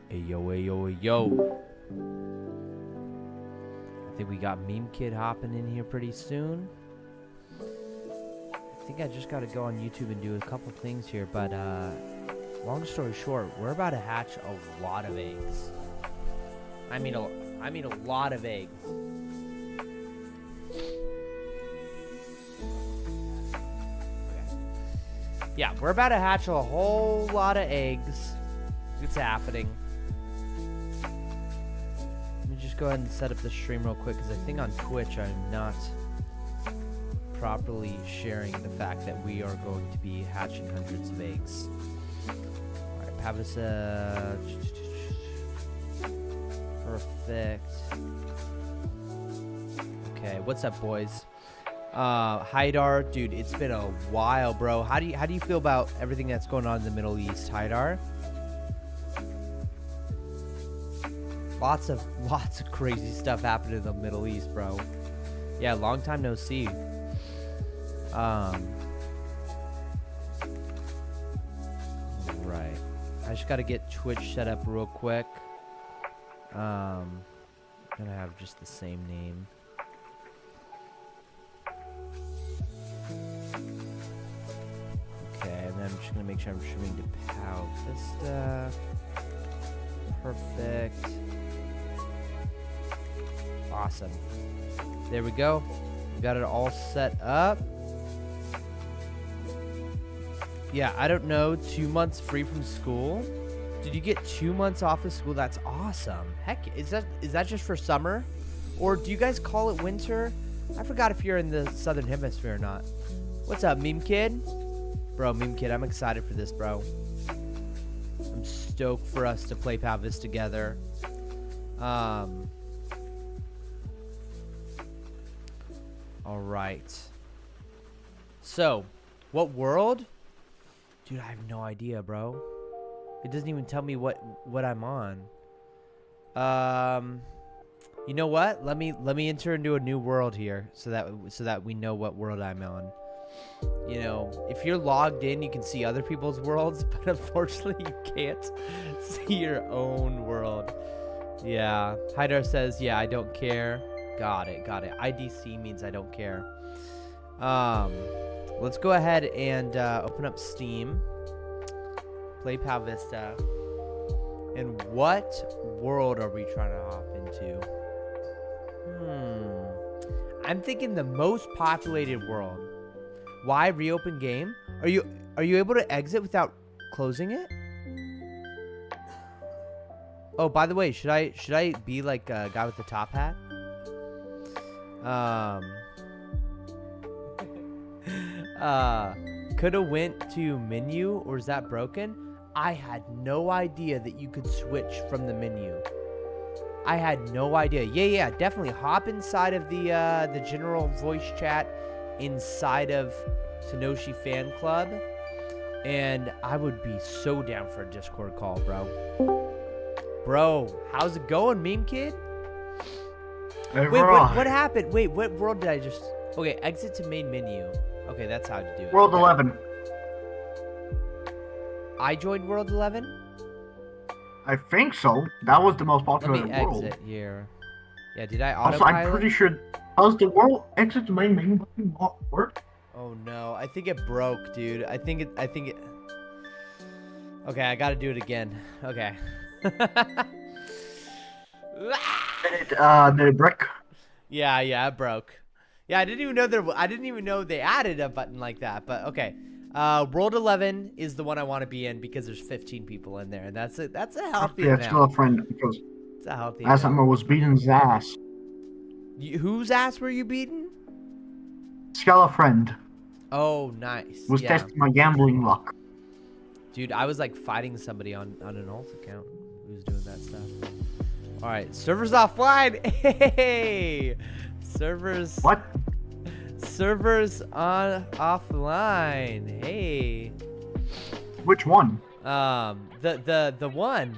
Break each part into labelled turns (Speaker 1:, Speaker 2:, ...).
Speaker 1: Hey yo, hey yo, hey yo. I think we got Meme Kid hopping in here pretty soon. I think I just gotta go on YouTube and do a couple things here, but long story short, we're about to hatch a lot of eggs. I mean a lot of eggs. Yeah, we're about to hatch a whole lot of eggs. It's happening. Let me just go ahead and set up the stream real quick, because I think on Twitch I'm not properly sharing the fact that we are going to be hatching hundreds of eggs. Alright, Pavisa. Perfect. Okay, what's up, boys? Haidar, dude, it's been a while, bro. How do you feel about everything that's going on in the Middle East, Haidar? Lots of crazy stuff happening in the Middle East, bro. Yeah, long time no see. Right. I just gotta get Twitch set up real quick. Gonna have just the same name. Okay, and then I'm just gonna make sure I'm streaming to Pal Vista. Perfect. Awesome. There we go. We got it all set up. Yeah, I don't know. 2 months free from school. Did you get 2 months off of school? That's awesome. Heck, is that just for summer? Or do you guys call it winter? I forgot if you're in the southern hemisphere or not. What's up, Meme Kid? Bro, Meme Kid, I'm excited for this, bro. I'm stoked for us to play Pavis together. All right. So, what world? Dude, I have no idea, bro. It doesn't even tell me what I'm on. You know what? Let me enter into a new world here so that we know what world I'm on. You know, if you're logged in, you can see other people's worlds, but unfortunately you can't see your own world. Yeah. Haidar says, yeah, I don't care. Got it. IDC means I don't care. Let's go ahead and open up Steam. Play Pal Vista. And what world are we trying to hop into? I'm thinking the most populated world. Why reopen game? Are you able to exit without closing it? Oh, by the way, should I be like a guy with the top hat? Coulda went to menu, or is that broken? I had no idea that you could switch from the menu. I had no idea. Yeah, definitely hop inside of the general voice chat inside of Sonoshi Fan Club, and I would be so down for a Discord call, bro. Bro, how's it going, Meme Kid?
Speaker 2: Hey,
Speaker 1: wait, what happened? Wait, what world did I just... Okay, exit to main menu. Okay, that's how to do it.
Speaker 2: World 11.
Speaker 1: I joined World 11?
Speaker 2: I think so. That was the most popular world.
Speaker 1: Let me exit here. Yeah, did I
Speaker 2: Also,
Speaker 1: autopilot?
Speaker 2: I'm pretty sure... Does the world exit the main menu button not work?
Speaker 1: Oh no, I think it broke, dude. I think it... Okay, I gotta do it again. Okay.
Speaker 2: Did it break?
Speaker 1: Yeah, it broke. Yeah, I didn't even know they added a button like that, but okay. World 11 is the one I want to be in because there's 15 people in there, and that's a healthy
Speaker 2: Yeah,
Speaker 1: amount.
Speaker 2: still a friend, because
Speaker 1: It's a healthy
Speaker 2: last time I was beating his ass.
Speaker 1: Whose ass were you beating?
Speaker 2: Skella friend.
Speaker 1: Oh, nice.
Speaker 2: Was
Speaker 1: yeah.
Speaker 2: testing my gambling luck.
Speaker 1: Dude, I was like fighting somebody on an alt account who was doing that stuff. All right, servers offline. Hey, servers.
Speaker 2: What?
Speaker 1: Servers on offline. Hey.
Speaker 2: Which one?
Speaker 1: The one.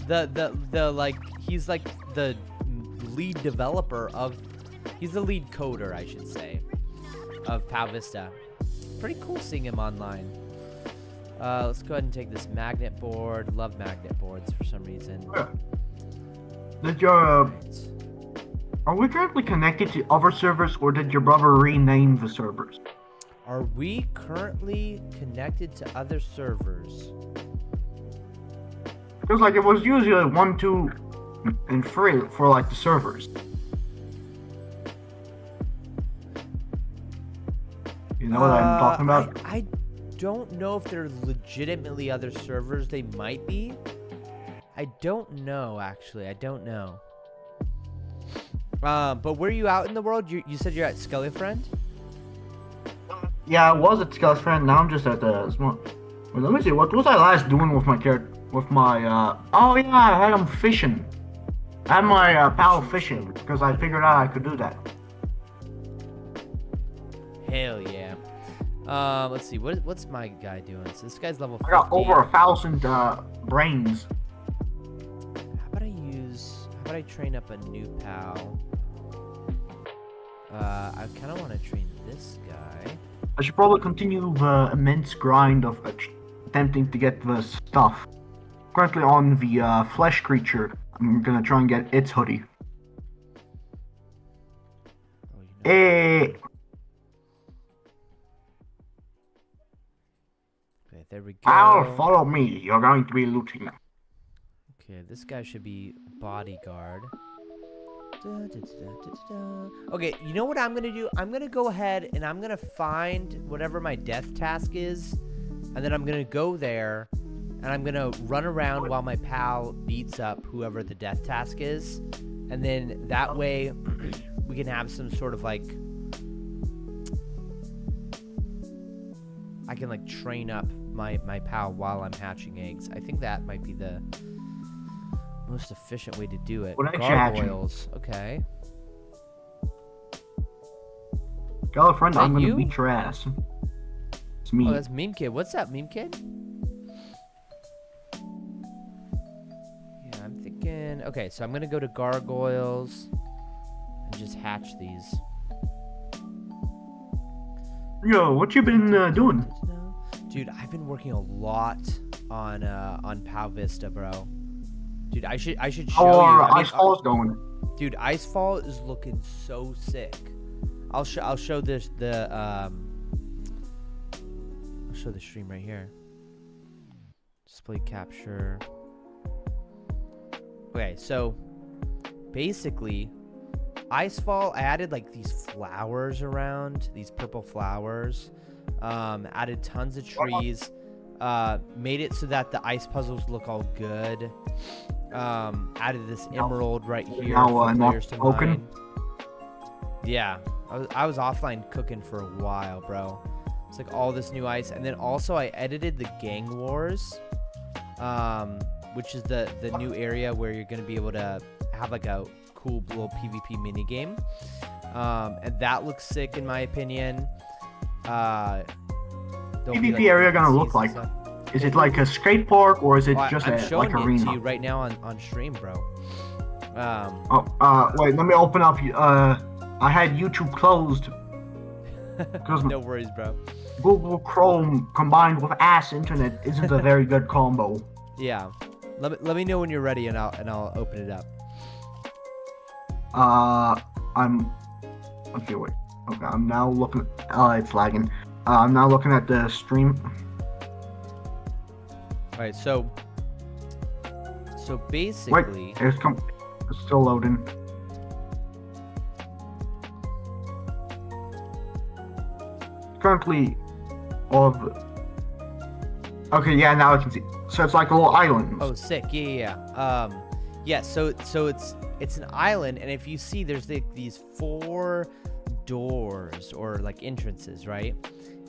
Speaker 1: The like he's like the lead developer of. He's the lead coder, I should say, of Pal Vista. Pretty cool seeing him online. Let's go ahead and take this magnet board. Love magnet boards for some reason.
Speaker 2: Yeah. Did your are we currently connected to other servers, or did your brother rename the servers?
Speaker 1: Are we currently connected to other servers?
Speaker 2: Because like it was usually 1, 2, and 3 for like the servers. You know what I'm talking about?
Speaker 1: I don't know if they're legitimately other servers. They might be. I don't know, actually. I don't know. But where are you out in the world? You said you're at Skelly Friend?
Speaker 2: Yeah, I was at Skelly Friend. Now I'm just at the small. Wait, let me see. What was I last doing with my character? With my oh yeah, I had him fishing. I had my pal fishing because I figured out I could do that.
Speaker 1: Hell yeah. Let's see. What's my guy doing? So this guy's level 50.
Speaker 2: I got over 1,000 brains.
Speaker 1: How about I train up a new pal? I kind of want to train this guy.
Speaker 2: I should probably continue the immense grind of attempting to get the stuff. Currently on the flesh creature, I'm gonna try and get its hoodie.
Speaker 1: Oh,
Speaker 2: Hey!
Speaker 1: Okay, there we go.
Speaker 2: Now follow me. You're going to be looting them.
Speaker 1: Okay, this guy should be bodyguard. Okay, you know what I'm gonna do? I'm gonna go ahead and I'm gonna find whatever my death task is, and then I'm gonna go there, and I'm gonna run around while my pal beats up whoever the death task is, and then that way we can have some sort of like, I can like train up my pal while I'm hatching eggs. I think that might be the most efficient way to do it.
Speaker 2: What eggs you
Speaker 1: Gargoyles. Okay.
Speaker 2: Tell a friend I'm
Speaker 1: you?
Speaker 2: gonna beat your ass. It's me.
Speaker 1: Oh, that's Meme Kid. What's up, Meme Kid? Yeah, I'm thinking... Okay, so I'm gonna go to Gargoyles and just hatch these.
Speaker 2: Yo, what you been doing?
Speaker 1: Dude, I've been working a lot on POW Vista, bro. Dude, I should show you.
Speaker 2: How are Icefall's going?
Speaker 1: Dude, Icefall is looking so sick. I'll show this I'll show the stream right here. Display capture. Okay, so basically Icefall, I added like these flowers around, these purple flowers. Added tons of trees. Made it so that the ice puzzles look all good. Added this emerald right here for players to mine. Yeah, I was offline cooking for a while, bro. It's like all this new ice, and then also I edited the gang wars, which is the new area where you're gonna be able to have like a cool little PvP mini game, and that looks sick in my opinion.
Speaker 2: PvP area gonna look like? Is it like a skate park, or is it just
Speaker 1: I'm
Speaker 2: like
Speaker 1: showing
Speaker 2: arena?
Speaker 1: it to you right now on stream, bro.
Speaker 2: Wait, let me open up. I had YouTube closed.
Speaker 1: No worries, bro.
Speaker 2: Google Chrome combined with ass internet isn't a very good combo.
Speaker 1: Yeah. Let me know when you're ready, and I'll open it up.
Speaker 2: Okay, wait. Okay, I'm now looking. It's lagging. I'm now looking at the stream.
Speaker 1: All right, so basically.
Speaker 2: Wait, it's still loading. Currently, okay, yeah, now I can see. So it's like a little island.
Speaker 1: Oh, sick! Yeah. Yeah. So it's an island, and if you see, there's these 4 doors or like entrances, right?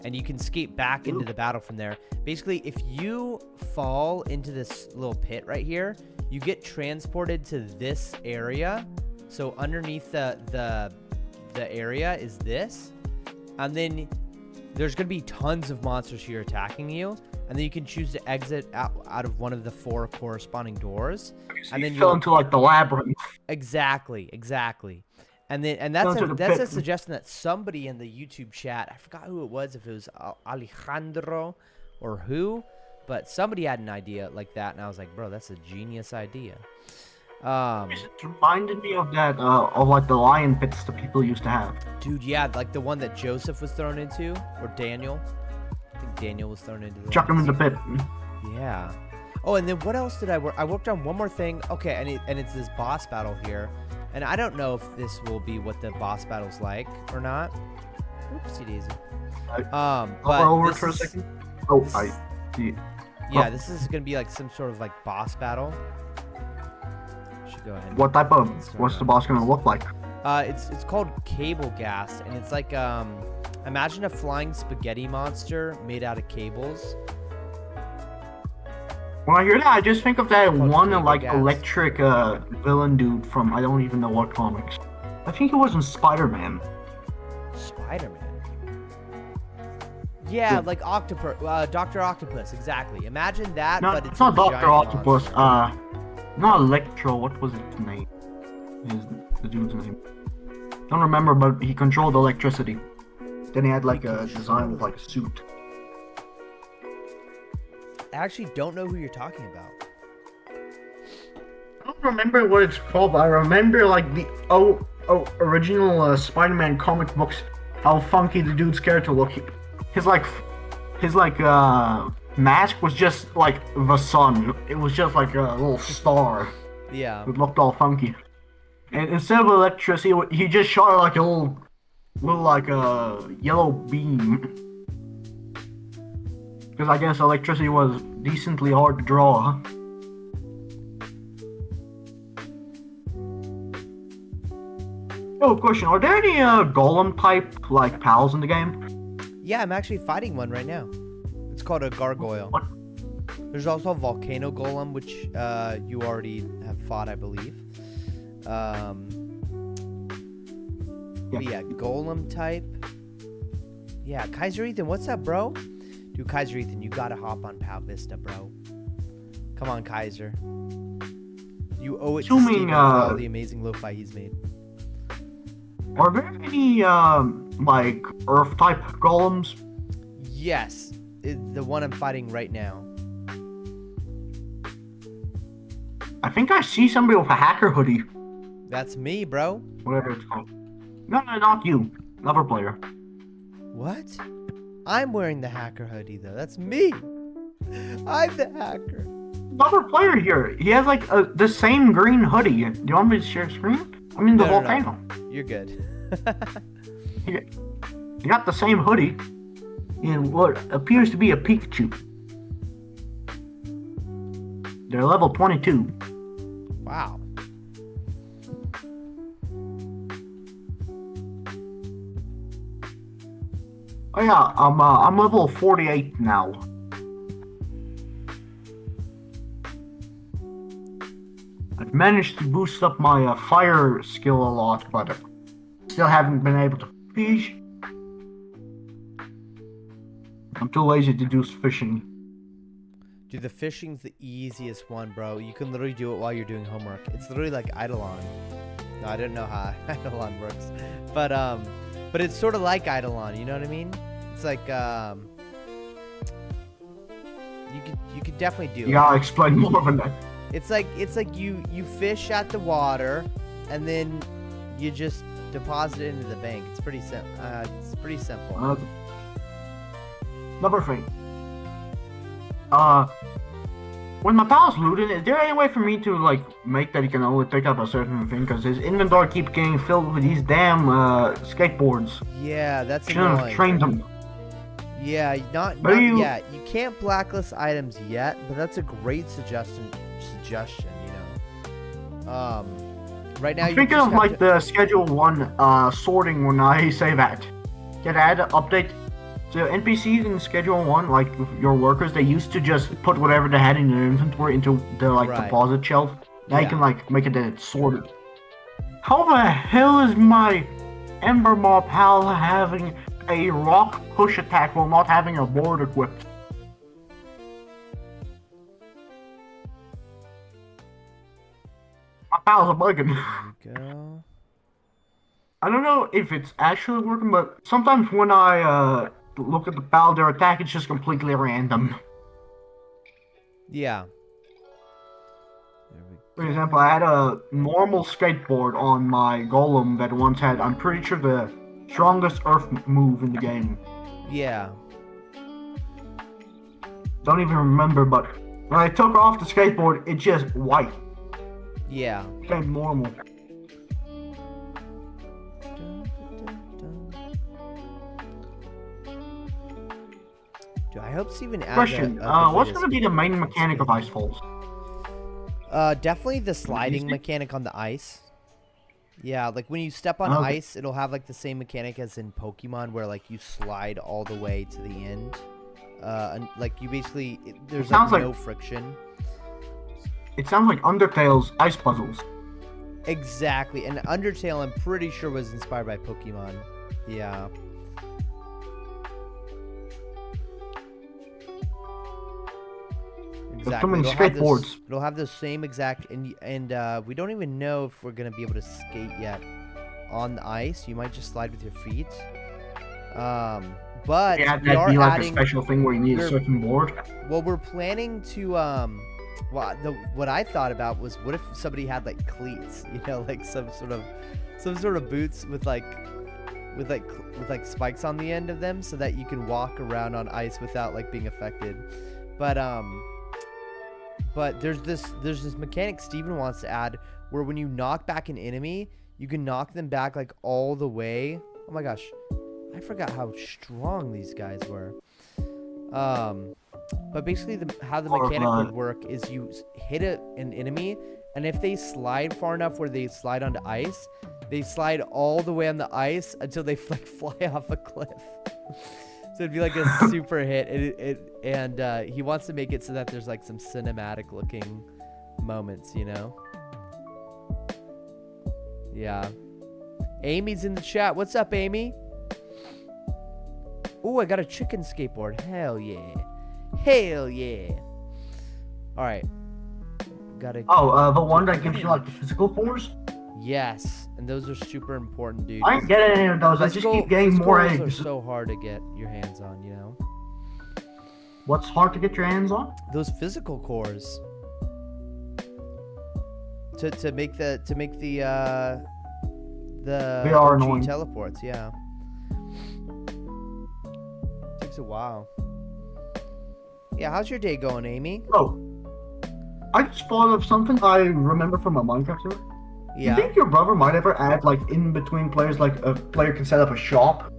Speaker 1: And you can skate back into the battle from there. Basically, if you fall into this little pit right here, you get transported to this area. So underneath the area is this, and then there's gonna be tons of monsters here attacking you, and then you can choose to exit out of one of the 4 corresponding doors.
Speaker 2: So
Speaker 1: and
Speaker 2: you
Speaker 1: then
Speaker 2: fell into like the labyrinth.
Speaker 1: Exactly. And that's a suggestion that somebody in the YouTube chat, I forgot who it was, if it was Alejandro or who, But somebody had an idea like that, and I was like, bro, that's a genius idea.
Speaker 2: It reminded me of that, of like the lion pits that people used to have.
Speaker 1: Dude, yeah, like the one that Joseph was thrown into, or Daniel. I think Daniel was thrown into.
Speaker 2: Chuck him in the pit.
Speaker 1: Yeah. Oh, and then what else did I work? I worked on one more thing. Okay, and it's this boss battle here, and I don't know if this will be what the boss battle's like or not. Oopsie daisy. But
Speaker 2: over for a second. Oh, I see.
Speaker 1: Yeah, this is gonna be like some sort of like boss battle. Should go ahead.
Speaker 2: What type of? What's the boss gonna look like?
Speaker 1: It's called Cable Gas, and it's like imagine a flying spaghetti monster made out of cables.
Speaker 2: When I hear that, I just think of that one like
Speaker 1: gas.
Speaker 2: electric villain dude from I don't even know what comics. I think it was in Spider-Man.
Speaker 1: Spider-Man. Yeah, like Octopus, Dr. Octopus, exactly. Imagine that,
Speaker 2: No,
Speaker 1: but
Speaker 2: it's not
Speaker 1: a
Speaker 2: Dr.
Speaker 1: giant
Speaker 2: Octopus.
Speaker 1: monster.
Speaker 2: Not Electro. What was its name? The dude's name. Don't remember, but he controlled electricity. Then he had like a design with like a suit.
Speaker 1: I actually don't know who you're talking about.
Speaker 2: I don't remember what it's called, but I remember like the original Spider-Man comic books. How funky the dude's character looked. His mask was just like the sun. It was just like a little star.
Speaker 1: Yeah.
Speaker 2: It looked all funky. And instead of electricity, he just shot like a little like a yellow beam. Because I guess electricity was decently hard to draw. Oh, question: are there any golem type like pals in the game?
Speaker 1: Yeah, I'm actually fighting one right now. It's called a gargoyle.
Speaker 2: What?
Speaker 1: There's also a volcano golem, which you already have fought, I believe. But yeah, golem type. Yeah, Kaiser Ethan, what's up, bro? Dude, Kaiser Ethan, you gotta hop on Pal Vista, bro. Come on, Kaiser. You owe it to Steven for all the amazing lo-fi he's made.
Speaker 2: Are there any like Earth type golems?
Speaker 1: Yes, the one I'm fighting right now.
Speaker 2: I think I see somebody with a hacker hoodie.
Speaker 1: That's me, bro.
Speaker 2: Whatever it's called. No, not you. Another player.
Speaker 1: What? I'm wearing the hacker hoodie, though. That's me. I'm the hacker.
Speaker 2: Another player here. He has like the same green hoodie. Do you want me to share screen? I mean the volcano.
Speaker 1: No. You're good.
Speaker 2: You got the same hoodie in what appears to be a Pikachu. They're level 22.
Speaker 1: Wow.
Speaker 2: Oh yeah, I'm level 48 now. I've managed to boost up my fire skill a lot, but still haven't been able to fish. I'm too lazy to do fishing.
Speaker 1: Dude, the fishing's the easiest one, bro. You can literally do it while you're doing homework. It's literally like Eidolon. No, I didn't know how Eidolon works. But it's sort of like Eidolon, you know what I mean? It's like, you could definitely do it.
Speaker 2: You gotta explain more than that.
Speaker 1: It's like you fish at the water, and then you just deposit it into the bank. It's pretty simple.
Speaker 2: Another thing. When my pal's looting, is there any way for me to like make that he can only pick up a certain thing? Because his inventory keeps getting filled with these damn skateboards.
Speaker 1: Yeah, that's
Speaker 2: Shouldn't have trained them.
Speaker 1: Yeah, not yet. You can't blacklist items yet, but that's a great suggestion. You know. Right now
Speaker 2: I'm thinking of like the Schedule 1 sorting when I say that. Get add update. So NPCs in Schedule 1, like your workers, they used to just put whatever they had in their inventory into the like deposit shelf. Now you can like make it that it's sorted. How the hell is my Ember Mob pal having a rock push attack while not having a board equipped? My pal's a bugging.
Speaker 1: There we go.
Speaker 2: I don't know if it's actually working, but sometimes when I look at the pal, their attack is just completely random.
Speaker 1: Yeah. There we
Speaker 2: For example, I had a normal skateboard on my golem that once had, I'm pretty sure, the strongest earth move in the game.
Speaker 1: Yeah.
Speaker 2: Don't even remember, but when I took off the skateboard, it just white.
Speaker 1: Yeah.
Speaker 2: Became normal.
Speaker 1: Dude, I hope Steven adds
Speaker 2: Question, what's going to be the main mechanic of Icefalls?
Speaker 1: Definitely the sliding mechanic on the ice. Yeah, like when you step on ice, it'll have like the same mechanic as in Pokemon, where like you slide all the way to the end. And like you basically, there's like no friction.
Speaker 2: It sounds like Undertale's ice puzzles.
Speaker 1: Exactly, and Undertale, I'm pretty sure, was inspired by Pokemon. Yeah. Exactly.
Speaker 2: Too many skateboards.
Speaker 1: It'll have the same exact, and we don't even know if we're gonna be able to skate yet on the ice. You might just slide with your feet. But
Speaker 2: yeah,
Speaker 1: we
Speaker 2: that'd
Speaker 1: are
Speaker 2: be like
Speaker 1: adding,
Speaker 2: a special thing where you need a certain board.
Speaker 1: Well, we're planning to well, what I thought about was, what if somebody had like cleats, you know, like some sort of boots with like spikes on the end of them, so that you can walk around on ice without like being affected. But there's this mechanic Steven wants to add, where when you knock back an enemy, you can knock them back like all the way. Oh my gosh, I forgot how strong these guys were. But basically how the mechanic would work is you hit an enemy, and if they slide far enough where they slide onto ice, they slide all the way on the ice until they like fly off a cliff. So it'd be like a super hit, and he wants to make it so that there's like some cinematic looking moments, you know? Yeah. Amy's in the chat. What's up, Amy? Ooh, I got a chicken skateboard. Hell yeah. Hell yeah. Alright. Gotta...
Speaker 2: Oh, the one that gives you like the physical force?
Speaker 1: Yes. And those are super important, dude.
Speaker 2: I ain't getting any of those. I just keep getting more eggs.
Speaker 1: Are so hard to get your hands on, you know?
Speaker 2: What's hard to get your hands on?
Speaker 1: Those physical cores. To make the
Speaker 2: they are annoying.
Speaker 1: Teleports, yeah. Takes a while. Yeah, how's your day going, Amy?
Speaker 2: Oh, I just thought of something I remember from a Minecraft server.
Speaker 1: Yeah.
Speaker 2: You think your brother might ever add, like, in between players, like a player can set up a shop?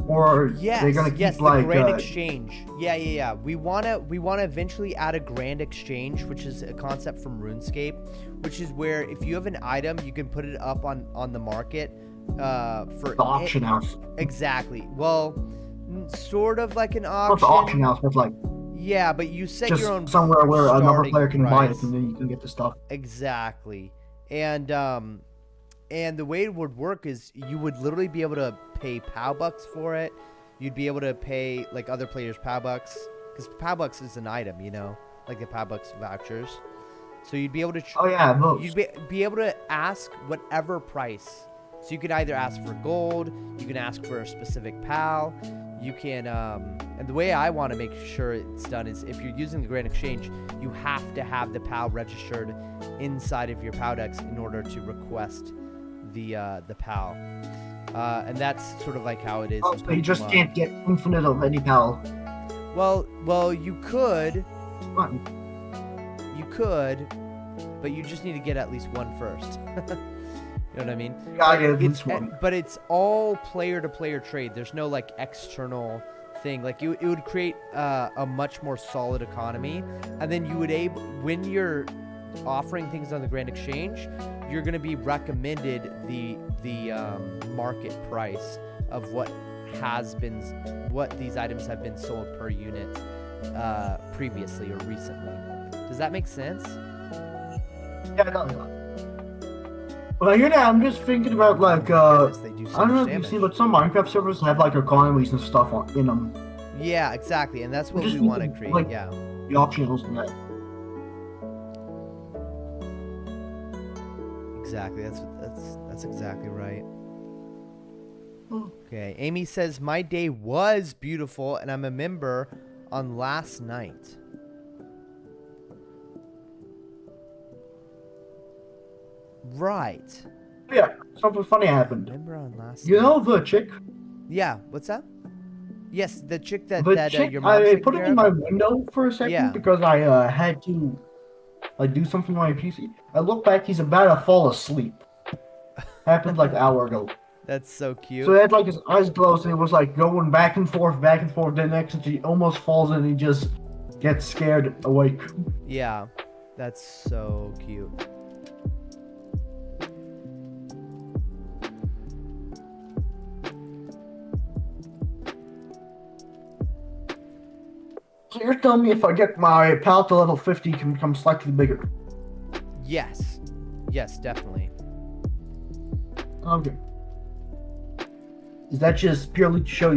Speaker 2: Or they're gonna keep
Speaker 1: the grand exchange. Yeah. We wanna eventually add a grand exchange, which is a concept from RuneScape, which is where if you have an item, you can put it up on the market for
Speaker 2: the auction house.
Speaker 1: Exactly. Well, sort of like an auction.
Speaker 2: Not the auction house, but like.
Speaker 1: Yeah, but you set
Speaker 2: just
Speaker 1: your own
Speaker 2: somewhere where another player can buy
Speaker 1: price.
Speaker 2: it, and then you can get the stuff.
Speaker 1: Exactly. And the way it would work is you would literally be able to pay POW bucks for it. You'd be able to pay like other players POW bucks, because POW bucks is an item, you know, like the POW bucks vouchers. So you'd be able to. You'd be able to ask whatever price. So you could either ask for gold, you can ask for a specific POW. You can, and the way I want to make sure it's done is, if you're using the Grand Exchange, you have to have the POW registered inside of your POW decks in order to request the POW. And that's sort of like how it is.
Speaker 2: Oh, so you just can't get infinite of any POW.
Speaker 1: Well, you could.
Speaker 2: What?
Speaker 1: You could, but you just need to get at least one first. You know what I mean?
Speaker 2: Yeah, I get at least one.
Speaker 1: But it's all player-to-player trade. There's no like external thing. Like it would create a much more solid economy, and then you would when you're offering things on the Grand Exchange, you're going to be recommended the market price of what these items have been sold per unit previously or recently. Does that make sense?
Speaker 2: Yeah, it does. Well, I hear that. I'm just thinking about like I don't know if you've seen, but some Minecraft servers have like economies and stuff in them.
Speaker 1: Yeah, exactly, and that's what we want to create.
Speaker 2: Like,
Speaker 1: yeah.
Speaker 2: The optionals and that.
Speaker 1: Exactly. That's exactly right. Okay. Amy says my day was beautiful, and I'm a member on last night. Right.
Speaker 2: Yeah, something funny happened.
Speaker 1: Remember on last.
Speaker 2: You know the chick?
Speaker 1: Yeah. What's that? Yes, the chick that
Speaker 2: The chick,
Speaker 1: your mom's
Speaker 2: I
Speaker 1: taking
Speaker 2: put it
Speaker 1: care
Speaker 2: in
Speaker 1: of?
Speaker 2: my window for a second
Speaker 1: Yeah.
Speaker 2: because I had to like do something on my PC. I look back, he's about to fall asleep. Happened like an hour ago.
Speaker 1: That's so cute.
Speaker 2: So he had like his eyes closed and he was like going back and forth. Then next he almost falls and he just gets scared awake.
Speaker 1: Yeah, that's so cute.
Speaker 2: So you're telling me if I get my pallet to level 50, it can become slightly bigger?
Speaker 1: Yes. Yes, definitely.
Speaker 2: Okay. Is that just purely to show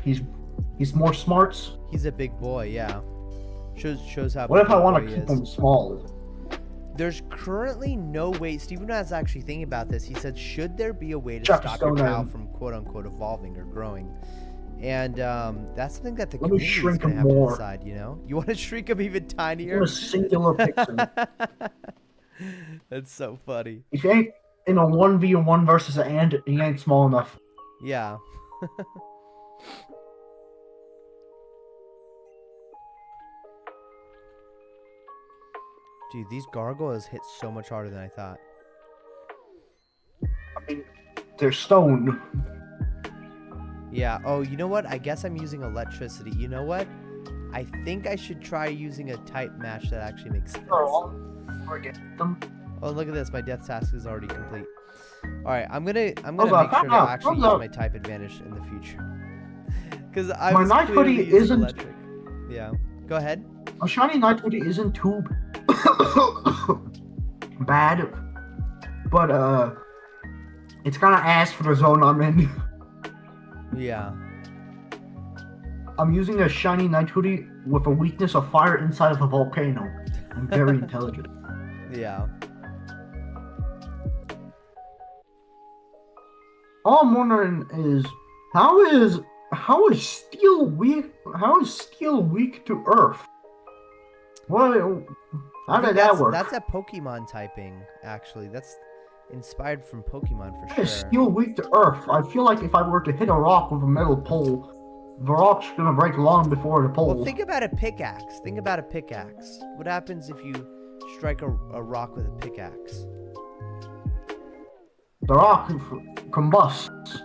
Speaker 2: he's more smarts?
Speaker 1: He's a big boy, yeah. Shows how.
Speaker 2: What if I want
Speaker 1: big
Speaker 2: to
Speaker 1: he
Speaker 2: keep
Speaker 1: is.
Speaker 2: him small?
Speaker 1: There's currently no way. Steven was actually thinking about this. He said, should there be a way to
Speaker 2: Chuck
Speaker 1: stop your
Speaker 2: Stone
Speaker 1: pal
Speaker 2: Island.
Speaker 1: from quote unquote evolving or growing? And that's something that the
Speaker 2: Let me
Speaker 1: community is
Speaker 2: shrink
Speaker 1: gonna
Speaker 2: him
Speaker 1: have
Speaker 2: more.
Speaker 1: to decide. You know, you want to shrink him even
Speaker 2: You're
Speaker 1: tinier?
Speaker 2: a singular pixel.
Speaker 1: That's so funny.
Speaker 2: If he ain't in a 1v1 versus an ant, he ain't small enough.
Speaker 1: Yeah. Dude, these gargoyles hit so much harder than I thought.
Speaker 2: I mean, they're stone.
Speaker 1: Yeah. Oh, you know what? I guess I'm using electricity. You know what? I think I should try using a type match that actually makes sense.
Speaker 2: Forget them.
Speaker 1: Oh, look at this. My death task is already complete. All right, I'm gonna
Speaker 2: Hold on,
Speaker 1: make sure to
Speaker 2: time out,
Speaker 1: actually use
Speaker 2: hold up.
Speaker 1: my type advantage in the future. Because I
Speaker 2: My
Speaker 1: was
Speaker 2: night
Speaker 1: clearly
Speaker 2: hoodie
Speaker 1: using
Speaker 2: isn't-
Speaker 1: electric. Yeah. Go ahead.
Speaker 2: A shiny night hoodie isn't too bad, but it's kind of ass for the zone I'm in.
Speaker 1: Yeah.
Speaker 2: I'm using a shiny night hoodie with a weakness of fire inside of a volcano. I'm very intelligent.
Speaker 1: Yeah.
Speaker 2: All I'm wondering is how is steel weak? How is steel weak to earth? What? How did that work?
Speaker 1: That's a Pokemon typing, actually. That's inspired from Pokemon for
Speaker 2: How
Speaker 1: sure.
Speaker 2: is steel weak to earth? I feel like if I were to hit a rock with a metal pole, the rock's gonna break long before the pole.
Speaker 1: Well, think about a pickaxe. Think about a pickaxe. What happens if you strike a rock with a pickaxe?
Speaker 2: The rock combusts.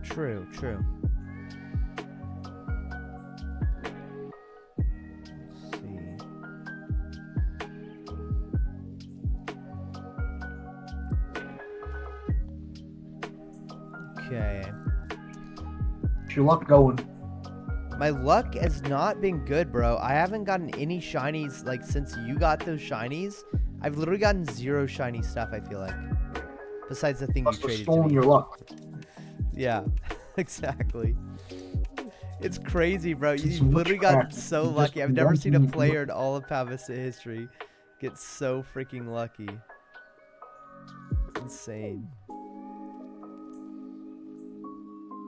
Speaker 1: True, true. Let's see. Okay.
Speaker 2: What's your luck going?
Speaker 1: My luck has not been good, bro. I haven't gotten any shinies, like, since you got those shinies. I've literally gotten 0 shiny stuff, I feel like. Besides the thing
Speaker 2: Must
Speaker 1: you
Speaker 2: have
Speaker 1: traded to
Speaker 2: stolen
Speaker 1: me.
Speaker 2: your luck.
Speaker 1: Yeah, exactly. It's crazy, bro.
Speaker 2: It's
Speaker 1: You've literally gotten
Speaker 2: witchcraft.
Speaker 1: so
Speaker 2: You just
Speaker 1: lucky. I've never seen a
Speaker 2: want to-
Speaker 1: player in all of Vista history get so freaking lucky. It's insane.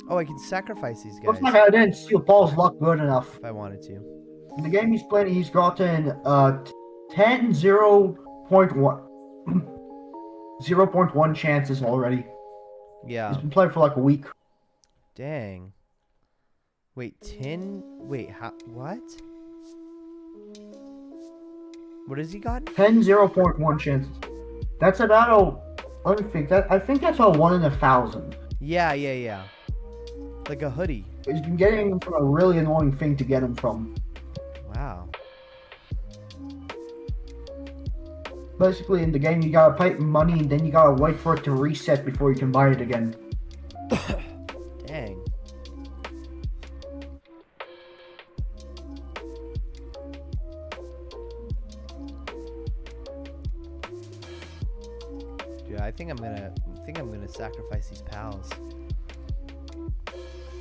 Speaker 1: Oh, I can sacrifice these guys
Speaker 2: Looks like I didn't steal Paul's luck good enough.
Speaker 1: if I wanted to.
Speaker 2: In the game he's playing, he's gotten 10 0.1 0.1 chances already.
Speaker 1: Yeah.
Speaker 2: He's been playing for like a week.
Speaker 1: Dang. Wait, 10? Wait, how? What? What has he gotten?
Speaker 2: 10 0.1 chances. That's about a. Let me think. I think that's a 1 in 1,000.
Speaker 1: Yeah, yeah, yeah. Like a hoodie.
Speaker 2: He's been getting him from a really annoying thing to get him from.
Speaker 1: Wow.
Speaker 2: Basically, in the game, you gotta pay money, and then you gotta wait for it to reset before you can buy it again.
Speaker 1: Dang. Dude, I think I'm gonna sacrifice these pals.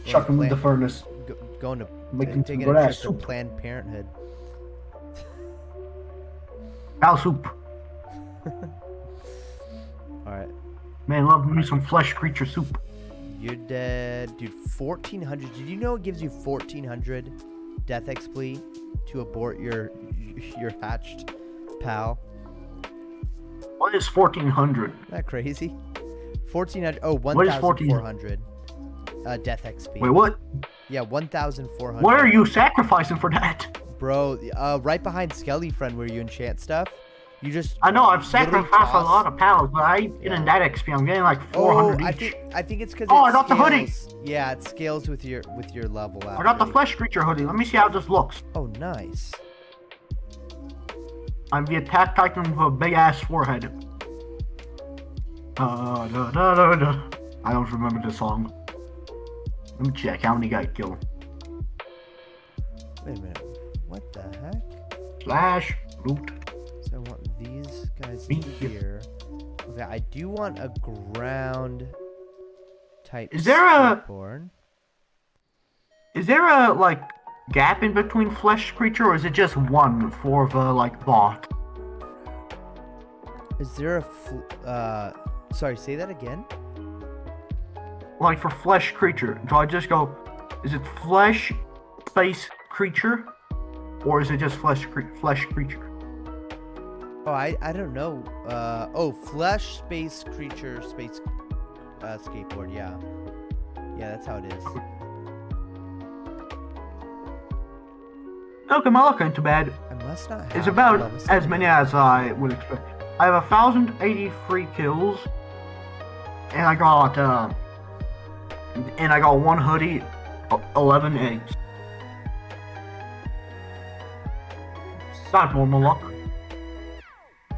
Speaker 2: Chuck him in the furnace.
Speaker 1: Going to
Speaker 2: Make him
Speaker 1: taking
Speaker 2: good
Speaker 1: a
Speaker 2: ass
Speaker 1: trip to
Speaker 2: soup.
Speaker 1: Planned Parenthood.
Speaker 2: Cow soup.
Speaker 1: Alright.
Speaker 2: Man, love me some flesh creature soup.
Speaker 1: You're dead. Dude, 1,400. Did you know it gives you 1,400 death XP to abort your hatched pal?
Speaker 2: What is 1400?
Speaker 1: Isn't that crazy? 1400. Oh,
Speaker 2: What is
Speaker 1: 1400. Death XP.
Speaker 2: Wait, what?
Speaker 1: Yeah, 1400.
Speaker 2: What are you sacrificing for that?
Speaker 1: Bro, right behind Skelly Friend where you enchant stuff. You just.
Speaker 2: I know, I've
Speaker 1: literally
Speaker 2: sacrificed a
Speaker 1: toss-
Speaker 2: lot of pals, but I ain't getting that XP. I'm getting like 400 each.
Speaker 1: I think it's because.
Speaker 2: Oh, I got the hoodie.
Speaker 1: Yeah, it scales with your level.
Speaker 2: I got the flesh creature hoodie. Let me see how this looks.
Speaker 1: Oh, nice.
Speaker 2: I'm the attack titan with a big ass forehead. I don't remember the song. Let me check how many got killed.
Speaker 1: Wait a minute. What the heck?
Speaker 2: Slash loot.
Speaker 1: So I want these guys
Speaker 2: Me.
Speaker 1: here. Okay, I do want a ground type.
Speaker 2: Is there a-
Speaker 1: skateboard.
Speaker 2: Is there a like gap in between flesh creature, or is it just one for the like bot?
Speaker 1: Is there a sorry, say that again?
Speaker 2: Like for flesh creature, do I just go? Is it flesh space creature, or is it just flesh creature?
Speaker 1: Oh, I don't know. Oh, flesh space creature space skateboard. Yeah, that's how it is.
Speaker 2: Okay, my luck ain't too bad.
Speaker 1: I must not have.
Speaker 2: It's about
Speaker 1: level
Speaker 2: as
Speaker 1: 70.
Speaker 2: many as I would expect. I have 1,083 kills, and I got one hoodie, 11 eggs. Not normal luck.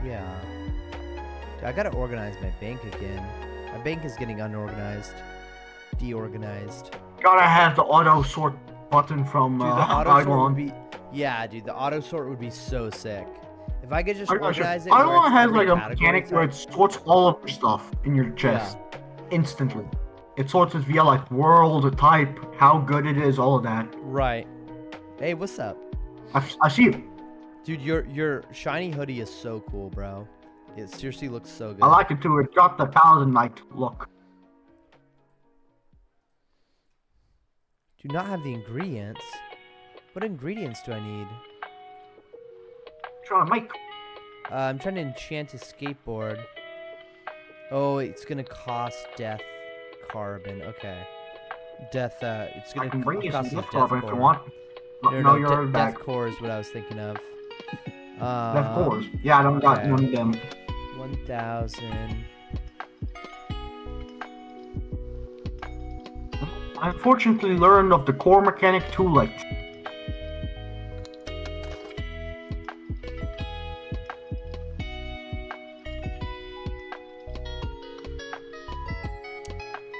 Speaker 1: Yeah. Dude, I gotta organize my bank again. My bank is getting unorganized, deorganized.
Speaker 2: Gotta have the auto sort button from
Speaker 1: Dude, the auto sort
Speaker 2: Igon.
Speaker 1: would be. Yeah, dude, the auto sort would be so sick. If I could just
Speaker 2: I got you.
Speaker 1: organize it.
Speaker 2: I
Speaker 1: where
Speaker 2: want to
Speaker 1: it's
Speaker 2: have
Speaker 1: every
Speaker 2: like a
Speaker 1: category
Speaker 2: mechanic where it
Speaker 1: type.
Speaker 2: sorts all of your stuff in your chest instantly. It sorts it via like world, type, how good it is, all of that.
Speaker 1: Right. Hey, what's up?
Speaker 2: I see it.
Speaker 1: Dude, your shiny hoodie is so cool, bro. It seriously looks so good.
Speaker 2: I like it too. It got the Paladin Knight look.
Speaker 1: Do not have the ingredients. What ingredients do I need?
Speaker 2: Trying to make.
Speaker 1: I'm trying to enchant a skateboard. Oh, it's gonna cost death carbon. Okay. Death. It's
Speaker 2: I
Speaker 1: gonna
Speaker 2: can bring you some
Speaker 1: cost us
Speaker 2: gift
Speaker 1: death
Speaker 2: carbon if you
Speaker 1: core.
Speaker 2: want. No, you're back.
Speaker 1: Death core is what I was thinking of.
Speaker 2: Death cores. Yeah, I don't got
Speaker 1: okay.
Speaker 2: none of them.
Speaker 1: 1,000.
Speaker 2: I unfortunately learned of the core mechanic too late.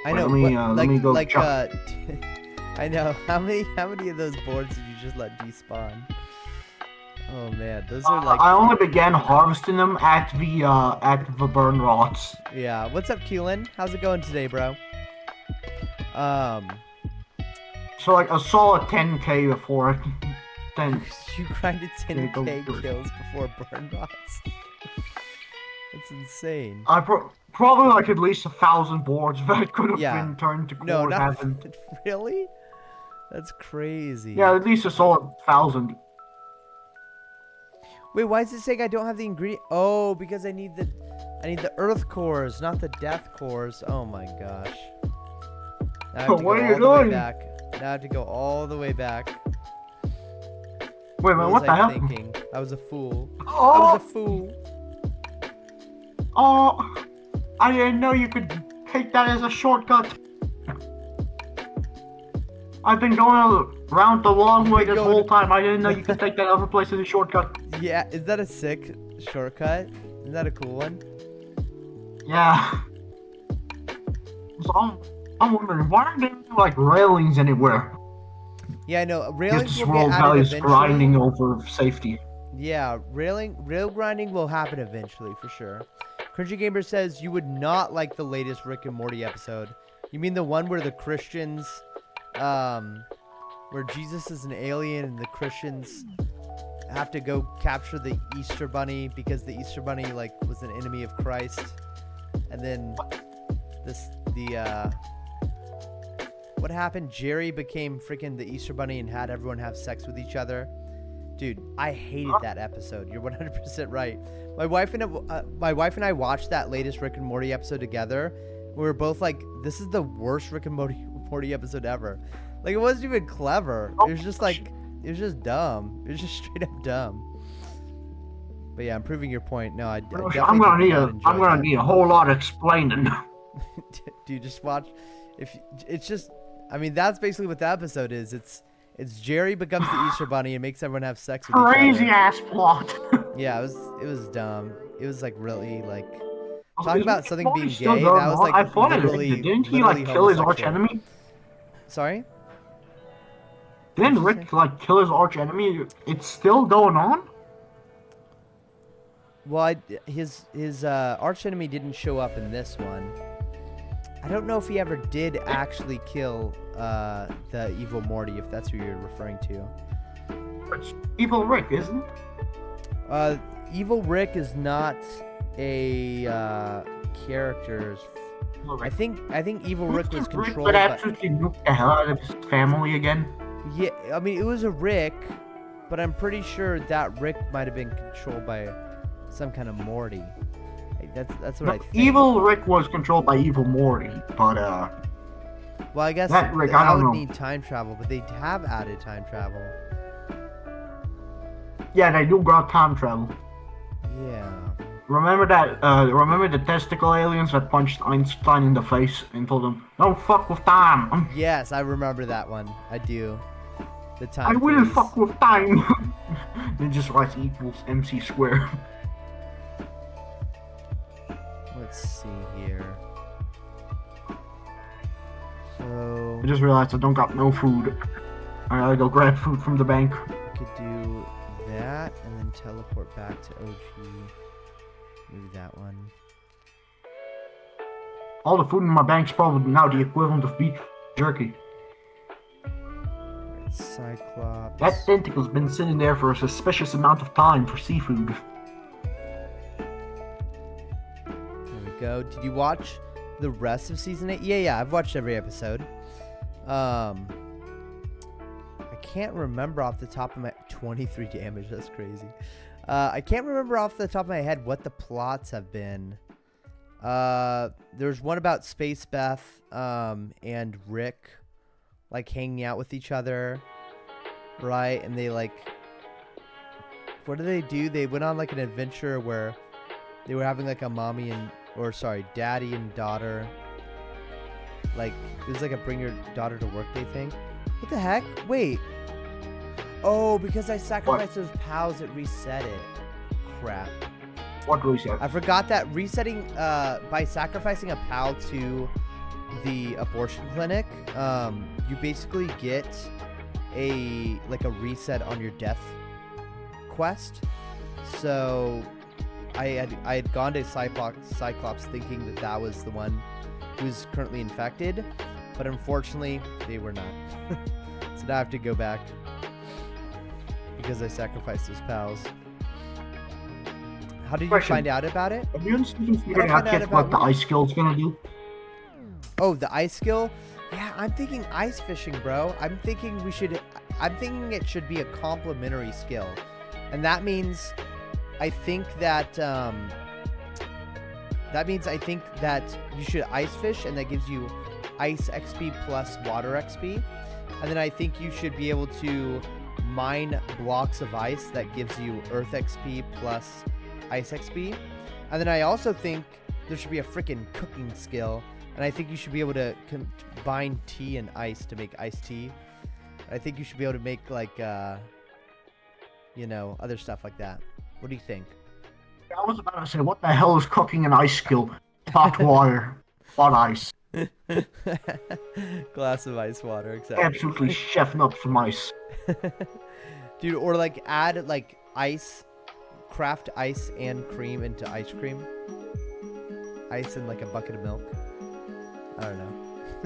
Speaker 1: I know.
Speaker 2: Let me go
Speaker 1: like
Speaker 2: check.
Speaker 1: I know. How many of those boards did you just let despawn? Oh man, those are like.
Speaker 2: I only began harvesting them at the burn rots.
Speaker 1: Yeah. What's up, Keelan? How's it going today, bro?
Speaker 2: So like a solid 10k before it. Then
Speaker 1: You grinded
Speaker 2: Yeah, go
Speaker 1: 10k
Speaker 2: do it.
Speaker 1: kills before burn rots. That's insane.
Speaker 2: I probably like at least 1,000 boards that could have
Speaker 1: Yeah.
Speaker 2: been turned to cores.
Speaker 1: No, not
Speaker 2: haven't.
Speaker 1: really. That's crazy.
Speaker 2: Yeah, at least a solid 1,000.
Speaker 1: Wait, why is it saying I don't have the ingredient? Oh, because I need the earth cores, not the death cores. Oh my gosh. Now I have to
Speaker 2: What
Speaker 1: go
Speaker 2: are you
Speaker 1: all the way
Speaker 2: doing?
Speaker 1: back. Now I have to go all the way back.
Speaker 2: Wait a minute, what
Speaker 1: was
Speaker 2: the
Speaker 1: I
Speaker 2: hell?
Speaker 1: thinking? I was a fool. I
Speaker 2: Oh,
Speaker 1: was a fool.
Speaker 2: oh, I didn't know you could take that as a shortcut. I've been going around the long way
Speaker 1: been
Speaker 2: this
Speaker 1: going-
Speaker 2: whole time. I didn't know you could take that other place as a shortcut.
Speaker 1: Yeah, is that a sick shortcut? Isn't that a cool one?
Speaker 2: Yeah. So I'm wondering, why aren't there like railings anywhere?
Speaker 1: Yeah, I know.
Speaker 2: Just
Speaker 1: Railings
Speaker 2: this
Speaker 1: will
Speaker 2: world
Speaker 1: get
Speaker 2: value
Speaker 1: added
Speaker 2: is
Speaker 1: eventually.
Speaker 2: grinding over safety.
Speaker 1: Yeah, rail grinding will happen eventually for sure. Cringy Gamer says you would not like the latest Rick and Morty episode. You mean the one where the Christians, where Jesus is an alien and the Christians have to go capture the Easter Bunny because the Easter Bunny like was an enemy of Christ, and then what happened? Jerry became freaking the Easter Bunny and had everyone have sex with each other. Dude, I hated that episode. You're 100% right. My wife and I watched that latest Rick and Morty episode together. We were both like, "This is the worst Rick and Morty episode ever." Like, it wasn't even clever. It was just like, it was just dumb. It was just straight up dumb. But yeah, I'm proving your point. No, I definitely
Speaker 2: I'm gonna need a whole lot of explaining.
Speaker 1: Dude, just watch. It's just, I mean, that's basically what the episode is. It's Jerry becomes the Easter Bunny and makes everyone have sex with each other.
Speaker 2: Crazy ass plot.
Speaker 1: Yeah, it was dumb. It was like really like talking about something being gay.
Speaker 2: That
Speaker 1: was like
Speaker 2: I thought
Speaker 1: literally.
Speaker 2: Didn't he like kill his arch enemy?
Speaker 1: Sorry.
Speaker 2: Didn't Rick like kill his arch enemy? It's still going on.
Speaker 1: Well, his arch enemy didn't show up in this one. I don't know if he ever did actually kill the evil Morty, if that's who you're referring to.
Speaker 2: It's Evil Rick, isn't it?
Speaker 1: Evil Rick is not a character. I think Evil Rick was controlled
Speaker 2: Rick absolutely nuked the hell out of his family again.
Speaker 1: Yeah, I mean, it was a Rick, but I'm pretty sure that Rick might have been controlled by some kind of Morty. That's what I think.
Speaker 2: Evil Rick was controlled by Evil Morty, but
Speaker 1: well, I guess
Speaker 2: that Rick, I would
Speaker 1: need time travel, but they have added time travel.
Speaker 2: Yeah, they do got time travel.
Speaker 1: Yeah.
Speaker 2: Remember that? Remember the testicle aliens that punched Einstein in the face and told him, "Don't fuck with time."
Speaker 1: Yes, I remember that one. I do. The time.
Speaker 2: I wouldn't fuck with time. Then just writes equals MC squared.
Speaker 1: Let's see here. So
Speaker 2: I just realized I don't got no food. I gotta go grab food from the bank.
Speaker 1: we could do that and then teleport back to OG. Maybe that one.
Speaker 2: All the food in my bank's probably now the equivalent of beef jerky.
Speaker 1: Right, Cyclops.
Speaker 2: That tentacle's been sitting there for a suspicious amount of time for seafood.
Speaker 1: There we go. Did you watch the rest of season 8? Yeah, I've watched every episode. I can't remember off the top of my 23 damage. That's crazy. I can't remember off the top of my head what the plots have been. There's one about Space Beth and Rick like hanging out with each other, right? And they like, what do they do? They went on like an adventure where they were having like a daddy and daughter. Like, it was like a bring your daughter to work day thing. What the heck? Wait. Oh, because I sacrificed those pals, it reset it. Crap.
Speaker 2: What reset?
Speaker 1: I forgot that resetting, by sacrificing a pal to the abortion clinic, you basically get a reset on your death quest. So I had gone to Cyclops thinking that was the one who's currently infected, but unfortunately they were not. So now I have to go back because I sacrificed those pals. How did you find out about it?
Speaker 2: Have you figured out yet what the ice skill's gonna do?
Speaker 1: Oh, the ice skill? Yeah, I'm thinking ice fishing, bro. I'm thinking it should be a complementary skill. And that means I think that you should ice fish, and that gives you ice XP plus water XP. And then I think you should be able to mine blocks of ice that gives you earth XP plus ice XP. And then I also think there should be a freaking cooking skill, and I think you should be able to combine tea and ice to make iced tea. I think you should be able to make like other stuff like that. What do you think?
Speaker 2: I was about to say, what the hell is cooking an ice skill? Hot water, hot ice.
Speaker 1: Glass of ice water, exactly.
Speaker 2: Absolutely chefing up some ice.
Speaker 1: Dude, or like add like ice, craft ice and cream into ice cream. Ice in like a bucket of milk. I don't know.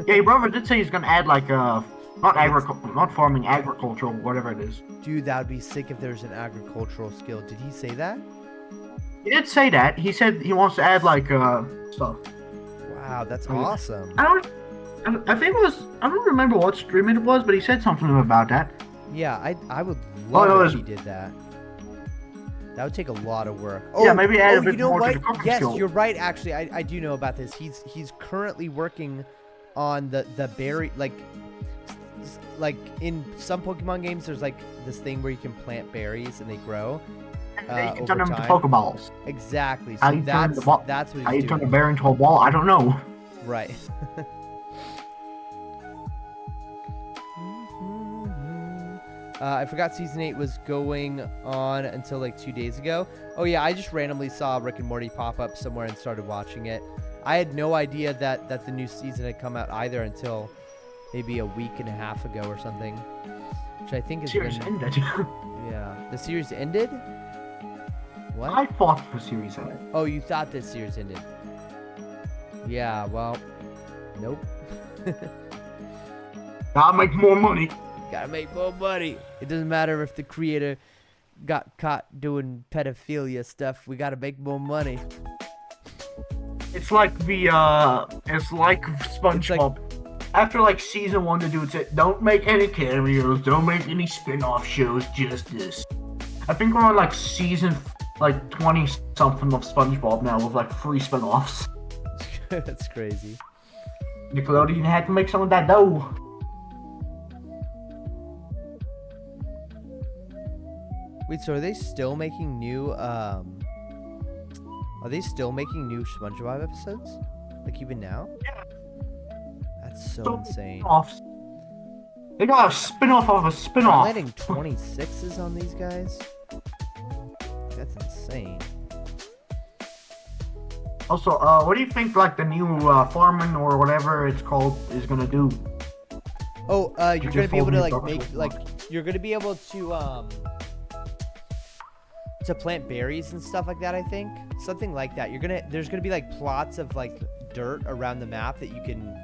Speaker 2: Yeah, your brother did say he's gonna add like not farming, agricultural, whatever it is.
Speaker 1: Dude, that would be sick if there's an agricultural skill. Did he say that?
Speaker 2: He did say that. He said he wants to add like stuff.
Speaker 1: Wow, that's awesome.
Speaker 2: I think it was, I don't remember what stream it was, but he said something about that.
Speaker 1: Yeah, I would
Speaker 2: Oh, no,
Speaker 1: love if
Speaker 2: it's-
Speaker 1: he did that. That would take a lot of work.
Speaker 2: Yeah, maybe add a bit
Speaker 1: you know
Speaker 2: more to
Speaker 1: what?
Speaker 2: the cooking
Speaker 1: Yes,
Speaker 2: skill.
Speaker 1: you're right. Actually, I do know about this. He's currently working on the berry, like in some Pokemon games, there's like this thing where you can plant berries and they grow
Speaker 2: You can
Speaker 1: over
Speaker 2: turn them into
Speaker 1: time.
Speaker 2: Pokeballs.
Speaker 1: Exactly.
Speaker 2: How
Speaker 1: So
Speaker 2: you turn the ball?
Speaker 1: that's what
Speaker 2: How
Speaker 1: he's
Speaker 2: you turn a
Speaker 1: doing.
Speaker 2: bear into a ball? I don't know.
Speaker 1: Right. I forgot season 8 was going on until like 2 days ago. Oh yeah, I just randomly saw Rick and Morty pop up somewhere and started watching it. I had no idea that the new season had come out either until maybe a week and a half ago or something. Which I think is
Speaker 2: Series ended.
Speaker 1: Yeah. The series ended? What?
Speaker 2: I thought the series ended.
Speaker 1: Oh, you thought this series ended. Yeah, well, nope.
Speaker 2: Gotta make more money.
Speaker 1: Gotta make more money. It doesn't matter if the creator got caught doing pedophilia stuff. We gotta make more money.
Speaker 2: It's like SpongeBob. After like season 1, the dude said, "Don't make any cameos, don't make any spin-off shows, just this." I think we're on like season 20 something of SpongeBob now with like 3 spin-offs.
Speaker 1: That's crazy.
Speaker 2: Nickelodeon had to make some of that dough.
Speaker 1: Wait, so are they still making new SpongeBob episodes? Like even now?
Speaker 2: Yeah.
Speaker 1: That's so
Speaker 2: So
Speaker 1: insane.
Speaker 2: spin-offs. They got a spin-off of a
Speaker 1: They're
Speaker 2: spin-off.
Speaker 1: landing 26s on these guys? That's insane.
Speaker 2: Also, what do you think like the new Foreman or whatever it's called is gonna do?
Speaker 1: Oh, you're
Speaker 2: just
Speaker 1: gonna be able to
Speaker 2: follow me
Speaker 1: like
Speaker 2: across
Speaker 1: make
Speaker 2: the
Speaker 1: like you're gonna be able to plant berries and stuff like that. I think something like that. There's gonna be like plots of like dirt around the map that you can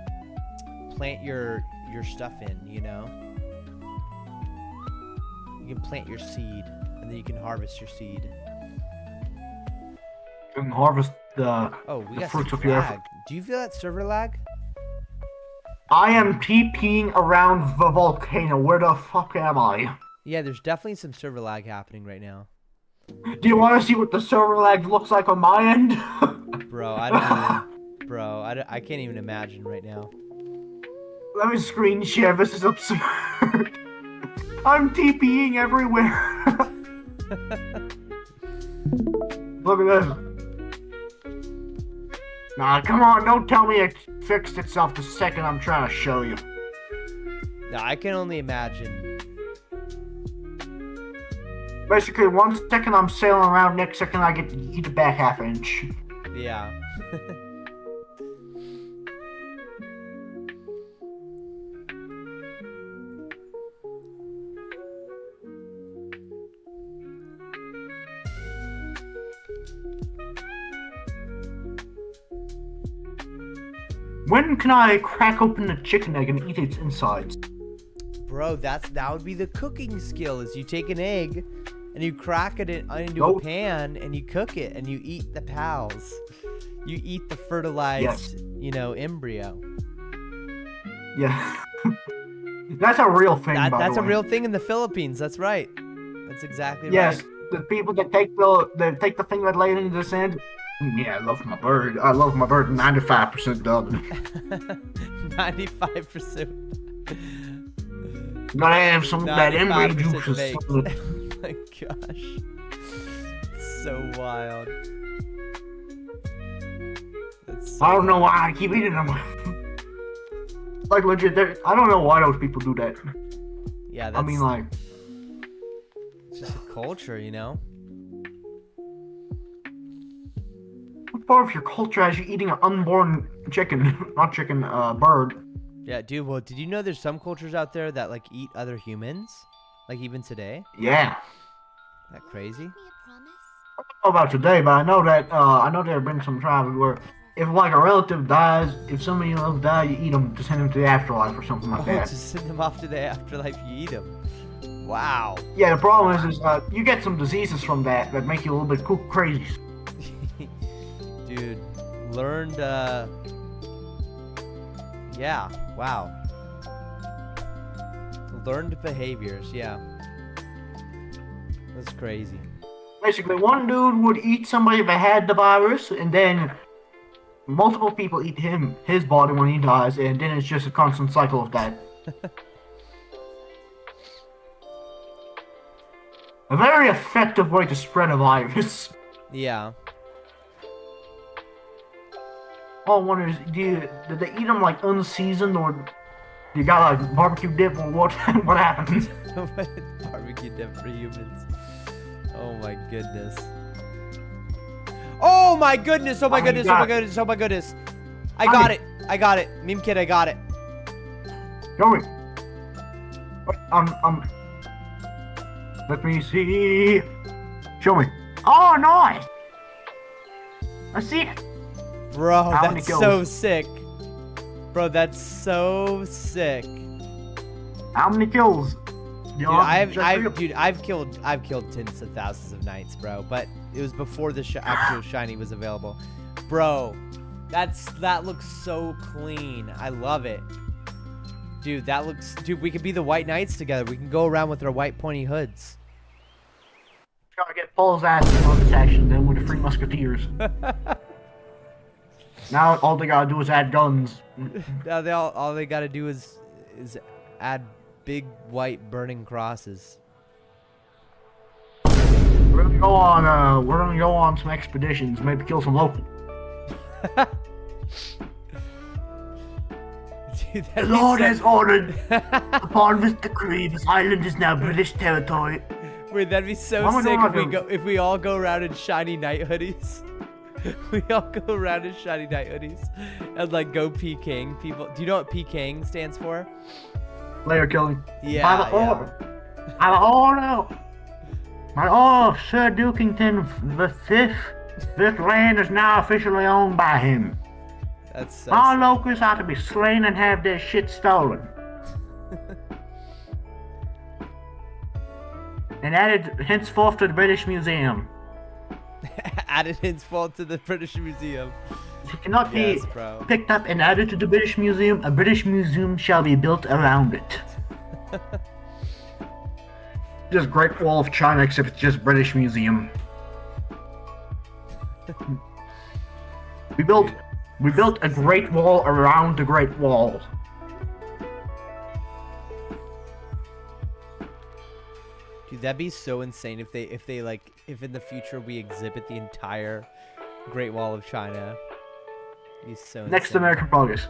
Speaker 1: plant your stuff in. You know, you can plant your seed and then you can harvest your seed.
Speaker 2: You can harvest the
Speaker 1: We
Speaker 2: the
Speaker 1: got
Speaker 2: fruits
Speaker 1: some
Speaker 2: of your
Speaker 1: lag.
Speaker 2: effort.
Speaker 1: Do you feel that server lag?
Speaker 2: I am TPing around the volcano. Where the fuck am I?
Speaker 1: Yeah, there's definitely some server lag happening right now.
Speaker 2: Do you want to see what the server lag looks like on my end?
Speaker 1: Bro, I can't even imagine right now.
Speaker 2: Let me screen share. This is absurd. I'm TPing everywhere. Look at this. Nah, come on, don't tell me it fixed itself the second I'm trying to show you.
Speaker 1: No, I can only imagine.
Speaker 2: Basically, 1 second I'm sailing around, next second I get to eat a back half inch.
Speaker 1: Yeah.
Speaker 2: When can I crack open the chicken egg and eat its insides?
Speaker 1: Bro, that would be the cooking skill. Is you take an egg and you crack it into
Speaker 2: Oh.
Speaker 1: a pan and you cook it and you eat the pals. You eat the fertilized, embryo.
Speaker 2: Yeah. That's a real thing, by
Speaker 1: That's
Speaker 2: the
Speaker 1: a
Speaker 2: way.
Speaker 1: real thing in the Philippines. That's right. That's exactly
Speaker 2: Yes,
Speaker 1: right.
Speaker 2: the people that take the thing that lay it into the sand. Yeah, I love my bird. I love my bird 95% done.
Speaker 1: 95%.
Speaker 2: Gotta have some of that embryo
Speaker 1: 95%
Speaker 2: juice.
Speaker 1: baked. Oh my gosh. It's so wild. That's so
Speaker 2: I don't know why I keep eating them. Like legit, I don't know why those people do that.
Speaker 1: Yeah, that's,
Speaker 2: I mean, like,
Speaker 1: it's just a culture, you know?
Speaker 2: what part of your culture has you eating an unborn chicken, not chicken, bird?
Speaker 1: Yeah, dude, well, did you know there's some cultures out there that, like, eat other humans? Like, even today?
Speaker 2: Yeah.
Speaker 1: Isn't that crazy?
Speaker 3: Me a promise?
Speaker 2: I don't know about today, but I know that there have been some tribes where if like a relative dies, if somebody you love die, you eat them to send them to the afterlife or something like
Speaker 1: Oh,
Speaker 2: that.
Speaker 1: to send them off to the afterlife, you eat them. Wow.
Speaker 2: Yeah, the problem is you get some diseases from that make you a little bit crazy.
Speaker 1: Dude, learned, yeah, wow. Learned behaviors, yeah. That's crazy.
Speaker 2: Basically, one dude would eat somebody that had the virus, and then multiple people eat his body when he dies, and then it's just a constant cycle of that. A very effective way to spread a virus.
Speaker 1: Yeah.
Speaker 2: All I wonder is, did they eat them like unseasoned, or you got like barbecue dip, or what? What happened?
Speaker 1: Barbecue dip for humans. Oh my goodness. Oh my goodness! Oh my goodness! Oh my goodness! Oh my goodness! I got it! I got it! Meme kid, I got it.
Speaker 2: Show me. Wait, let me see. Show me. Oh, nice. I see it.
Speaker 1: Bro, that's so sick. Bro, that's so sick.
Speaker 2: How many kills?
Speaker 1: Dude, I've killed tens of thousands of knights, bro. But it was before the actual shiny was available. Bro, that looks so clean. I love it. Dude, dude, we could be the white knights together. We can go around with our white pointy hoods.
Speaker 2: Gotta get Paul's ass on this action then with the Three Musketeers. Now all they gotta do is add guns.
Speaker 1: Now all they gotta do is add big white burning crosses.
Speaker 2: We're gonna go on some expeditions, maybe kill some local.
Speaker 1: Dude,
Speaker 2: the Lord has ordered. Upon this decree, this island is now British territory.
Speaker 1: Wait, that'd be so sick if we all go around in shiny knight hoodies. We all go around in shiny knight hoodies and like go Peking. People, do you know what Peking stands for?
Speaker 2: Player killing.
Speaker 1: Yeah.
Speaker 2: By the order. By the order. My order, Sir Dukington the Fifth. This land is now officially owned by him.
Speaker 1: That's so
Speaker 2: all locals are to be slain and have their shit stolen. And added henceforth to the British Museum.
Speaker 1: Added henceforth to the British Museum.
Speaker 2: It cannot be picked up and added to the British Museum. A British museum shall be built around it. Just Great Wall of China, except it's just British Museum. We built a Great Wall around the Great Wall.
Speaker 1: Dude, that'd be so insane if in the future we exhibit the entire Great Wall of China. It'd be so
Speaker 2: Next
Speaker 1: insane.
Speaker 2: American Progress.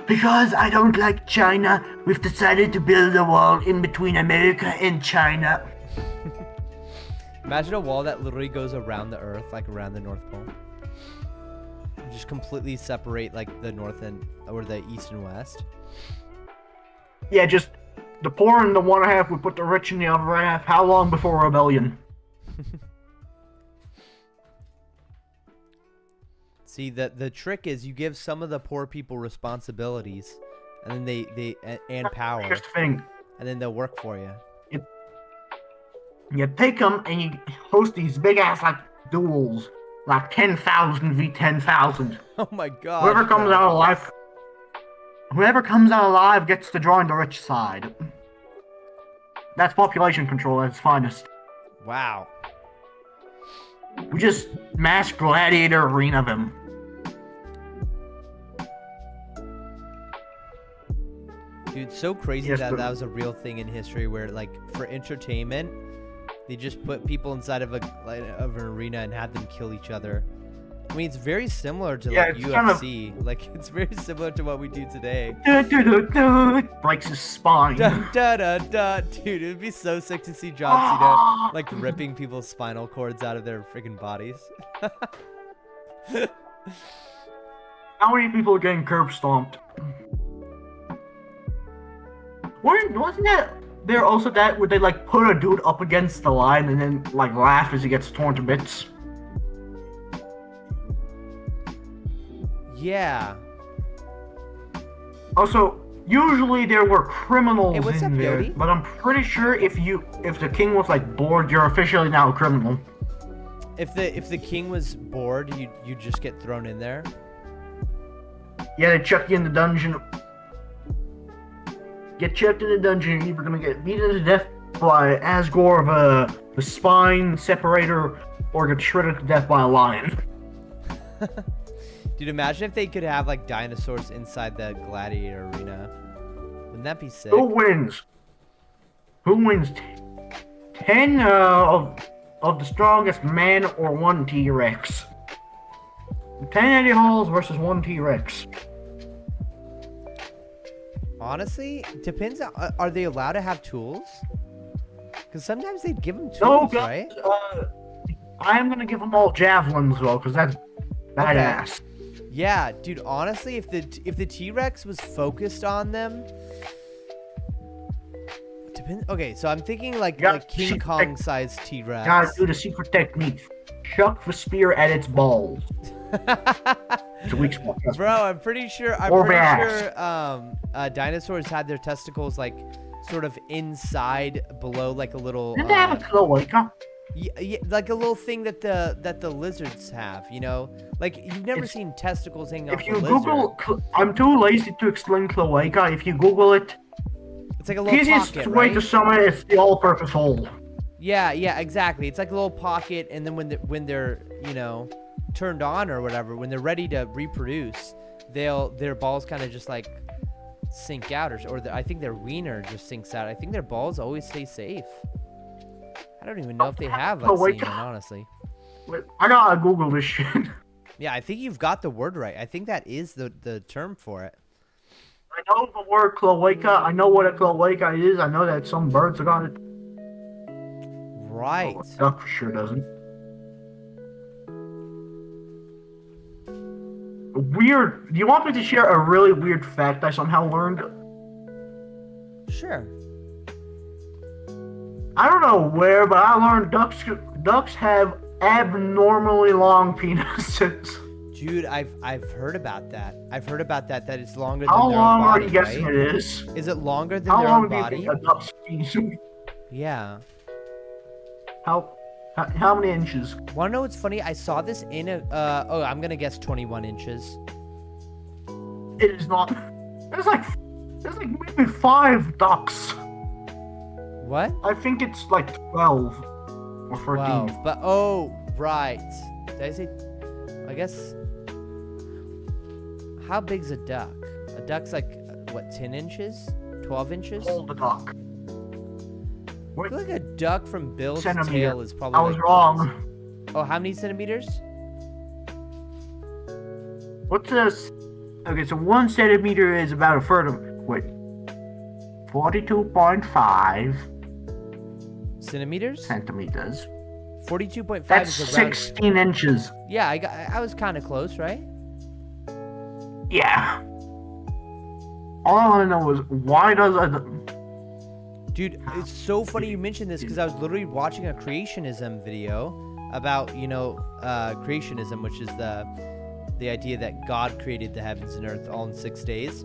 Speaker 2: Because I don't like China, we've decided to build a wall in between America and China.
Speaker 1: Imagine a wall that literally goes around the Earth, like around the North Pole. Just completely separate like the North or the East and West.
Speaker 2: Yeah, just the poor in the one half, we put the rich in the other half. How long before rebellion?
Speaker 1: See, the trick is you give some of the poor people responsibilities, and then and power.
Speaker 2: Here's the thing.
Speaker 1: And then they'll work for you.
Speaker 2: You take them and you host these big ass like duels, like 10,000 v 10,000.
Speaker 1: Oh my god.
Speaker 2: Whoever comes out alive gets to join the rich side. That's population control at its finest.
Speaker 1: Wow.
Speaker 2: We just mass gladiator arena them.
Speaker 1: Dude, it's so crazy that was a real thing in history where, like, for entertainment, they just put people inside of an arena and had them kill each other. I mean, it's very similar to like UFC. Like, it's very similar to what we do today.
Speaker 2: Breaks his spine.
Speaker 1: Dude, it'd be so sick to see John Cena like ripping people's spinal cords out of their freaking bodies.
Speaker 2: How many people are getting curb stomped? Wasn't there also that where they like put a dude up against the line and then like laugh as he gets torn to bits?
Speaker 1: Yeah.
Speaker 2: Also, usually there were criminals in there,
Speaker 1: Yodi?
Speaker 2: but I'm pretty sure if the king was like bored, you're officially now a criminal.
Speaker 1: If the king was bored, you just get thrown in there.
Speaker 2: Yeah, they chuck you in the dungeon. get checked in the dungeon, you're either gonna get beaten to death by Asgore of the spine separator, or get shredded to death by a lion.
Speaker 1: Dude, imagine if they could have like dinosaurs inside the gladiator arena. Wouldn't that be sick?
Speaker 2: Who wins? Who wins? 10 of the strongest men or 1 T-Rex? 10 Eddie Halls versus 1 T-Rex.
Speaker 1: Honestly, depends. Are they allowed to have tools? Because sometimes they'd give them
Speaker 2: No,
Speaker 1: tools, right?
Speaker 2: I am gonna give them all javelins though, because that's badass.
Speaker 1: Yeah, dude. Honestly, if the T-Rex was focused on them, depends. Okay, so I'm thinking like King Kong sized T-Rex.
Speaker 2: Gotta do the secret technique. Chuck the spear at its balls. It's a weak spot.
Speaker 1: Bro, I'm pretty sure. Dinosaurs had their testicles like sort of inside, below, like a little.
Speaker 2: Didn't they have a cloaca?
Speaker 1: Yeah, like a little thing that the lizards have. You know, like you've never seen testicles hanging off a lizard. If you Google,
Speaker 2: I'm too lazy to explain cloaca. If you Google it,
Speaker 1: it's like a little
Speaker 2: easiest
Speaker 1: pocket,
Speaker 2: way
Speaker 1: right?
Speaker 2: to sum it is the all-purpose hole.
Speaker 1: Yeah, exactly. It's like a little pocket, and then when they're turned on or whatever, when they're ready to reproduce, their balls kind of just like sink out, or I think their wiener just sinks out. I think their balls always stay safe. I don't even know if they have like semen, honestly.
Speaker 2: Wait, I gotta Google this shit.
Speaker 1: Yeah, I think you've got the word right. I think that is the term for it.
Speaker 2: I know the word cloaca. I know what a cloaca is. I know that some birds got it.
Speaker 1: Right.
Speaker 2: Oh, a duck for sure doesn't. Weird. Do you want me to share a really weird fact I somehow learned?
Speaker 1: Sure.
Speaker 2: I don't know where, but I learned ducks have abnormally long penises.
Speaker 1: Dude, I've heard about that. I've heard about that it's longer than
Speaker 2: How
Speaker 1: their
Speaker 2: long
Speaker 1: body,
Speaker 2: are you guessing
Speaker 1: right?
Speaker 2: it is?
Speaker 1: Is it longer than
Speaker 2: How
Speaker 1: their
Speaker 2: long
Speaker 1: own
Speaker 2: do you
Speaker 1: body?
Speaker 2: think a duck's penis?
Speaker 1: Yeah.
Speaker 2: How many inches?
Speaker 1: Wanna know what's funny? I saw this in I'm gonna guess 21 inches.
Speaker 2: It is not. There's like maybe 5 ducks.
Speaker 1: What?
Speaker 2: I think it's like 12 or 13.
Speaker 1: 12. But right. Did I say? I guess. How big's a duck? A duck's like what? 10 inches? 12 inches?
Speaker 2: Hold the duck.
Speaker 1: I feel like a duck from bill to tail is probably.
Speaker 2: I was wrong.
Speaker 1: Oh, how many centimeters?
Speaker 2: What's this? Okay, so 1 centimeter is about a third of. Wait. 42.5
Speaker 1: centimeters?
Speaker 2: Centimeters.
Speaker 1: 42.5
Speaker 2: That's
Speaker 1: is around
Speaker 2: 16 inches.
Speaker 1: Yeah, I was kind of close, right?
Speaker 2: Yeah. All I want to know is why does a...
Speaker 1: Dude, it's so funny you mentioned this because I was literally watching a creationism video about, creationism, which is the idea that God created the heavens and earth all in 6 days.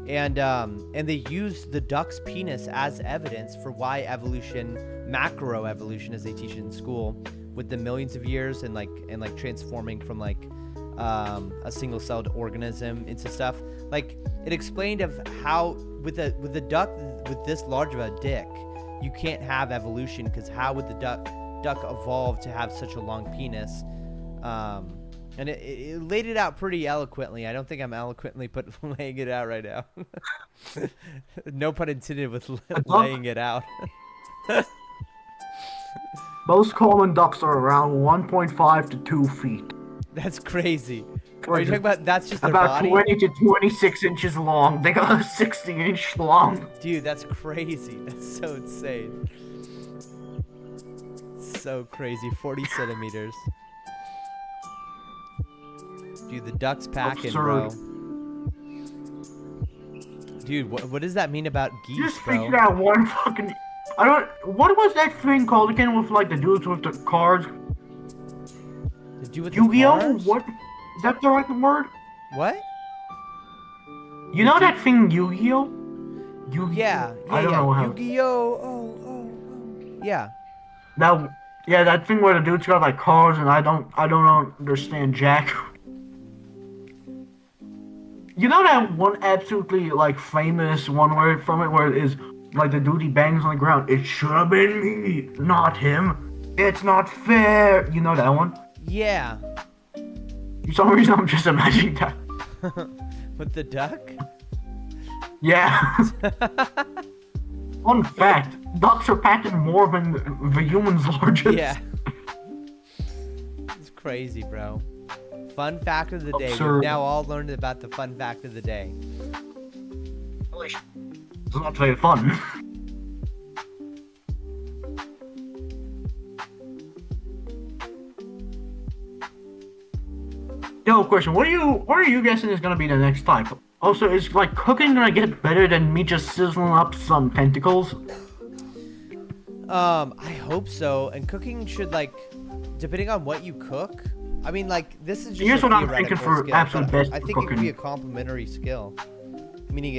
Speaker 1: And they used the duck's penis as evidence for why evolution, macroevolution as they teach it in school, with the millions of years and transforming from a single-celled organism into stuff. Like it explained of how with a duck with this large of a dick, you can't have evolution because how would the duck evolve to have such a long penis? And it laid it out pretty eloquently. I don't think I'm eloquently laying it out right now. No pun intended with laying it out.
Speaker 2: Most common ducks are around 1.5 to 2 feet.
Speaker 1: That's crazy. Are you talking about that's just their
Speaker 2: about
Speaker 1: body?
Speaker 2: 20 to 26 inches long. They got 60 inch long.
Speaker 1: Dude, that's crazy. That's so insane. So crazy. 40 centimeters. Dude, the duck's packing, bro. Dude, what does that mean about geese,
Speaker 2: Just
Speaker 1: bro?
Speaker 2: figured out one fucking... What was that thing called again with the dudes with the cards?
Speaker 1: The dude with
Speaker 2: Yu-Gi-Oh?
Speaker 1: the cards?
Speaker 2: What? Is that the right word?
Speaker 1: What?
Speaker 2: You know that thing Yu-Gi-Oh?
Speaker 1: Yeah.
Speaker 2: I don't know how.
Speaker 1: Yu-Gi-Oh! Oh. Yeah.
Speaker 2: That thing where the dudes got cards and I don't understand jack. You know that one absolutely like famous one word from it where it is like the dude he bangs on the ground. It should have been me, not him. It's not fair. You know that one?
Speaker 1: Yeah.
Speaker 2: For some reason, I'm just imagining that.
Speaker 1: With the duck?
Speaker 2: Yeah. Fun fact: ducks are packing more than the human's largest.
Speaker 1: Yeah. It's crazy, bro. Fun fact of the day.
Speaker 2: Absurd.
Speaker 1: We've now all learned about the fun fact of the day.
Speaker 2: It's not very fun. Yo, question: what are you guessing is gonna be the next type? Also, is like cooking gonna get better than me just sizzling up some tentacles?
Speaker 1: I hope so. And cooking should, like, depending on what you cook. I mean, like, this is just
Speaker 2: Here's
Speaker 1: a
Speaker 2: what I'm thinking
Speaker 1: theoretical
Speaker 2: for
Speaker 1: skill,
Speaker 2: absolute
Speaker 1: but
Speaker 2: best
Speaker 1: I
Speaker 2: for
Speaker 1: think it could be a
Speaker 2: cooking.
Speaker 1: complementary skill. Meaning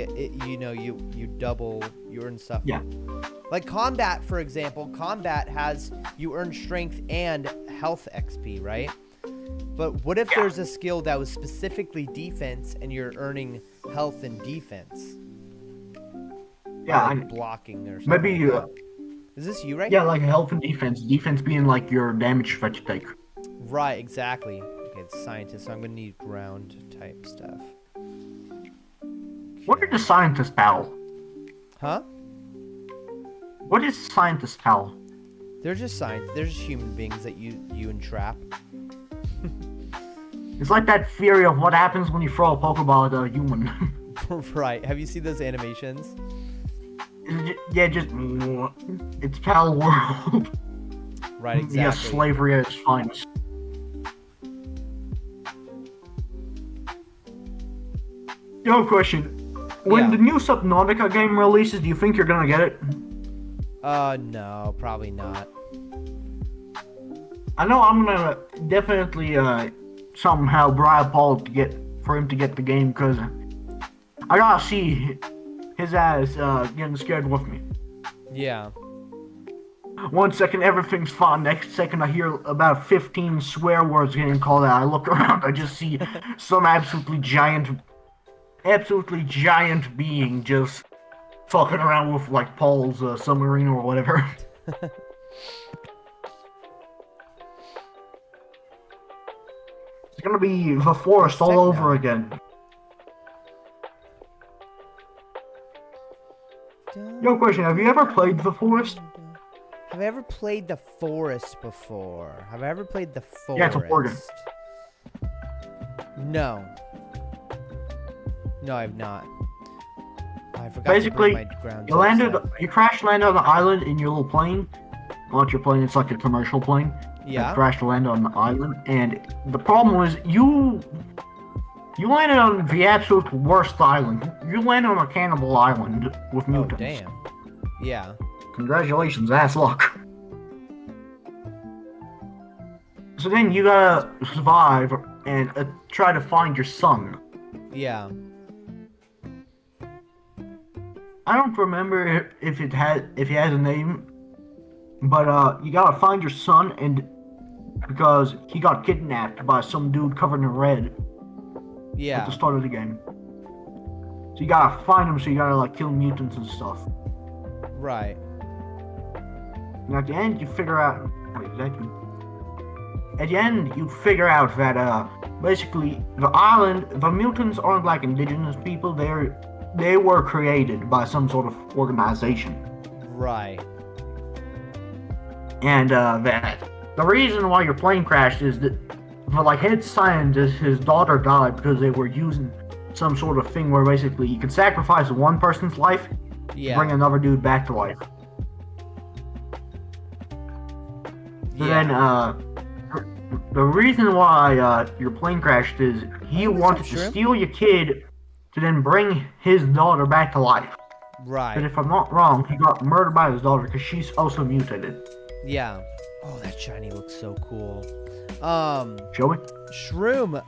Speaker 1: you double, you earn stuff.
Speaker 2: Yeah.
Speaker 1: Like combat, for example, combat has, you earn strength and health XP, right? But what if there's a skill that was specifically defense and you're earning health and defense?
Speaker 2: Yeah,
Speaker 1: Like blocking or something.
Speaker 2: maybe.
Speaker 1: Like that. Is this you right
Speaker 2: Yeah,
Speaker 1: now?
Speaker 2: like health and defense. Defense being like your damage that you take.
Speaker 1: Right, exactly. Okay, it's scientist, so I'm gonna need ground type stuff.
Speaker 2: What are the scientists, pal?
Speaker 1: Huh?
Speaker 2: What is scientist, pal?
Speaker 1: They're just science. They're just human beings that you entrap.
Speaker 2: It's like that theory of what happens when you throw a Pokeball at a human.
Speaker 1: Right. Have you seen those animations?
Speaker 2: Yeah, just it's pal world.
Speaker 1: Right, exactly.
Speaker 2: Yeah, slavery at its finest. Yo, question. When
Speaker 1: Yeah.
Speaker 2: the new Subnautica game releases, do you think you're gonna get it?
Speaker 1: No, probably not.
Speaker 2: I know I'm gonna definitely somehow bribe Paul for him to get the game because I gotta see his ass getting scared with me.
Speaker 1: Yeah.
Speaker 2: 1 second everything's fine, next second I hear about 15 swear words getting called out. I look around, I just see some absolutely giant being just fucking around with like Paul's submarine or whatever. It's gonna be the forest all over again. Yo, question, have you ever played the forest?
Speaker 1: Have I ever played the forest before? Have I ever played the forest?
Speaker 2: Yeah, it's a Oregon.
Speaker 1: No. No, I've not. I forgot
Speaker 2: Basically,
Speaker 1: to bring my ground
Speaker 2: you crash landed on the island in your little plane. Not your plane, it's like a commercial plane.
Speaker 1: Yeah.
Speaker 2: You crash landed on the island, and the problem was you landed on the absolute worst island. You landed on a cannibal island with
Speaker 1: Oh,
Speaker 2: mutants.
Speaker 1: damn. Yeah.
Speaker 2: Congratulations, ass luck. So then you gotta survive and try to find your son.
Speaker 1: Yeah.
Speaker 2: I don't remember if he has a name, but you gotta find your son, and because he got kidnapped by some dude covered in red at
Speaker 1: Yeah.
Speaker 2: the start of the game. So you gotta find him. So you gotta like kill mutants and stuff.
Speaker 1: Right.
Speaker 2: And at the end, you figure out. Wait, is that you? At the end, you figure out that basically the island, the mutants aren't like indigenous people. They were created by some sort of organization.
Speaker 1: Right.
Speaker 2: And that the reason why your plane crashed is that the like head scientist, his daughter died because they were using some sort of thing where basically you can sacrifice one person's life to
Speaker 1: Yeah.
Speaker 2: bring another dude back to life. So then the reason why your plane crashed is he wanted to steal your kid to then bring his daughter back to life.
Speaker 1: Right.
Speaker 2: But if I'm not wrong, he got murdered by his daughter because she's also mutated.
Speaker 1: Yeah. Oh, that shiny looks so cool.
Speaker 2: Shall we?
Speaker 1: Shroom,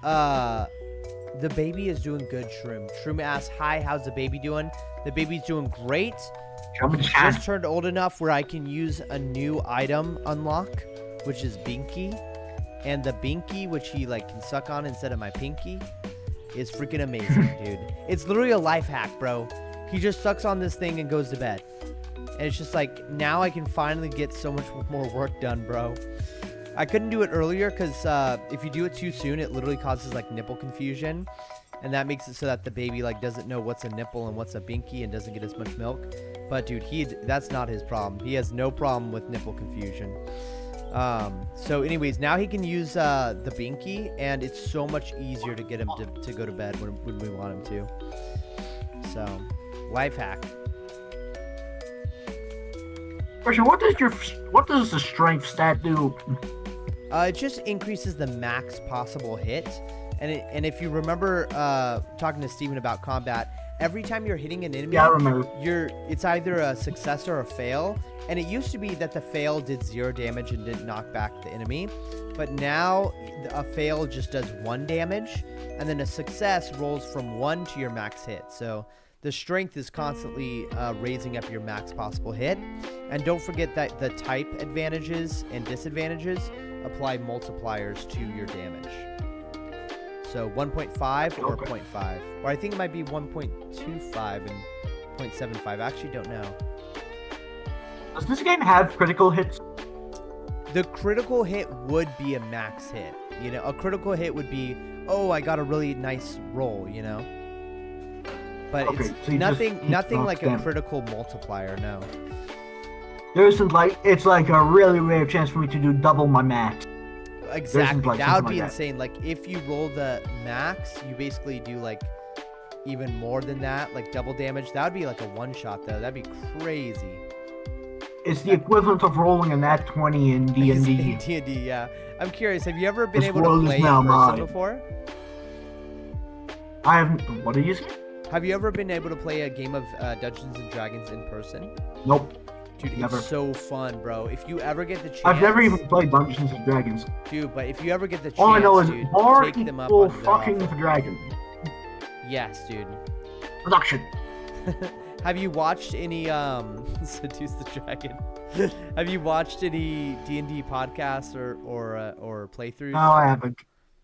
Speaker 1: the baby is doing good, Shroom. Shroom asks, hi, how's the baby doing? The baby's doing great.
Speaker 2: Shall we
Speaker 1: Just turned old enough where I can use a new item unlock, which is Binky. And the Binky, which he like can suck on instead of my pinky, is freaking amazing, dude. It's literally a life hack, bro. He just sucks on this thing and goes to bed. And it's just like, now I can finally get so much more work done, bro. I couldn't do it earlier because if you do it too soon, it literally causes like nipple confusion. And that makes it so that the baby like doesn't know what's a nipple and what's a binky and doesn't get as much milk. But dude, that's not his problem. He has no problem with nipple confusion. So anyways, now he can use the binky, and it's so much easier to get him to go to bed when we want him to. So, life hack.
Speaker 2: Question: what does the strength stat do?
Speaker 1: It just increases the max possible hit, and if you remember talking to Steven about combat, every time you're hitting an enemy,
Speaker 2: yeah, I remember.
Speaker 1: It's either a success or a fail. And it used to be that the fail did 0 damage and didn't knock back the enemy, but now a fail just does 1 damage, and then a success rolls from 1 to your max hit. So the strength is constantly raising up your max possible hit. And don't forget that the type advantages and disadvantages apply multipliers to your damage. So 1.5 or 0.5, or I think it might be 1.25 and 0.75. I actually don't know.
Speaker 2: Does this game have critical hits?
Speaker 1: The critical hit would be a max hit. You know, a critical hit would be, oh, I got a really nice roll, you know? But
Speaker 2: okay,
Speaker 1: it's
Speaker 2: so
Speaker 1: nothing like a critical multiplier, no.
Speaker 2: There isn't like, it's like a really rare chance for me to do double my max.
Speaker 1: Exactly,
Speaker 2: like
Speaker 1: that would be
Speaker 2: like
Speaker 1: insane. Like, if you roll the max, you basically do like even more than that, like double damage. That would be like a one-shot, though. That'd be crazy.
Speaker 2: It's the equivalent of rolling a nat 20 in D&D.
Speaker 1: In D&D, yeah. I'm curious, have you ever been able to play in person before?
Speaker 2: I haven't. What are you saying?
Speaker 1: Have you ever been able to play a game of Dungeons & Dragons in person?
Speaker 2: Nope.
Speaker 1: Dude,
Speaker 2: never.
Speaker 1: It's so fun, bro. If you ever get the chance...
Speaker 2: I've never even played Dungeons & Dragons.
Speaker 1: Dude, but if you ever get the chance,
Speaker 2: all I know is
Speaker 1: dude,
Speaker 2: bar
Speaker 1: take them up
Speaker 2: equal
Speaker 1: on
Speaker 2: fucking dragon.
Speaker 1: Yes, dude.
Speaker 2: Production.
Speaker 1: Have you watched any Seduce the Dragon? Have you watched any D&D podcasts or playthroughs?
Speaker 2: No, I haven't.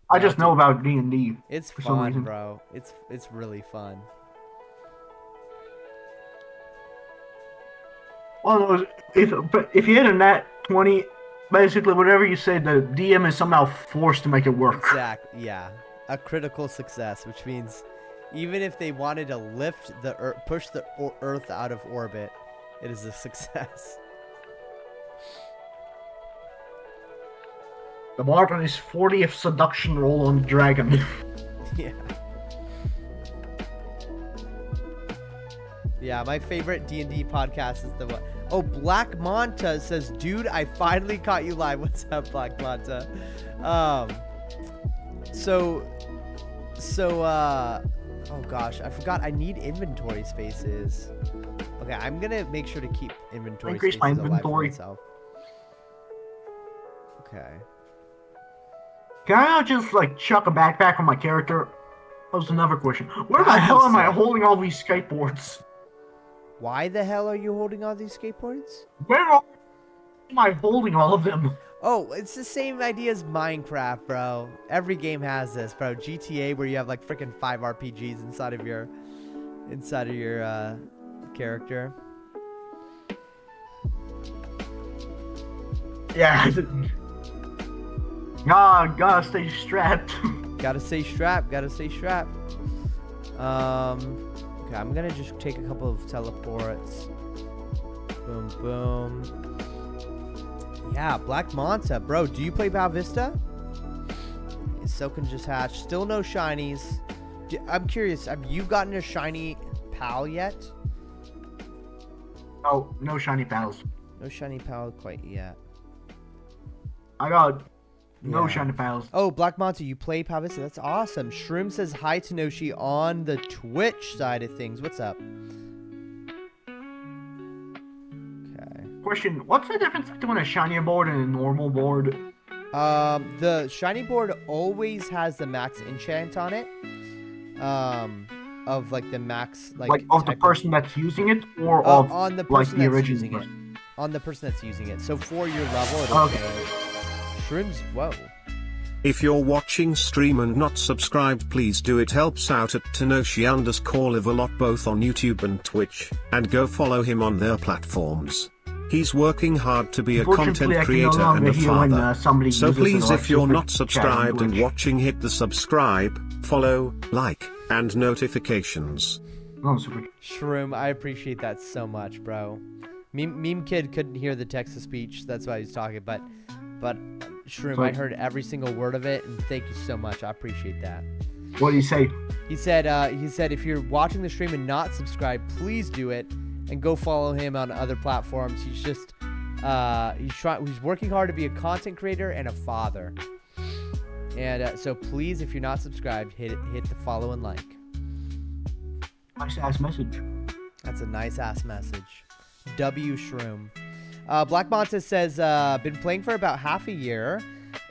Speaker 2: I just know about D&D.
Speaker 1: It's
Speaker 2: for some
Speaker 1: fun,
Speaker 2: reason.
Speaker 1: bro. It's really fun.
Speaker 2: Well, no, if you hit a nat 20, basically whatever you say, the DM is somehow forced to make it work.
Speaker 1: Exactly. Yeah, a critical success, which means even if they wanted to lift the Earth, push the Earth out of orbit, it is a success.
Speaker 2: The Martin is 40th seduction roll on dragon.
Speaker 1: Yeah. Yeah, my favorite D&D podcast is the one. Oh, Black Manta says, dude, I finally caught you live. What's up, Black Manta? Oh gosh, I forgot I need inventory spaces. Okay, I'm gonna make sure to keep inventory
Speaker 2: Increase
Speaker 1: spaces
Speaker 2: my
Speaker 1: alive for
Speaker 2: inventory.
Speaker 1: myself. Okay.
Speaker 2: Can I not just like chuck a backpack on my character? That was another question. Where the hell am I holding all these skateboards?
Speaker 1: Why the hell are you holding all these skateboards?
Speaker 2: Where am I holding all of them?
Speaker 1: Oh, it's the same idea as Minecraft, bro. Every game has this, bro. GTA, where you have like freaking 5 RPGs inside of your character.
Speaker 2: Yeah. Gotta stay strapped.
Speaker 1: Gotta stay strapped. Gotta stay strapped. Okay, I'm gonna just take a couple of teleports. Boom, boom. Yeah, Black Manta, bro. Do you play Vista? Silken just hatched. Still no shinies. I'm curious. Have you gotten a shiny pal yet?
Speaker 2: Oh, no shiny pals.
Speaker 1: No shiny pal quite yet.
Speaker 2: I got no shiny pals.
Speaker 1: Oh, Black Manta, you play Vista? That's awesome. Shroom says hi to Noshi on the Twitch side of things. What's up? Okay.
Speaker 2: Question: what's the difference between a shiny board and a normal board?
Speaker 1: The shiny board always has the max enchant on it. Of like the max
Speaker 2: like of the person that's using it, or of
Speaker 1: on the
Speaker 2: like
Speaker 1: person
Speaker 2: the
Speaker 1: that's
Speaker 2: original
Speaker 1: using
Speaker 2: person?
Speaker 1: it. On the person that's using it. So for your level, it'll
Speaker 2: Okay.
Speaker 1: Shroom's whoa.
Speaker 3: If you're watching stream and not subscribed, please do. It helps out at Tenoshi_live both on YouTube and Twitch, and go follow him on their platforms. He's working hard to be a content creator and a father. So please, if you're not subscribed and watching, hit the subscribe, follow, like, and notifications.
Speaker 1: Shroom, I appreciate that so much, bro. Meme Kid couldn't hear the text-to-speech, that's why he's talking, but Shroom, I heard every single word of it, and thank you so much. I appreciate that.
Speaker 2: What did he say?
Speaker 1: He said if you're watching the stream and not subscribed, please do it, and go follow him on other platforms. He's just he's working hard to be a content creator and a father. And so please, if you're not subscribed, hit the follow and like.
Speaker 2: Nice ass message.
Speaker 1: That's a nice ass message. W Shroom. Black Monta says, been playing for about half a year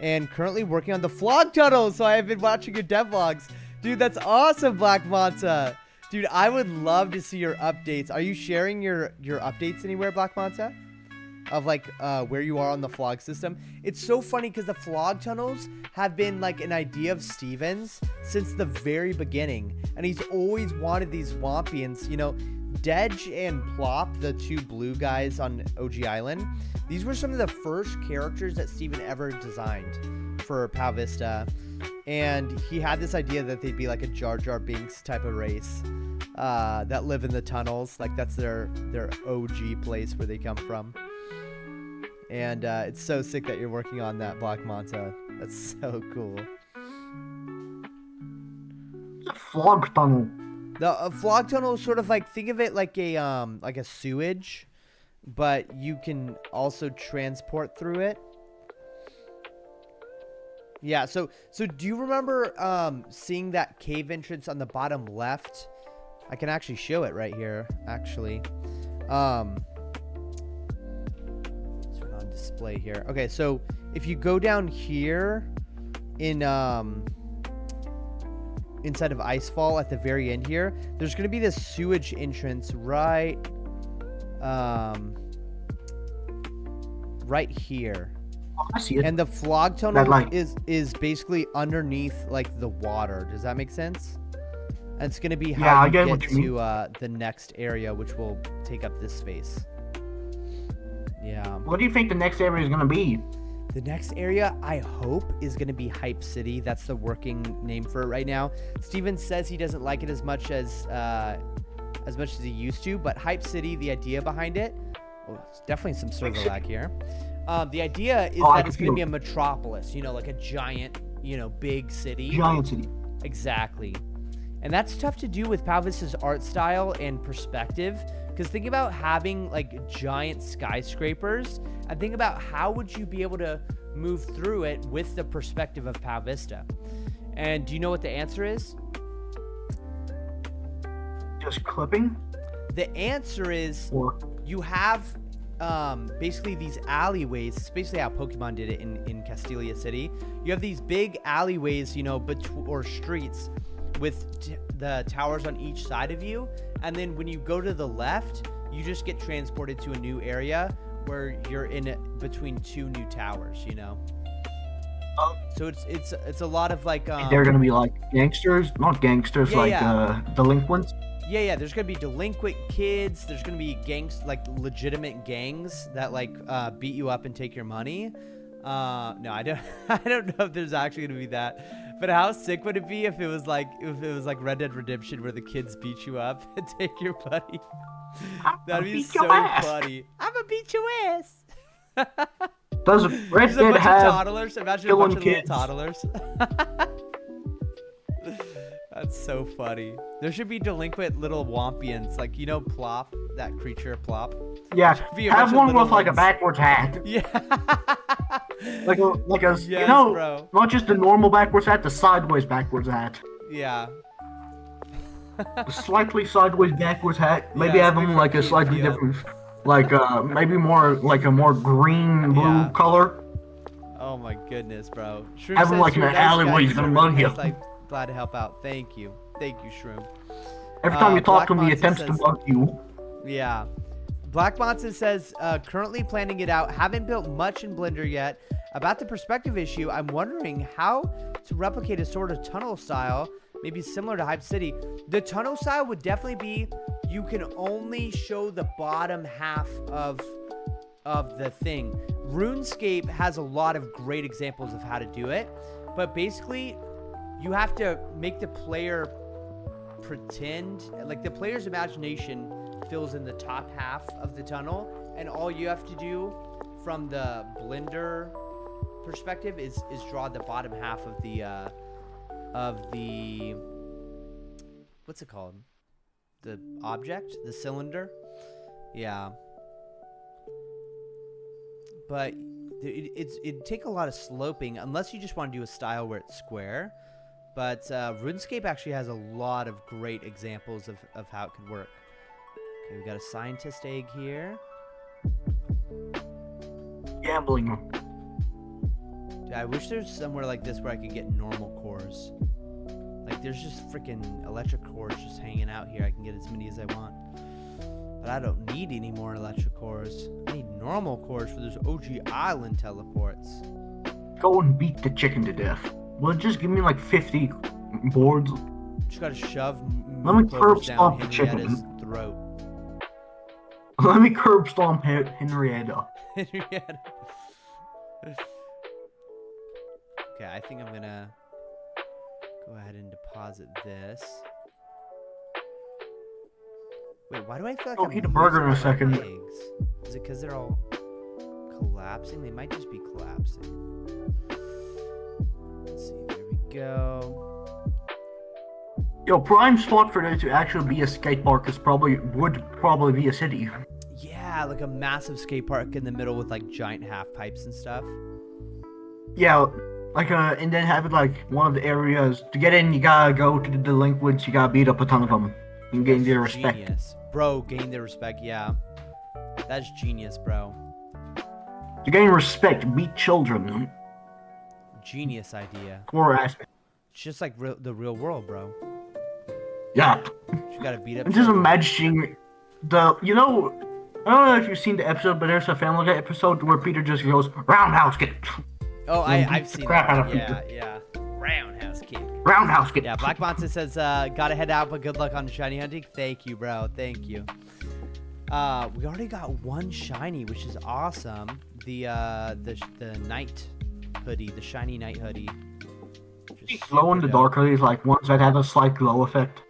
Speaker 1: and currently working on the vlog tunnel, so I have been watching your devlogs. Dude, that's awesome, Black Monta. Dude, I would love to see your updates. Are you sharing your updates anywhere, Black Monta? Of like where you are on the vlog system? It's so funny because the vlog tunnels have been like an idea of Steven's since the very beginning, and he's always wanted these Wompians, you know. Dej and Plop, the two blue guys on OG Island, these were some of the first characters that Steven ever designed for Pal Vista, and he had this idea that they'd be like a Jar Jar Binks type of race that live in the tunnels, like that's their OG place where they come from. And it's so sick that you're working on that, Black Monta. That's so cool.
Speaker 2: It's a vlog tunnel.
Speaker 1: The vlog tunnel is sort of like, think of it like a sewage, but you can also transport through it. Yeah, so do you remember seeing that cave entrance on the bottom left? I can actually show it right here, actually. Turn on display here. Okay, so if you go down here in inside of Icefall at the very end here, there's going to be this sewage entrance right here.
Speaker 2: Oh, I see it.
Speaker 1: And the vlog tunnel is basically underneath like the water. Does that make sense? And it's going to be how you get to the next area, which will take up this space. Yeah.
Speaker 2: What do you think the next area is going to be?
Speaker 1: The next area, I hope, is going to be Hype City. That's the working name for it right now. Steven says he doesn't like it as much as he used to, but Hype City, the idea behind it, it's definitely some server lag here. The idea is that it's going to be a metropolis, you know, like a giant, you know, big city.
Speaker 2: Giant city.
Speaker 1: Exactly. And that's tough to do with Pal Vista's art style and perspective. Because think about having like giant skyscrapers, and think about how would you be able to move through it with the perspective of Pal Vista. And do you know what the answer is?
Speaker 2: Just clipping?
Speaker 1: The answer is you have basically these alleyways. It's basically how Pokemon did it in Castelia City. You have these big alleyways, you know, or streets with the towers on each side of you, and then when you go to the left, you just get transported to a new area where you're in between two new towers, you know. So it's a lot of like
Speaker 2: they're gonna be like gangsters, not gangsters, delinquents.
Speaker 1: Yeah, there's gonna be delinquent kids. There's gonna be like legitimate gangs that like beat you up and take your money. No, I don't know if there's actually gonna be that. But how sick would it be if it was like Red Dead Redemption where the kids beat you up and take your money? That'd be so funny. I'ma beat your ass.
Speaker 2: Does Red Dead have
Speaker 1: toddlers? Imagine a bunch of little toddlers. That's so funny. There should be delinquent little Wompians, like, you know, Plop, that creature Plop.
Speaker 2: Yeah, have one with like a backwards hat.
Speaker 1: Yeah.
Speaker 2: like a yes, you know, bro. Not just the normal backwards hat, the sideways backwards hat.
Speaker 1: Yeah.
Speaker 2: A slightly sideways backwards hat. Maybe have them like a slightly different, like maybe more like a more green blue color.
Speaker 1: Oh my goodness, bro. Shroom
Speaker 2: have them like in an alleyway he's gonna mug you.
Speaker 1: Like, glad to help out. Thank you, Shroom.
Speaker 2: Every time you talk to him, he attempts to mug you.
Speaker 1: Yeah. Black Monson says, currently planning it out. Haven't built much in Blender yet. About the perspective issue, I'm wondering how to replicate a sort of tunnel style, maybe similar to Hype City. The tunnel style would definitely be, you can only show the bottom half of the thing. RuneScape has a lot of great examples of how to do it, but basically you have to make the player pretend, like the player's imagination fills in the top half of the tunnel, and all you have to do from the Blender perspective is draw the bottom half of the what's it called, the object, the cylinder. Yeah, but it'd take a lot of sloping unless you just want to do a style where it's square. But RuneScape actually has a lot of great examples of how it could work. Okay, we got a scientist egg here.
Speaker 2: Gambling.
Speaker 1: Dude, I wish there's somewhere like this where I could get normal cores. Like, there's just freaking electric cores just hanging out here. I can get as many as I want. But I don't need any more electric cores. I need normal cores for those OG Island teleports.
Speaker 2: Go and beat the chicken to death. Well, just give me like 50 boards.
Speaker 1: Just gotta shove
Speaker 2: Let me curb
Speaker 1: down
Speaker 2: stomp the chicken.
Speaker 1: Henrietta's throat.
Speaker 2: Let me curb stomp Henrietta.
Speaker 1: Henrietta. Okay, I think I'm gonna go ahead and deposit this. Wait, why do I feel like I'm
Speaker 2: eat a burger in a
Speaker 1: losing my
Speaker 2: second.
Speaker 1: legs? Is it because they're all collapsing? They might just be collapsing. Let's see, there we go.
Speaker 2: Yo, prime spot for there to actually be a skate park would probably be a city.
Speaker 1: Yeah, like a massive skate park in the middle with like giant half pipes and stuff.
Speaker 2: Yeah, like and then have it like one of the areas to get in. You gotta go to the delinquents. You gotta beat up a ton of them and gain their respect.
Speaker 1: Genius, bro. Gain their respect. Yeah, that's genius, bro.
Speaker 2: To gain respect, beat children.
Speaker 1: Genius idea.
Speaker 2: Core aspect.
Speaker 1: It's just like the real world, bro.
Speaker 2: Yeah.
Speaker 1: You gotta beat up.
Speaker 2: I'm just imagining I don't know if you've seen the episode, but there's a Family Guy episode where Peter just goes, roundhouse kick.
Speaker 1: Oh, I've seen
Speaker 2: crap
Speaker 1: that.
Speaker 2: out of
Speaker 1: Yeah,
Speaker 2: Peter.
Speaker 1: yeah. Roundhouse kick.
Speaker 2: Roundhouse kick.
Speaker 1: Yeah, Black Monster says, gotta head out, but good luck on shiny hunting. Thank you, bro. Thank you. We already got one shiny, which is awesome. The night hoodie, the shiny night hoodie.
Speaker 2: Glow in the dark hoodies, like ones that have a slight glow effect.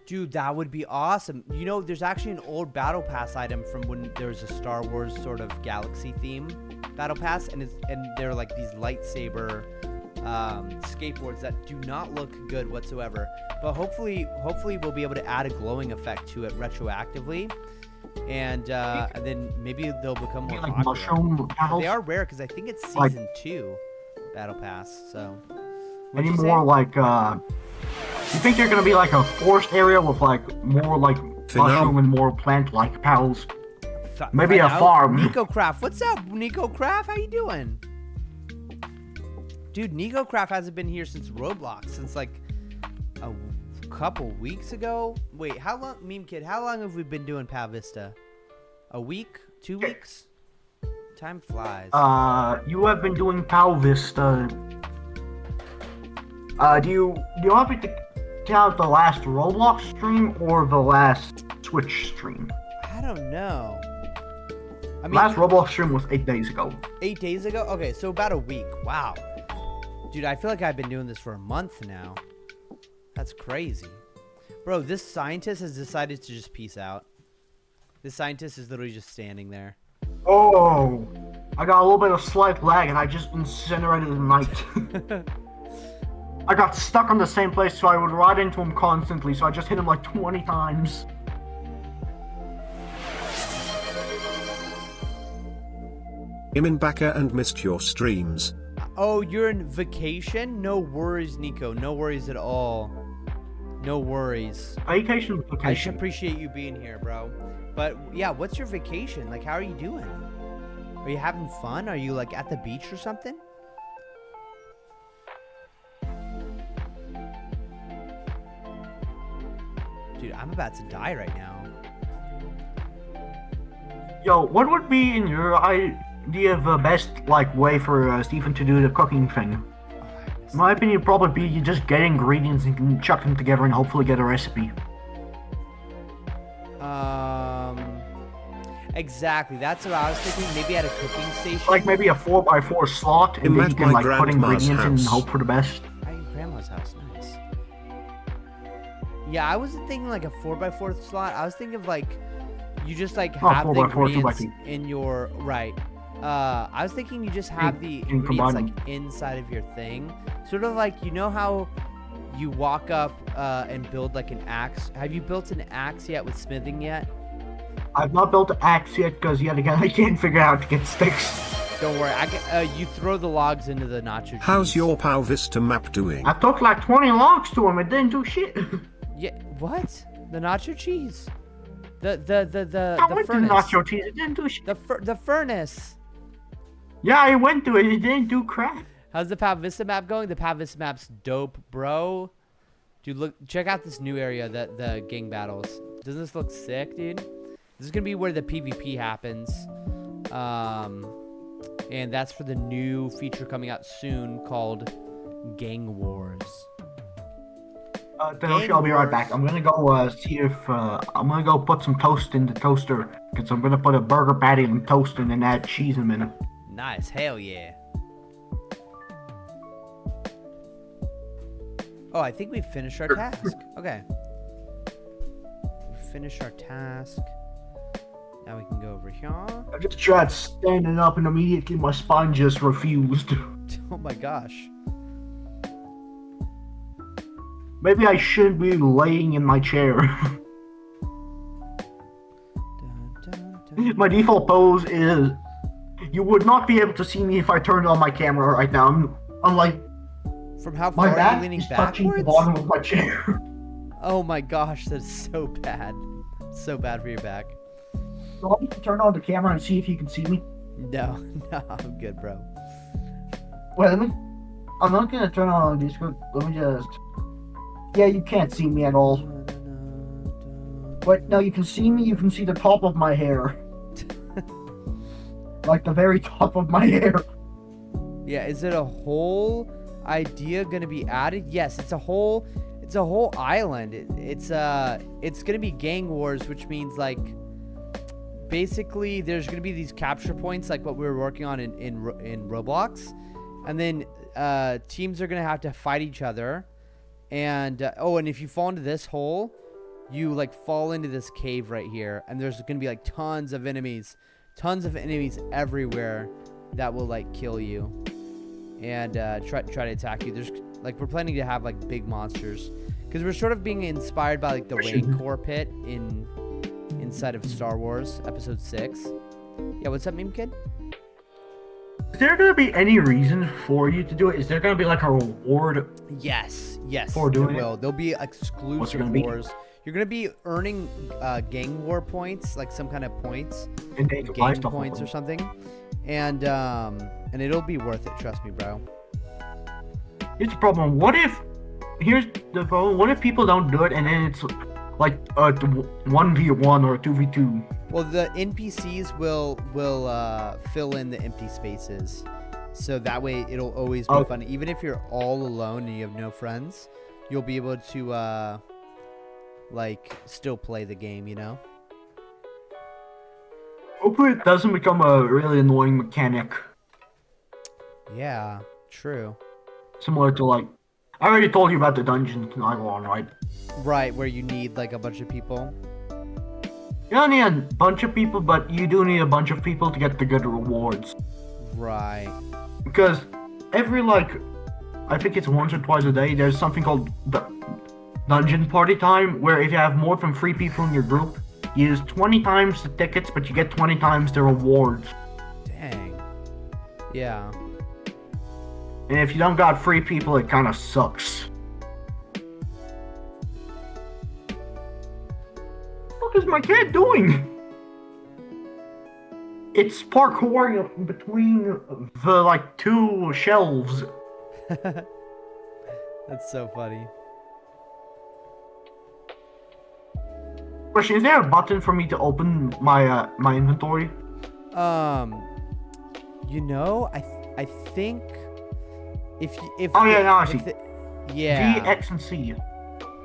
Speaker 1: Dude, that would be awesome. You know, there's actually an old Battle Pass item from when there was a Star Wars sort of galaxy theme Battle Pass, and they're like these lightsaber skateboards that do not look good whatsoever. But hopefully we'll be able to add a glowing effect to it retroactively, and then maybe they'll become more
Speaker 2: like
Speaker 1: popular.
Speaker 2: mushroom battles?
Speaker 1: They are rare because I think it's season 2 Battle Pass. So
Speaker 2: Any more like you think they're gonna be like a forest area with like more like mushroom and more plant-like pals? Maybe a farm.
Speaker 1: NicoCraft, what's up, NicoCraft? How you doing? Dude, NicoCraft hasn't been here since Roblox, since like a couple weeks ago. Wait, how long, Meme Kid, how long have we been doing Pal Vista? A week? 2 weeks? Time flies.
Speaker 2: You have been doing Pal Vista. Do you want me to count the last Roblox stream or the last Switch stream?
Speaker 1: I don't know. I mean,
Speaker 2: last Roblox stream was 8 days ago.
Speaker 1: 8 days ago? Okay, so about a week. Wow. Dude, I feel like I've been doing this for a month now. That's crazy. Bro, this scientist has decided to just peace out. This scientist is literally just standing there.
Speaker 2: Oh, I got a little bit of slight lag and I just incinerated the knight. I got stuck on the same place, so I would ride into him constantly, so I just hit him like 20 times.
Speaker 3: Iminbaka and missed your streams.
Speaker 1: Oh, you're in vacation? No worries, Nico. No worries at all. No worries.
Speaker 2: Vacation.
Speaker 1: I should appreciate you being here, bro. But yeah, what's your vacation? Like, how are you doing? Are you having fun? Are you like at the beach or something? Dude, I'm about to die right now.
Speaker 2: Yo, what would be in your idea of the best like way for Stephen to do the cooking thing? In my opinion, probably be you just get ingredients and can chuck them together and hopefully get a recipe.
Speaker 1: Exactly. That's what I was thinking. Maybe at a cooking station.
Speaker 2: Like maybe a 4x4 slot, and then you can like put ingredients in and hope for the best.
Speaker 1: At your grandma's house, nice. Yeah, I wasn't thinking like a 4x4 slot. I was thinking of like you just like have the ingredients in your I was thinking you just have the ingredients like inside of your thing, sort of like how you walk up and build like an axe. Have you built an axe yet with smithing yet?
Speaker 2: I've not built an axe yet because yet again I can't figure out how to get sticks.
Speaker 1: Don't worry, you throw the logs into the nacho cheese.
Speaker 3: How's your POW Vista map doing?
Speaker 2: I took like 20 logs to him, it didn't do shit.
Speaker 1: Yeah, what? The nacho cheese? The furnace.
Speaker 2: The nacho cheese, it didn't do shit.
Speaker 1: The furnace.
Speaker 2: Yeah, I went to it, it didn't do crap.
Speaker 1: How's the POW Vista map going? The POW Vista map's dope, bro. Dude, check out this new area, the gang battles. Doesn't this look sick, dude? This is gonna be where the PvP happens. And that's for the new feature coming out soon called Gang Wars.
Speaker 2: I'll be right back. I'm gonna go see if I'm gonna go put some toast in the toaster because I'm gonna put a burger patty in the toaster and then add cheese in a minute.
Speaker 1: Nice, hell yeah. Oh, I think we finished our task. Okay. We finished our task. Now we can go over here.
Speaker 2: I just tried standing up and immediately my spine just refused.
Speaker 1: Oh my gosh.
Speaker 2: Maybe I shouldn't be laying in my chair. My default pose is... You would not be able to see me if I turned on my camera right now. I'm like...
Speaker 1: From how far are you leaning backwards?
Speaker 2: Touching the bottom of my chair.
Speaker 1: Oh my gosh, that's so bad. So bad for your back.
Speaker 2: Do you want me to turn on the camera and see if you can see me?
Speaker 1: No, I'm good, bro.
Speaker 2: Wait, I'm not gonna turn on Discord. Let me just... Yeah, you can't see me at all. Wait, no, you can see me. You can see the top of my hair. Like the very top of my hair.
Speaker 1: Yeah, is it a whole idea gonna be added? Yes, it's a whole island. It's gonna be gang wars, which means like basically there's gonna be these capture points like what we were working on in Roblox, and then teams are gonna have to fight each other, and and if you fall into this hole, you like fall into this cave right here, and there's gonna be like tons of enemies everywhere that will like kill you and try to attack you. There's like we're planning to have like big monsters because we're sort of being inspired by like the Rancor pit inside of Star Wars Episode 6. Yeah, what's up, meme kid?
Speaker 2: Is there gonna be any reason for you to do it? Is there gonna be like a reward?
Speaker 1: Yes.
Speaker 2: For doing it?
Speaker 1: There'll be exclusive wars. You're gonna be earning gang war points, like some kind of points, gang points or something, and it'll be worth it. Trust me, bro.
Speaker 2: Here's the problem. Here's the problem. What if people don't do it, and then it's like a 1v1 or a 2v2?
Speaker 1: Well, the NPCs will fill in the empty spaces, so that way it'll always be fun. Even if you're all alone and you have no friends, you'll be able to like still play the game, you know?
Speaker 2: Hopefully it doesn't become a really annoying mechanic.
Speaker 1: Yeah, true.
Speaker 2: Similar to like, I already told you about the dungeon one, right?
Speaker 1: Right, where you need like a bunch of people.
Speaker 2: You don't need a bunch of people, but you do need a bunch of people to get the good rewards.
Speaker 1: Right.
Speaker 2: Because every like, I think it's once or twice a day, there's something called the Dungeon Party Time, where if you have more than 3 people in your group, you use 20 times the tickets, but you get 20 times the rewards.
Speaker 1: Dang. Yeah.
Speaker 2: And if you don't got 3 people, it kind of sucks. What is my cat doing? It's parkouring between the like 2 shelves.
Speaker 1: That's so funny.
Speaker 2: Question: is there a button for me to open my my inventory?
Speaker 1: You know, I think if
Speaker 2: Oh yeah, now I see.
Speaker 1: yeah.
Speaker 2: D, X, and C.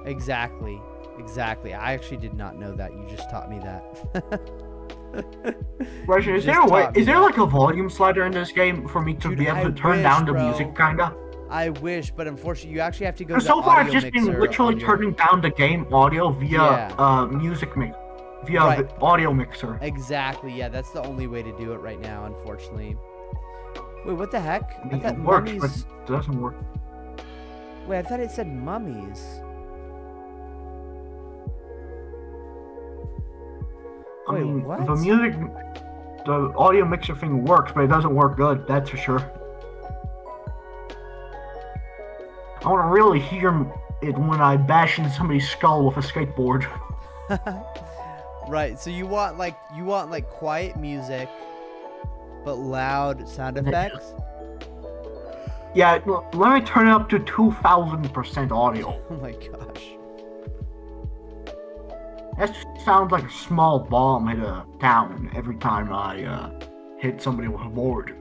Speaker 1: Exactly. I actually did not know that. You just taught me that.
Speaker 2: Question: is there a way? Is there like a volume slider in this game for me to
Speaker 1: Dude,
Speaker 2: be able to
Speaker 1: I
Speaker 2: turn down the
Speaker 1: wish,
Speaker 2: music,
Speaker 1: bro.
Speaker 2: kinda?
Speaker 1: I wish, but unfortunately, you actually have to go to the
Speaker 2: So far, I've
Speaker 1: audio
Speaker 2: just been
Speaker 1: mixer
Speaker 2: literally
Speaker 1: on your-
Speaker 2: turning down the game audio via
Speaker 1: Yeah.
Speaker 2: music mix, via
Speaker 1: Right.
Speaker 2: the audio mixer.
Speaker 1: Exactly. Yeah, that's the only way to do it right now, unfortunately. Wait, what the heck?
Speaker 2: I
Speaker 1: I
Speaker 2: mean,
Speaker 1: thought
Speaker 2: it works, but
Speaker 1: mummies.
Speaker 2: it doesn't work.
Speaker 1: Wait, I thought it said mummies.
Speaker 2: I
Speaker 1: Wait,
Speaker 2: mean,
Speaker 1: what?
Speaker 2: the music, the audio mixer thing works, but it doesn't work good. That's for sure. I want to really hear it when I bash in somebody's skull with a skateboard.
Speaker 1: Right. So you want like quiet music, but loud sound effects.
Speaker 2: Yeah, let me turn it up to 2,000% audio.
Speaker 1: Oh my gosh.
Speaker 2: That just sounds like a small bomb hit a town every time I hit somebody with a board.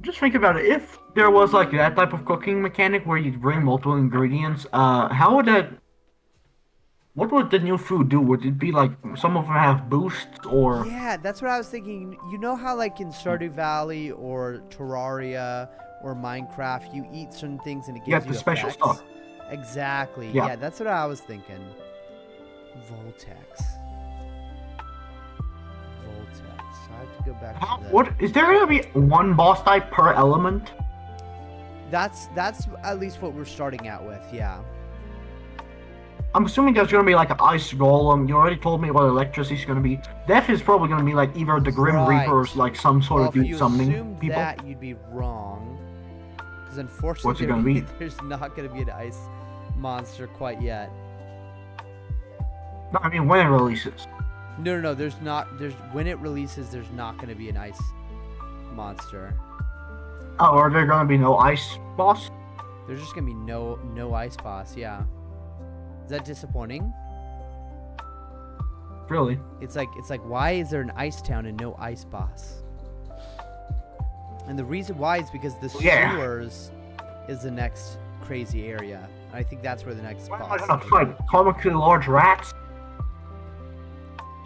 Speaker 2: Just think about it. If there was like that type of cooking mechanic where you bring multiple ingredients, how would that? What would the new food do? Would it be like some of them have boosts or?
Speaker 1: Yeah, that's what I was thinking. You know how like in Stardew Valley or Terraria or Minecraft, you eat certain things and it gives
Speaker 2: You
Speaker 1: you
Speaker 2: get the special
Speaker 1: effects?
Speaker 2: stuff.
Speaker 1: Exactly.
Speaker 2: Yeah.
Speaker 1: Yeah, that's what I was thinking. Voltex. So I have to go back
Speaker 2: How,
Speaker 1: to the...
Speaker 2: what is there gonna be one boss type per element?
Speaker 1: That's at least what we're starting out with, yeah.
Speaker 2: I'm assuming there's gonna be like an ice golem. You already told me what electricity is gonna be. Death is probably gonna be like either the Grim
Speaker 1: Right.
Speaker 2: Reaper or like some sort
Speaker 1: Well,
Speaker 2: of
Speaker 1: if
Speaker 2: dude
Speaker 1: you
Speaker 2: summoning
Speaker 1: assume
Speaker 2: people.
Speaker 1: that, you'd be wrong. Because unfortunately,
Speaker 2: What's it gonna be?
Speaker 1: there's not going to be an ice monster quite yet.
Speaker 2: No, I mean when it releases.
Speaker 1: No, there's not. When it releases, there's not going to be an ice monster.
Speaker 2: Oh, are there gonna be no ice boss?
Speaker 1: There's just going to be no ice boss, yeah. Is that disappointing?
Speaker 2: Really?
Speaker 1: It's like why is there an ice town and no ice boss? And the reason why is because the sewers is the next crazy area. And I think that's where the next
Speaker 2: Why am I
Speaker 1: boss
Speaker 2: gonna
Speaker 1: is.
Speaker 2: fight comically large rats?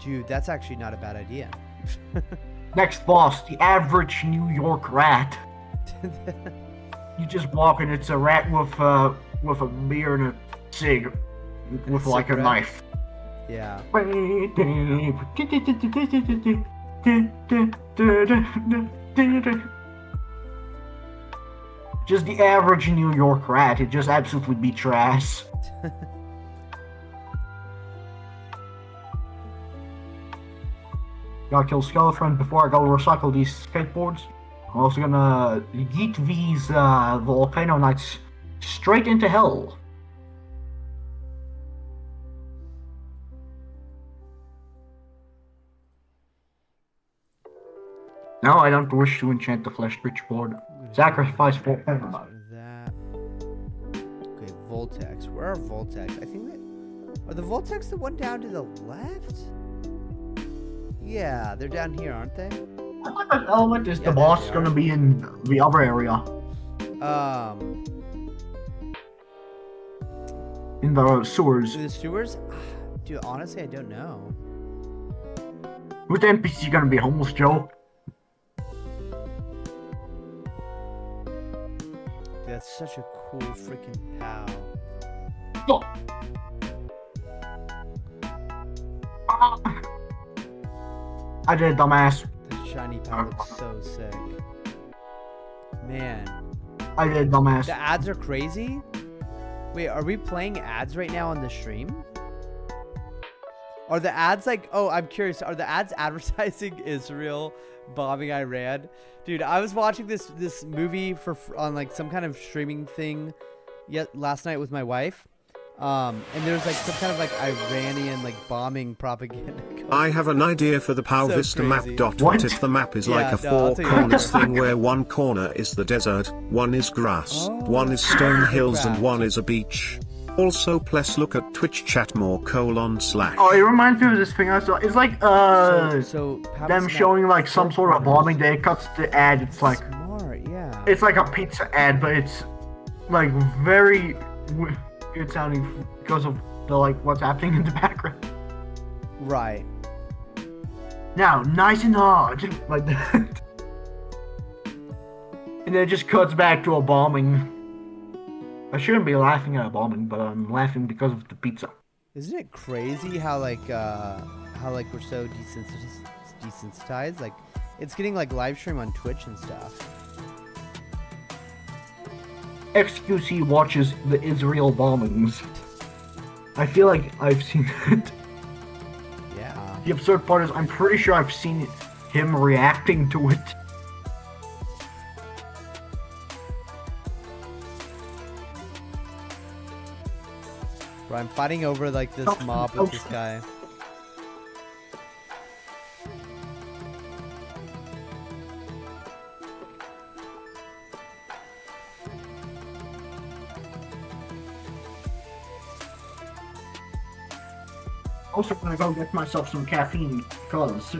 Speaker 1: Dude, that's actually not a bad idea.
Speaker 2: Next boss, the average New York rat. You just walk and it's a rat with a beer and a cig, with like a
Speaker 1: cigarette?
Speaker 2: knife.
Speaker 1: Yeah.
Speaker 2: Just the average New York rat. It just absolutely beats your ass. Gotta kill Skeleton before I go recycle these skateboards. I'm also gonna yeet these volcano knights straight into hell. No, I don't wish to enchant the flesh rich board. Sacrifice for
Speaker 1: that. Okay, Voltex. Where are Voltex? I think that are the Voltex the one down to the left? Yeah, they're down here, aren't they?
Speaker 2: I thought that element is
Speaker 1: Yeah,
Speaker 2: the
Speaker 1: there
Speaker 2: boss
Speaker 1: they are.
Speaker 2: gonna be in the other area. In the sewers.
Speaker 1: The sewers? Dude, honestly, I don't know.
Speaker 2: Who's the NPC gonna be, Homeless Joe?
Speaker 1: Dude, that's such a cool freaking pal.
Speaker 2: Oh. Ah. I did, dumbass.
Speaker 1: The shiny pal looks so sick. Man,
Speaker 2: I did, dumbass.
Speaker 1: the ads are crazy. Wait, are we playing ads right now on the stream? Are the ads like, oh, I'm curious, are the ads advertising Israel bombing Iran? Dude, I was watching this movie on like some kind of streaming thing last night with my wife, And there's like some kind of like Iranian like bombing propaganda.
Speaker 3: I have an idea for the PAL
Speaker 1: So
Speaker 3: Vista map.
Speaker 1: crazy.
Speaker 3: What if the map is
Speaker 1: Yeah,
Speaker 3: like a
Speaker 1: no, I'll
Speaker 3: four
Speaker 1: tell you
Speaker 3: corners
Speaker 1: what.
Speaker 3: thing where one corner is the desert, one is grass,
Speaker 1: Oh,
Speaker 3: one is stone hills, and
Speaker 1: crap.
Speaker 3: one is a beach. Also, please look at Twitch chat more //.
Speaker 2: Oh, it reminds me of this thing I saw. It's like
Speaker 1: So
Speaker 2: them showing like some sort of bombing. Then it cuts the ad. It's like
Speaker 1: smart, yeah.
Speaker 2: it's like a pizza ad, but it's like very good sounding because of the like what's happening in the background.
Speaker 1: Right.
Speaker 2: Now, nice and hard, like that. And then it just cuts back to a bombing. I shouldn't be laughing at a bombing, but I'm laughing because of the pizza.
Speaker 1: Isn't it crazy how like we're so desensitized? Like, it's getting like live stream on Twitch and stuff.
Speaker 2: XQC watches the Israel bombings. I feel like I've seen it.
Speaker 1: Yeah.
Speaker 2: The absurd part is I'm pretty sure I've seen him reacting to it.
Speaker 1: Bro, I'm fighting over like this mob with this guy.
Speaker 2: Also gonna go get myself some caffeine because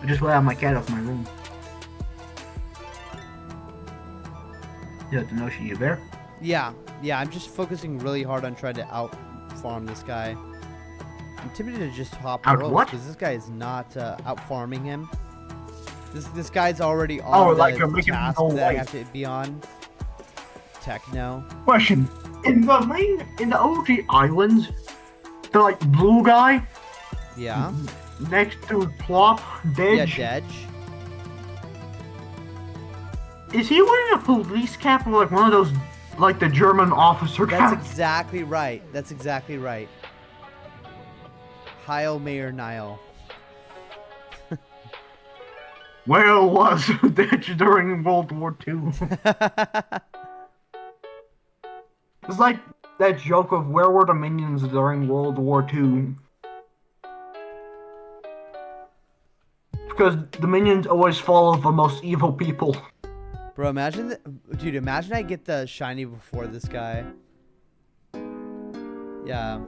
Speaker 2: I just let out my cat off my room. Yeah, Tenoshi, you there?
Speaker 1: Yeah, I'm just focusing really hard on trying to out farm this guy. I'm tempted to just hop
Speaker 2: Out
Speaker 1: worlds
Speaker 2: what?
Speaker 1: because this guy is not out farming him. This guy's already on the
Speaker 2: like you're making
Speaker 1: task
Speaker 2: no
Speaker 1: that I
Speaker 2: way.
Speaker 1: have to be on. Techno.
Speaker 2: Question. In the OG islands, the like blue guy
Speaker 1: Yeah.
Speaker 2: next to Plop,
Speaker 1: Yeah,
Speaker 2: Dedge,
Speaker 1: Dedge.
Speaker 2: is he wearing a police cap or like one of those, like the German officer
Speaker 1: That's
Speaker 2: caps?
Speaker 1: exactly right. That's exactly right. Heil Mayor Nile.
Speaker 2: Where was Dedge during World War II? It's like that joke of where were the minions during World War II? Because the minions always follow the most evil people.
Speaker 1: Bro, imagine that. Dude, imagine I get the shiny before this guy. Yeah.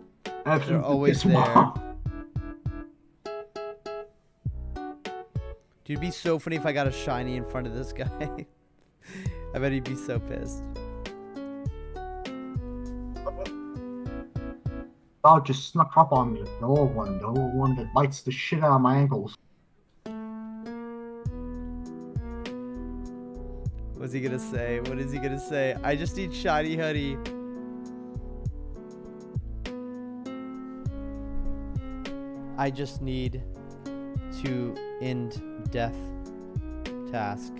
Speaker 2: Absolutely
Speaker 1: They're always
Speaker 2: piss 'em off.
Speaker 1: Dude, it'd be so funny if I got a shiny in front of this guy. I bet he'd be so pissed.
Speaker 2: Dog just snuck up on me. The old one that bites the shit out of my ankles.
Speaker 1: What's he gonna say? What is he gonna say? I just need shiny hoodie. I just need to end death task.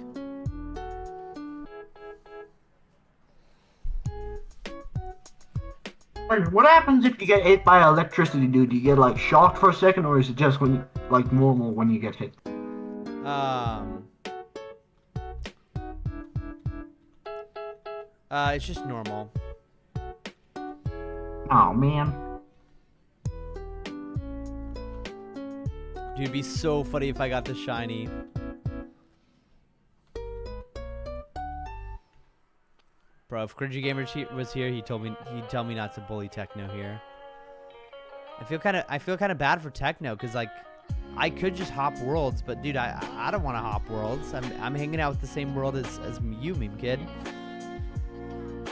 Speaker 2: Like, what happens if you get hit by electricity, dude? Do you get like shocked for a second, or is it just when like normal when you get hit?
Speaker 1: It's just normal.
Speaker 2: Oh man.
Speaker 1: Dude, it'd be so funny if I got the shiny. Bro, if Cringy Gamer was here, he'd tell me not to bully Techno here. I feel kind of bad for Techno because like I could just hop worlds, but dude, I don't want to hop worlds. I'm hanging out with the same world as you, meme kid.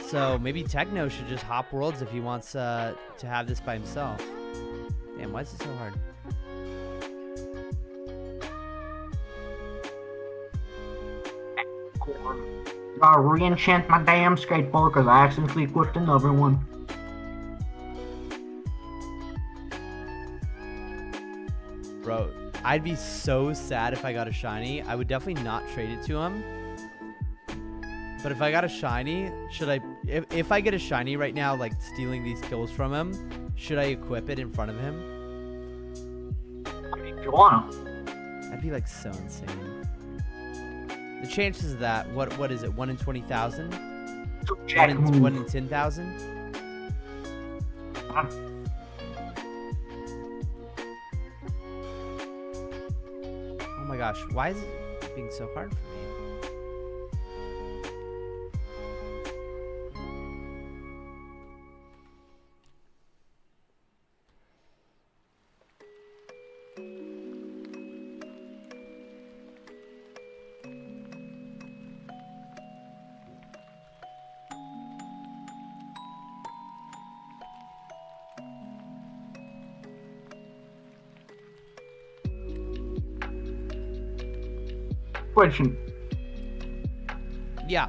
Speaker 1: So maybe Techno should just hop worlds if he wants to have this by himself. Damn, why is it so hard?
Speaker 2: Gotta re-enchant my damn skateboard because I accidentally equipped another one.
Speaker 1: Bro, I'd be so sad if I got a shiny. I would definitely not trade it to him. But if I got a shiny, should I... If I get a shiny right now, like stealing these kills from him, should I equip it in front of him?
Speaker 2: I mean, if you wanna.
Speaker 1: That'd be like so insane. The chances of that, what is it, 1 in 20,000?
Speaker 2: Jack move.
Speaker 1: 1 in 10,000?
Speaker 2: Huh?
Speaker 1: Oh my gosh, why is it being so hard for me?
Speaker 2: Question.
Speaker 1: Yeah.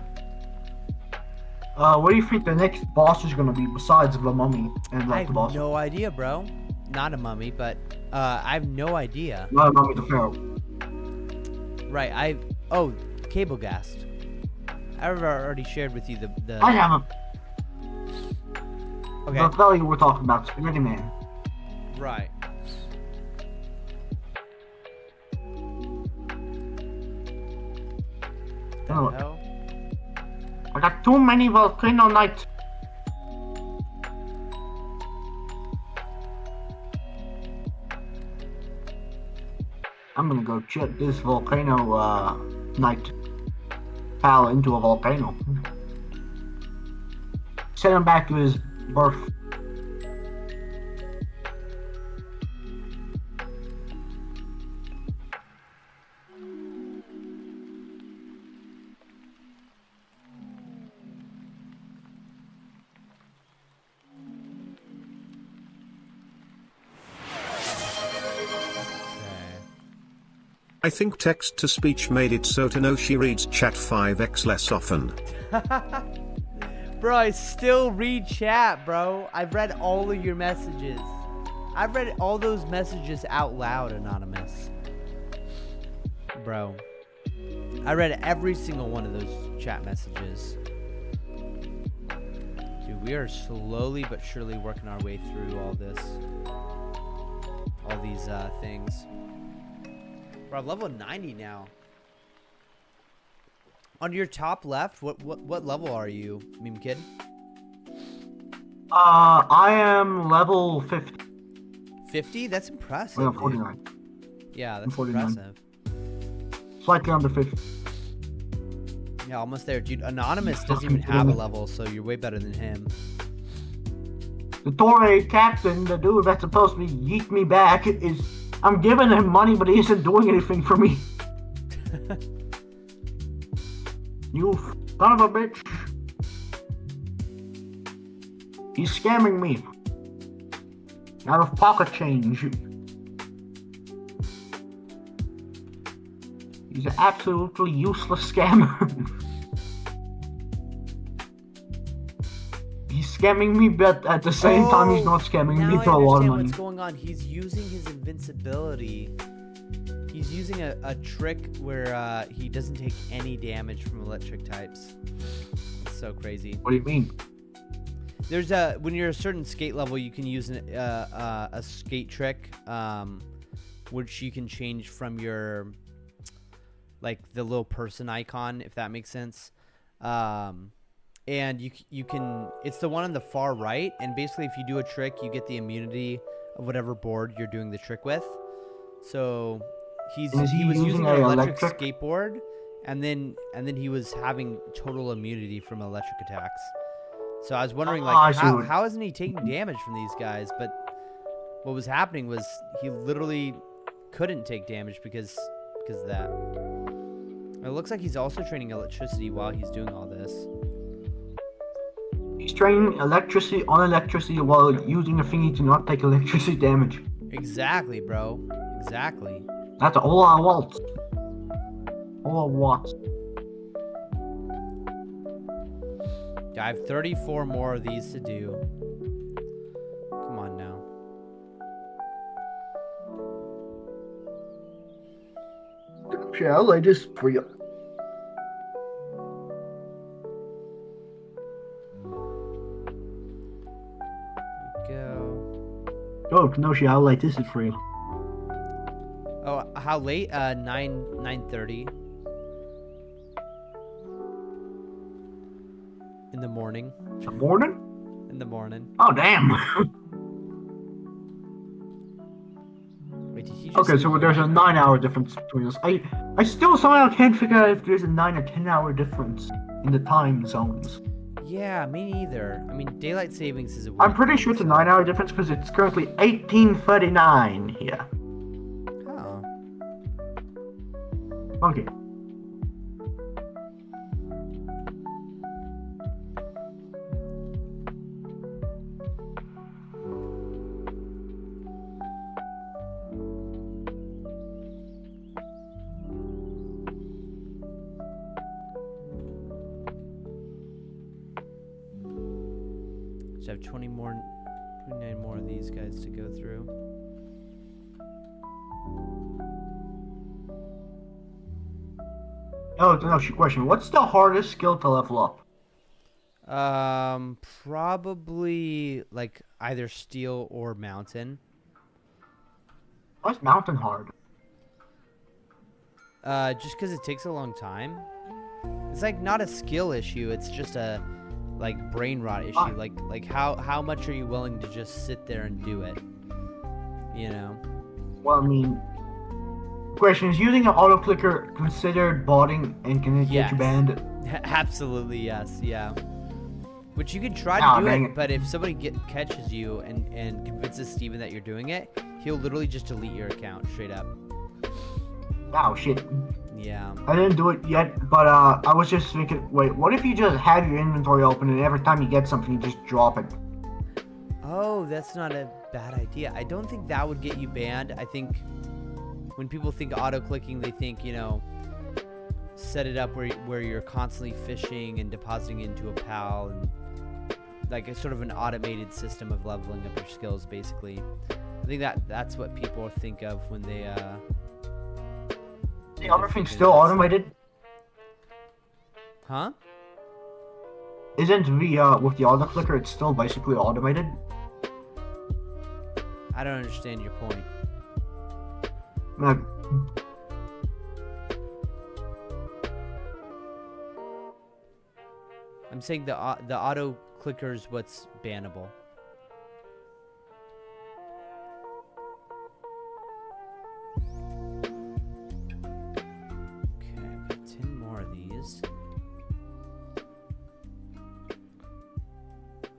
Speaker 2: What do you think the next boss is gonna be besides the mummy and
Speaker 1: I
Speaker 2: like
Speaker 1: have
Speaker 2: the boss?
Speaker 1: no idea, bro. Not a mummy, but I have no idea.
Speaker 2: Not a mummy, the pharaoh.
Speaker 1: Right, oh, cable gast. I've already shared with you the
Speaker 2: I haven't.
Speaker 1: Okay.
Speaker 2: The value we're talking about, Spaghetti Man.
Speaker 1: Right. The
Speaker 2: Oh.
Speaker 1: hell?
Speaker 2: I got too many volcano knights. I'm gonna go check this volcano knight pal into a volcano. Send him back to his birth.
Speaker 3: I think text-to-speech made it so Tenoshi reads chat 5x less often.
Speaker 1: Bro, I still read chat, bro. I've read all of your messages. I've read all those messages out loud, Anonymous. Bro. I read every single one of those chat messages. Dude, we are slowly but surely working our way through all this. All these things. Bro, I'm level 90 now. On your top left, what level are you, Meme Kid?
Speaker 2: I am level 50.
Speaker 1: 50? That's impressive.
Speaker 2: Well,
Speaker 1: dude.
Speaker 2: 49.
Speaker 1: Yeah, that's
Speaker 2: 49.
Speaker 1: impressive.
Speaker 2: Slightly under 50.
Speaker 1: Yeah, almost there. Dude, Anonymous doesn't even have a level, so you're way better than him.
Speaker 2: The Torre captain, the dude that's supposed to yeet me back, is... I'm giving him money, but he isn't doing anything for me. You son of a bitch. He's scamming me. Out of pocket change. He's an absolutely useless scammer. He's scamming me, but at the same time he's not scamming me for a lot of money.
Speaker 1: What's going on. He's using his invincibility. He's using a trick where he doesn't take any damage from electric types. It's so crazy.
Speaker 2: What do you mean?
Speaker 1: There's when you're a certain skate level, you can use a skate trick, which you can change from your, like, the little person icon, if that makes sense. And you can, it's the one on the far right, and basically if you do a trick, you get the immunity of whatever board you're doing the trick with. So he was using an electric skateboard, and then he was having total immunity from electric attacks. So I was wondering, like, how isn't he taking damage from these guys? But what was happening was he literally couldn't take damage because of that. It looks like he's also training electricity while he's doing all this.
Speaker 2: He's training electricity on electricity while using a thingy to not take electricity damage.
Speaker 1: Exactly, bro. Exactly.
Speaker 2: That's all I want. All I want.
Speaker 1: I have 34 more of these to do. Come on now.
Speaker 2: Shall I just for you? Oh, Kenoshi, how late is it for you?
Speaker 1: Oh, how late? 9:30. In the morning.
Speaker 2: The morning?
Speaker 1: In the morning.
Speaker 2: Oh, damn.
Speaker 1: Wait, did he just
Speaker 2: Okay,
Speaker 1: say
Speaker 2: so there's a
Speaker 1: morning?
Speaker 2: 9-hour difference between us. I still somehow can't figure out if there's a 9 or 10-hour difference in the time zones.
Speaker 1: Yeah, me neither. I mean, daylight savings is a weird
Speaker 2: I'm pretty
Speaker 1: thing,
Speaker 2: sure it's a
Speaker 1: so-
Speaker 2: 9-hour difference because it's currently 18:39 here.
Speaker 1: Oh.
Speaker 2: Okay.
Speaker 1: So I have 29 more of these guys to go through.
Speaker 2: Oh, no, question. What's the hardest skill to level up?
Speaker 1: Probably like either steel or mountain.
Speaker 2: Why's mountain hard?
Speaker 1: Just because it takes a long time. It's like not a skill issue. It's just a like brain rot issue. Like how much are you willing to just sit there and do it? You know.
Speaker 2: Well, I mean, question is using an auto clicker considered botting and can it get
Speaker 1: Yes.
Speaker 2: you banned?
Speaker 1: Absolutely yes. Yeah. Which you could try
Speaker 2: Ah,
Speaker 1: to do
Speaker 2: dang
Speaker 1: it,
Speaker 2: it.
Speaker 1: but if somebody catches you and convinces Steven that you're doing it, he'll literally just delete your account straight up.
Speaker 2: Oh shit.
Speaker 1: Yeah.
Speaker 2: I didn't do it yet, but I was just thinking, wait, what if you just have your inventory open and every time you get something you just drop it?
Speaker 1: Oh, that's not a bad idea. I don't think that would get you banned. I think when people think auto-clicking, they think, you know, set it up where you're constantly fishing and depositing into a pal and like a sort of an automated system of leveling up your skills, basically. I think that's what people think of when they
Speaker 2: Everything's still automated?
Speaker 1: Huh?
Speaker 2: Isn't the with the auto clicker it's still basically automated?
Speaker 1: I don't understand your point.
Speaker 2: Like,
Speaker 1: I'm saying the auto clicker is what's bannable. Okay, I've got 10 more of these.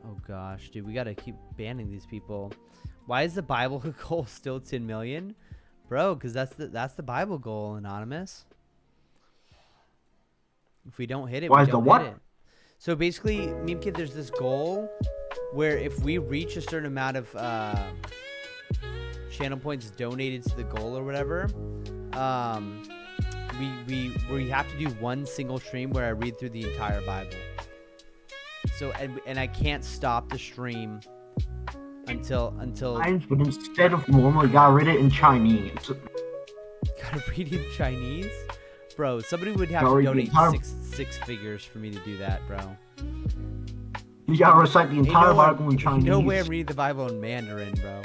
Speaker 1: Oh gosh, dude, we gotta keep banning these people. Why is the Bible goal still 10 million? Bro, because that's the Bible goal, Anonymous. If we don't hit it,
Speaker 2: Why
Speaker 1: we
Speaker 2: is the
Speaker 1: don't
Speaker 2: what?
Speaker 1: hit it. So basically, Meme Kid, there's this goal where if we reach a certain amount of channel points donated to the goal or whatever, we have to do one single stream where I read through the entire Bible. So and I can't stop the stream until
Speaker 2: but instead of normal, you gotta read it in Chinese.
Speaker 1: gotta read in Chinese, bro. Somebody would have
Speaker 2: Gotta
Speaker 1: to
Speaker 2: read the
Speaker 1: donate
Speaker 2: entire-
Speaker 1: six figures for me to do that, bro.
Speaker 2: You gotta recite the
Speaker 1: Ain't
Speaker 2: entire
Speaker 1: no way-
Speaker 2: Bible in Chinese.
Speaker 1: No way I'm reading the Bible in Mandarin, bro.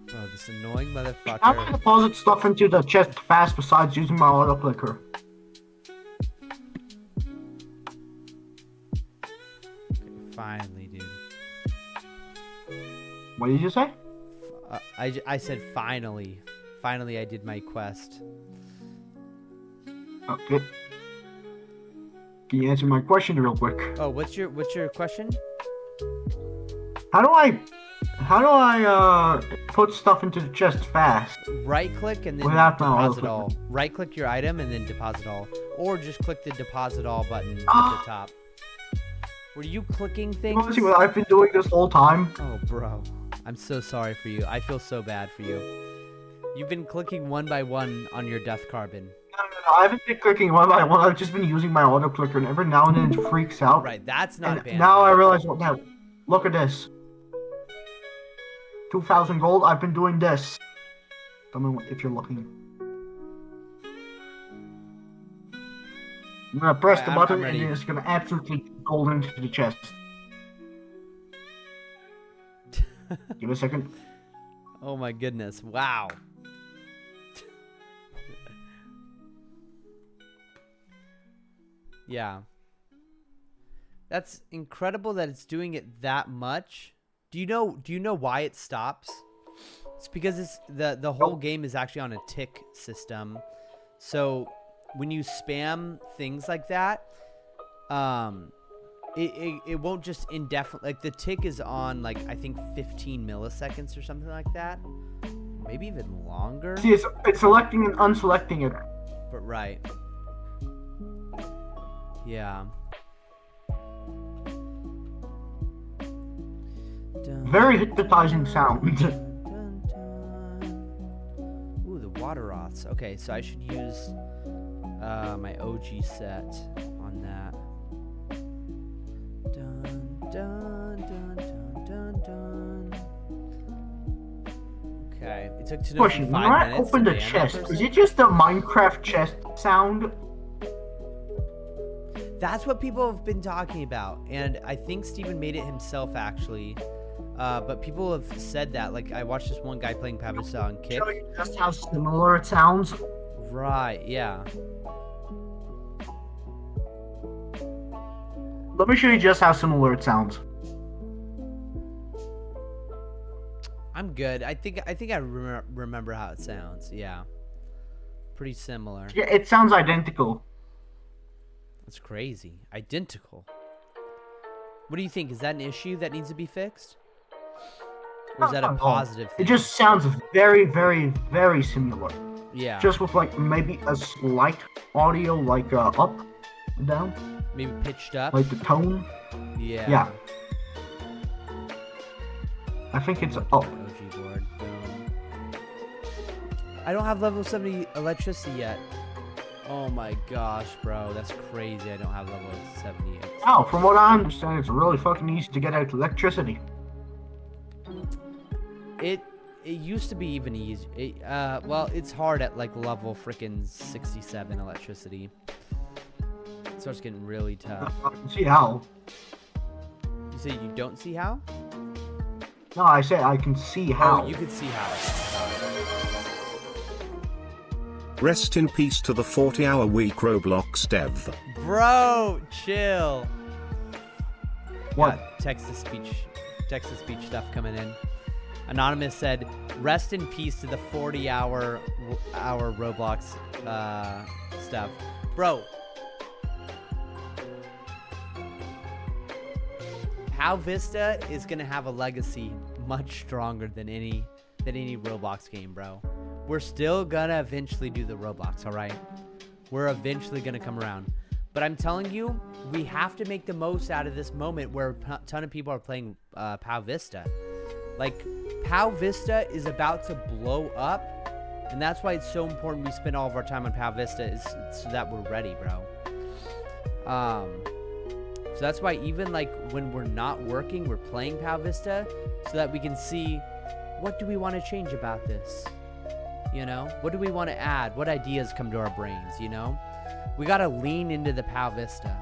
Speaker 1: Bro, this annoying
Speaker 2: How do I
Speaker 1: motherfucker.
Speaker 2: deposit stuff into the chest fast besides using my auto clicker?
Speaker 1: Finally, dude.
Speaker 2: What did you say?
Speaker 1: I said finally. Finally, I did my quest.
Speaker 2: Okay. Can you answer my question real quick?
Speaker 1: Oh, what's your question?
Speaker 2: How do I put stuff into the chest fast?
Speaker 1: Right click and then
Speaker 2: Without my auto
Speaker 1: deposit all.
Speaker 2: clicker.
Speaker 1: Right click your item and then deposit all. Or just click the deposit all button at the top. Were you clicking
Speaker 2: You
Speaker 1: things?
Speaker 2: wanna see what I've been doing this whole time?
Speaker 1: Oh, bro. I'm so sorry for you. I feel so bad for you. You've been clicking one by one on your death carbon.
Speaker 2: No, I haven't been clicking one by one. I've just been using my auto clicker, and every now and then it freaks out.
Speaker 1: Right, that's not
Speaker 2: And
Speaker 1: banned.
Speaker 2: now I realize what now. Look at this. 2,000 gold. I've been doing this. Tell me if you're looking. I'm gonna press
Speaker 1: Alright,
Speaker 2: the
Speaker 1: I'm
Speaker 2: button, and
Speaker 1: ready.
Speaker 2: then it's gonna absolutely gold into the chest. Give it a second.
Speaker 1: Oh my goodness. Wow. Yeah. That's incredible that it's doing it that much. Do you know why it stops? It's because the whole game is actually on a tick system. So when you spam things like that, it won't just indefinitely, like the tick is on like I think 15 milliseconds or something like that. Maybe even longer.
Speaker 2: See, it's selecting and unselecting it.
Speaker 1: But right. Yeah.
Speaker 2: Very hypnotizing sound.
Speaker 1: Dun, dun. Ooh, the water roths. Okay, so I should use my OG set on that. Dun, dun, dun, dun, dun, dun. Okay, it took to know
Speaker 2: Question:
Speaker 1: 5
Speaker 2: when I
Speaker 1: minutes.
Speaker 2: open
Speaker 1: to
Speaker 2: the
Speaker 1: ban that
Speaker 2: chest,
Speaker 1: person.
Speaker 2: is it just a Minecraft chest sound?
Speaker 1: That's what people have been talking about, and I think Steven made it himself actually. But people have said that. Like I watched this one guy playing Pavista on Kick.
Speaker 2: Show you just how similar it sounds.
Speaker 1: Right? Yeah.
Speaker 2: Let me show you just how similar it sounds.
Speaker 1: I'm good. I think I remember how it sounds. Yeah. Pretty similar.
Speaker 2: Yeah, it sounds identical.
Speaker 1: That's crazy. Identical. What do you think? Is that an issue that needs to be fixed? Or is that a positive thing?
Speaker 2: It just sounds very, very, very similar.
Speaker 1: Yeah.
Speaker 2: Just with like maybe a slight audio, like up, down,
Speaker 1: maybe pitched up.
Speaker 2: like the tone.
Speaker 1: Yeah.
Speaker 2: Yeah. I think it's up.
Speaker 1: OG board. Boom. I don't have level 70 electricity yet. Oh my gosh, bro. That's crazy. I don't have level 78.
Speaker 2: Oh, from what I understand, it's really fucking easy to get out electricity.
Speaker 1: It used to be even easy. Well, it's hard at like level freaking 67 electricity. It starts getting really tough.
Speaker 2: I can see how.
Speaker 1: You say you don't see how?
Speaker 2: No, I said I can see how.
Speaker 1: Oh, you can see how.
Speaker 3: Rest in peace to the 40-hour week Roblox dev.
Speaker 1: Bro, chill.
Speaker 2: What?
Speaker 1: Got text-to-speech stuff coming in. Anonymous said, "Rest in peace to the 40-hour Roblox stuff, bro." How Vista is gonna have a legacy much stronger than any Roblox game, bro. We're still gonna eventually do the Roblox, all right? We're eventually gonna come around. But I'm telling you, we have to make the most out of this moment where a ton of people are playing PoW Vista. Like, PoW Vista is about to blow up, and that's why it's so important we spend all of our time on PoW Vista, is so that we're ready, bro. So that's why even like when we're not working, we're playing PoW Vista, so that we can see what do we want to change about this. You know, what do we want to add? What ideas come to our brains? You know, we gotta lean into the PoW Vista.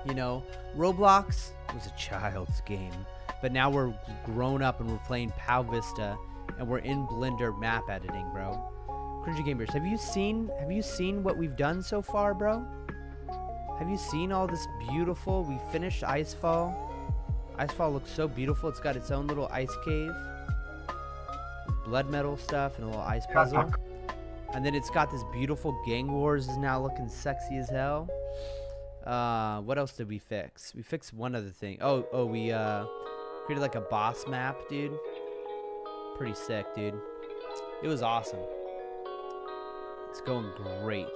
Speaker 1: You know, Roblox was a child's game, but now we're grown up and we're playing PoW Vista, and we're in Blender map editing, bro. Cringy Gamers, have you seen what we've done so far, bro? Have you seen all this beautiful? We finished Icefall. Icefall looks so beautiful. It's got its own little ice cave, blood metal stuff, and a little ice puzzle. And then it's got this beautiful Gang Wars is now looking sexy as hell. What else did we fix? We fixed one other thing. Oh, we created like a boss map, dude. Pretty sick, dude. It was awesome. It's going great.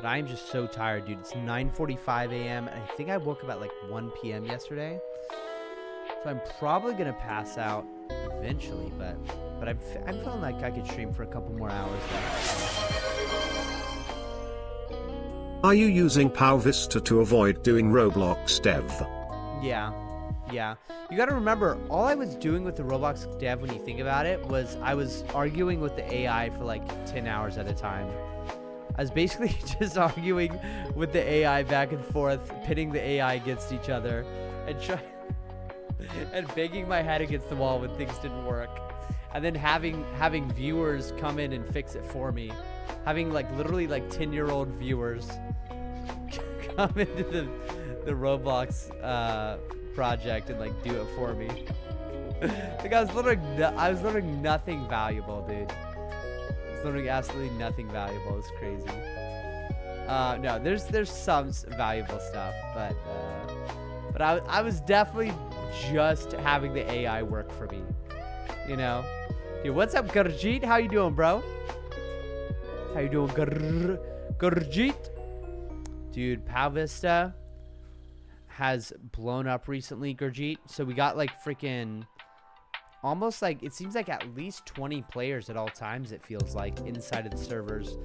Speaker 1: But I am just so tired, dude. It's 9:45 a.m. and I think I woke up at like 1 p.m. yesterday. So I'm probably gonna pass out eventually, but I'm feeling like I could stream for a couple more hours though.
Speaker 3: Are you using PoW Vista to avoid doing Roblox dev?
Speaker 1: Yeah. You gotta remember, all I was doing with the Roblox dev, when you think about it, was I was arguing with the AI for like 10 hours at a time. I was basically just arguing with the AI back and forth, pitting the AI against each other, and banging my head against the wall when things didn't work. And then having viewers come in and fix it for me. Having like literally like 10-year-old viewers come into the Roblox project and like do it for me. Like I was learning nothing valuable, dude. I was learning absolutely nothing valuable. It's crazy. No, there's some valuable stuff, but I was definitely just having the AI work for me, you know. Dude, what's up, Gurjeet? How you doing, bro? How you doing, Gurjeet? Dude, Pal Vista has blown up recently, Gurjeet. So we got like freaking almost like, it seems like at least 20 players at all times, it feels like, inside of the servers.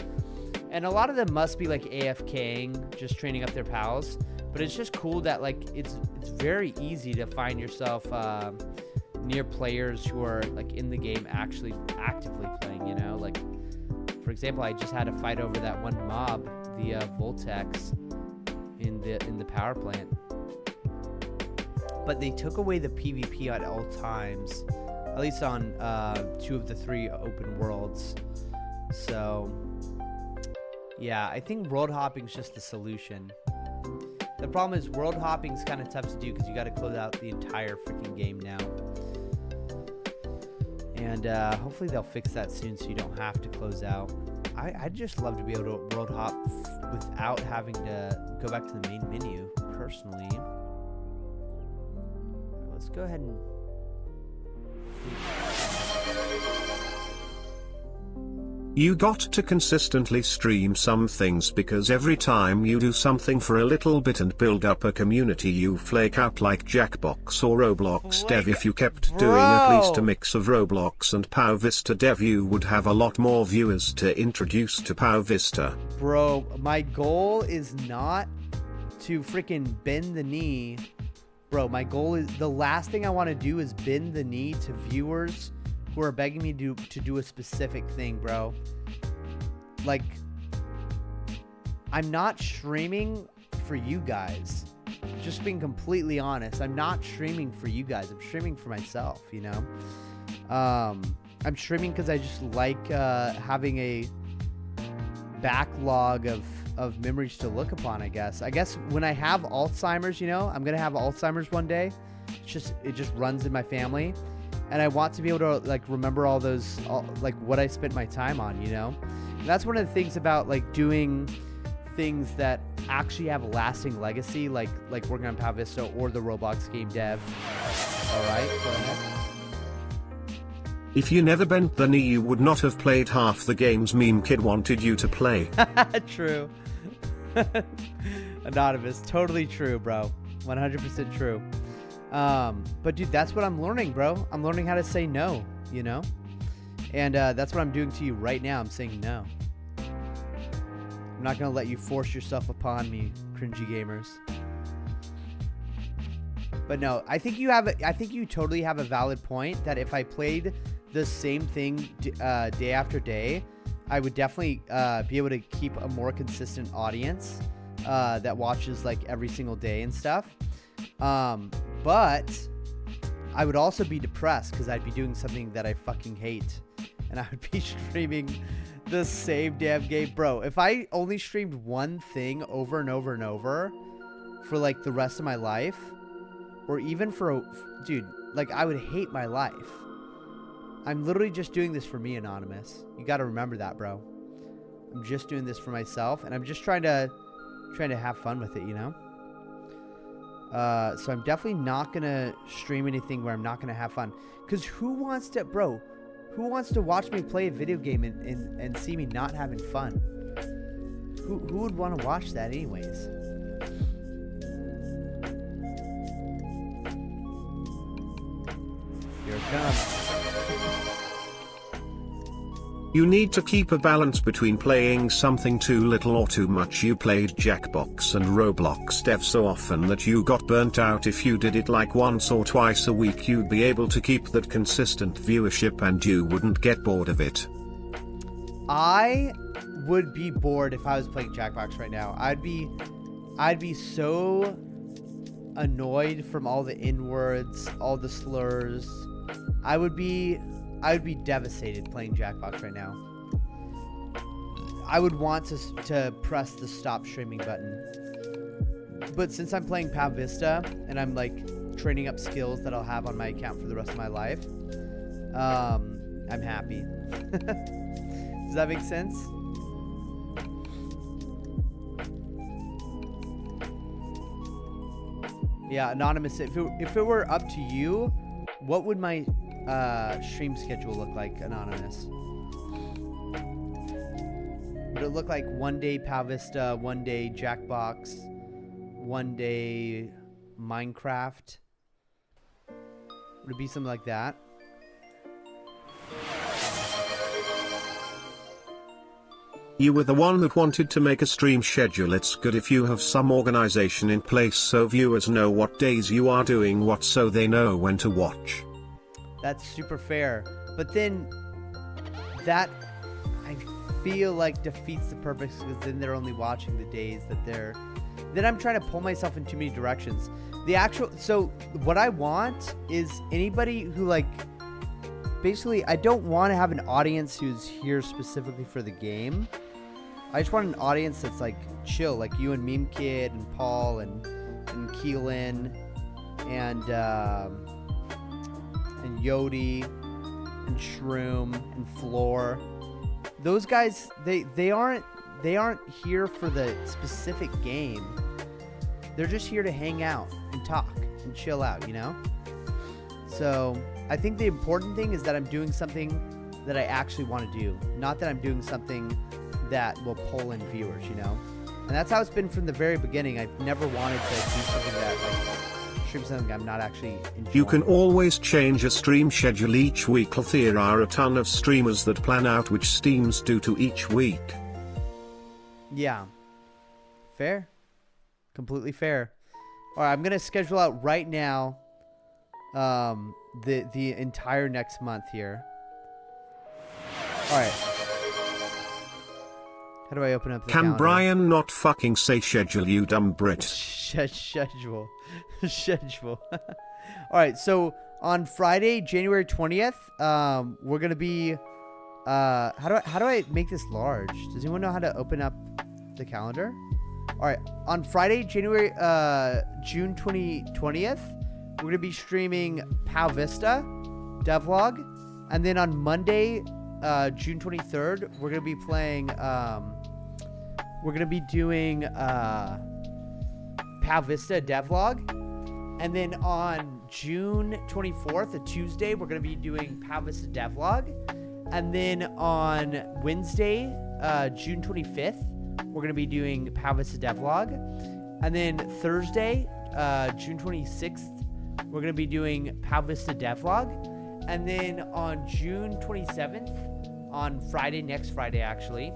Speaker 1: And a lot of them must be like AFKing, just training up their pals. But it's just cool that like it's very easy to find yourself near players who are like in the game actually actively playing, you know? Like, for example, I just had a fight over that one mob, the Voltex, in the power plant. But they took away the PvP at all times, at least on 2 of the 3 open worlds. So yeah, I think world hopping is just the solution. The problem is world hopping is kind of tough to do because you got to close out the entire freaking game now. And hopefully they'll fix that soon so you don't have to close out. I'd just love to be able to world hop without having to go back to the main menu, personally. Let's go ahead and...
Speaker 3: You got to consistently stream some things, because every time you do something for a little bit and build up a community, you flake out like Jackbox or Roblox Dev. If you kept doing at least a mix of Roblox and Pow Vista Dev, you would have a lot more viewers to introduce to Pow Vista.
Speaker 1: Bro, my goal is not to freaking bend the knee. Bro, my goal is, the last thing I want to do is bend the knee to viewers who are begging me to do a specific thing, bro. Like, I'm not streaming for you guys. Just being completely honest, I'm not streaming for you guys. I'm streaming for myself, you know? I'm streaming because I just like having a backlog of memories to look upon, I guess. I guess when I have Alzheimer's, you know, I'm going to have Alzheimer's one day. It just runs in my family. And I want to be able to like remember all those, like what I spent my time on, you know? And that's one of the things about like doing things that actually have a lasting legacy, like working on Pow Vista or the Roblox game dev. All right, go ahead.
Speaker 3: If you never bent the knee, you would not have played half the games Meme Kid wanted you to play.
Speaker 1: True. Anonymous, totally true, bro. 100% true. But dude, that's what I'm learning, bro. I'm learning how to say no, you know? And that's what I'm doing to you right now. I'm saying no. I'm not going to let you force yourself upon me, cringy gamers. But no, I think you totally have a valid point that if I played the same thing day after day, I would definitely be able to keep a more consistent audience that watches like every single day and stuff. But I would also be depressed because I'd be doing something that I fucking hate. And I would be streaming the same damn game. Bro, if I only streamed one thing over and over and over for like the rest of my life, or even dude, like I would hate my life. I'm literally just doing this for me, Anonymous. You got to remember that, bro. I'm just doing this for myself, and I'm just trying to have fun with it, you know? So I'm definitely not going to stream anything where I'm not going to have fun. Because who wants to watch me play a video game and see me not having fun? Who would want to watch that anyways? Here it comes.
Speaker 3: You need to keep a balance between playing something too little or too much. You played Jackbox and Roblox Dev so often that you got burnt out. If you did it like once or twice a week, you'd be able to keep that consistent viewership and you wouldn't get bored of it.
Speaker 1: I would be bored if I was playing Jackbox right now. I'd be so annoyed from all the N-words, all the slurs. I would be devastated playing Jackbox right now. I would want to press the stop streaming button. But since I'm playing PAL Vista and I'm like training up skills that I'll have on my account for the rest of my life, I'm happy. Does that make sense? Yeah, Anonymous, if it were up to you, what would my stream schedule look like, Anonymous? Would it look like one day PAL Vista, one day Jackbox, one day Minecraft? Would it be something like that?
Speaker 3: You were the one that wanted to make a stream schedule. It's good if you have some organization in place so viewers know what days you are doing what, so they know when to watch.
Speaker 1: That's super fair. But then that, I feel like, defeats the purpose, because then they're only watching the days that they're... Then I'm trying to pull myself in too many directions. So what I want is anybody who, like... Basically, I don't want to have an audience who's here specifically for the game. I just want an audience that's like chill, like you and Meme Kid and Paul and Keelan and Yodi and Shroom and Floor. Those guys, they aren't here for the specific game. They're just here to hang out and talk and chill out, you know? So I think the important thing is that I'm doing something that I actually want to do, not that I'm doing something that will pull in viewers, you know? And that's how it's been from the very beginning. I've never wanted to do something that, like, stream something I'm not actually enjoying.
Speaker 3: You can always change a stream schedule each week. There are a ton of streamers that plan out which streams do to each week.
Speaker 1: Yeah. Fair. Completely fair. All right, I'm going to schedule out right now the entire next month here. All right. How do I open up the calendar?
Speaker 3: Can Brian not fucking say schedule, you dumb Brit?
Speaker 1: Schedule. Schedule. All right, so on Friday, January 20th, we're going to be how do I make this large? Does anyone know how to open up the calendar? All right, on Friday, June 20th, we're going to be streaming PAL Vista devlog, and then on Monday, June 23rd, we're going to be playing we're going to be doing PAL Vista devlog, and then on June 24th, a Tuesday, we're going to be doing PAL Vista devlog, and then on Wednesday, June 25th, we're going to be doing PAL Vista devlog, and then Thursday, June 26th, we're going to be doing PAL Vista devlog, and then on June 27th, on Friday, next Friday actually,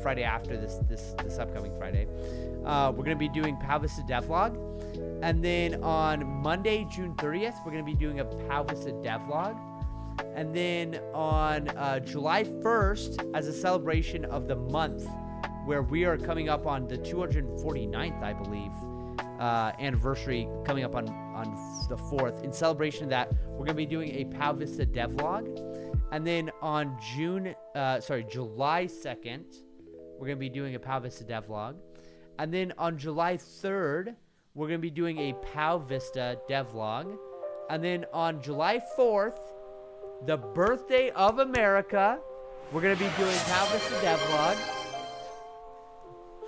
Speaker 1: Friday after this upcoming Friday, we're going to be doing PAL Vista devlog, and then on Monday, June 30th, we're going to be doing a PAL Vista devlog, and then on July 1st, as a celebration of the month, where we are coming up on the 249th, I believe, anniversary, coming up on the 4th. In celebration of that, we're going to be doing a PAL Vista devlog. And then on July 2nd, we're going to be doing a PAL Vista devlog. And then on July 3rd, we're going to be doing a PAL Vista devlog. And then on July 4th, the birthday of America, we're going to be doing PAL Vista devlog.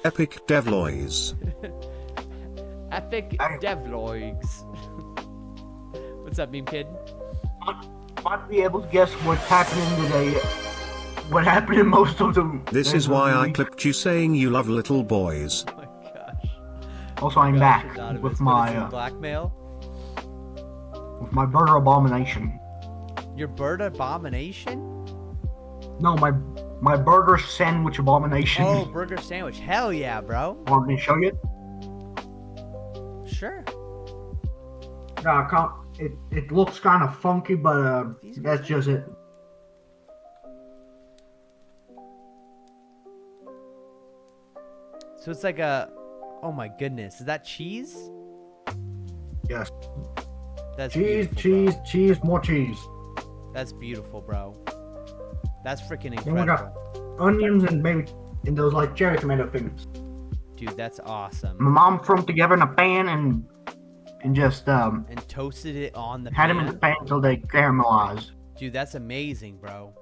Speaker 3: Epic devlogs.
Speaker 1: Epic devlogs. What's up, Meme Kid?
Speaker 2: Might be able to guess what's happening today. What happened in most of them.
Speaker 3: This is why I clipped you saying you love little boys.
Speaker 1: Oh my gosh.
Speaker 2: Also, I'm back with my
Speaker 1: blackmail.
Speaker 2: With my burger abomination.
Speaker 1: Your bird abomination?
Speaker 2: No, my burger sandwich abomination.
Speaker 1: Oh, burger sandwich. Hell yeah, bro.
Speaker 2: Want me to show you?
Speaker 1: Sure.
Speaker 2: Yeah, I can't. It looks kind of funky, but that's just it.
Speaker 1: So it's like a... Oh my goodness. Is that cheese?
Speaker 2: Yes.
Speaker 1: That's
Speaker 2: cheese,
Speaker 1: beautiful,
Speaker 2: cheese, more cheese.
Speaker 1: That's beautiful, bro. That's freaking
Speaker 2: Then we
Speaker 1: incredible.
Speaker 2: got onions and maybe in those like cherry tomato things.
Speaker 1: Dude, that's awesome.
Speaker 2: My mom threw them together in a pan and just
Speaker 1: And toasted it on the
Speaker 2: had
Speaker 1: pan.
Speaker 2: them in the pan until they caramelized.
Speaker 1: Dude, that's amazing, bro.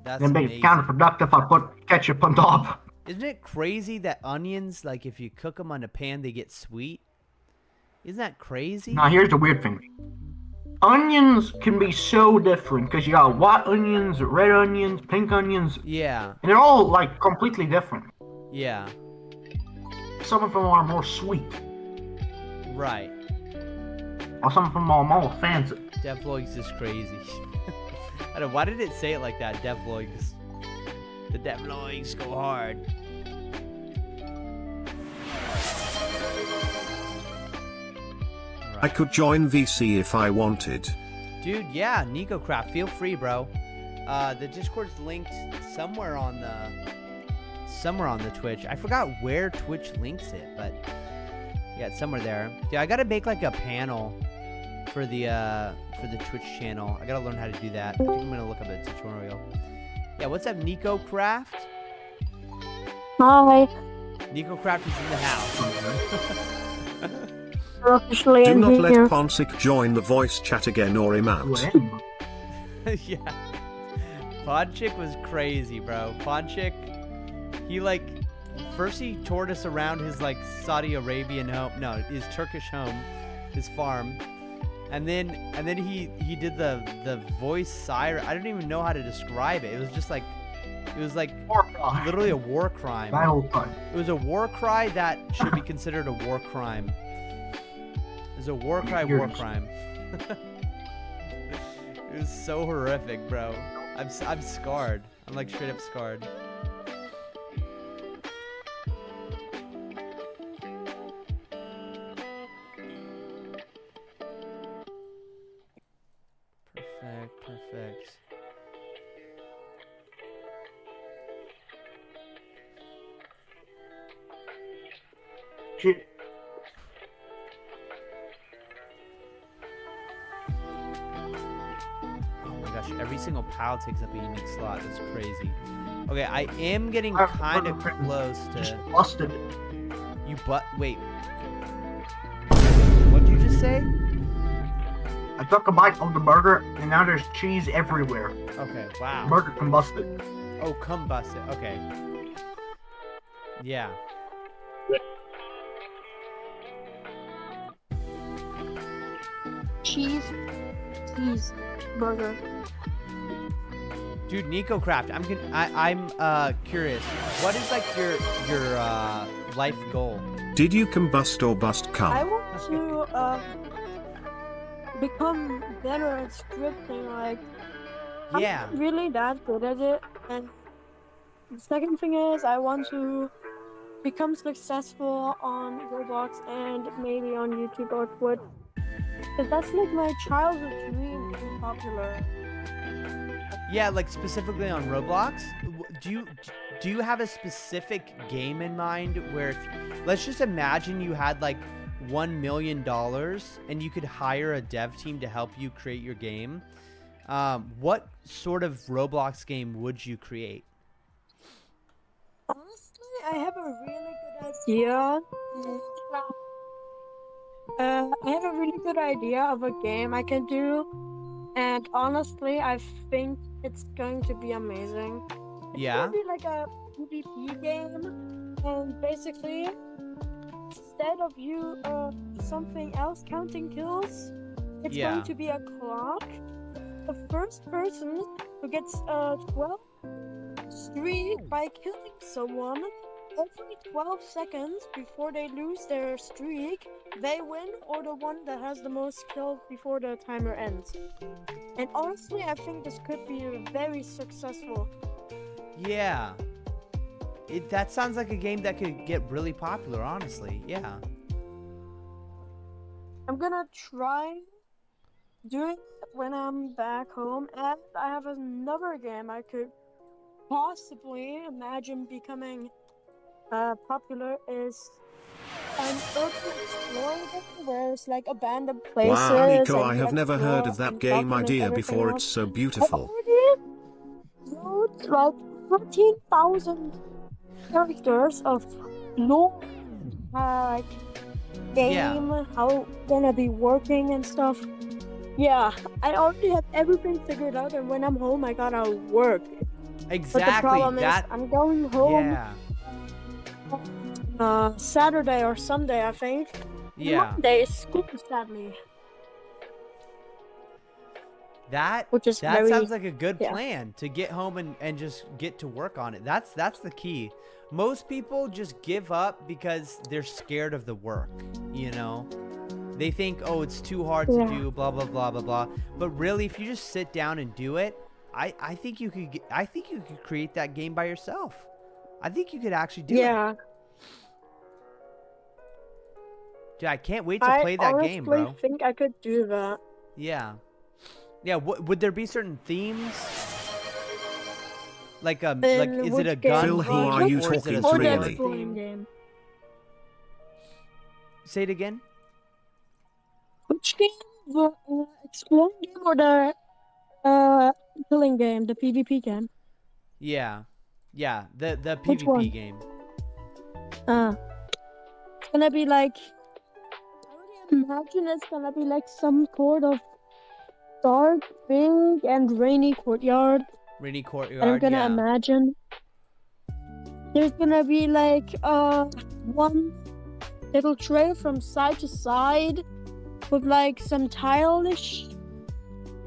Speaker 1: That's
Speaker 2: Then be
Speaker 1: amazing.
Speaker 2: counterproductive if I put ketchup on top.
Speaker 1: Isn't it crazy that onions, like if you cook them on a pan, they get sweet? Isn't that crazy?
Speaker 2: Now here's the weird thing. Onions can be so different because you got white onions, red onions, pink onions,
Speaker 1: Yeah,
Speaker 2: and they're all like completely different.
Speaker 1: yeah,
Speaker 2: Some of them are more sweet,
Speaker 1: right.
Speaker 2: or some of them are more fancy.
Speaker 1: Devlogs is crazy. I don't know, why did it say it like that, Devlogs? The Devlogs go hard.
Speaker 3: I could join VC if I wanted.
Speaker 1: Dude, yeah, NicoCraft, feel free, bro. The Discord's linked somewhere on the Twitch. I forgot where Twitch links it, but yeah, it's somewhere there. Dude, I gotta make like a panel for the Twitch channel. I gotta learn how to do that. I think I'm gonna look up a tutorial. Yeah, what's up, NicoCraft?
Speaker 4: Hi.
Speaker 1: NicoCraft is in the house.
Speaker 4: We're officially
Speaker 3: Do
Speaker 4: in
Speaker 3: not let
Speaker 4: here.
Speaker 3: Ponsic join the voice chat again or him out.
Speaker 2: When?
Speaker 1: Yeah. Ponchik was crazy, bro. Ponchik, he like, first he toured us around his like Saudi Arabian home, no, his Turkish home, his farm, and then he did the voice siren. I don't even know how to describe it. It was like
Speaker 2: War cry.
Speaker 1: literally a war crime.
Speaker 2: Battle cry.
Speaker 1: It was a war cry that should be considered a war crime. It was a war cry, war crime. It was so horrific, bro. I'm scarred. I'm like straight up scarred. Perfect.
Speaker 2: Shit.
Speaker 1: Oh my gosh, every single pile takes up a unique slot. That's crazy. Okay, I am getting
Speaker 2: I've
Speaker 1: kind of
Speaker 2: never
Speaker 1: close
Speaker 2: Just
Speaker 1: to
Speaker 2: busted.
Speaker 1: wait. What'd you just say?
Speaker 2: I took a bite of the burger and now there's cheese everywhere.
Speaker 1: Okay,
Speaker 2: The
Speaker 1: wow.
Speaker 2: burger combusted.
Speaker 1: Oh, combusted. Okay. Yeah.
Speaker 4: Cheese burger.
Speaker 1: Dude, NicoCraft, I'm curious. What is like your life goal?
Speaker 3: Did you combust or bust
Speaker 4: I
Speaker 3: cum?
Speaker 4: want to become better at scripting. Like,
Speaker 1: Yeah.
Speaker 4: I'm not really that good at it. And the second thing is, I want to become successful on Roblox and maybe on YouTube or Twitch. Because that's like my childhood dream to be popular.
Speaker 1: Yeah, like specifically on Roblox. Do you have a specific game in mind where let's just imagine you had like $1 million and you could hire a dev team to help you create your game. What sort of Roblox game would you create?
Speaker 4: Honestly, I have a really good idea. I have a really good idea of a game I can do, and honestly, I think it's going to be amazing. It's
Speaker 1: Yeah.
Speaker 4: gonna be like a PvP game, and basically, instead of you something else counting kills, it's
Speaker 1: Yeah.
Speaker 4: going to be a clock. The first person who gets a 12 streak by killing someone every 12 seconds before they lose their streak, they win, or the one that has the most kills before the timer ends. And honestly, I think this could be very successful.
Speaker 1: Yeah. That sounds like a game that could get really popular, honestly. Yeah.
Speaker 4: I'm gonna try doing it when I'm back home, and I have another game I could possibly imagine becoming popular is an urban explorer game where it's like abandoned places.
Speaker 3: Wow, Nico,
Speaker 4: and
Speaker 3: I
Speaker 4: you
Speaker 3: have never
Speaker 4: explore
Speaker 3: heard of that
Speaker 4: and
Speaker 3: game
Speaker 4: document
Speaker 3: idea
Speaker 4: everything
Speaker 3: before.
Speaker 4: else.
Speaker 3: It's so
Speaker 4: I
Speaker 3: beautiful.
Speaker 4: already wrote like 13,000 characters of explore like game, how gonna be working and stuff. Yeah, I already have everything figured out, and when I'm home, I gotta work.
Speaker 1: Exactly.
Speaker 4: But the problem is, I'm going home Saturday or Sunday, I think.
Speaker 1: Yeah.
Speaker 4: Monday is school, sadly.
Speaker 1: That
Speaker 4: Which is
Speaker 1: that
Speaker 4: very,
Speaker 1: sounds like a good
Speaker 4: yeah.
Speaker 1: plan to get home and just get to work on it. That's the key. Most people just give up because they're scared of the work, you know? They think, oh, it's too hard to do, blah blah blah blah blah. But really, if you just sit down and do it, I think you could create that game by yourself. I think you could actually do it.
Speaker 4: Yeah.
Speaker 1: Dude, I can't wait to play that game, bro.
Speaker 4: I honestly think I could do that.
Speaker 1: Yeah. Yeah, would there be certain themes? Like is it a gun
Speaker 3: Phil, who
Speaker 1: theme,
Speaker 3: are you
Speaker 1: or is it a
Speaker 3: talking to,
Speaker 1: sword
Speaker 3: really?
Speaker 1: theme?
Speaker 4: Game.
Speaker 1: Say it again.
Speaker 4: Which game? The exploring game or the killing game, the PvP game?
Speaker 1: Yeah. Yeah, the
Speaker 4: Which
Speaker 1: PvP
Speaker 4: one?
Speaker 1: game.
Speaker 4: It's gonna be like, I already imagine it's gonna be like some sort of dark, big, and rainy courtyard.
Speaker 1: Rainy courtyard,
Speaker 4: And I'm gonna imagine there's gonna be like one little trail from side to side with like some tile-ish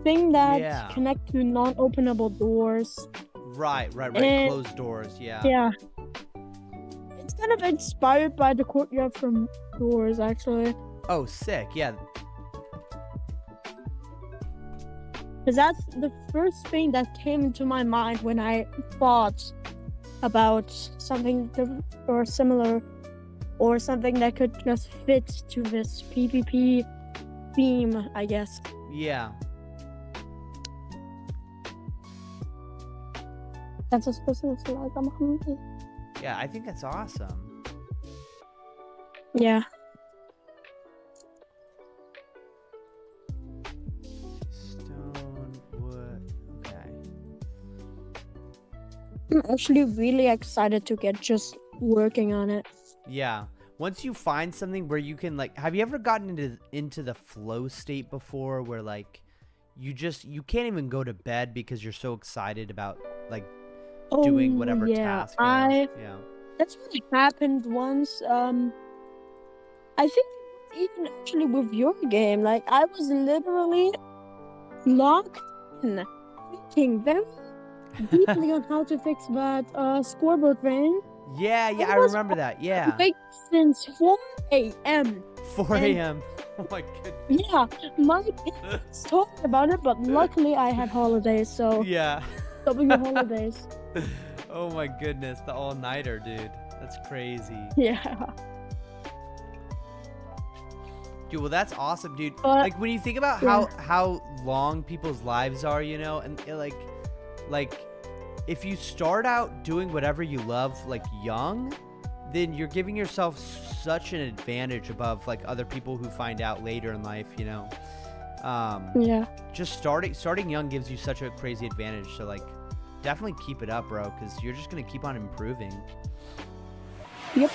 Speaker 4: thing that connect to non-openable doors.
Speaker 1: Right.
Speaker 4: And
Speaker 1: closed doors, yeah.
Speaker 4: Yeah. It's kind of inspired by the courtyard from Doors, actually.
Speaker 1: Oh, sick, yeah.
Speaker 4: Because that's the first thing that came into my mind when I thought about something or similar, or something that could just fit to this PvP theme, I guess.
Speaker 1: Yeah.
Speaker 4: That's a specific like I'm hungry.
Speaker 1: Yeah, I think that's awesome.
Speaker 4: Yeah.
Speaker 1: Stone, wood, okay.
Speaker 4: I'm actually really excited to get just working on it.
Speaker 1: Yeah. Once you find something where you can, like, have you ever gotten into the flow state before where, like, you can't even go to bed because you're so excited about, like, doing whatever task. Yeah.
Speaker 4: That's what happened once. I think even actually with your game, like I was literally locked in, thinking very deeply on how to fix that scoreboard thing.
Speaker 1: Yeah, I remember that. Yeah.
Speaker 4: Like since 4 a.m.
Speaker 1: 4 a.m. Oh my goodness.
Speaker 4: Yeah, my parents talked about it, but luckily I had holidays, so
Speaker 1: yeah.
Speaker 4: W holidays.
Speaker 1: Oh my goodness, the all-nighter, dude. That's crazy.
Speaker 4: Yeah.
Speaker 1: Dude, well, that's awesome, dude.
Speaker 4: But,
Speaker 1: like, when you think about how long people's lives are, you know, and like, if you start out doing whatever you love, like, young, then you're giving yourself such an advantage above, like, other people who find out later in life, you know.
Speaker 4: Yeah.
Speaker 1: Just starting young gives you such a crazy advantage, so, like, definitely keep it up, bro, because you're just going to keep on improving.
Speaker 4: Yep.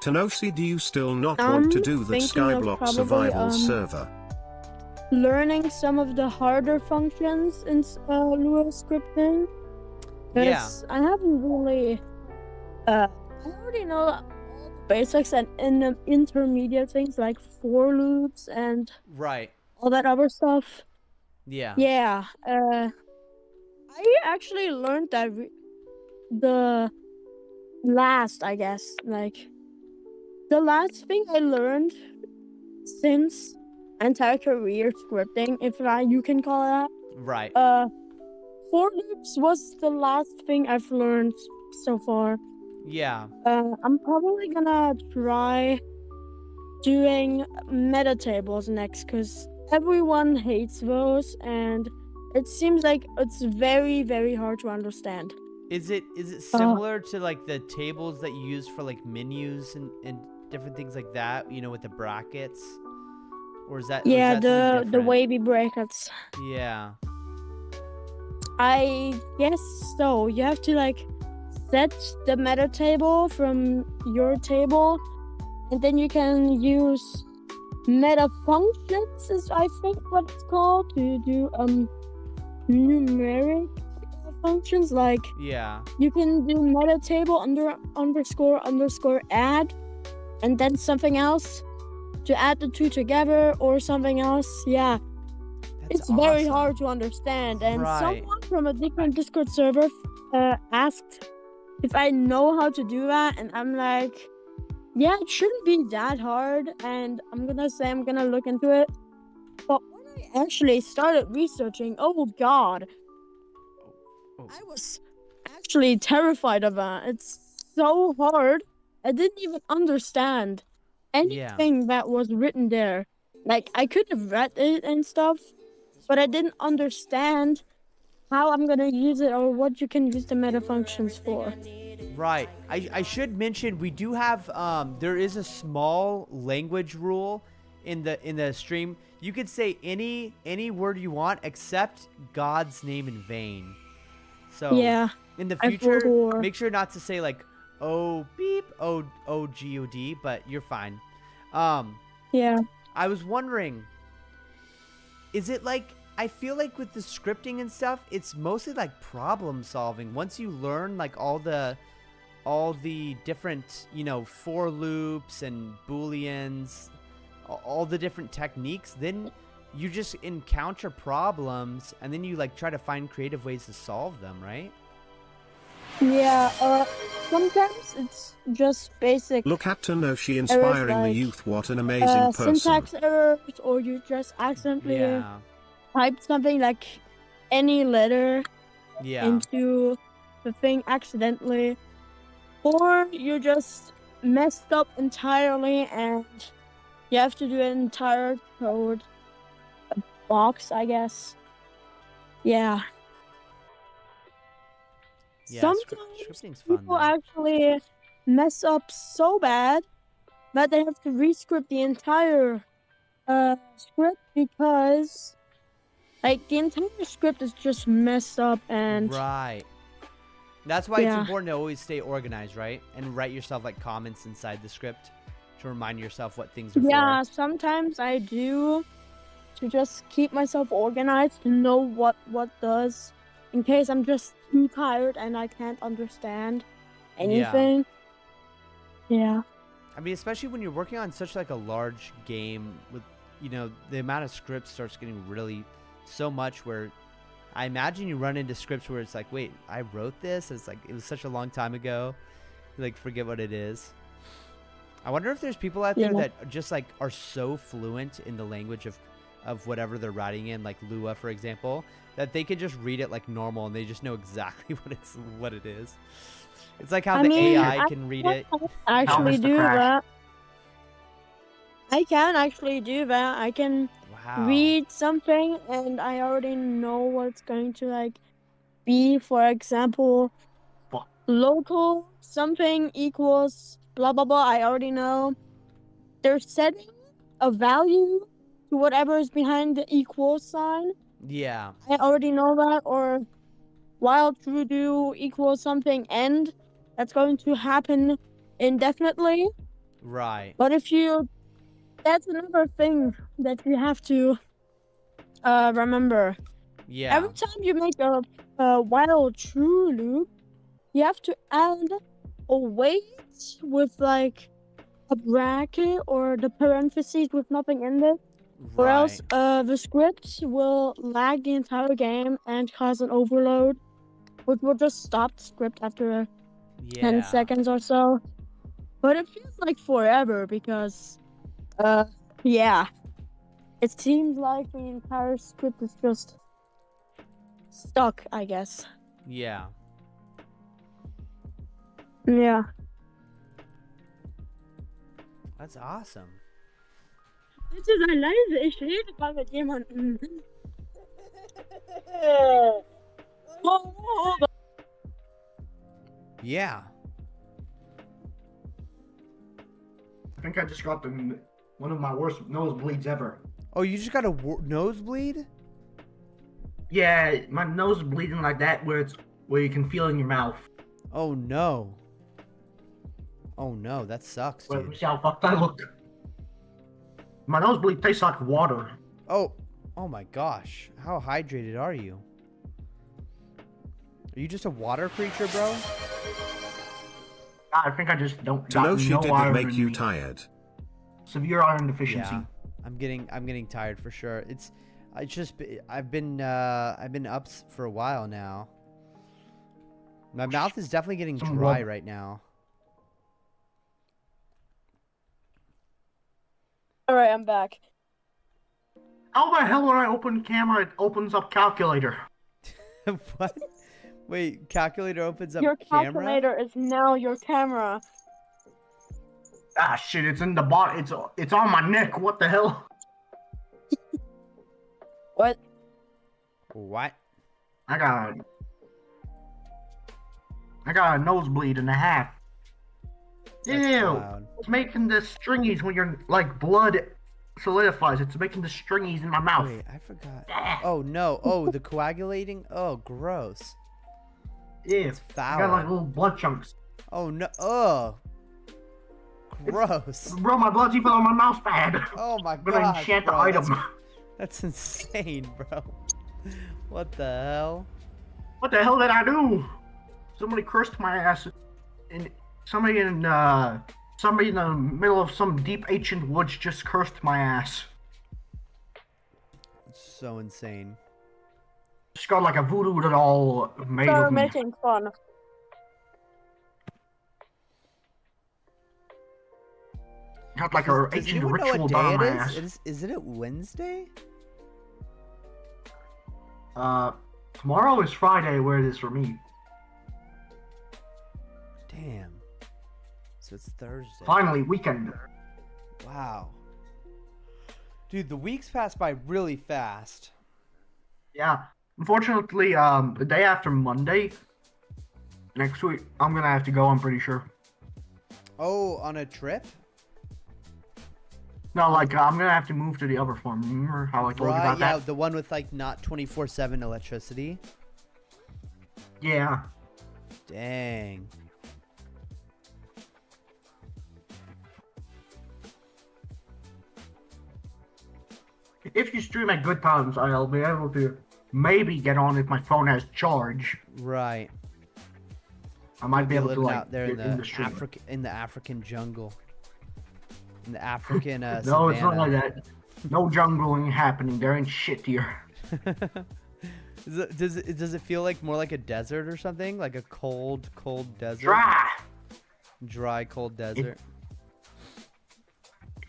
Speaker 3: Tenosi, do you still not want to do the Skyblock survival server?
Speaker 4: Learning some of the harder functions in Lua scripting. Because I haven't really... I already know all the basics and intermediate things like for loops and all that other stuff.
Speaker 1: Yeah.
Speaker 4: Yeah. I actually learned that the last, I guess, like... The last thing I learned since entire career scripting, if you can call it that.
Speaker 1: Right.
Speaker 4: For loops was the last thing I've learned so far.
Speaker 1: Yeah.
Speaker 4: I'm probably gonna try doing meta tables next, because everyone hates those, and it seems like it's very, very hard to understand.
Speaker 1: Is it similar to like the tables that you use for like menus and different things like that, you know, with the brackets? Or is that
Speaker 4: the wavy brackets.
Speaker 1: Yeah.
Speaker 4: I guess so. You have to like set the meta table from your table, and then you can use meta functions, is I think what it's called, to do numeric functions. Like
Speaker 1: Yeah.
Speaker 4: you can do meta table underscore add, and then something else to add the two together, or something else. Yeah,
Speaker 1: That's
Speaker 4: it's very
Speaker 1: awesome.
Speaker 4: hard to understand. And
Speaker 1: Right.
Speaker 4: someone from a different Discord server asked if I know how to do that, and I'm like, yeah, it shouldn't be that hard, and I'm gonna look into it. But when I actually started researching, oh god,
Speaker 1: Oh.
Speaker 4: I was actually terrified of that. It's so hard. I didn't even understand anything that was written there. Like, I could have read it and stuff, but I didn't understand how I'm gonna use it or what you can use the meta functions for.
Speaker 1: Right. I should mention we do have there is a small language rule in the stream. You could say any word you want except God's name in vain. So
Speaker 4: Yeah,
Speaker 1: in the
Speaker 4: I
Speaker 1: future,
Speaker 4: forgot.
Speaker 1: make sure not to say like oh beep oh god, but you're fine.
Speaker 4: Yeah.
Speaker 1: I was wondering, is it like, I feel like with the scripting and stuff, it's mostly like problem solving. Once you learn like all the different, you know, for loops and booleans, all the different techniques, then you just encounter problems and then you like try to find creative ways to solve them, right?
Speaker 4: Yeah, sometimes it's just basic
Speaker 3: Look at Tanoshi inspiring the
Speaker 4: like,
Speaker 3: youth. What an amazing person.
Speaker 4: syntax errors, or you just accidentally
Speaker 1: Yeah.
Speaker 4: typed something like any letter
Speaker 1: Yeah.
Speaker 4: into the thing accidentally, or you just messed up entirely and you have to do an entire code box, I guess. Yeah.
Speaker 1: Yeah,
Speaker 4: Sometimes
Speaker 1: scripting's fun
Speaker 4: people
Speaker 1: though.
Speaker 4: actually mess up so bad that they have to rescript the entire script, because like the entire script is just messed up. And
Speaker 1: Right. That's why it's
Speaker 4: Yeah.
Speaker 1: important to always stay organized, right? And write yourself like comments inside the script to remind yourself what things are
Speaker 4: yeah,
Speaker 1: for.
Speaker 4: sometimes I do, to just keep myself organized, to know what does, in case I'm just too tired and I can't understand anything. Yeah.
Speaker 1: I mean, especially when you're working on such like a large game with, you know, the amount of scripts starts getting really so much where I imagine you run into scripts where it's like, wait, I wrote this? It's like, it was such a long time ago. You like forget what it is. I wonder if there's people out there
Speaker 4: Yeah.
Speaker 1: that just like are so fluent in the language of whatever they're writing in, like Lua, for example, that they could just read it like normal and they just know exactly what it is. It's like how
Speaker 4: I
Speaker 1: the
Speaker 4: mean,
Speaker 1: AI can read it.
Speaker 4: I can actually
Speaker 2: Mr.
Speaker 4: do
Speaker 2: Crash.
Speaker 4: that. I can actually do that. I can
Speaker 1: Wow.
Speaker 4: read something and I already know what it's going to like be. For example,
Speaker 2: What?
Speaker 4: local something equals blah blah blah. I already know. They're setting a value to whatever is behind the equal sign.
Speaker 1: Yeah.
Speaker 4: I already know that. Or while true do equals something end, that's going to happen indefinitely.
Speaker 1: Right.
Speaker 4: But if you, that's another thing that you have to remember.
Speaker 1: Yeah.
Speaker 4: Every time you make a while true loop, you have to add a wait with like a bracket or the parentheses with nothing in it, or else the script will lag the entire game and cause an overload, which will just stop the script after 10 seconds or so. But it feels like forever because yeah, it seems like the entire script is just stuck, I guess.
Speaker 1: Yeah.
Speaker 4: Yeah.
Speaker 1: That's awesome.
Speaker 4: Dit is ein leise, ich rede mal mit jemandem.
Speaker 1: Yeah.
Speaker 2: I think I just got one of my worst nosebleeds ever.
Speaker 1: Oh, you just got a nosebleed?
Speaker 2: Yeah, my nose is bleeding like that, where you can feel it in your mouth.
Speaker 1: Oh no. Oh no, that sucks,
Speaker 2: Wait, let me
Speaker 1: dude.
Speaker 2: see how fucked I look. My nosebleed tastes like water.
Speaker 1: Oh, oh my gosh. How hydrated are you? Are you just a water creature, bro?
Speaker 2: I think I just don't got
Speaker 3: Tenoshi,
Speaker 2: no
Speaker 3: did that
Speaker 2: iron
Speaker 3: make
Speaker 2: in
Speaker 3: you
Speaker 2: me.
Speaker 3: tired?
Speaker 2: Severe iron deficiency.
Speaker 1: Yeah. I'm getting tired for sure. I've been up for a while now. My mouth is definitely getting
Speaker 2: Some
Speaker 1: dry
Speaker 2: rub-
Speaker 1: right now.
Speaker 4: All right, I'm back.
Speaker 2: How the hell when I open camera it opens up calculator?
Speaker 1: What? Wait, calculator opens up
Speaker 4: Your
Speaker 1: camera?
Speaker 4: calculator is now your camera.
Speaker 2: Ah shit, it's in the bot. It's on my neck. What the hell?
Speaker 4: What?
Speaker 1: What?
Speaker 2: I got a nosebleed and a half.
Speaker 1: That's
Speaker 2: Ew!
Speaker 1: loud.
Speaker 2: It's making the stringies when your like blood solidifies. It's making the stringies in my mouth.
Speaker 1: Wait, I forgot.
Speaker 2: Ah,
Speaker 1: Oh no. Oh, the coagulating. Oh, gross.
Speaker 2: ew.
Speaker 1: It's
Speaker 2: I got like
Speaker 1: foul.
Speaker 2: little blood chunks.
Speaker 1: Oh no. Oh. Gross.
Speaker 2: Bro, my blood's even on my mouse pad.
Speaker 1: Oh my
Speaker 2: I'm gonna
Speaker 1: god.
Speaker 2: enchant the
Speaker 1: Bro,
Speaker 2: item.
Speaker 1: that's insane, bro. What the hell?
Speaker 2: What the hell did I do? Somebody cursed my ass. And somebody in the middle of some deep ancient woods just cursed my ass.
Speaker 1: It's so insane.
Speaker 2: Just got like a voodoo doll made
Speaker 4: Start
Speaker 2: of me.
Speaker 4: making fun.
Speaker 2: Got like
Speaker 1: Does
Speaker 2: a ancient
Speaker 1: anyone know
Speaker 2: ritual
Speaker 1: what
Speaker 2: done
Speaker 1: day
Speaker 2: on my
Speaker 1: it
Speaker 2: ass.
Speaker 1: is? Isn't it Wednesday?
Speaker 2: Tomorrow is Friday, where it is for me.
Speaker 1: Damn. So it's Thursday.
Speaker 2: Finally, weekend.
Speaker 1: Wow. Dude, the weeks pass by really fast.
Speaker 2: Yeah. Unfortunately, the day after Monday, next week, I'm gonna have to go, I'm pretty sure.
Speaker 1: Oh, on a trip?
Speaker 2: No, like, I'm gonna have to move to the other farm. Remember how I told you
Speaker 1: Right,
Speaker 2: about
Speaker 1: yeah,
Speaker 2: that?
Speaker 1: the one with like not 24/7 electricity.
Speaker 2: Yeah.
Speaker 1: Dang.
Speaker 2: If you stream at good times, I'll be able to maybe get on if my phone has charge.
Speaker 1: Right.
Speaker 2: I might be
Speaker 1: You're
Speaker 2: able to,
Speaker 1: living
Speaker 2: like,
Speaker 1: out there
Speaker 2: get in the stream.
Speaker 1: in the African jungle. In the African
Speaker 2: No, it's not like
Speaker 1: savannah.
Speaker 2: that. No jungling happening. There ain't shit here.
Speaker 1: Does it feel like more like a desert or something? Like a cold desert?
Speaker 2: Dry!
Speaker 1: Dry, cold desert.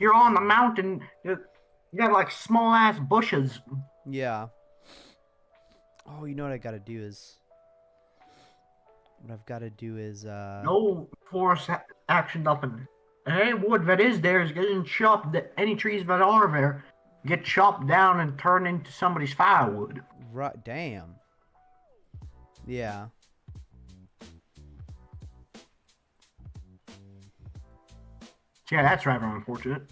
Speaker 2: You're on the mountain. You got, like, small-ass bushes.
Speaker 1: Yeah. Oh, you know what I gotta do is... What I've gotta do is,
Speaker 2: No forest action, nothing. Any wood that is there is getting chopped. Any trees that are there get chopped down and turned into somebody's firewood.
Speaker 1: Right, damn. Yeah.
Speaker 2: Yeah, that's rather unfortunate.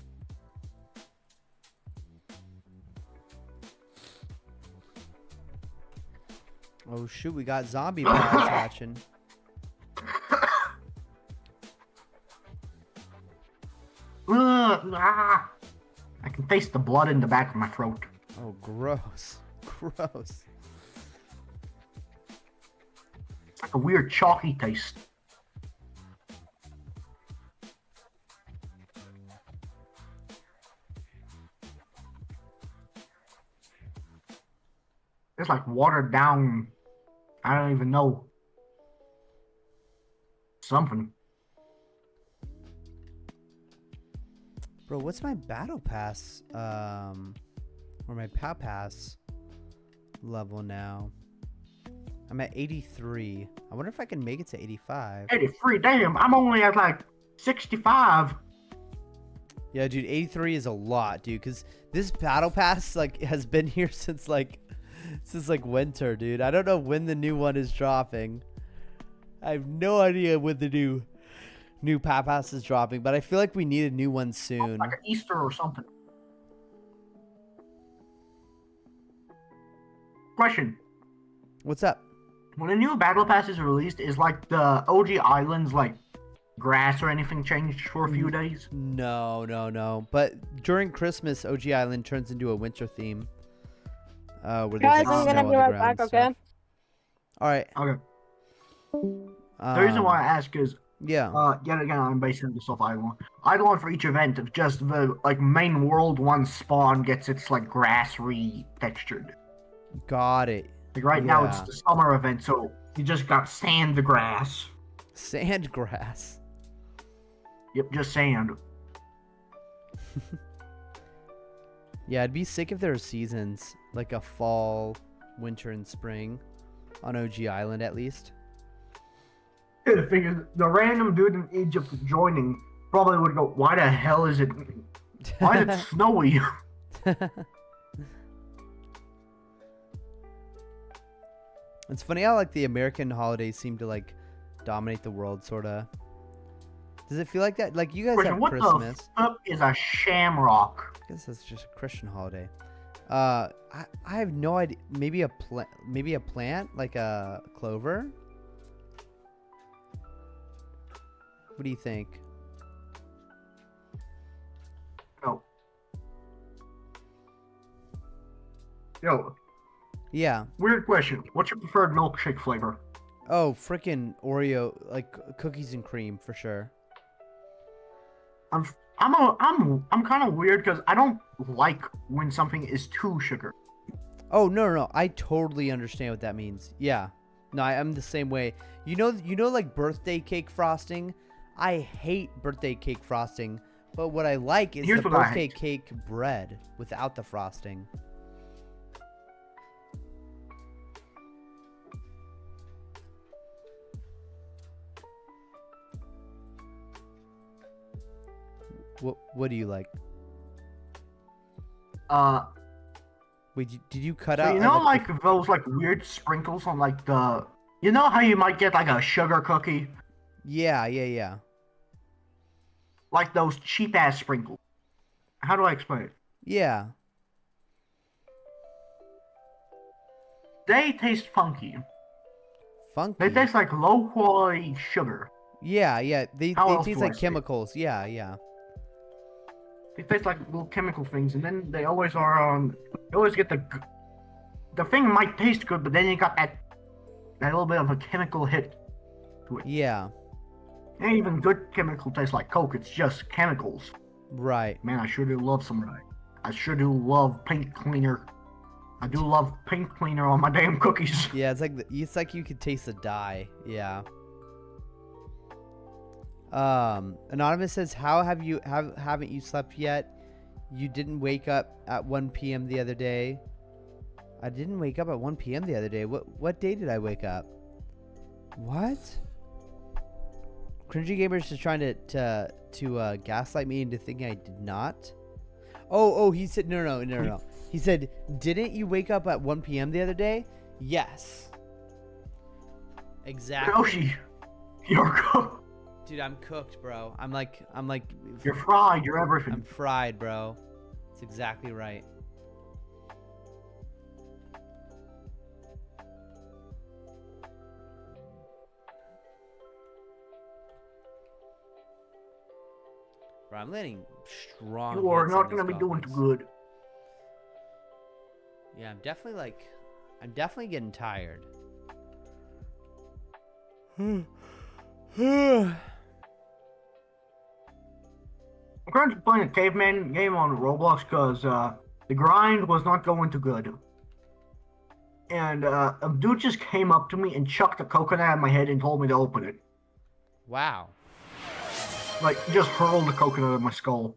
Speaker 1: Oh shoot, we got zombie piles hatching.
Speaker 2: I can taste the blood in the back of my throat.
Speaker 1: Oh, gross. Gross.
Speaker 2: It's like a weird chalky taste. It's like watered down. I don't even know. Something.
Speaker 1: Bro, what's my battle pass, or my POW pass level now? I'm at 83. I wonder if I can make it to 85.
Speaker 2: 83, damn, I'm only at like 65.
Speaker 1: Yeah, dude, 83 is a lot, dude, because this battle pass, like, has been here since winter, dude. I don't know when the new one is dropping. I have no idea when the new POW pass is dropping, but I feel like we need a new one soon.
Speaker 2: Like an Easter or something. Question.
Speaker 1: What's up?
Speaker 2: when a new battle pass is released, is like the OG islands like grass or anything changed for a few days?
Speaker 1: No. But during Christmas, OG Island turns into a winter theme. Where there's
Speaker 4: Guys,
Speaker 1: like
Speaker 4: I'm
Speaker 1: snow
Speaker 4: gonna
Speaker 1: on
Speaker 4: be
Speaker 1: the
Speaker 4: right
Speaker 1: ground
Speaker 4: back,
Speaker 1: and
Speaker 4: okay?
Speaker 1: stuff. All right.
Speaker 2: Okay. The reason why I ask is,
Speaker 1: Yeah.
Speaker 2: yet again, I'm basing this off Eidolon. Eidolon for each event, of just the like main world one spawn gets its like grass re-textured.
Speaker 1: Got it.
Speaker 2: Like right now, it's
Speaker 1: Yeah.
Speaker 2: the summer event, so you just got sand grass.
Speaker 1: Sand grass.
Speaker 2: Yep, just sand.
Speaker 1: Yeah, it'd be sick if there were seasons, like a fall, winter, and spring on OG Island at least.
Speaker 2: Yeah, the thing is, the random dude in Egypt joining probably would go, "Why the hell is it? Why is it snowy?"
Speaker 1: It's funny how like the American holidays seem to like dominate the world, sorta. Does it feel like that? Like you guys
Speaker 2: Question,
Speaker 1: have
Speaker 2: what
Speaker 1: Christmas.
Speaker 2: the fuck is a shamrock?
Speaker 1: I guess that's just a Christian holiday. I have no idea. Maybe a plant, like a clover. What do you think?
Speaker 2: No. Yo,
Speaker 1: Yeah.
Speaker 2: weird question. What's your preferred milkshake flavor?
Speaker 1: Oh, freaking Oreo, like cookies and cream for sure.
Speaker 2: I'm kind of weird because I don't like when something is too sugar.
Speaker 1: Oh no. I totally understand what that means. Yeah. No, I'm the same way. You know, like birthday cake frosting. I hate birthday cake frosting, but what I like is
Speaker 2: Here's
Speaker 1: the
Speaker 2: what I
Speaker 1: birthday
Speaker 2: hate.
Speaker 1: cake bread without the frosting. What do you like? Wait, did you cut
Speaker 2: So
Speaker 1: out?
Speaker 2: you know, like those like weird sprinkles on like the, you know how you might get like a sugar cookie,
Speaker 1: Yeah.
Speaker 2: like those cheap ass sprinkles. How do I explain it?
Speaker 1: Yeah.
Speaker 2: They taste funky.
Speaker 1: Funky.
Speaker 2: They taste like low quality sugar.
Speaker 1: Yeah. They
Speaker 2: How else
Speaker 1: taste
Speaker 2: do I
Speaker 1: like
Speaker 2: say it?
Speaker 1: chemicals. Yeah.
Speaker 2: They taste like little chemical things, and then they always are on. You always get the thing might taste good, but then you got that little bit of a chemical hit to it.
Speaker 1: Yeah.
Speaker 2: Ain't even good chemical tastes like Coke. It's just chemicals.
Speaker 1: Right.
Speaker 2: Man, I sure do love some. I sure do love paint cleaner. I do love paint cleaner on my damn cookies.
Speaker 1: Yeah, it's like you could taste the dye. Yeah. Anonymous says, "How haven't you slept yet? You didn't wake up at 1 p.m. the other day." I didn't wake up at 1 p.m. the other day. What day did I wake up? What? Cringy Gamers is trying to gaslight me into thinking I did not. Oh, he said no. He said, "Didn't you wake up at 1 p.m. the other day?" Yes. Exactly.
Speaker 2: Yoshi, you're cooked.
Speaker 1: Dude, I'm cooked, bro. I'm like
Speaker 2: You're fried. You're everything.
Speaker 1: I'm fried, bro. That's exactly right. Bro, I'm landing strong.
Speaker 2: You are
Speaker 1: hits on
Speaker 2: not gonna
Speaker 1: these
Speaker 2: be doing too
Speaker 1: goblins.
Speaker 2: good.
Speaker 1: Yeah, I'm definitely getting tired.
Speaker 2: I'm currently playing a caveman game on Roblox because the grind was not going too good. And a dude just came up to me and chucked a coconut at my head and told me to open it.
Speaker 1: Wow.
Speaker 2: Like, just hurled the coconut at my skull.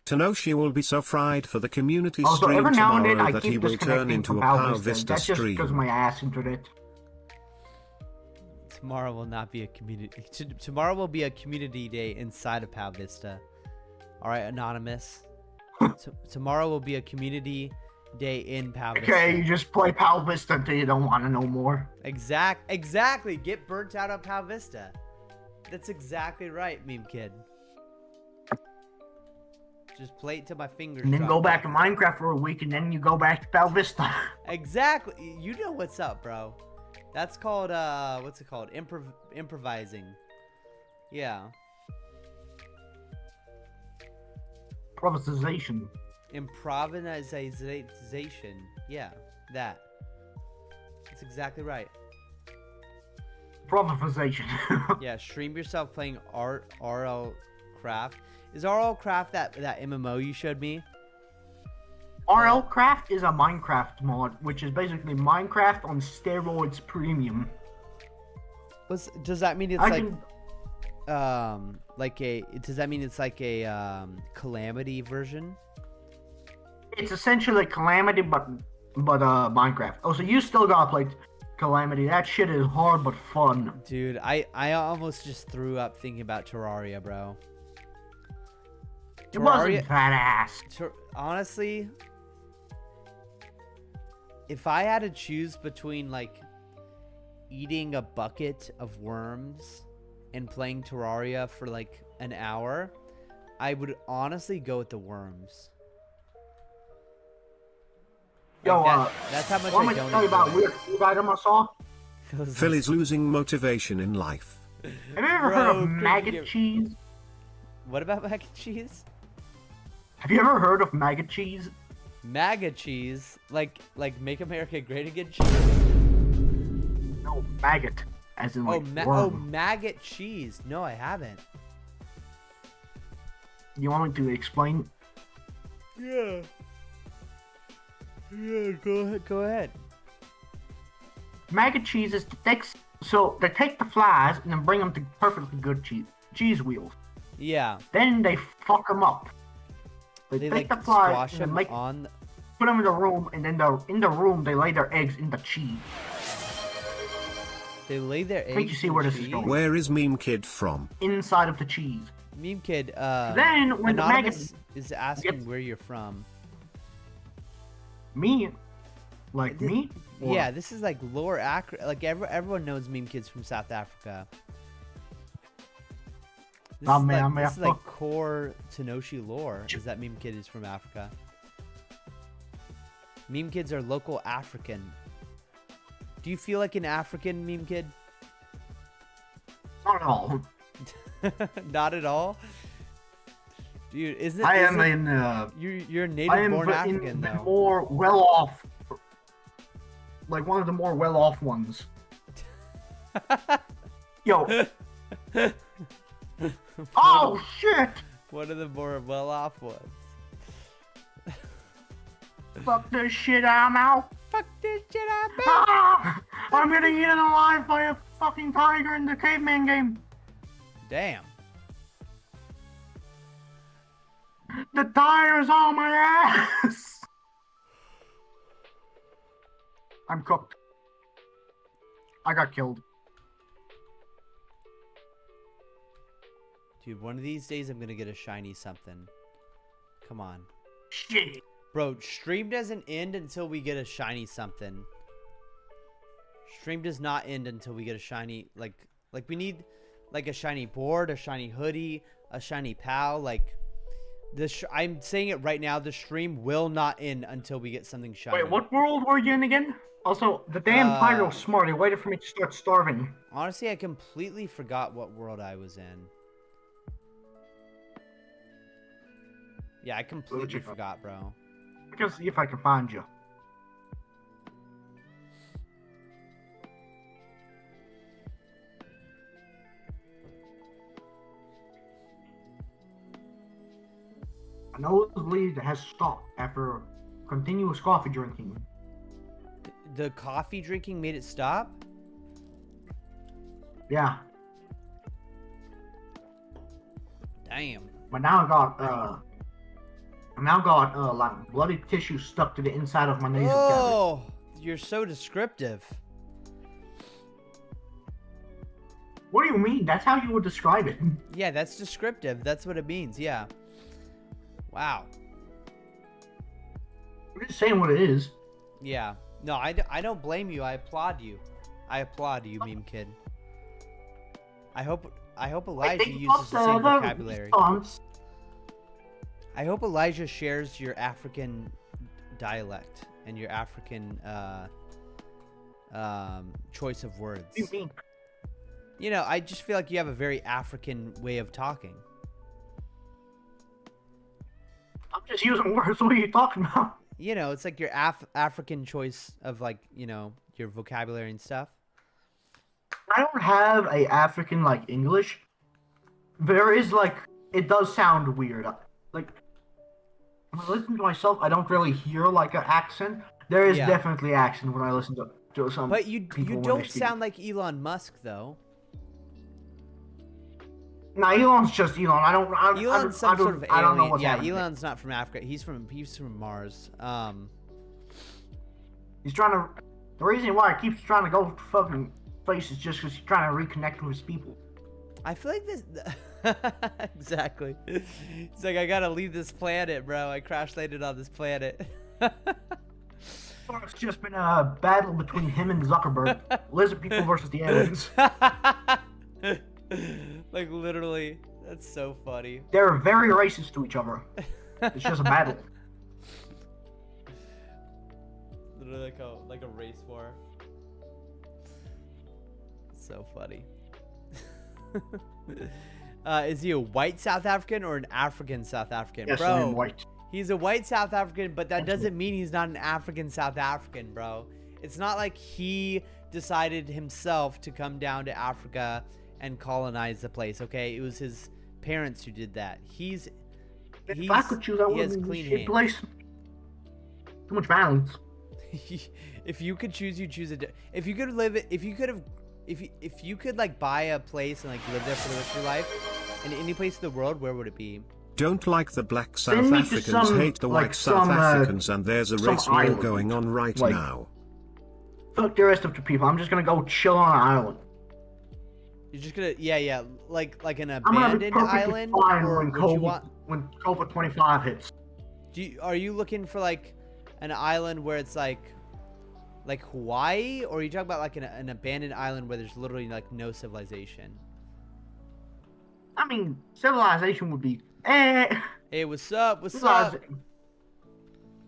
Speaker 3: Tanoshi will be so fried for the community
Speaker 2: Also,
Speaker 3: stream
Speaker 2: every now and then
Speaker 3: tomorrow
Speaker 2: I
Speaker 3: that he
Speaker 2: keep
Speaker 3: will turn
Speaker 2: disconnecting
Speaker 3: into
Speaker 2: from
Speaker 3: a Power
Speaker 2: Power
Speaker 3: Vista
Speaker 2: That's just because of
Speaker 3: stream.
Speaker 2: my ass internet.
Speaker 1: Tomorrow will not be a community. Tomorrow will be a community day inside of Pal Vista. All right, Anonymous. Tomorrow will be a community day in Pal Vista.
Speaker 2: Okay, you just play Power Vista until you don't want to know more.
Speaker 1: Exactly. Get burnt out on Pal Vista. That's exactly right, meme kid. Just play it till my fingers.
Speaker 2: And then
Speaker 1: drop
Speaker 2: go back
Speaker 1: dead.
Speaker 2: to Minecraft for a week, and then you go back to Power Vista.
Speaker 1: Exactly. You know what's up, bro. That's called what's it called? Improvising. Yeah.
Speaker 2: Improvisation.
Speaker 1: Improvisation. Yeah, that. That's exactly right.
Speaker 2: Improvisation.
Speaker 1: Yeah, stream yourself playing RL Craft. Is RL Craft that MMO you showed me?
Speaker 2: RL Craft is a Minecraft mod, which is basically Minecraft on steroids premium.
Speaker 1: Does that mean it's
Speaker 2: I
Speaker 1: like
Speaker 2: can-
Speaker 1: does that mean it's like a Calamity version?
Speaker 2: It's essentially Calamity, but Minecraft. Oh, so you still gotta play Calamity. That shit is hard but fun.
Speaker 1: Dude, I almost just threw up thinking about Terraria, bro.
Speaker 2: It wasn't that ass.
Speaker 1: Honestly, if I had to choose between like eating a bucket of worms and playing Terraria for like an hour, I would honestly go with the worms.
Speaker 2: Yo,
Speaker 1: Like that's how much
Speaker 2: let
Speaker 1: I
Speaker 2: me
Speaker 1: don't
Speaker 2: tell you about
Speaker 1: enjoy it.
Speaker 2: weird item I saw.
Speaker 3: Philly's losing motivation in life.
Speaker 2: Have you ever
Speaker 1: Bro,
Speaker 2: heard of
Speaker 1: couldn't
Speaker 2: maggot
Speaker 1: get-
Speaker 2: cheese?
Speaker 1: What about mac and cheese?
Speaker 2: Have you ever heard of maggot cheese?
Speaker 1: MAGA cheese, like Make America Great Again cheese.
Speaker 2: No, maggot, as in like worm.
Speaker 1: maggot cheese. No, I haven't.
Speaker 2: You want me to explain?
Speaker 1: Yeah. Yeah, go ahead.
Speaker 2: Maggot cheese is so they take the flies and then bring them to perfectly good cheese wheels.
Speaker 1: Yeah.
Speaker 2: Then they fuck them up. They
Speaker 1: They
Speaker 2: take
Speaker 1: like
Speaker 2: the flies
Speaker 1: squash
Speaker 2: and then
Speaker 1: them on.
Speaker 2: put them in the room, and then in the room they lay their eggs in the cheese.
Speaker 1: They lay their eggs.
Speaker 2: think you see
Speaker 1: in
Speaker 2: where this is
Speaker 1: cheese?
Speaker 2: going.
Speaker 3: Where is Meme Kid from?
Speaker 2: Inside of the cheese.
Speaker 1: Meme Kid.
Speaker 2: Then when the
Speaker 1: Anonymous
Speaker 2: maggot
Speaker 1: is asking
Speaker 2: gets-
Speaker 1: where you're from.
Speaker 2: me, like
Speaker 1: This-
Speaker 2: me. Or-
Speaker 1: Yeah, this is like lore accurate. Like everyone knows Meme Kid's from South Africa. This
Speaker 2: Nah,
Speaker 1: is
Speaker 2: man,
Speaker 1: like,
Speaker 2: man,
Speaker 1: this is like
Speaker 2: fuck.
Speaker 1: core Tenoshi lore. Is that Meme Kid is from Africa? Meme Kids are local African. Do you feel like an African, Meme Kid?
Speaker 2: Not at all.
Speaker 1: Not at all. Dude, isn't
Speaker 2: I am
Speaker 1: isn't-
Speaker 2: in.
Speaker 1: you're a
Speaker 2: I am
Speaker 1: native-born
Speaker 2: in
Speaker 1: African
Speaker 2: the
Speaker 1: though.
Speaker 2: more well-off, like one of the more well-off ones. Yo. Oh shit!
Speaker 1: One of the more well-off ones.
Speaker 2: Fuck this shit, I'm out.
Speaker 1: Fuck this shit up.
Speaker 2: Ah! I'm getting eaten alive by a fucking tiger in the caveman game.
Speaker 1: Damn.
Speaker 2: The tiger's on my ass. I'm cooked. I got killed.
Speaker 1: Dude, one of these days I'm gonna get a shiny something. Come on.
Speaker 2: Shit.
Speaker 1: Bro, stream doesn't end until we get a shiny something. Stream does not end until we get a shiny, like we need like a shiny board, a shiny hoodie, a shiny pal, like I'm saying it right now, the stream will not end until we get something shiny.
Speaker 2: Wait, what world were you in again? Also, the damn tiger was smart. He waited for me to start starving.
Speaker 1: Honestly, I completely forgot what world I was in. Yeah, I completely forgot, bro.
Speaker 2: I can see if I can find you. A nosebleed has stopped after continuous coffee drinking.
Speaker 1: The coffee drinking made it stop?
Speaker 2: Yeah,
Speaker 1: Damn.
Speaker 2: but now I got like bloody tissue stuck to the inside of my nasal cavity.
Speaker 1: Oh, you're so descriptive.
Speaker 2: What do you mean? That's how you would describe it.
Speaker 1: Yeah, that's descriptive. That's what it means. Yeah. Wow.
Speaker 2: I'm just saying what it is.
Speaker 1: Yeah. No, I don't blame you. I applaud you. I applaud you, meme kid. I hope Elijah uses the same vocabulary. I hope Elijah shares your African dialect and your African choice of words.
Speaker 2: What do you mean?
Speaker 1: You know, I just feel like you have a very African way of talking.
Speaker 2: I'm just using words. What are you talking about?
Speaker 1: You know, it's like your African choice of like, you know, your vocabulary and stuff.
Speaker 2: I don't have a African like English. There is like it does sound weird. Like when I listen to myself, I don't really hear like an accent. There is definitely accent when I listen to some.
Speaker 1: But you
Speaker 2: people when they
Speaker 1: don't
Speaker 2: speak.
Speaker 1: sound like Elon Musk though.
Speaker 2: Nah, Elon's just Elon.
Speaker 1: Elon's some sort of alien.
Speaker 2: I don't know what's
Speaker 1: yeah,
Speaker 2: happening.
Speaker 1: Elon's not from Africa. He's from Mars.
Speaker 2: He's trying to. The reason why he keeps trying to go to fucking places just because he's trying to reconnect with his people.
Speaker 1: I feel like this. Exactly. It's like I gotta leave this planet, bro. I crash landed on this planet.
Speaker 2: So it's just been a battle between him and Zuckerberg. Lizard people versus the aliens.
Speaker 1: Like literally, that's so funny.
Speaker 2: They're very racist to each other. It's just a battle.
Speaker 1: Literally like a race war. So funny. Is he a white South African or an African South African?
Speaker 2: Yes,
Speaker 1: bro,
Speaker 2: I mean white.
Speaker 1: He's a white South African, but that doesn't mean he's not an African South African, bro. It's not like he decided himself to come down to Africa and colonize the place, okay? It was his parents who did that. If
Speaker 2: I could choose, I wouldn't be shit place. Too much violence.
Speaker 1: If you could choose, you choose it. If you could live it, if you could like buy a place and like live there for the rest of your life, in any place in the world, where would it be?
Speaker 3: Don't like the black South
Speaker 2: Send me to
Speaker 3: Africans,
Speaker 2: some,
Speaker 3: hate the
Speaker 2: like,
Speaker 3: white South
Speaker 2: some,
Speaker 3: Africans, and there's a
Speaker 2: some
Speaker 3: race war
Speaker 2: island,
Speaker 3: going on right
Speaker 2: like-
Speaker 3: now.
Speaker 2: Fuck the rest of the people. I'm just gonna go chill on an island.
Speaker 1: You're just gonna, yeah, like an
Speaker 2: I'm gonna be
Speaker 1: abandoned
Speaker 2: perfectly
Speaker 1: island,
Speaker 2: fine
Speaker 1: or
Speaker 2: when
Speaker 1: would you
Speaker 2: COVID, when COVID 25 hits.
Speaker 1: are you looking for like an island where it's like Hawaii, or are you talking about like an abandoned island where there's literally like no civilization?
Speaker 2: I mean, civilization would be
Speaker 1: Hey, what's up? What's up?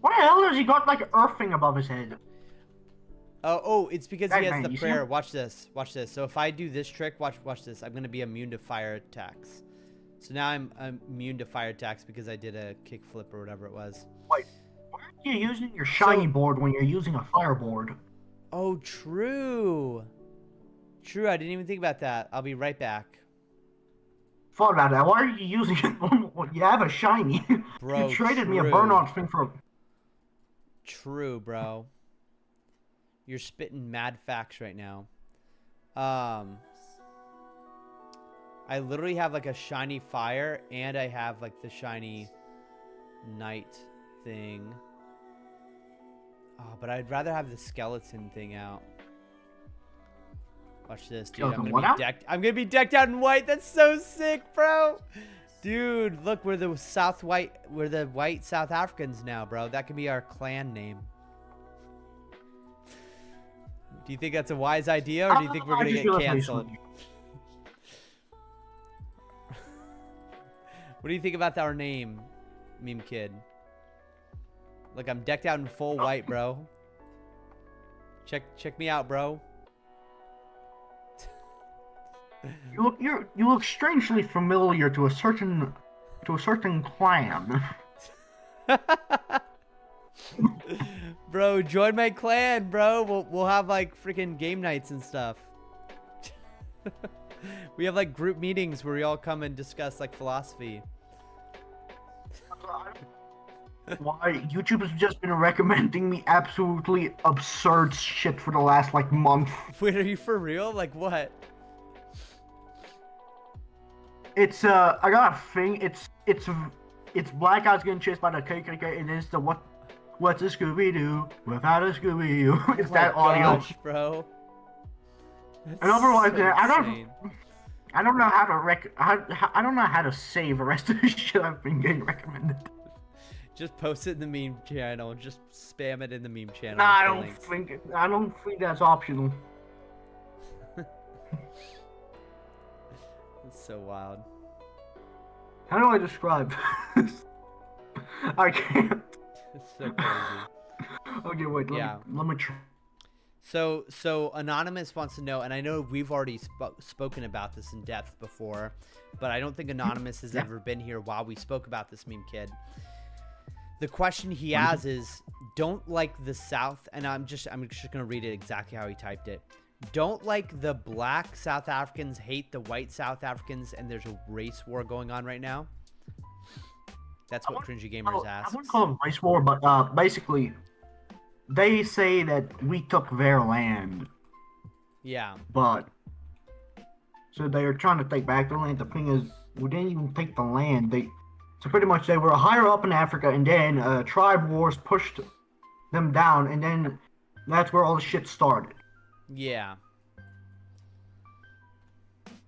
Speaker 2: Why the hell does he got like earthing above his head?
Speaker 1: Oh, it's because he has
Speaker 2: Man,
Speaker 1: the
Speaker 2: you see
Speaker 1: prayer.
Speaker 2: him?
Speaker 1: Watch this. Watch this. So if I do this trick, watch this. I'm gonna be immune to fire attacks. So now I'm immune to fire attacks because I did a kickflip or whatever it was.
Speaker 2: Wait, why are you using your shiny
Speaker 1: So-
Speaker 2: board when you're using a fire board?
Speaker 1: Oh, true. True. I didn't even think about that. I'll be right back.
Speaker 2: Thought about that. Why are you using it? When you have a shiny.
Speaker 1: Bro,
Speaker 2: You traded me a
Speaker 1: true.
Speaker 2: burnout thing for.
Speaker 1: True, bro. You're spitting mad facts right now. I literally have like a shiny fire, and I have like the shiny night thing. Oh, but I'd rather have the skeleton thing out. Watch this, dude.
Speaker 2: Skeleton what out?
Speaker 1: I'm gonna be decked out in white. That's so sick, bro. Dude, look, we're the white South Africans now, bro. That could be our clan name. Do you think that's a wise idea, or do you think we're gonna get canceled? What do you think about our name, Meme Kid? Look, I'm decked out in full white, bro. Check me out, bro.
Speaker 2: You look strangely familiar to a certain clan.
Speaker 1: Bro, join my clan, bro. We'll have like freaking game nights and stuff. We have like group meetings where we all come and discuss like philosophy.
Speaker 2: Why YouTube has just been recommending me absolutely absurd shit for the last like month.
Speaker 1: Wait, are you for real? Like what?
Speaker 2: It's I got a thing. It's black guys getting chased by the KKK, and it's the what's a Scooby Doo without a Scooby Doo? It's that audio.
Speaker 1: Gosh, bro. That's
Speaker 2: And otherwise,
Speaker 1: so insane.
Speaker 2: I don't know how to I don't know how to save the rest of the shit I've been getting recommended.
Speaker 1: Just post it in the meme channel. Just spam it in the meme channel.
Speaker 2: Nah,
Speaker 1: with the links.
Speaker 2: I don't think that's optional.
Speaker 1: It's so wild.
Speaker 2: How do I describe this? I can't.
Speaker 1: It's so crazy.
Speaker 2: Okay, wait.
Speaker 1: Yeah.
Speaker 2: Let me try.
Speaker 1: So Anonymous wants to know, and I know we've already spoken about this in depth before, but I don't think Anonymous has ever been here while we spoke about this, meme kid. The question he has is, don't like the South, and I'm just gonna read it exactly how he typed it. Don't like the black South Africans hate the white South Africans, and there's a race war going on right now. That's what Cringy Gamers asks.
Speaker 2: I wouldn't call it race war, but basically, they say that we took their land.
Speaker 1: Yeah.
Speaker 2: But so they are trying to take back the land. The thing is, we didn't even take the land. So pretty much they were higher up in Africa, and then tribe wars pushed them down, and then that's where all the shit started.
Speaker 1: Yeah.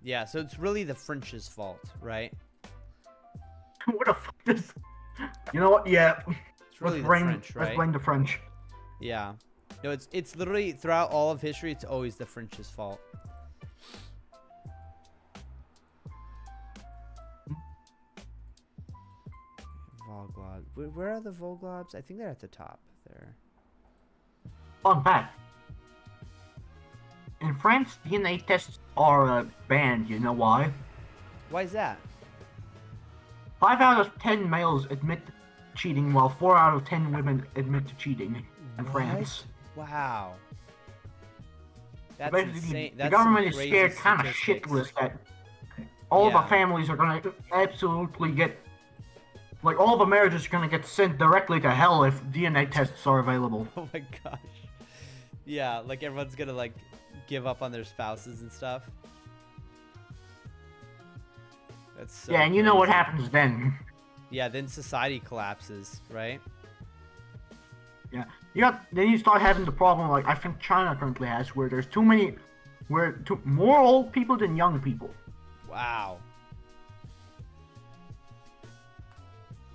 Speaker 1: Yeah, so it's really the French's fault, right?
Speaker 2: What the fuck is... You know what? Yeah.
Speaker 1: It's really the French, right?
Speaker 2: Let's blame the French.
Speaker 1: Yeah. No, it's literally, throughout all of history, it's always the French's fault. Volglob. Where are the Volglobs? I think they're at the top there.
Speaker 2: Fun fact. In France, DNA tests are banned. You know why?
Speaker 1: Why is that?
Speaker 2: 5 out of 10 males admit to cheating, while 4 out of 10 women admit to cheating in France.
Speaker 1: Wow. That's
Speaker 2: Basically,
Speaker 1: insane.
Speaker 2: the
Speaker 1: That's
Speaker 2: government is
Speaker 1: some
Speaker 2: scared
Speaker 1: crazy
Speaker 2: kind of
Speaker 1: statistics.
Speaker 2: shitless that all
Speaker 1: Yeah.
Speaker 2: the families are gonna absolutely get, like, all the marriages are gonna get sent directly to hell if DNA tests are available.
Speaker 1: Oh my gosh. Yeah, like everyone's gonna like give up on their spouses and stuff. That's so
Speaker 2: Yeah, and you know what
Speaker 1: crazy.
Speaker 2: happens then.
Speaker 1: Yeah, then society collapses, right?
Speaker 2: Yeah, then you start having the problem like I think China currently has, where there's more old people than young people.
Speaker 1: Wow.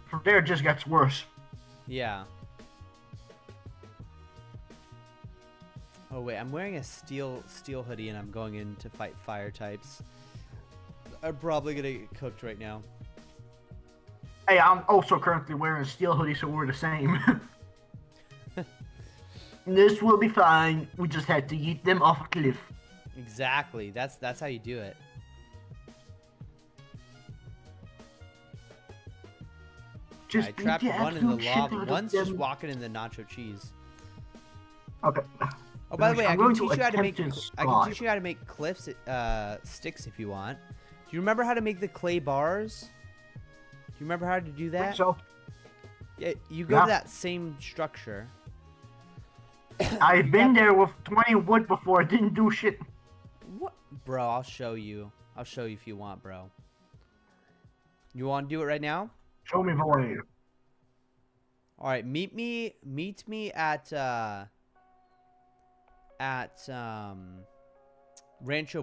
Speaker 2: From there, it just gets worse.
Speaker 1: Yeah. Oh wait, I'm wearing a steel hoodie and I'm going in to fight fire types. I'm probably gonna get cooked right now.
Speaker 2: Hey, I'm also currently wearing a steel hoodie, so we're the same. This will be fine. We just had to yeet them off a cliff.
Speaker 1: Exactly. That's how you do it.
Speaker 2: Just
Speaker 1: I trapped
Speaker 2: beat the
Speaker 1: one in the
Speaker 2: absolute shit
Speaker 1: lava.
Speaker 2: out of
Speaker 1: One's just
Speaker 2: them.
Speaker 1: walking in the nacho cheese.
Speaker 2: Okay.
Speaker 1: Oh, by the way, I
Speaker 2: I'm
Speaker 1: can
Speaker 2: going
Speaker 1: teach
Speaker 2: to
Speaker 1: you how to make.
Speaker 2: attempt to
Speaker 1: I can
Speaker 2: describe.
Speaker 1: teach you how to make cliffs, sticks if you want. Do you remember how to make the clay bars? Do you remember how to do that?
Speaker 2: So
Speaker 1: Yeah, you go
Speaker 2: Yeah.
Speaker 1: to that same structure.
Speaker 2: I've been there with 20 wood before. It didn't do shit.
Speaker 1: What, bro? I'll show you. I'll show you if you want, bro. You want to do it right now?
Speaker 2: Show me the way.
Speaker 1: All right, meet me at Rancho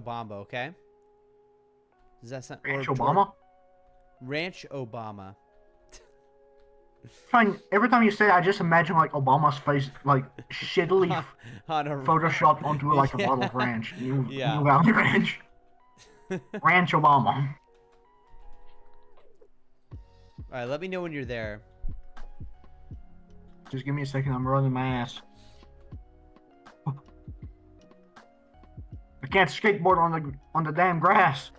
Speaker 1: Bamba, okay? Does that sound
Speaker 2: Ranch Obama?
Speaker 1: Ranch Obama.
Speaker 2: Fine. Every time you say it, I just imagine like Obama's face, like shittily
Speaker 1: On a
Speaker 2: photoshopped onto like a
Speaker 1: Yeah.
Speaker 2: bottle of ranch. New
Speaker 1: Yeah.
Speaker 2: Valley Ranch. Ranch Obama.
Speaker 1: All right, let me know when you're there.
Speaker 2: Just give me a second. I'm running my ass. I can't skateboard on the damn grass.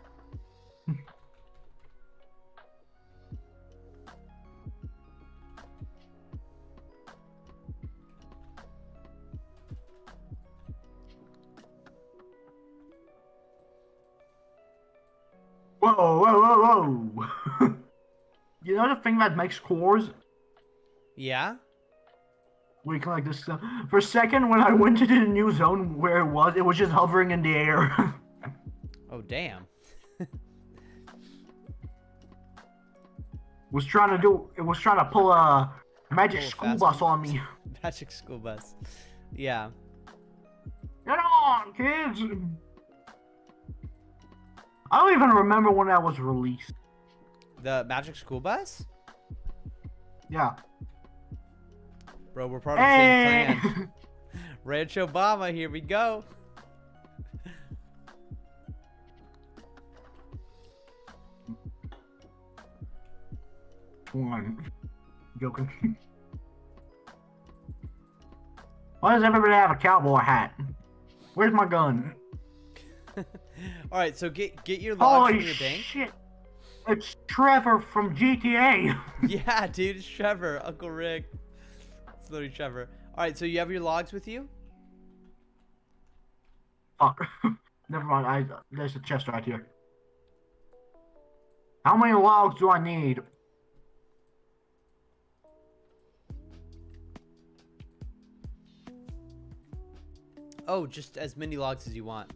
Speaker 2: Whoa, whoa, whoa, whoa! You know the thing that makes cores?
Speaker 1: Yeah?
Speaker 2: We can like this. For a second, when I went to the new zone where it was just hovering in the air.
Speaker 1: Oh, damn.
Speaker 2: It was trying to pull a magic
Speaker 1: Pull a
Speaker 2: school
Speaker 1: fast
Speaker 2: bus
Speaker 1: one.
Speaker 2: on me.
Speaker 1: Magic school bus. Yeah.
Speaker 2: Get on, kids! I don't even remember when that was released.
Speaker 1: The Magic School Bus?
Speaker 2: Yeah.
Speaker 1: Bro, we're part of the same
Speaker 2: Hey!
Speaker 1: clan. Ranch Obama, here we go.
Speaker 2: One. Joking. Why does everybody have a cowboy hat? Where's my gun?
Speaker 1: All right, so get your logs
Speaker 2: Holy
Speaker 1: from your bank.
Speaker 2: shit! It's Trevor from GTA.
Speaker 1: Yeah, dude, it's Trevor, Uncle Rick. It's literally Trevor. All right, so you have your logs with you?
Speaker 2: Fuck. Never mind. There's a chest right here. How many logs do I need?
Speaker 1: Oh, just as many logs as you want.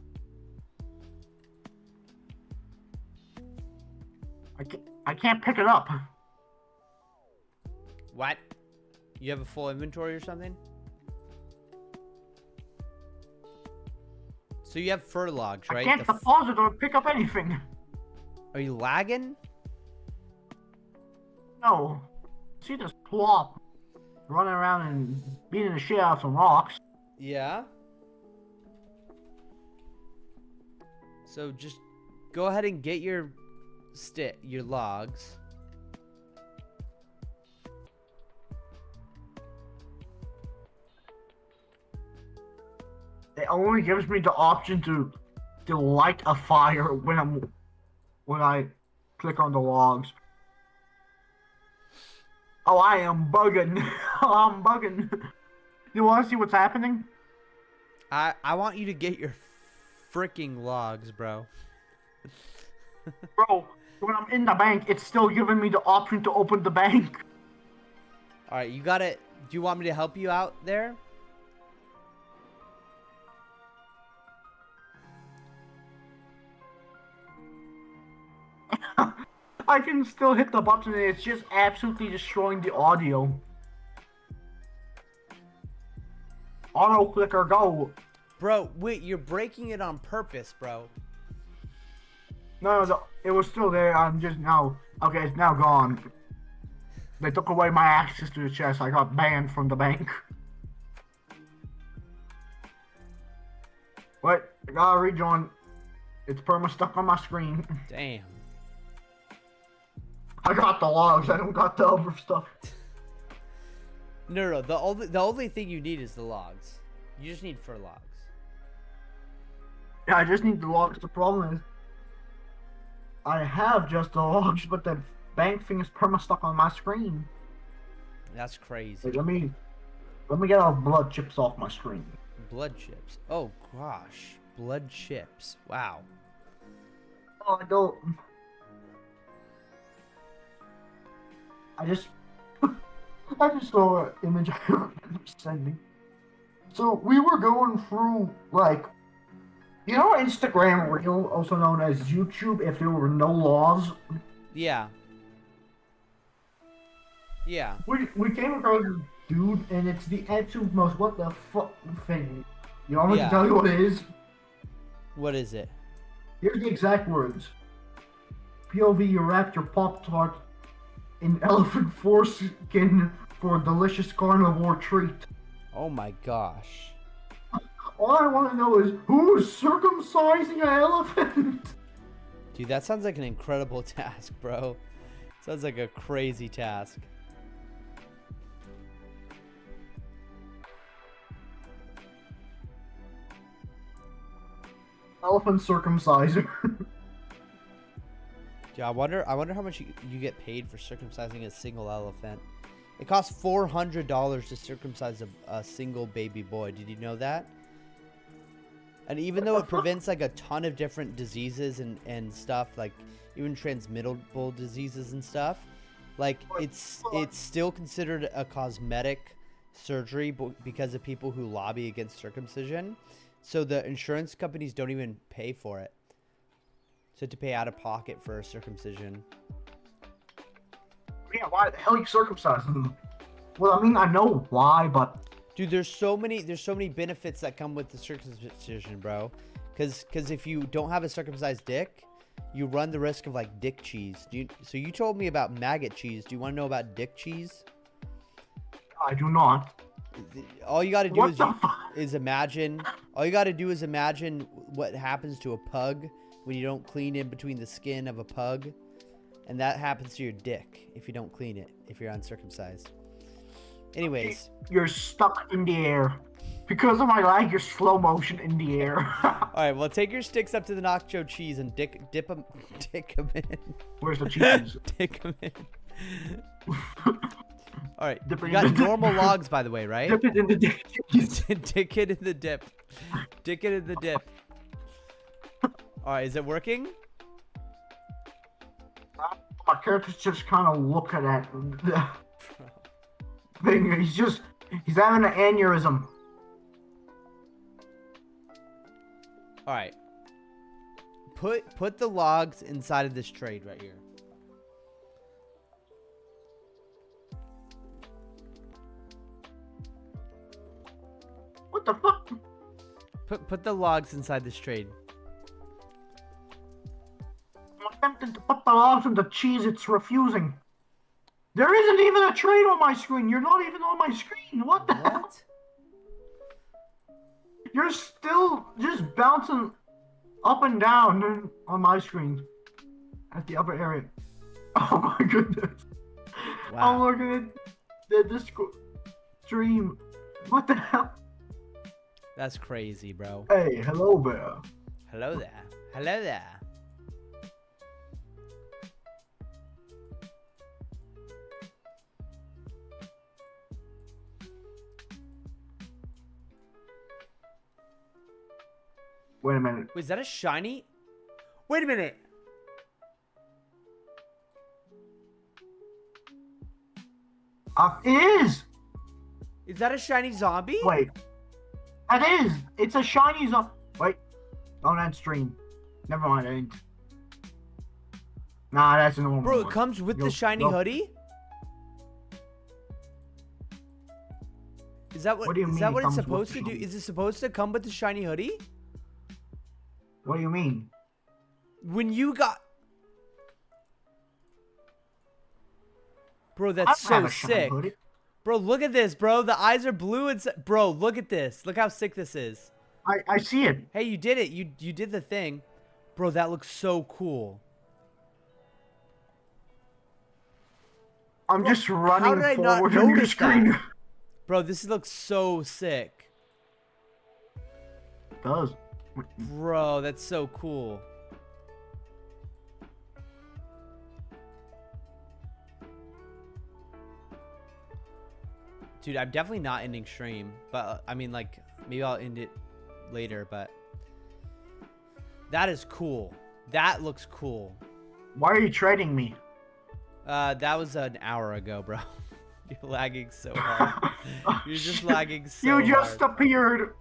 Speaker 2: I can't pick it up.
Speaker 1: What? You have a full inventory or something? So you have fur logs, right?
Speaker 2: I can't deposit or pick up anything.
Speaker 1: Are you lagging?
Speaker 2: No. See this plop running around and beating the shit out of some rocks.
Speaker 1: Yeah. So just go ahead and get your logs.
Speaker 2: It only gives me the option to light a fire when I click on the logs. Oh, I am bugging. I'm bugging. You want to see what's happening?
Speaker 1: I want you to get your freaking logs, bro.
Speaker 2: Bro, when I'm in the bank, it's still giving me the option to open the bank.
Speaker 1: All right, you got it. Do you want me to help you out there?
Speaker 2: I can still hit the button and it's just absolutely destroying the audio. Auto clicker go.
Speaker 1: Bro, wait, you're breaking it on purpose, bro.
Speaker 2: No, it was still there. I'm just now. Okay, it's now gone. They took away my access to the chest. I got banned from the bank. Wait, I gotta rejoin. It's perma stuck on my screen.
Speaker 1: Damn.
Speaker 2: I got the logs. I don't got the other stuff.
Speaker 1: No. The only thing you need is the logs. You just need fur logs.
Speaker 2: Yeah, I just need the logs. The problem is, I have just the logs, but the bank thing is perma stuck on my screen.
Speaker 1: That's crazy.
Speaker 2: Wait, let me get all blood chips off my screen.
Speaker 1: Blood chips. Oh gosh, blood chips. Wow.
Speaker 2: Oh, I don't. I just saw an image I remember sending. So we were going through, like, you know, Instagram Reel, also known as YouTube, if there were no laws.
Speaker 1: Yeah. Yeah.
Speaker 2: We came across this dude, and it's the absolute most what the fuck thing. You want me to tell you what it is?
Speaker 1: What is it?
Speaker 2: Here's the exact words. POV, you wrapped your Pop-Tart in elephant foreskin for a delicious carnivore treat.
Speaker 1: Oh my gosh.
Speaker 2: All I want to know is, who's circumcising an elephant?
Speaker 1: Dude, that sounds like an incredible task, bro. Sounds like a crazy task.
Speaker 2: Elephant circumciser.
Speaker 1: Yeah, I wonder how much you get paid for circumcising a single elephant. It costs $400 to circumcise a single baby boy. Did you know that? And even though it prevents like a ton of different diseases and stuff, like even transmittable diseases and stuff, like it's still considered a cosmetic surgery because of people who lobby against circumcision. So the insurance companies don't even pay for it. So to pay out of pocket for a circumcision.
Speaker 2: Yeah, why the hell you circumcising them? Well, I mean, I know why, but
Speaker 1: dude, there's so many benefits that come with the circumcision, bro. Cause if you don't have a circumcised dick, you run the risk of like dick cheese. So you told me about maggot cheese. Do you want to know about dick cheese?
Speaker 2: I do not.
Speaker 1: All you got to do is imagine. All you got to do is imagine what happens to a pug when you don't clean in between the skin of a pug, and that happens to your dick if you don't clean it if you're uncircumcised. Anyways,
Speaker 2: you're stuck in the air. Because of my lag, you're slow motion in the air.
Speaker 1: All right, well, take your sticks up to the nacho cheese and dip them in.
Speaker 2: Where's the cheese?
Speaker 1: Dick them in. All right,
Speaker 2: Dip it
Speaker 1: you
Speaker 2: in
Speaker 1: got
Speaker 2: the-
Speaker 1: normal logs, by the way, right?
Speaker 2: Dip it in the cheese.
Speaker 1: Dick it in the dip. Dick it in the dip. All right, is it working?
Speaker 2: My character's just kind of looking at the thing. He's having an aneurysm.
Speaker 1: All right. Put the logs inside of this trade right here.
Speaker 2: What the fuck?
Speaker 1: Put the logs inside this trade.
Speaker 2: I'm attempting to put the logs in the cheese. It's refusing. There isn't even a trade on my screen. You're not even on my screen. What the hell?
Speaker 1: What?
Speaker 2: You're still just bouncing up and down on my screen at the upper area. Oh my goodness. I'm
Speaker 1: Wow.
Speaker 2: looking at the Discord stream. What the hell?
Speaker 1: That's crazy, bro.
Speaker 2: Hey, hello there.
Speaker 1: Hello there. Hello there.
Speaker 2: Wait a minute.
Speaker 1: Wait, is that a shiny? Wait a minute.
Speaker 2: It is!
Speaker 1: Is that a shiny zombie?
Speaker 2: Wait. That is! It's a shiny zone. Wait. Don't end stream. Never mind, I ain't. Nah, that's a normal
Speaker 1: Bro,
Speaker 2: one.
Speaker 1: it comes with the
Speaker 2: Yo,
Speaker 1: shiny
Speaker 2: yo.
Speaker 1: hoodie? Is that what,
Speaker 2: What do you
Speaker 1: is
Speaker 2: mean
Speaker 1: that
Speaker 2: it
Speaker 1: what it's
Speaker 2: comes with
Speaker 1: supposed
Speaker 2: the
Speaker 1: to do?
Speaker 2: shiny?
Speaker 1: Is it supposed to come with the shiny hoodie?
Speaker 2: What do you mean?
Speaker 1: When you got... Bro, that's
Speaker 2: I don't have
Speaker 1: so
Speaker 2: a shiny
Speaker 1: sick.
Speaker 2: hoodie.
Speaker 1: Bro, look at this, bro. The eyes are blue and... Bro, look at this. Look how sick this is.
Speaker 2: I see it.
Speaker 1: Hey, you did it. You did the thing. Bro, that looks so cool.
Speaker 2: I'm just
Speaker 1: how
Speaker 2: running
Speaker 1: did I not
Speaker 2: forward on your
Speaker 1: notice
Speaker 2: screen.
Speaker 1: that? Bro, this looks so sick.
Speaker 2: It does.
Speaker 1: Bro, that's so cool. Dude, I'm definitely not ending stream, but I mean, like, maybe I'll end it later, but that is cool. That looks cool.
Speaker 2: Why are you trading me?
Speaker 1: That was an hour ago, bro. You're lagging so hard. You're just lagging so
Speaker 2: You just
Speaker 1: hard.
Speaker 2: appeared.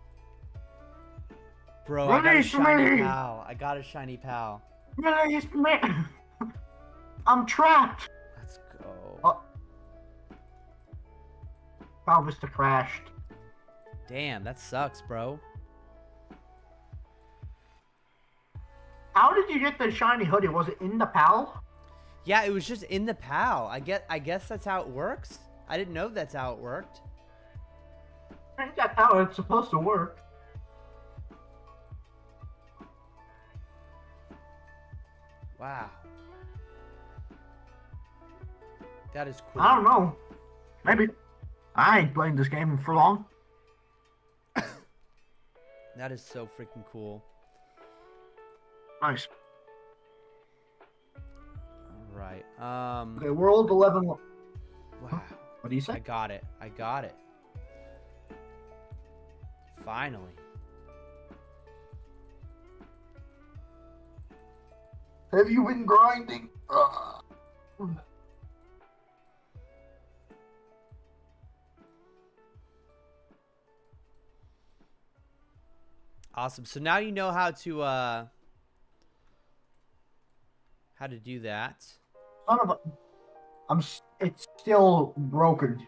Speaker 1: Bro, I got a
Speaker 2: Release
Speaker 1: shiny
Speaker 2: me!
Speaker 1: pal. I got a shiny pal.
Speaker 2: Release me. I'm trapped.
Speaker 1: Let's go.
Speaker 2: Oh. Vista crashed.
Speaker 1: Damn, that sucks, bro.
Speaker 2: How did you get the shiny hoodie? Was it in the PAL?
Speaker 1: Yeah, it was just in the PAL. I guess that's how it works. I didn't know that's how it worked.
Speaker 2: I think that's how it's supposed to work.
Speaker 1: Wow. That is cool.
Speaker 2: I don't know. Maybe. I ain't playing this game for long.
Speaker 1: That is so freaking cool.
Speaker 2: Nice.
Speaker 1: All right.
Speaker 2: Okay, World 11.
Speaker 1: Wow.
Speaker 2: What do you
Speaker 1: I
Speaker 2: say?
Speaker 1: got it. I got it. Finally.
Speaker 2: Have you been grinding?
Speaker 1: Awesome. So now you know how to do that.
Speaker 2: Son of a. It's still broken.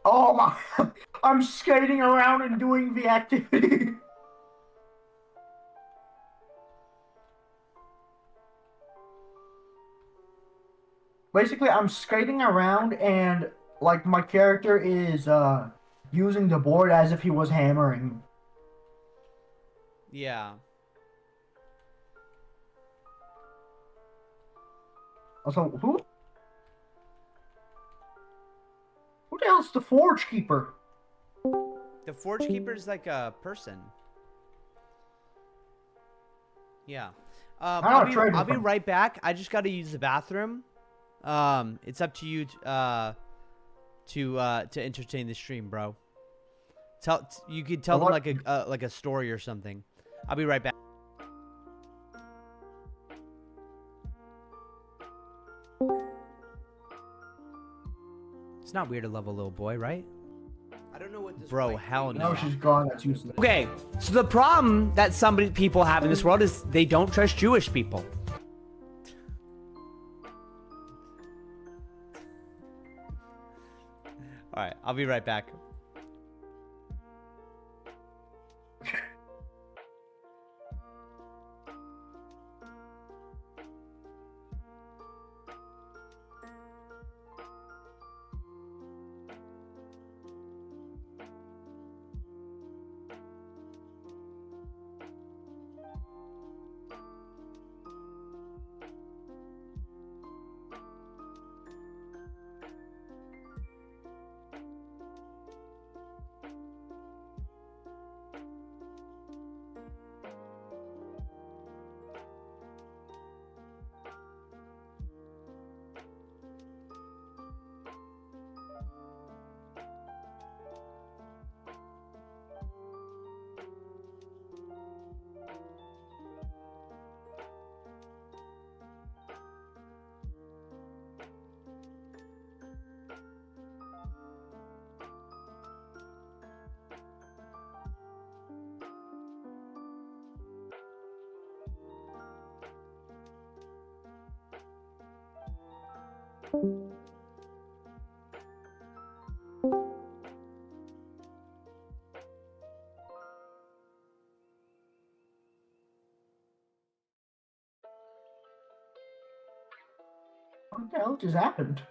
Speaker 2: Oh my. I'm skating around and doing the activity. Basically, I'm skating around and, like, my character is, using the board as if he was hammering.
Speaker 1: Yeah.
Speaker 2: Also, who Who the hell's the Forge Keeper?
Speaker 1: The Forge Keeper is like a person. Yeah. I'll be right back. I just got to use the bathroom. It's up to you to entertain the stream, bro. You could tell them like a story or something. I'll be right back. It's not weird to love a little boy, right? I don't know what this. Bro, hell no.
Speaker 2: No, she's gone. That's useless.
Speaker 1: Okay, so the problem that people have in this world is they don't trust Jewish people. All right, I'll be right back.
Speaker 2: What the hell just happened?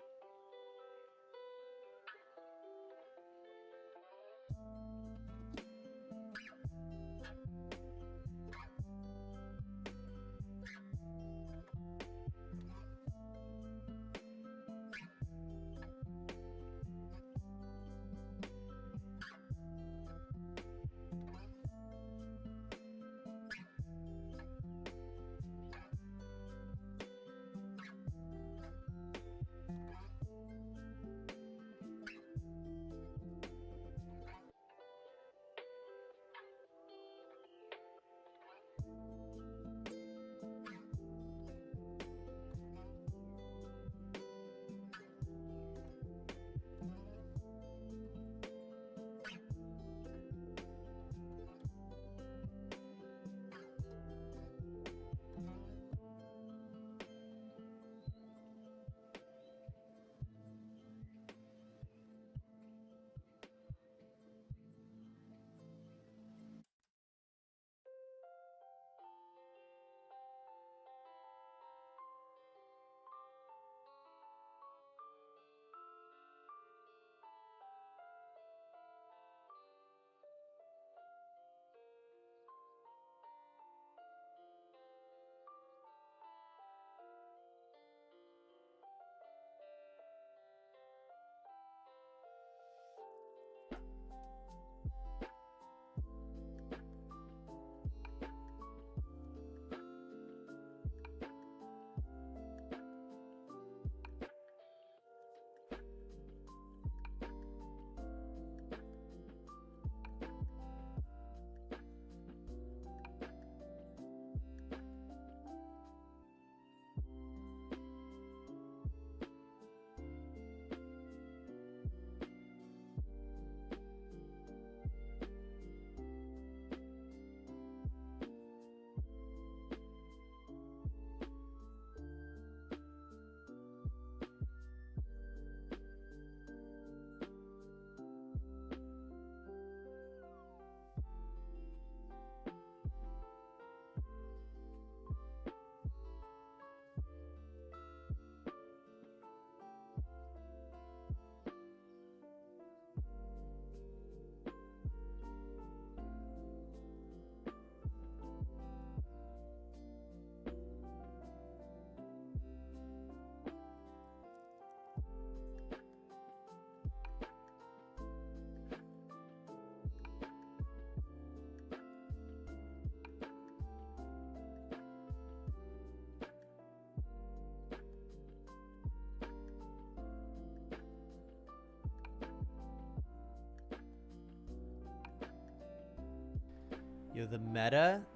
Speaker 1: Yo,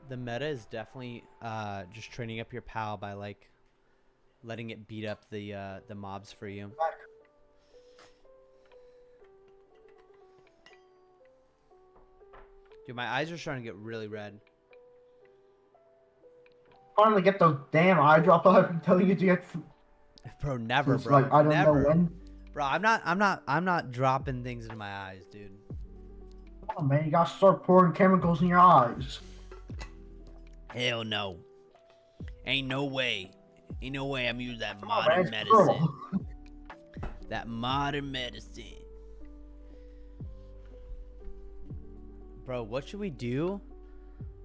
Speaker 1: the meta is definitely just training up your pal by like letting it beat up the mobs for you. Dude, my eyes are starting to get really red.
Speaker 2: Finally get those damn eye drops I've been telling you to get.
Speaker 1: Bro, never,
Speaker 2: It's
Speaker 1: bro.
Speaker 2: like, I don't
Speaker 1: never.
Speaker 2: know when.
Speaker 1: Bro, I'm not dropping things into my eyes, dude.
Speaker 2: Come on, man, you gotta start pouring chemicals in your eyes.
Speaker 1: Hell no. Ain't no way. Ain't no way I'm using that
Speaker 2: Come on,
Speaker 1: modern
Speaker 2: man, it's
Speaker 1: medicine.
Speaker 2: girl.
Speaker 1: That modern medicine. Bro, what should we do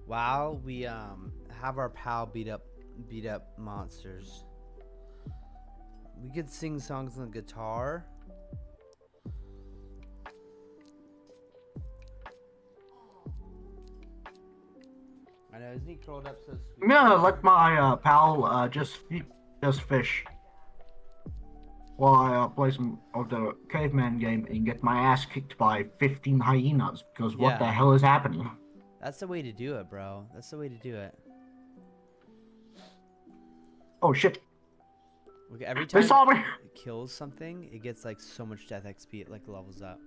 Speaker 1: while we have our pal beat up monsters? We could sing songs on the guitar. I know, isn't he curled up so sweet?
Speaker 2: I'm gonna let my pal just fish while I play some of the caveman game and get my ass kicked by 15 hyenas because what the
Speaker 1: Yeah.
Speaker 2: hell is happening?
Speaker 1: That's the way to do it, bro. That's the way to do it.
Speaker 2: Oh shit!
Speaker 1: Okay, every
Speaker 2: They
Speaker 1: time
Speaker 2: saw me.
Speaker 1: it kills something, it gets like so much death XP. It like levels up.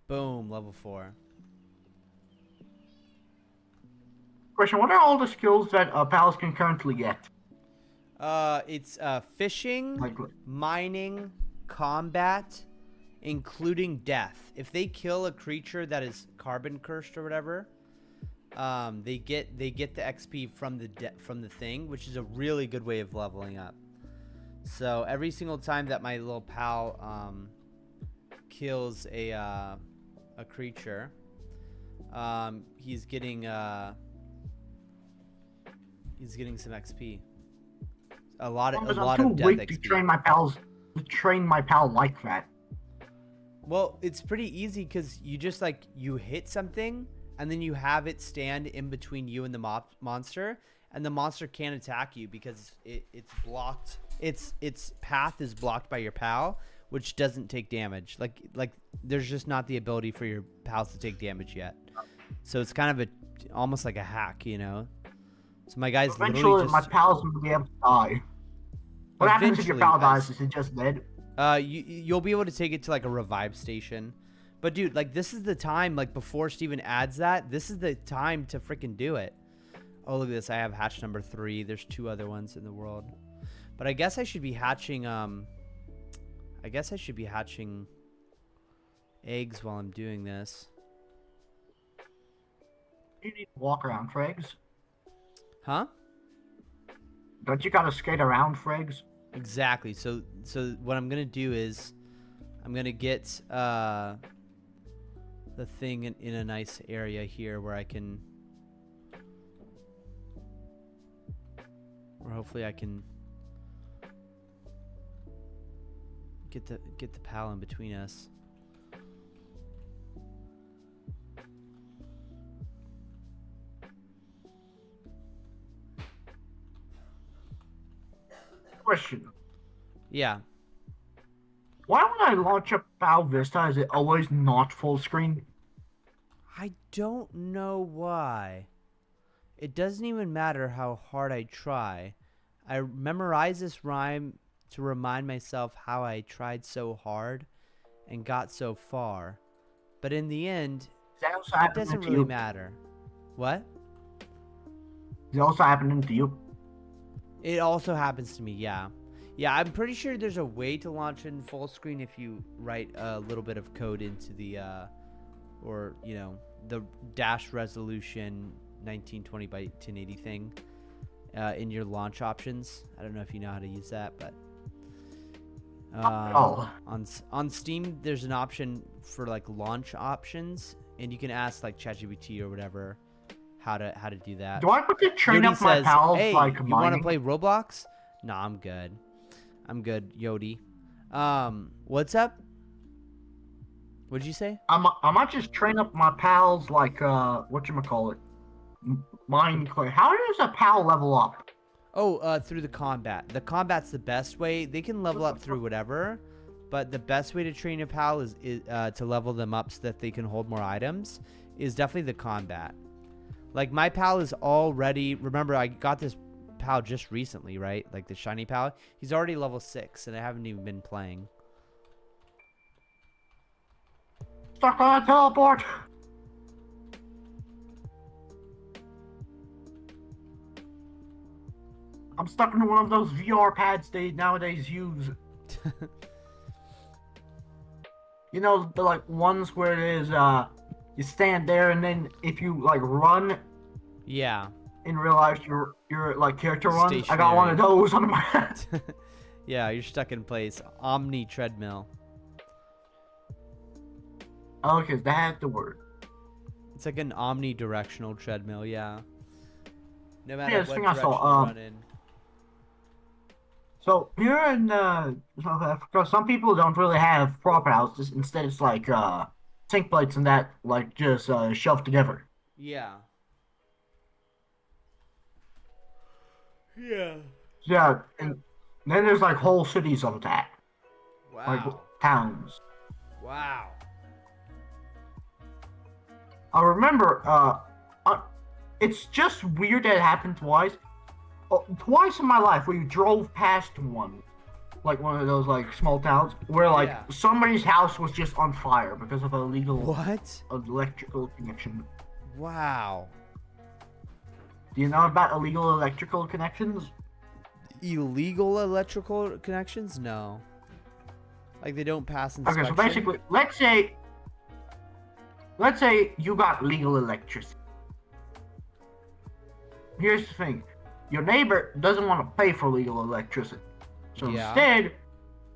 Speaker 1: Boom, level 4.
Speaker 2: Question: what are all the skills that pals can currently get?
Speaker 1: It's fishing,
Speaker 2: Like,
Speaker 1: mining, combat, including death. If they kill a creature that is carbon cursed or whatever, they get the XP from the thing, which is a really good way of leveling up. So every single time that my little pal kills a creature, he's getting some XP. A lot of
Speaker 2: I'm
Speaker 1: death
Speaker 2: too weak to
Speaker 1: XP.
Speaker 2: train my pal like that.
Speaker 1: Well, it's pretty easy because you just like you hit something and then you have it stand in between you and the monster, and the monster can't attack you because it's blocked. Its path is blocked by your pal, which doesn't take damage. Like there's just not the ability for your pals to take damage yet. So it's kind of almost like a hack, you know. So my guy's
Speaker 2: Eventually,
Speaker 1: literally just
Speaker 2: my pal's gonna be able to die. What happens if your pal dies? Is it just dead?
Speaker 1: You'll be able to take it to like a revive station. But dude, like this is the time, like before Steven adds that, this is the time to freaking do it. Oh, look at this. I have hatch number 3. There's 2 other ones in the world. But I guess I should be hatching eggs while I'm doing this.
Speaker 2: You need to walk around for eggs.
Speaker 1: Huh?
Speaker 2: Don't you gotta skate around for eggs?
Speaker 1: Exactly. So what I'm gonna do is I'm gonna get the thing in a nice area here where I can, or hopefully I can get the pal in between us.
Speaker 2: Question.
Speaker 1: Yeah.
Speaker 2: Why when I launch up Pal Vista is it always not full screen?
Speaker 1: I don't know why. It doesn't even matter how hard I try. I memorize this rhyme to remind myself how I tried so hard and got so far. But in the end,
Speaker 2: Is that also
Speaker 1: it
Speaker 2: happening
Speaker 1: doesn't
Speaker 2: to
Speaker 1: really
Speaker 2: you?
Speaker 1: matter. What?
Speaker 2: Is it also happening to you?
Speaker 1: It also happens to me, yeah. Yeah, I'm pretty sure there's a way to launch in full screen if you write a little bit of code into the, or, you know, the dash resolution 1920 by 1080 thing in your launch options. I don't know if you know how to use that, but on Steam, there's an option for like launch options, and you can ask like ChatGPT or whatever how to do that.
Speaker 2: Do I put to train
Speaker 1: Yodi
Speaker 2: up my
Speaker 1: says,
Speaker 2: pals
Speaker 1: hey,
Speaker 2: like
Speaker 1: you want to
Speaker 2: mining?
Speaker 1: play Roblox? Nah, I'm good. I'm good, Yodi. What's up? What'd you say?
Speaker 2: I might just train up my pals like whatchamacallit? Mine clay. How does a pal level up?
Speaker 1: Oh, through the combat. The combat's the best way. They can level up through whatever, But the best way to train a pal is to level them up so that they can hold more items is definitely the combat. Like my pal is already, remember I got this pal just recently, right? Like the shiny pal. He's already level 6 and I haven't even been playing.
Speaker 2: Stuck on a teleport. I'm stuck in one of those VR pads they nowadays use. You know, the like ones where it is you stand there and then if you like run
Speaker 1: Yeah.
Speaker 2: in real life your like character runs. I got one of those on my head.
Speaker 1: Yeah, you're stuck in place. Omni treadmill.
Speaker 2: Okay, that's the word.
Speaker 1: It's like an omnidirectional treadmill, yeah. No matter
Speaker 2: Yeah,
Speaker 1: what
Speaker 2: this thing
Speaker 1: direction
Speaker 2: I saw,
Speaker 1: you run in.
Speaker 2: So here in South Africa, some people don't really have proper houses. Instead, it's like sink plates and that, like just shoved together.
Speaker 1: Yeah. Yeah.
Speaker 2: Yeah, and then there's like whole cities of that, like
Speaker 1: Wow.
Speaker 2: towns.
Speaker 1: Wow.
Speaker 2: I remember, it's just weird that it happened twice. Twice in my life, we drove past one, like one of those like small towns, where like
Speaker 1: Yeah.
Speaker 2: somebody's house was just on fire because of a illegal
Speaker 1: What?
Speaker 2: electrical connection.
Speaker 1: Wow.
Speaker 2: Do you know about illegal electrical connections?
Speaker 1: Illegal electrical connections? No. Like they don't pass inspection?
Speaker 2: Okay, so basically, let's say you got legal electricity. Here's the thing. Your neighbor doesn't want to pay for legal electricity. So
Speaker 1: Yeah.
Speaker 2: instead,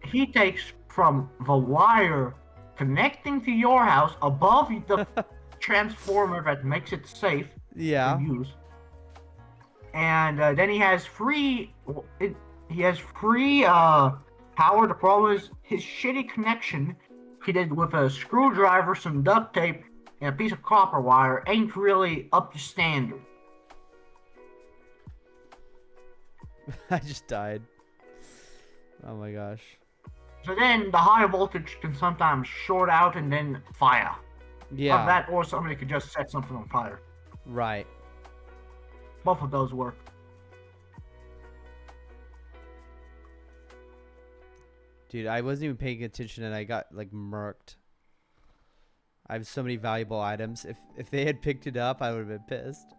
Speaker 2: he takes from the wire connecting to your house above the transformer that makes it safe
Speaker 1: Yeah.
Speaker 2: to use. And then he has free power. The problem is his shitty connection he did with a screwdriver, some duct tape, and a piece of copper wire ain't really up to standard.
Speaker 1: I just died. Oh my gosh.
Speaker 2: So then the high voltage can sometimes short out and then fire.
Speaker 1: Yeah.
Speaker 2: Or that, or somebody could just set something on fire.
Speaker 1: Right.
Speaker 2: Both of those work.
Speaker 1: Dude, I wasn't even paying attention and I got like murked. I have so many valuable items. If they had picked it up, I would have been pissed.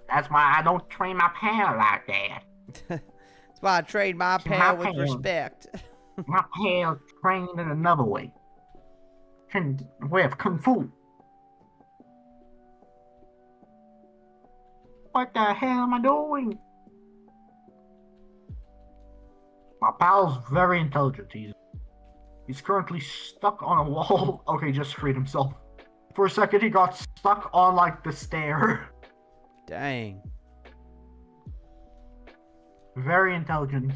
Speaker 2: That's why I don't train my pal like that.
Speaker 1: That's why I trade my
Speaker 2: See, my
Speaker 1: pal with
Speaker 2: pal-
Speaker 1: respect.
Speaker 2: My pal trained in another way. Trained in the way of Kung Fu. What the hell am I doing? My pal's very intelligent. He's currently stuck on a wall. Okay, just freed himself. For a second, he got stuck on like the stair.
Speaker 1: Dang.
Speaker 2: Very intelligent.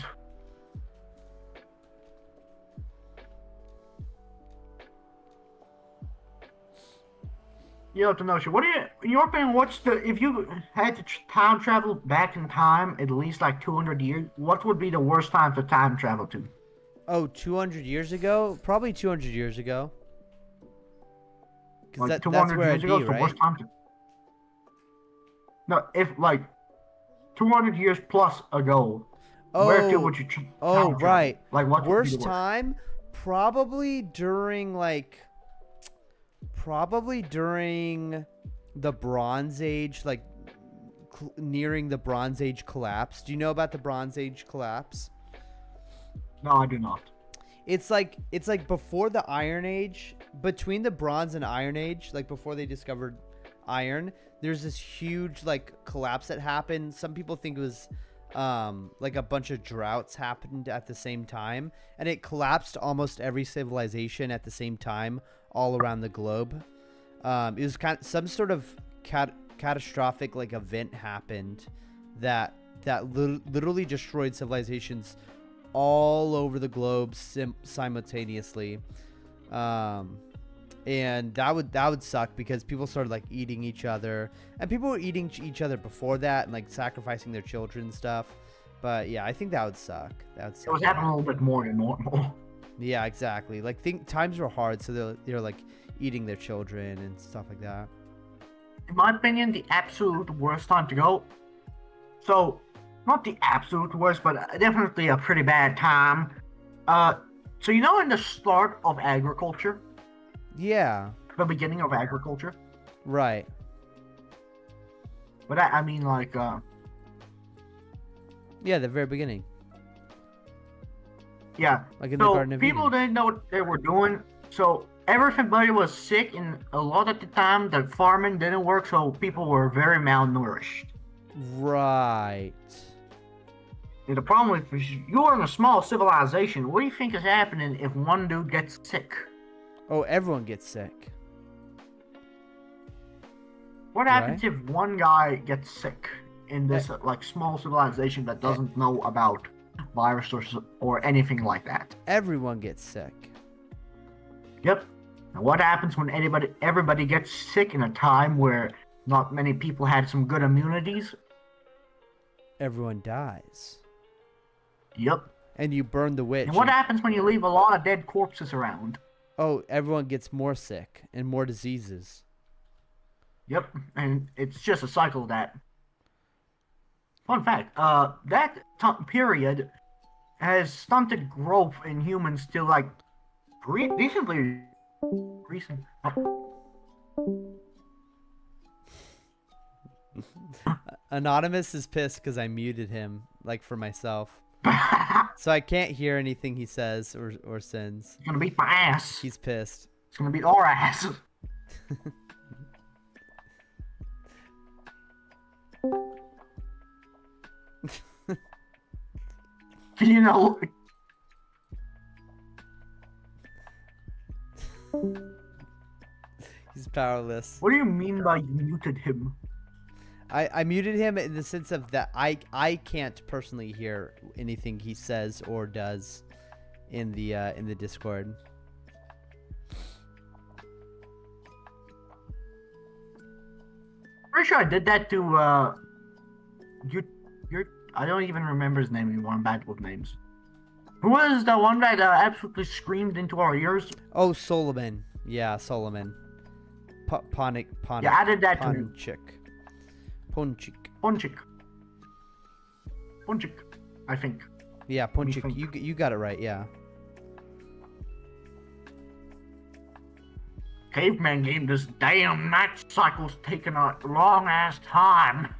Speaker 2: You have to know, what do you, in your opinion, what's the, if you had to time travel back in time at least like 200 years, what would be the worst time to time travel to?
Speaker 1: Oh, 200 years ago? Probably 200 years ago. Because
Speaker 2: Like
Speaker 1: that's
Speaker 2: 200
Speaker 1: where
Speaker 2: years
Speaker 1: I'd
Speaker 2: ago
Speaker 1: be,
Speaker 2: is the
Speaker 1: right?
Speaker 2: worst time to... No, if like 200 years plus ago, where to would you time travel?
Speaker 1: Right.
Speaker 2: Like what would be
Speaker 1: Worst
Speaker 2: the worst?
Speaker 1: time? Probably during the Bronze Age, like nearing the Bronze Age collapse. Do you know about the Bronze Age collapse?
Speaker 2: No, I do not.
Speaker 1: It's like before the Iron Age, between the Bronze and Iron Age, like before they discovered iron, there's this huge like collapse that happened. Some people think it was like a bunch of droughts happened at the same time, and it collapsed almost every civilization at the same time all around the globe. It was kind of some sort of catastrophic like event happened that literally destroyed civilizations all over the globe simultaneously. And that would suck because people started like eating each other, and people were eating each other before that and like sacrificing their children and stuff. But yeah, I think that would suck. That would
Speaker 2: It
Speaker 1: suck.
Speaker 2: was happening a little bit more than normal.
Speaker 1: Yeah, exactly. Like times were hard, so they're like eating their children and stuff like that.
Speaker 2: In my opinion, the absolute worst time to go. So, not the absolute worst, but definitely a pretty bad time. So you know, in the start of agriculture,
Speaker 1: Yeah.
Speaker 2: the beginning of agriculture,
Speaker 1: Right.
Speaker 2: but I mean like
Speaker 1: Yeah, the very beginning.
Speaker 2: yeah.
Speaker 1: Like in the
Speaker 2: So
Speaker 1: Garden of
Speaker 2: people
Speaker 1: Eden.
Speaker 2: didn't know what they were doing. So everybody was sick, and a lot of the time the farming didn't work. So people were very malnourished.
Speaker 1: Right.
Speaker 2: And the problem is, you're in a small civilization. What do you think is happening if one dude gets sick?
Speaker 1: Oh, everyone gets sick.
Speaker 2: What happens if one guy gets sick in this like small civilization that doesn't know about virus or anything like that?
Speaker 1: Everyone gets sick.
Speaker 2: Yep. And what happens when everybody gets sick in a time where not many people had some good immunities?
Speaker 1: Everyone dies.
Speaker 2: Yep.
Speaker 1: And you burn the witch.
Speaker 2: And what happens when you leave a lot of dead corpses around?
Speaker 1: Oh, everyone gets more sick and more diseases.
Speaker 2: Yep. And it's just a cycle of that. Fun fact, that period has stunted growth in humans till like decently recent.
Speaker 1: Anonymous is pissed because I muted him, like for myself. So I can't hear anything he says or sends.
Speaker 2: He's gonna beat my ass.
Speaker 1: He's pissed.
Speaker 2: He's gonna beat our ass. You know.
Speaker 1: He's powerless.
Speaker 2: What do you mean by you muted him?
Speaker 1: I muted him in the sense of that I can't personally hear anything he says or does in the Discord.
Speaker 2: Pretty sure I did that to I don't even remember his name anymore. I'm bad with names. Who was the one that absolutely screamed into our ears?
Speaker 1: Oh, Solomon. Yeah, Solomon. Ponic.
Speaker 2: Yeah, I did that to him.
Speaker 1: Ponchik.
Speaker 2: Ponchik, I think.
Speaker 1: Yeah,
Speaker 2: Let me
Speaker 1: Ponchik.
Speaker 2: think.
Speaker 1: You got it right. Yeah.
Speaker 2: Caveman game, this damn night cycle's taking a long ass time.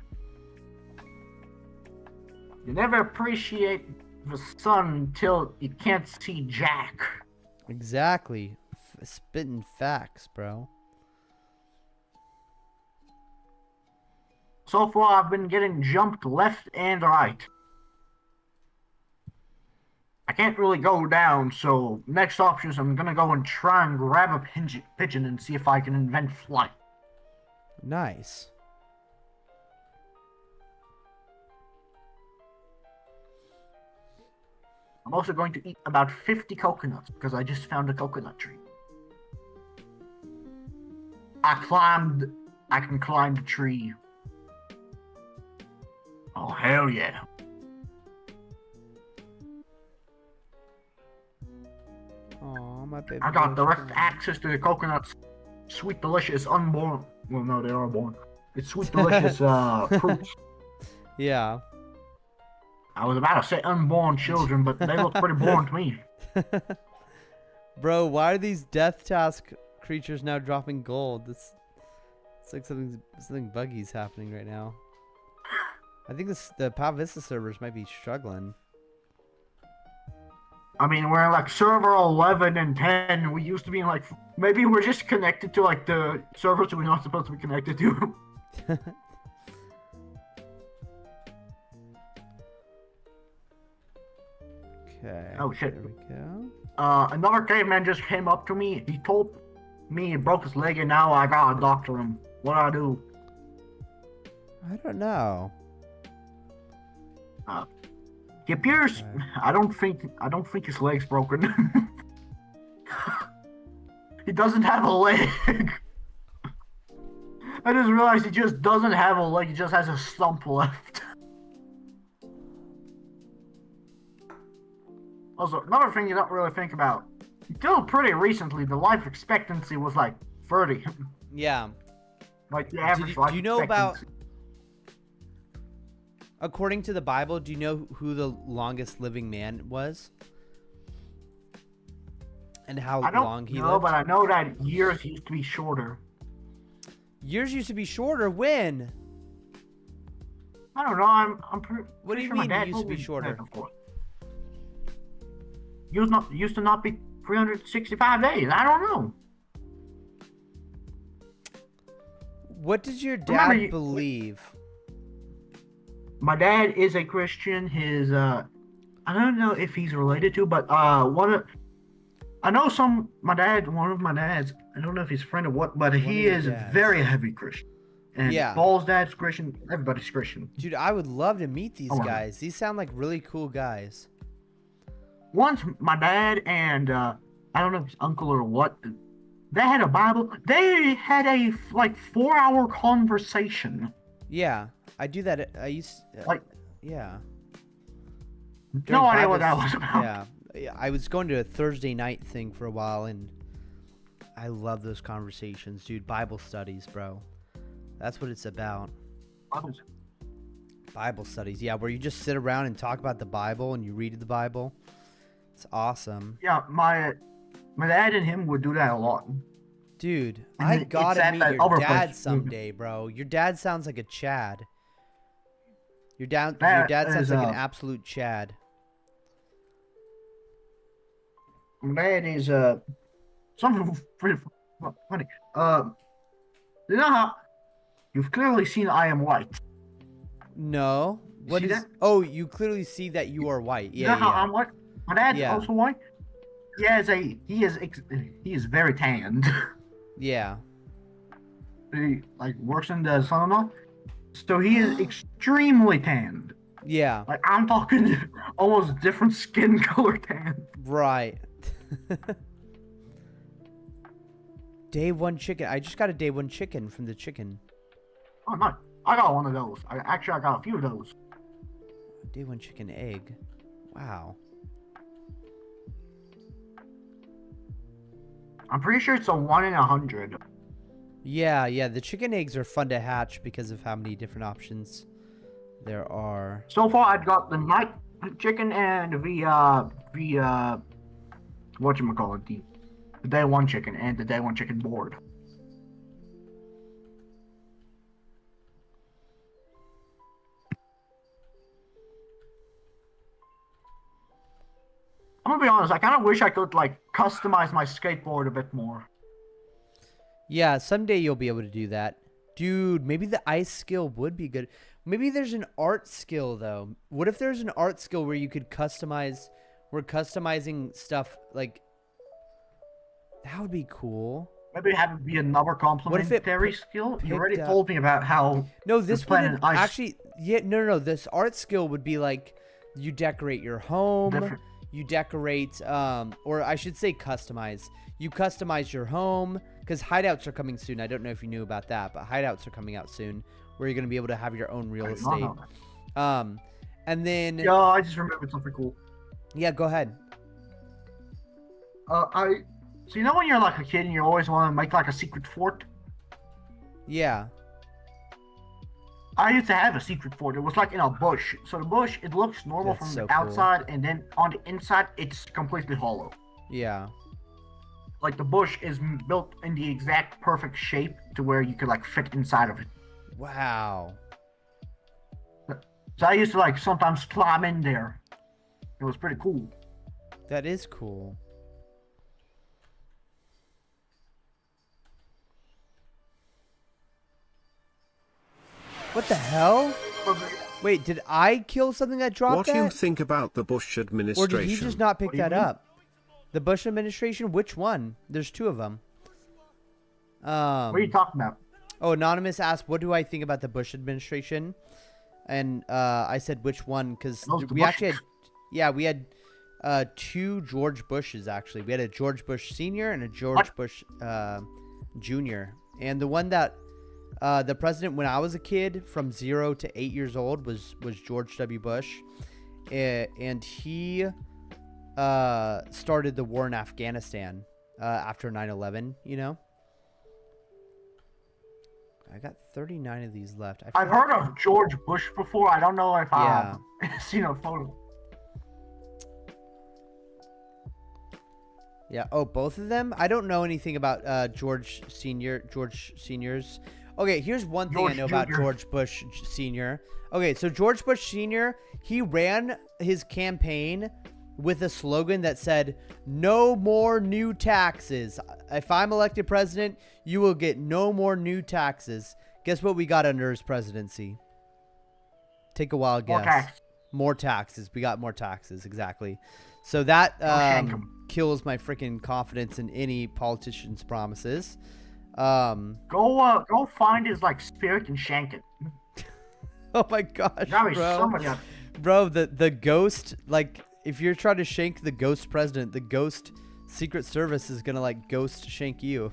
Speaker 2: You never appreciate the sun until you can't see Jack.
Speaker 1: Exactly. Spitting facts, bro.
Speaker 2: So far, I've been getting jumped left and right. I can't really go down, so next option is I'm gonna go and try and grab a pigeon and see if I can invent flight.
Speaker 1: Nice.
Speaker 2: I'm also going to eat about 50 coconuts because I just found a coconut tree. I can climb the tree. Oh, hell yeah.
Speaker 1: Aw, my baby.
Speaker 2: I got
Speaker 1: girl's
Speaker 2: direct
Speaker 1: crying.
Speaker 2: access to the coconuts. Sweet, delicious, unborn. Well, no, they are born. It's sweet, delicious fruits.
Speaker 1: Yeah.
Speaker 2: I was about to say unborn children, but they look pretty born to me.
Speaker 1: Bro, why are these death task creatures now dropping gold? It's like something buggy's happening right now. I think the Pal Vista servers might be struggling.
Speaker 2: I mean, we're in like server 11 and 10. We used to be in like, maybe we're just connected to like the servers we're not supposed to be connected to.
Speaker 1: Okay.
Speaker 2: Oh, shit.
Speaker 1: There we go.
Speaker 2: Another caveman just came up to me. He told me he broke his leg and now I gotta doctor him. What do I do?
Speaker 1: I don't know.
Speaker 2: He appears.
Speaker 1: Okay.
Speaker 2: I don't think his leg's broken. He doesn't have a leg. I just realized he just doesn't have a leg. He just has a stump left. Also, another thing you don't really think about. Until pretty recently, the life expectancy was like 30.
Speaker 1: Yeah.
Speaker 2: Like the average
Speaker 1: Do
Speaker 2: life
Speaker 1: you know about,
Speaker 2: expectancy.
Speaker 1: according to the Bible, do you know who the longest living man was? And how
Speaker 2: I don't
Speaker 1: long he
Speaker 2: know,
Speaker 1: lived?
Speaker 2: but I know that years used to be shorter.
Speaker 1: Years used to be shorter. When?
Speaker 2: I don't know. I'm pretty.
Speaker 1: What do you
Speaker 2: sure my
Speaker 1: mean
Speaker 2: dad
Speaker 1: used
Speaker 2: told
Speaker 1: to be
Speaker 2: me
Speaker 1: shorter?
Speaker 2: that before. Used to not be 365 days. I don't know.
Speaker 1: What does your
Speaker 2: Remember,
Speaker 1: dad believe?
Speaker 2: My dad is a Christian. His I don't know if he's related to, but one of I know one of my dads. I don't know if he's a friend or what, but he
Speaker 1: your
Speaker 2: is
Speaker 1: dads.
Speaker 2: very heavy Christian. And
Speaker 1: Yeah.
Speaker 2: Paul's dad's Christian. Everybody's Christian.
Speaker 1: Dude, I would love to meet these
Speaker 2: Oh, wow.
Speaker 1: guys. These sound like really cool guys.
Speaker 2: Once my dad and I don't know if his uncle or what, they had a Bible. They had a like 4-hour conversation.
Speaker 1: Yeah, I do that. I used
Speaker 2: Like
Speaker 1: yeah.
Speaker 2: no
Speaker 1: During
Speaker 2: idea what that
Speaker 1: Bible-
Speaker 2: was about.
Speaker 1: Yeah, I was going to a Thursday night thing for a while, and I love those conversations, dude. Bible studies, bro. That's what it's about. Bible studies, yeah, where you just sit around and talk about the Bible and you read the Bible. It's awesome.
Speaker 2: Yeah, my dad and him would do that a lot.
Speaker 1: Dude,
Speaker 2: And
Speaker 1: I
Speaker 2: it's
Speaker 1: gotta
Speaker 2: at
Speaker 1: meet
Speaker 2: that
Speaker 1: your
Speaker 2: other
Speaker 1: dad
Speaker 2: place.
Speaker 1: someday, bro. Your dad sounds like a Chad. Your dad
Speaker 2: That
Speaker 1: sounds
Speaker 2: is,
Speaker 1: like an absolute Chad.
Speaker 2: My dad is something pretty funny. You know how you've clearly seen I Am White.
Speaker 1: No. What
Speaker 2: See
Speaker 1: is?
Speaker 2: that?
Speaker 1: Oh, you clearly see that you are white.
Speaker 2: You
Speaker 1: Yeah,
Speaker 2: know how
Speaker 1: yeah.
Speaker 2: I'm white? My dad's
Speaker 1: Yeah.
Speaker 2: also white. He is very tanned.
Speaker 1: Yeah.
Speaker 2: He like works in the sun and all. So he is extremely tanned.
Speaker 1: Yeah.
Speaker 2: Like I'm talking almost different skin color tan.
Speaker 1: Right. Day one chicken. I just got a day one chicken from the chicken.
Speaker 2: Oh no, I got one of those. I got a few of those.
Speaker 1: Day one chicken egg. Wow.
Speaker 2: I'm pretty sure it's a 1 in 100.
Speaker 1: Yeah, yeah. The chicken eggs are fun to hatch because of how many different options there are.
Speaker 2: So far, I've got the night chicken and the whatchamacallit, the day one chicken and the day one chicken board. I'm gonna be honest, I kind of wish I could like customize my skateboard a bit more.
Speaker 1: Yeah, someday you'll be able to do that. Dude, maybe the ice skill would be good. Maybe there's an art skill, though. What if there's an art skill where you could customize... We're customizing stuff, like... That would be cool.
Speaker 2: Maybe have it be another complementary skill. You already
Speaker 1: up-
Speaker 2: told me about how
Speaker 1: No, this
Speaker 2: planet
Speaker 1: wouldn't...
Speaker 2: ice-
Speaker 1: Actually, yeah, no. This art skill would be like... You decorate your home.
Speaker 2: Different.
Speaker 1: You decorate... or I should say customize. You customize your home... Because hideouts are coming soon. I don't know if you knew about that, but hideouts are coming out soon, where you're gonna be able to have your own real
Speaker 2: I did
Speaker 1: estate.
Speaker 2: not know that.
Speaker 1: And then
Speaker 2: Yeah, I just remembered something cool.
Speaker 1: yeah, go ahead.
Speaker 2: So you know when you're like a kid and you always want to make like a secret fort?
Speaker 1: Yeah,
Speaker 2: I used to have a secret fort. It was like in a bush. So the bush, it looks normal
Speaker 1: That's
Speaker 2: from
Speaker 1: so
Speaker 2: the
Speaker 1: cool.
Speaker 2: outside, and then on the inside, it's completely hollow.
Speaker 1: yeah,
Speaker 2: Like the bush is built in the exact perfect shape to where you could like fit inside of it.
Speaker 1: wow.
Speaker 2: So I used to like sometimes climb in there. It was pretty cool.
Speaker 1: That is cool. What the hell? Wait, did I kill something that dropped
Speaker 3: What do you
Speaker 1: that?
Speaker 3: think about the Bush
Speaker 1: Or
Speaker 3: administration?
Speaker 1: did he just not pick
Speaker 2: What do you
Speaker 1: that
Speaker 2: mean?
Speaker 1: up? The Bush administration? Which one? There's two of them.
Speaker 2: What are you talking about?
Speaker 1: Oh, Anonymous asked, what do I think about the Bush administration? And I said, which one? Because
Speaker 2: Oh, the
Speaker 1: we
Speaker 2: Bush.
Speaker 1: actually had, yeah, we had two George Bushes, actually. We had a George Bush Sr. and a George Bush Jr. And the one that, the president when I was a kid from 0 to 8 years old was George W. Bush. And he started the war in Afghanistan after 9/11, you know? I got 39 of these left.
Speaker 2: I've heard of George Bush before. I don't know if
Speaker 1: Yeah.
Speaker 2: I've seen a photo.
Speaker 1: Yeah. Oh, both of them? I don't know anything about George Senior's. Okay, here's one thing I know about George Bush Sr. Okay, so George Bush Sr., he ran his campaign with a slogan that said, "No more new taxes. If I'm elected president, you will get no more new taxes." Guess what we got under his presidency? Take a wild guess. More taxes. We got more taxes, exactly. So that kills my freaking confidence in any politician's promises.
Speaker 2: Go find his spirit and shank it.
Speaker 1: Oh my gosh,
Speaker 2: bro.
Speaker 1: Bro, the ghost, if you're trying to shank the ghost president, the ghost Secret Service is gonna ghost shank you.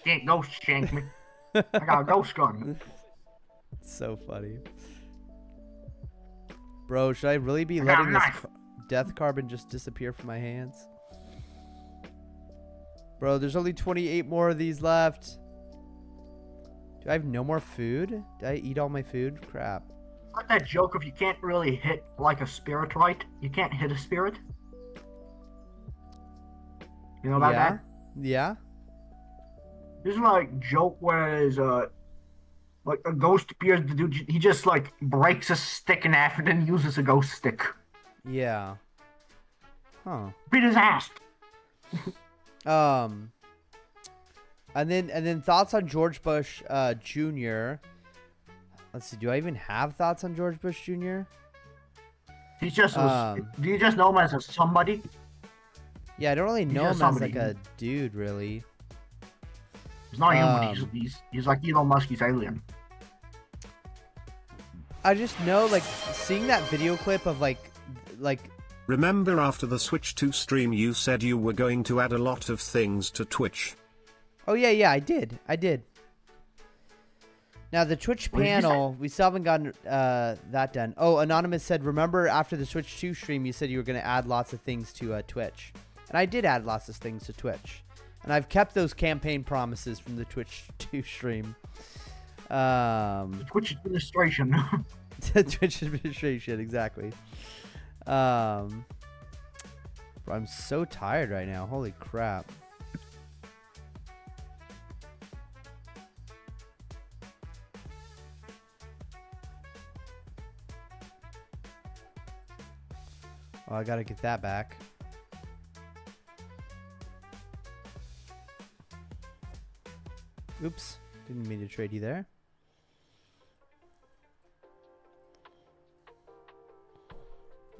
Speaker 2: Can't ghost shank me. I got a ghost gun.
Speaker 1: So funny. Bro, should I really be letting this death carbon just disappear from my hands? Bro, there's only 28 more of these left. Do I have no more food? Did I eat all my food? Crap.
Speaker 2: It's like that joke if you can't really hit a spirit right, you can't hit a spirit. You know about that?
Speaker 1: Yeah.
Speaker 2: This is joke where there's a ghost appears, the dude, he just breaks a stick in half and then uses a ghost stick.
Speaker 1: Yeah. Huh.
Speaker 2: Beat his ass.
Speaker 1: And then thoughts on George Bush Jr. Let's see. Do I even have thoughts on George Bush Jr.?
Speaker 2: He just was. Do you just know him as a somebody?
Speaker 1: Yeah, I don't really know him as a dude, really.
Speaker 2: He's not human. He's like Elon Musk. He's alien.
Speaker 1: I just know, seeing that video clip of
Speaker 3: Remember after the Switch 2 stream you said you were going to add a lot of things to Twitch?
Speaker 1: Oh, yeah, I did. Now, the Twitch panel, we still haven't gotten that done. Oh, Anonymous said, remember after the Switch 2 stream, you said you were going to add lots of things to Twitch. And I did add lots of things to Twitch. And I've kept those campaign promises from the Twitch 2 stream.
Speaker 2: Twitch administration.
Speaker 1: Twitch administration, exactly. Bro, I'm so tired right now. Holy crap. Oh, I gotta get that back. Oops. Didn't mean to trade you there.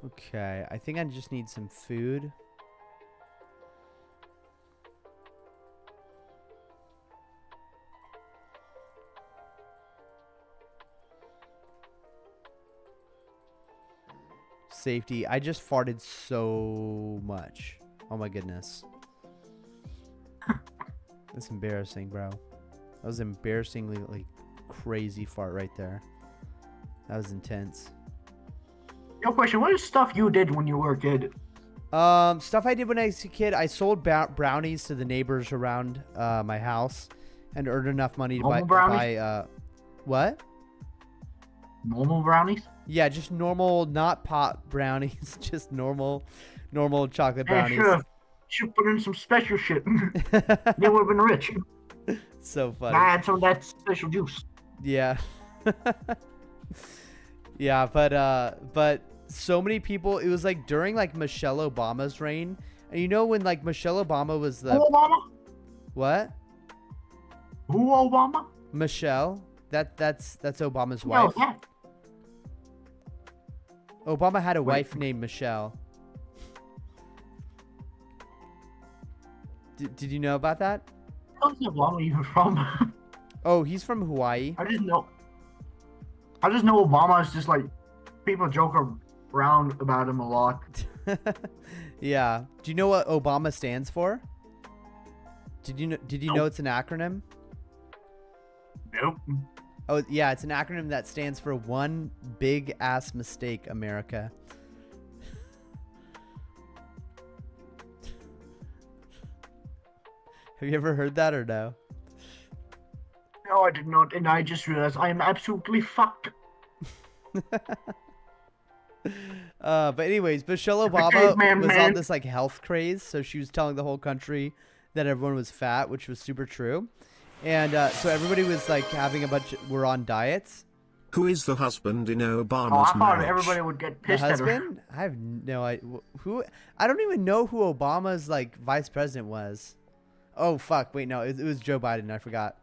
Speaker 1: Okay, I think I just need some food. Safety. I just farted so much. Oh my goodness. That's embarrassing, bro. That was embarrassingly crazy fart right there. That was intense.
Speaker 2: Yo, question. What is stuff you did when you were a kid?
Speaker 1: Stuff I did when I was a kid. I sold brownies to the neighbors around my house and earned enough money to buy what?
Speaker 2: Normal brownies?
Speaker 1: Yeah, just normal, not pot brownies, just normal chocolate brownies.
Speaker 2: Should put in some special shit. They would have been rich.
Speaker 1: So funny.
Speaker 2: I had some of that special juice.
Speaker 1: Yeah. Yeah, but so many people, it was during Michelle Obama's reign. And you know when Michelle Obama was the...
Speaker 2: Who Obama?
Speaker 1: What?
Speaker 2: Who Obama?
Speaker 1: Michelle. That's Obama's wife.
Speaker 2: No, that.
Speaker 1: Obama had a wife named Michelle. Did you know about that?
Speaker 2: Where's Obama even from?
Speaker 1: Oh, he's from Hawaii.
Speaker 2: I just know Obama is just people joke around about him a lot.
Speaker 1: Yeah. Do you know what Obama stands for? Did you know it's an acronym?
Speaker 2: Nope.
Speaker 1: Oh, yeah, it's an acronym that stands for One Big Ass Mistake, America. Have you ever heard that or no?
Speaker 2: No, I did not, and I just realized I am absolutely fucked.
Speaker 1: But anyways, Michelle
Speaker 2: The
Speaker 1: Obama
Speaker 2: caveman
Speaker 1: was on
Speaker 2: man.
Speaker 1: this like health craze, so she was telling the whole country that everyone was fat, which was super true. And so everybody was like having were on diets.
Speaker 3: Who is the husband in
Speaker 2: Oh,
Speaker 3: Obama's
Speaker 2: I thought
Speaker 3: marriage?
Speaker 2: everybody would get
Speaker 1: The
Speaker 2: pissed at her.
Speaker 1: husband? I have no idea. Who? I don't even know who Obama's like vice president was. Oh fuck! Wait, no, it was Joe Biden. I forgot.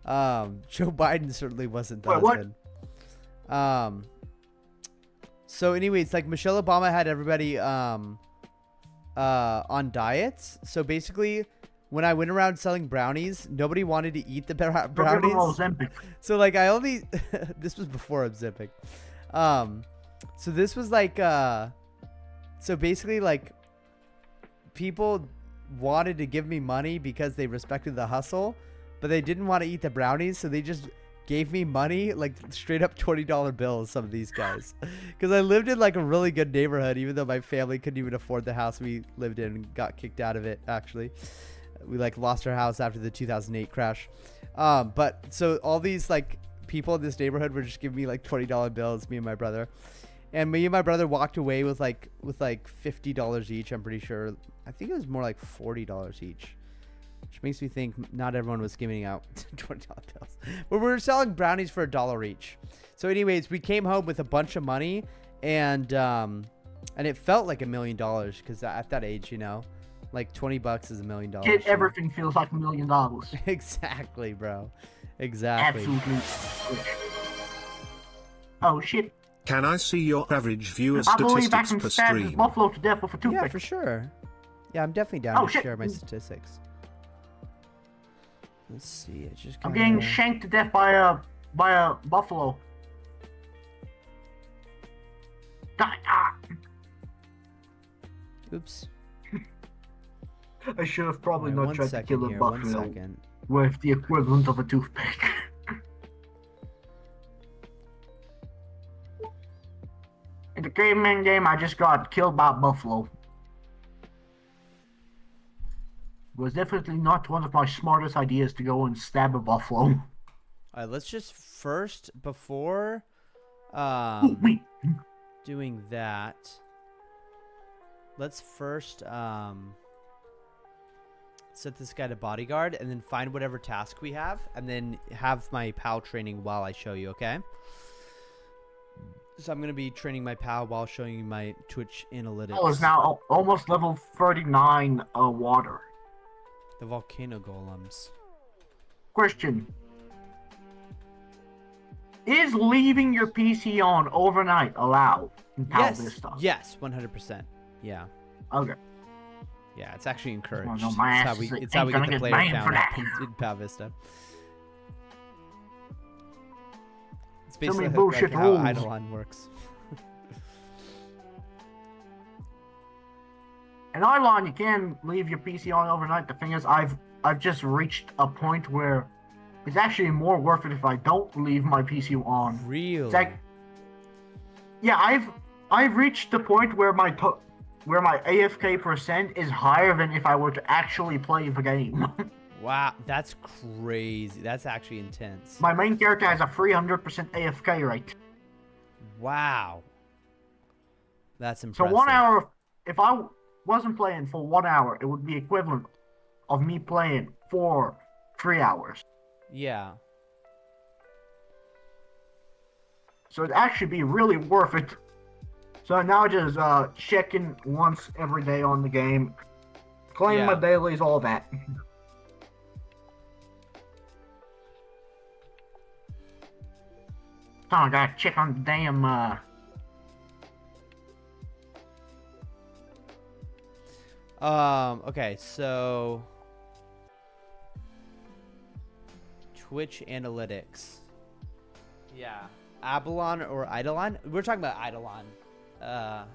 Speaker 1: Joe Biden certainly wasn't the
Speaker 2: Wait, what?
Speaker 1: husband. So anyways, like Michelle Obama had everybody on diets. So basically, when I went around selling brownies, nobody wanted to eat the brownies.
Speaker 2: Ozempic.
Speaker 1: So like I only this was before Ozempic. So this was like so basically like people wanted to give me money because they respected the hustle, but they didn't want to eat the brownies, so they just gave me money, like straight up $20 bills, some of these guys. Because I lived in like a really good neighborhood, even though my family couldn't even afford the house we lived in and got kicked out of it, actually. We like lost our house after the 2008 crash. But so all these like people in this neighborhood were just giving me like $20 bills, me and my brother. And me and my brother walked away with like $50 each, I'm pretty sure. I think it was more like $40 each. Which makes me think not everyone was giving out $20 bills. But we were selling brownies for $1 each. So anyways, we came home with a bunch of money, and it felt like $1 million because at that age, you know, like $20 is $1 million.
Speaker 2: Kid, everything feels like $1 million.
Speaker 1: Exactly, bro. Exactly.
Speaker 2: Absolutely. Oh shit.
Speaker 3: Can I see your average viewer
Speaker 2: I believe I
Speaker 3: statistics
Speaker 2: can
Speaker 3: per
Speaker 2: stab this
Speaker 3: stream?
Speaker 2: buffalo to death with a
Speaker 1: Yeah,
Speaker 2: toothpick.
Speaker 1: for sure. Yeah, I'm definitely down
Speaker 2: Oh,
Speaker 1: to
Speaker 2: shit.
Speaker 1: share my statistics. Let's see. It just
Speaker 2: I'm
Speaker 1: kinda...
Speaker 2: getting shanked to death by a buffalo. Die! Ah!
Speaker 1: Oops.
Speaker 2: I should have probably
Speaker 1: Alright,
Speaker 2: not
Speaker 1: one
Speaker 2: tried to kill
Speaker 1: second
Speaker 2: a
Speaker 1: here. 1
Speaker 2: buffalo
Speaker 1: second.
Speaker 2: with the equivalent of a toothpick. In the caveman game, I just got killed by a buffalo. It was definitely not one of my smartest ideas to go and stab a buffalo.
Speaker 1: All right, let's just first, before
Speaker 2: Wait.
Speaker 1: doing that, let's first set this guy to bodyguard and then find whatever task we have and then have my POW training while I show you, okay? So I'm going to be training my POW while showing you my Twitch analytics.
Speaker 2: Oh, it's now almost level 39 water.
Speaker 1: The volcano golems.
Speaker 2: Question. Is leaving your PC on overnight allowed in PAL
Speaker 1: Yes,
Speaker 2: Vista?
Speaker 1: yes, 100%. Yeah.
Speaker 2: Okay.
Speaker 1: Yeah, it's actually encouraged.
Speaker 2: no, my
Speaker 1: It's how
Speaker 2: ass
Speaker 1: we,
Speaker 2: is-
Speaker 1: it's how
Speaker 2: ain't
Speaker 1: we
Speaker 2: gonna
Speaker 1: get the
Speaker 2: get
Speaker 1: player
Speaker 2: banned
Speaker 1: count
Speaker 2: for
Speaker 1: up
Speaker 2: that.
Speaker 1: in POW Vista. It's
Speaker 2: Too many
Speaker 1: basically
Speaker 2: bullshit
Speaker 1: like how
Speaker 2: rules.
Speaker 1: Eidolon works.
Speaker 2: In Eidolon, you can leave your PC on overnight. The thing is, I've just reached a point where it's actually more worth it if I don't leave my PC on.
Speaker 1: Really?
Speaker 2: It's like, yeah, I've reached the point where my AFK percent is higher than if I were to actually play the game.
Speaker 1: Wow, that's crazy. That's actually intense.
Speaker 2: My main character has a 300% AFK rate.
Speaker 1: Wow. That's
Speaker 2: So
Speaker 1: impressive.
Speaker 2: 1 hour, if I wasn't playing for 1 hour, it would be equivalent of me playing for 3 hours.
Speaker 1: Yeah.
Speaker 2: So it'd actually be really worth it. So now just checking once every day on the game, claiming my
Speaker 1: Yeah.
Speaker 2: dailies, all that. Oh, I gotta check on the damn
Speaker 1: Okay, so Twitch analytics. Yeah. Abalon or Eidolon? We're talking about Eidolon. That's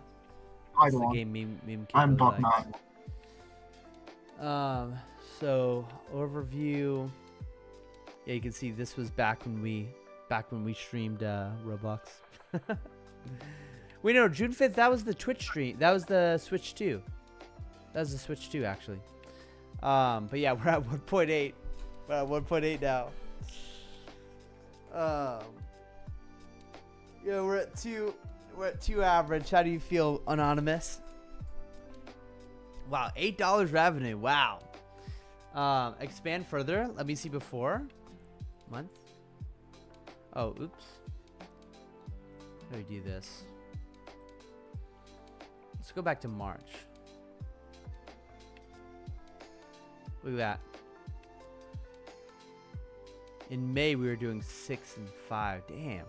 Speaker 2: Eidolon.
Speaker 1: the game meme kid
Speaker 2: I'm
Speaker 1: really
Speaker 2: talking
Speaker 1: likes.
Speaker 2: about.
Speaker 1: So overview. Yeah, you can see this was back when we streamed Roblox. Wait, no, June 5th, that was the Twitch stream. That was the Switch 2. That was the Switch 2, actually. But yeah, we're at 1.8. We're at 1.8 now. Yeah, we're at 2. We're at 2 average. How do you feel, Anonymous? Wow, $8 revenue. Wow. Expand further. Let me see before. Month. Oh, oops. How do we do this? Let's go back to March. Look at that. In May, we were doing 6 and 5. Damn.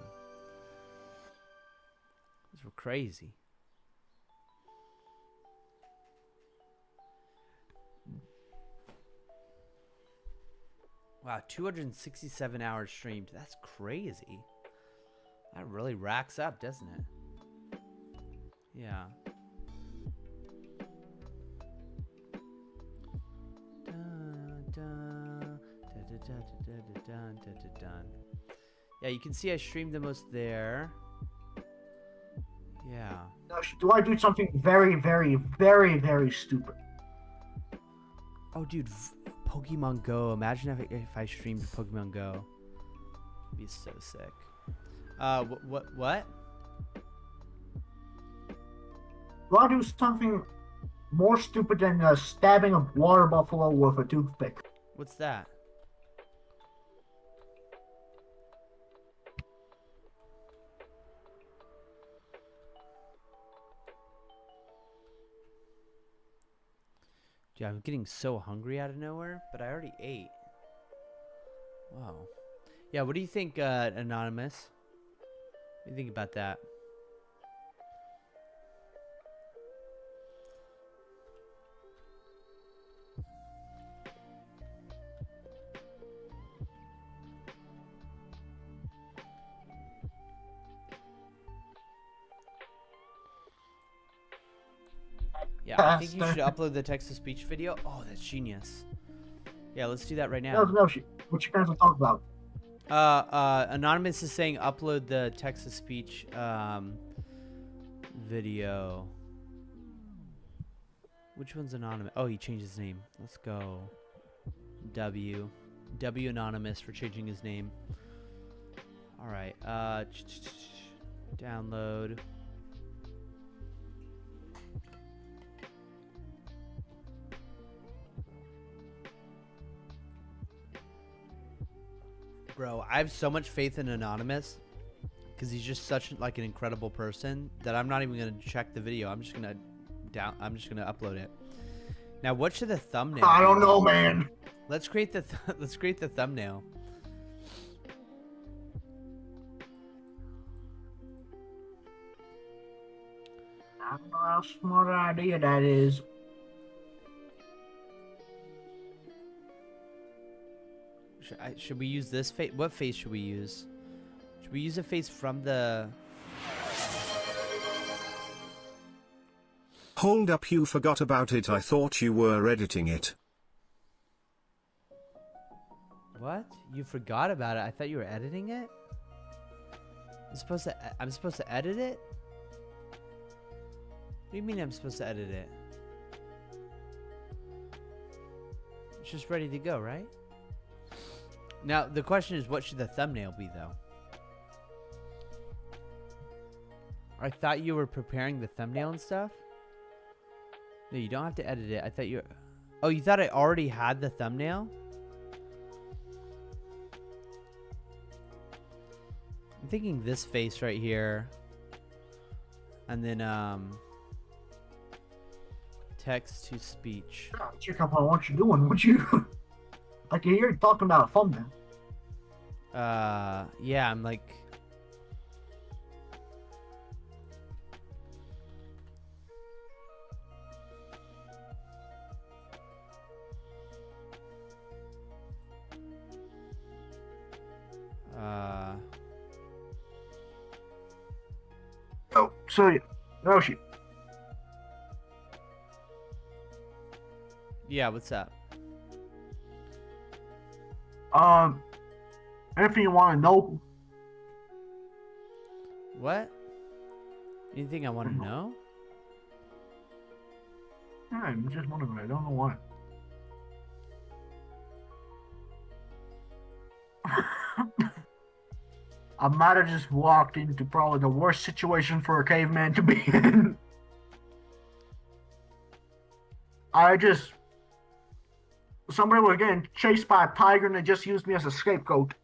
Speaker 1: Those were crazy. Wow, 267 hours streamed. That's crazy. That really racks up, doesn't it? Yeah. Yeah, you can see I streamed the most there. Yeah.
Speaker 2: Now, do I do something very, very, very, very stupid?
Speaker 1: Oh, dude, Pokemon Go. Imagine if I streamed Pokemon Go. It'd be so sick. What?
Speaker 2: Do I do something more stupid than stabbing a water buffalo with a toothpick?
Speaker 1: What's that? Dude, I'm getting so hungry out of nowhere, but I already ate. Wow. Yeah, what do you think, Anonymous? What do you think about that? Yeah, I think you should upload the text-to-speech video. Oh, that's genius. Yeah, let's do that right now.
Speaker 2: No, what you guys are talking about?
Speaker 1: Anonymous is saying upload the text-to-speech video. Which one's Anonymous? Oh, he changed his name. Let's go. W Anonymous for changing his name. All right. Download. Bro, I have so much faith in Anonymous because he's just such like an incredible person that I'm not even gonna check the video. I'm just gonna upload it. Now, what should the thumbnail?
Speaker 2: I don't
Speaker 1: be?
Speaker 2: know, man.
Speaker 1: Let's create the thumbnail.
Speaker 2: I don't know how smart an idea that is.
Speaker 1: Should we use this face? What face should we use? Should we use a face from the...
Speaker 3: Hold up, you forgot about it. I thought you were editing it.
Speaker 1: What? You forgot about it? I thought you were editing it? I'm supposed to edit it? What do you mean I'm supposed to edit it? It's just ready to go, right? Now, the question is, what should the thumbnail be, though? I thought you were preparing the thumbnail and stuff? No, you don't have to edit it. I thought you... Oh, you thought I already had the thumbnail? I'm thinking this face right here. And then, text to speech.
Speaker 2: Check up on what you're doing. What you... Like, you're talking about a thumbnail.
Speaker 1: Yeah, I'm like...
Speaker 2: Oh, so, Roshi.
Speaker 1: Yeah, what's up?
Speaker 2: Anything you want to know?
Speaker 1: What? Anything I want to know?
Speaker 2: I'm just wondering. I don't know why. I might have just walked into probably the worst situation for a caveman to be in. Somebody was getting chased by a tiger and they just used me as a scapegoat.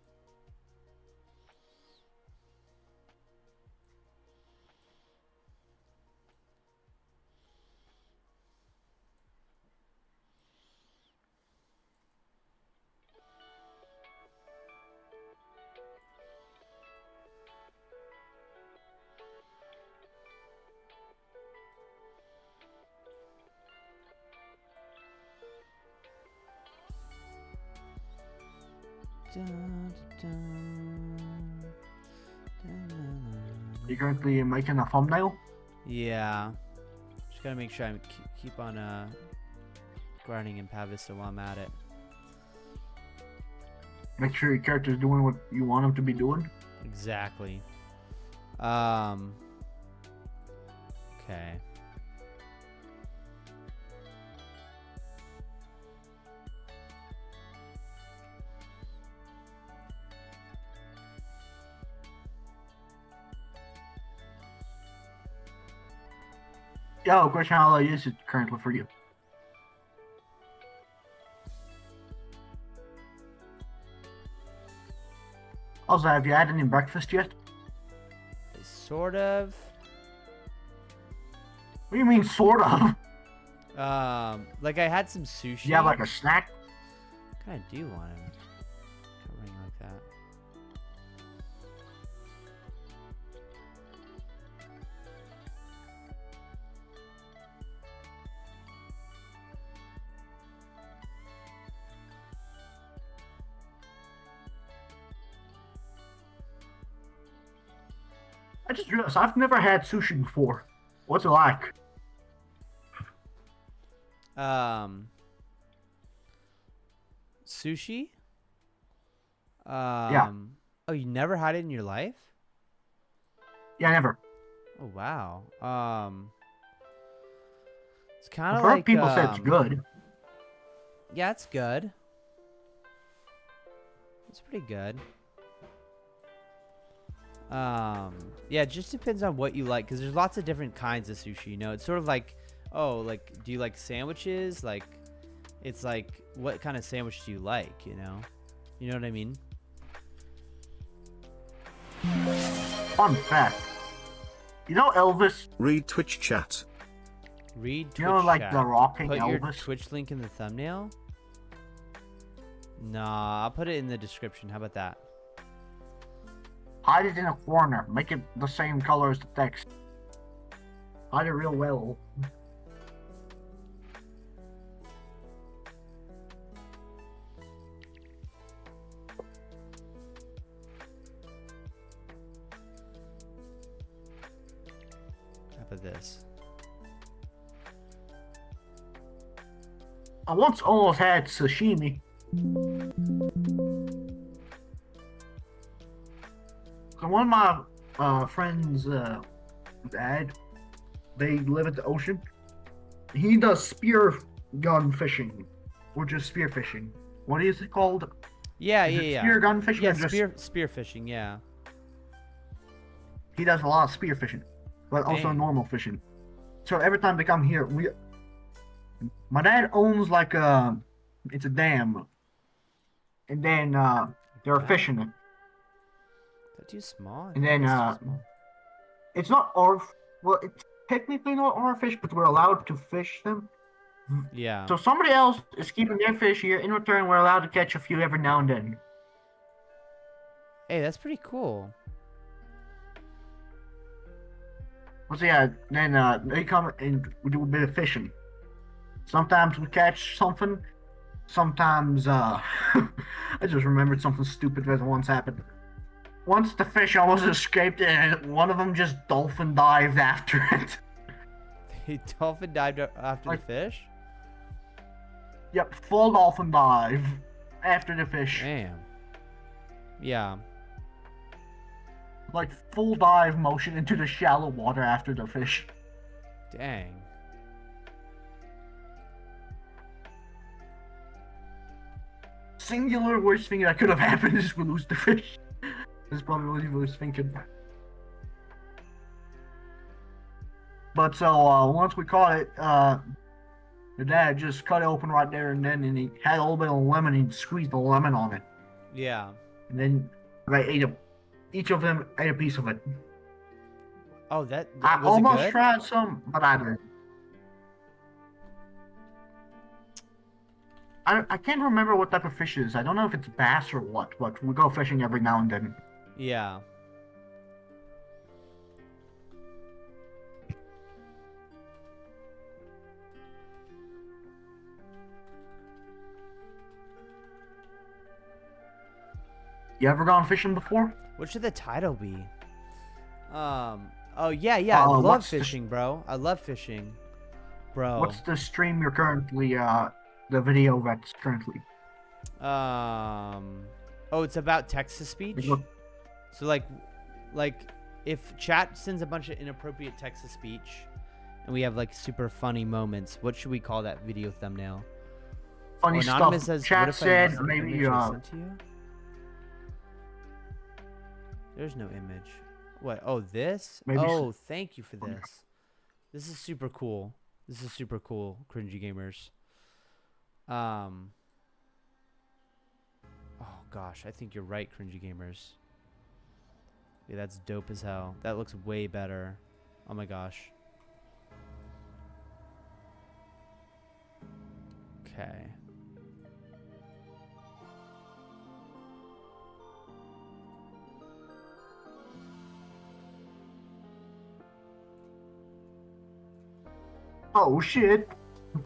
Speaker 2: You currently making a thumbnail?
Speaker 1: Yeah. Just gotta make sure I keep on grinding in Vista while I'm at it.
Speaker 2: Make sure your character's doing what you want him to be doing.
Speaker 1: Exactly. Okay.
Speaker 2: Yo, question, how is it currently for you? Also, have you had any breakfast yet?
Speaker 1: Sort of.
Speaker 2: What do you mean, sort of?
Speaker 1: Like I had some sushi.
Speaker 2: You have like a snack?
Speaker 1: Kind of do want him covering like that.
Speaker 2: I just realized I've never had sushi before. What's it like?
Speaker 1: Sushi?
Speaker 2: Yeah.
Speaker 1: Oh, you never had it in your life?
Speaker 2: Yeah, never.
Speaker 1: Oh, wow. It's kind
Speaker 2: I've
Speaker 1: of
Speaker 2: heard
Speaker 1: like
Speaker 2: people say it's good.
Speaker 1: Yeah, it's good. It's pretty good. Yeah, it just depends on what you like, because there's lots of different kinds of sushi, you know. It's sort of like, oh, like, do you like sandwiches? Like, it's like, what kind of sandwich do you like, you know? You know what I mean?
Speaker 2: Fun fact. You know Elvis?
Speaker 3: Read Twitch chat.
Speaker 1: Read Twitch
Speaker 2: You know, like
Speaker 1: chat.
Speaker 2: the rocking
Speaker 1: Put your
Speaker 2: Elvis?
Speaker 1: Twitch link in the thumbnail? Nah, I'll put it in the description. How about that?
Speaker 2: Hide it in a corner. Make it the same color as the text. Hide it real well.
Speaker 1: How about this?
Speaker 2: I once almost had sashimi. So one of my friends' dad, they live at the ocean. He does spear gun fishing, or just spear fishing. What is it called?
Speaker 1: Yeah,
Speaker 2: Is it
Speaker 1: yeah.
Speaker 2: spear gun fishing?
Speaker 1: Yeah,
Speaker 2: or just...
Speaker 1: spear fishing, yeah.
Speaker 2: He does a lot of spear fishing, but also
Speaker 1: Dang.
Speaker 2: normal fishing. So every time they come here, my dad owns like it's a dam, and then they're
Speaker 1: Wow.
Speaker 2: fishing it.
Speaker 1: Is that too small? I
Speaker 2: And
Speaker 1: think
Speaker 2: then
Speaker 1: that's too small.
Speaker 2: it's not our, well, it's technically not our fish, but we're allowed to fish them.
Speaker 1: Yeah.
Speaker 2: So somebody else is keeping their fish here. In return, we're allowed to catch a few every now and then.
Speaker 1: Hey, that's pretty cool.
Speaker 2: Well, so yeah, then they come and we do a bit of fishing. Sometimes we catch something. Sometimes I just remembered something stupid that once happened. Once the fish almost escaped and one of them just dolphin dived after it.
Speaker 1: The dolphin dived after
Speaker 2: Like-
Speaker 1: the fish?
Speaker 2: Yep, full dolphin dive after the fish.
Speaker 1: Damn. Yeah.
Speaker 2: Like full dive motion into the shallow water after the fish.
Speaker 1: Dang.
Speaker 2: Singular worst thing that could have happened is we lose the fish. This is probably what he was thinking. But so once we caught it, the dad just cut it open right there and then, and he had a little bit of lemon. He squeezed the lemon on it,
Speaker 1: Yeah.
Speaker 2: and then each of them ate a piece of it.
Speaker 1: Oh, that
Speaker 2: I
Speaker 1: was it
Speaker 2: almost
Speaker 1: good?
Speaker 2: tried some, but I didn't. I can't remember what type of fish it is. I don't know if it's bass or what, but we go fishing every now and then.
Speaker 1: Yeah.
Speaker 2: You ever gone fishing before?
Speaker 1: What should the title be? Oh yeah, I love
Speaker 2: what's the
Speaker 1: fishing, bro. I love fishing, bro.
Speaker 2: What's the stream you're currently, the video that's currently?
Speaker 1: Oh, it's about text to speech.
Speaker 2: Look,
Speaker 1: So like if chat sends a bunch of inappropriate text to speech, and we have like super funny moments, what should we call that video thumbnail?
Speaker 2: funny
Speaker 1: Anonymous
Speaker 2: stuff.
Speaker 1: says,
Speaker 2: Chat
Speaker 1: what if I
Speaker 2: said
Speaker 1: use the
Speaker 2: maybe
Speaker 1: image I sent to you? There's no image. What? Oh, this?
Speaker 2: Maybe
Speaker 1: Oh, thank you for this. This is super cool. This is super cool, cringy gamers. Oh gosh, I think you're right, cringy gamers. Yeah, that's dope as hell. That looks way better. Oh my gosh. Okay.
Speaker 2: Oh shit!
Speaker 1: I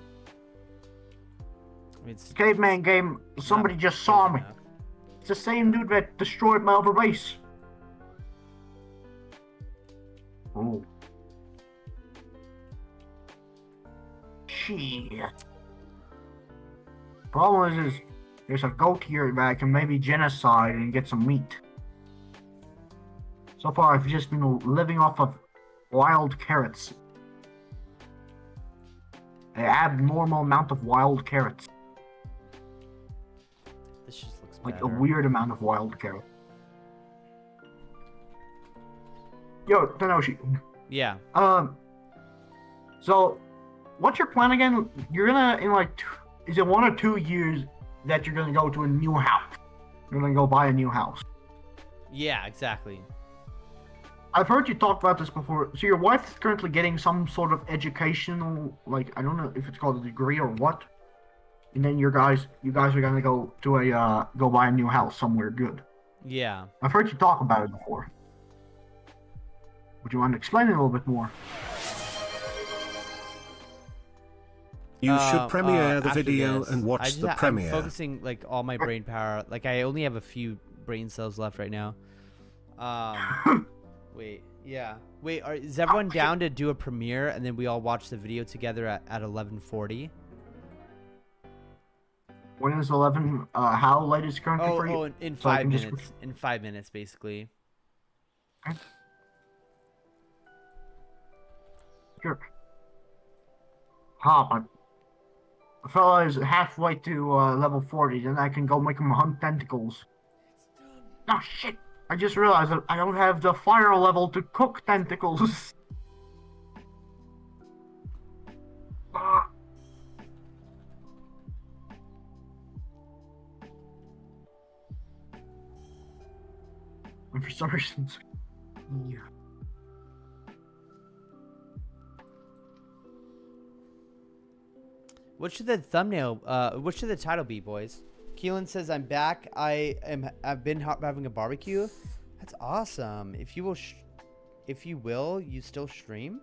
Speaker 1: mean, it's
Speaker 2: Caveman game. Somebody
Speaker 1: not
Speaker 2: just saw
Speaker 1: big
Speaker 2: me.
Speaker 1: enough.
Speaker 2: It's the same dude that destroyed my other base. Oh. Shit. Problem is there's a goat here that I can maybe genocide and get some meat. So far, I've just been living off of wild carrots. An abnormal amount of wild carrots.
Speaker 1: This just looks
Speaker 2: Like
Speaker 1: better.
Speaker 2: a weird amount of wild carrots. Yo, Tanoshi.
Speaker 1: Yeah.
Speaker 2: So, what's your plan again? You're gonna, in like, is it 1 or 2 years that you're gonna go to a new house? You're gonna go buy a new house.
Speaker 1: Yeah, exactly.
Speaker 2: I've heard you talk about this before. So your wife is currently getting some sort of educational, like, I don't know if it's called a degree or what. And then you guys are gonna go to go buy a new house somewhere good.
Speaker 1: Yeah.
Speaker 2: I've heard you talk about it before. Would you mind explaining a little bit more?
Speaker 3: You should premiere the
Speaker 1: after
Speaker 3: video
Speaker 1: this.
Speaker 3: and
Speaker 1: I
Speaker 3: watch
Speaker 1: just
Speaker 3: the
Speaker 1: I'm
Speaker 3: premiere.
Speaker 1: focusing like all my brain power. Like I only have a few brain cells left right now. Wait, yeah. Wait, is everyone down to do a premiere and then we all watch the video together at 11:40?
Speaker 2: When is 11? How late is it currently for you?
Speaker 1: Oh, in
Speaker 2: So I
Speaker 1: 5
Speaker 2: can just-
Speaker 1: minutes. In 5 minutes, basically.
Speaker 2: Sure. My fella is halfway to level 40, then I can go make him hunt tentacles. Oh shit! I just realized that I don't have the fire level to cook tentacles. Ah. And for some reason, yeah.
Speaker 1: What should the thumbnail? What should the title be, boys? Keelan says, "I'm back. I've been having a barbecue. That's awesome. If you will, you still stream.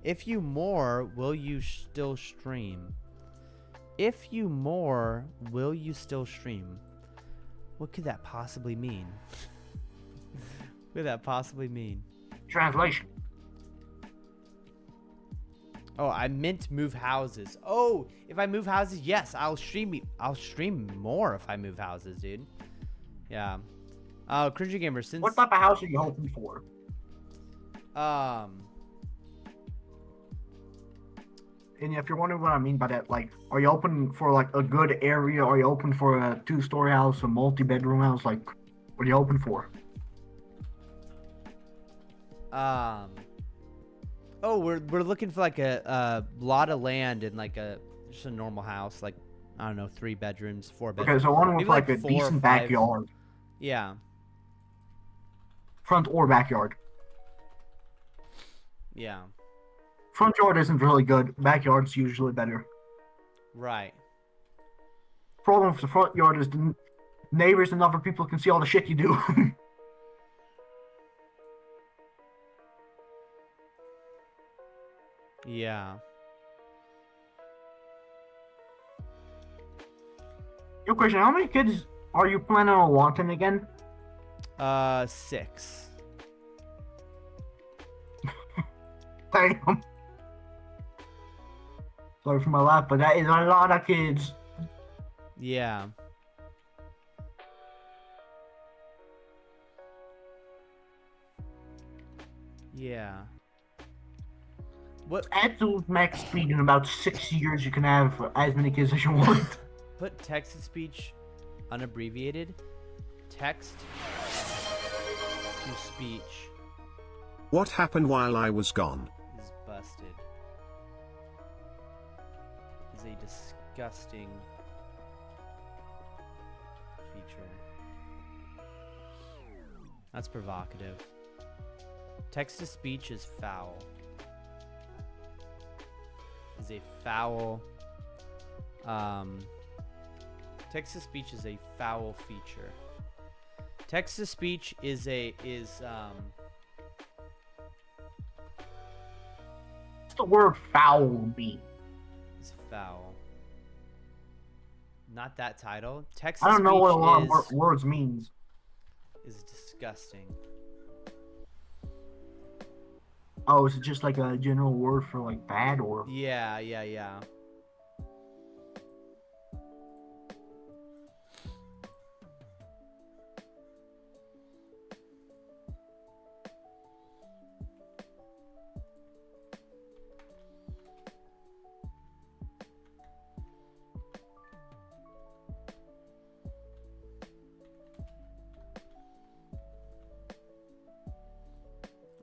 Speaker 1: If you more, will you still stream? If you more, will you still stream? What could that possibly mean? What could that possibly mean?
Speaker 2: Translation.
Speaker 1: Oh, I meant move houses. Oh, if I move houses, yes, I'll stream more if I move houses, dude. Yeah. Cringy Gamer, since
Speaker 2: What type of house are you hoping for? And if you're wondering what I mean by that, like, are you open for like a good area? Are you open for a 2-story house, a multi-bedroom house? Like, what are you open for?
Speaker 1: Oh, we're looking for like a lot of land and like just a normal house, like I don't know, 3 bedrooms, 4 bedrooms.
Speaker 2: Okay, so one with
Speaker 1: Maybe
Speaker 2: like a
Speaker 1: 4 or
Speaker 2: decent
Speaker 1: 5.
Speaker 2: backyard,
Speaker 1: Yeah.
Speaker 2: front or backyard.
Speaker 1: Yeah.
Speaker 2: Front yard isn't really good. Backyard's usually better.
Speaker 1: Right.
Speaker 2: Problem with the front yard is the neighbors and other people can see all the shit you do.
Speaker 1: Yeah.
Speaker 2: Your question: how many kids are you planning on wanting again?
Speaker 1: 6.
Speaker 2: Damn. Sorry for my laugh, but that is a lot of kids.
Speaker 1: Yeah. Yeah. What?
Speaker 2: At the max speed in about 6 years, you can have as many kids as you want.
Speaker 1: Put text to speech unabbreviated. Text to speech
Speaker 3: What happened while I was gone?
Speaker 1: is busted. Is a disgusting feature. That's provocative. Text to speech is foul. Is a foul. Text to speech is a foul feature. Text to speech is
Speaker 2: What's the word foul be?
Speaker 1: is foul. Not that title. Text
Speaker 2: I
Speaker 1: to
Speaker 2: don't know what a lot
Speaker 1: speech
Speaker 2: of words means.
Speaker 1: is disgusting.
Speaker 2: Oh, is it just like a general word for like bad or?
Speaker 1: Yeah.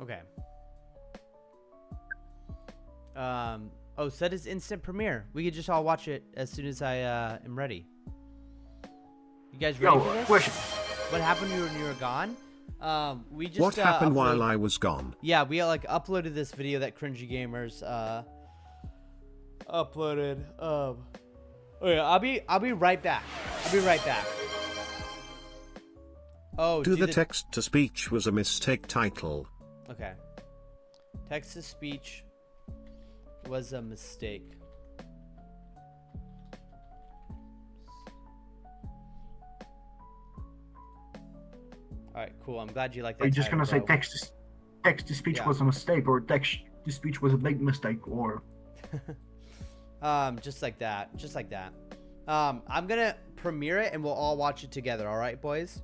Speaker 1: Okay. Oh, set as instant premiere. We could just all watch it as soon as I am ready. You guys ready
Speaker 2: Yo,
Speaker 1: for this?
Speaker 2: question.
Speaker 1: What happened when you were gone? We just
Speaker 3: What happened while I was gone?
Speaker 1: Yeah, we like uploaded this video that Cringy Gamers uploaded. Oh yeah, I'll be right back. I'll be right back. Oh,
Speaker 3: Do the text to speech was a mistake title.
Speaker 1: Okay. Text to speech was a mistake. Alright, cool. I'm glad you like that.
Speaker 2: Are you just
Speaker 1: title,
Speaker 2: gonna say
Speaker 1: bro.
Speaker 2: text to speech
Speaker 1: Yeah.
Speaker 2: was a mistake, or text to speech was a big mistake, or?
Speaker 1: Just like that. Just like that. I'm gonna premiere it and we'll all watch it together, alright, boys?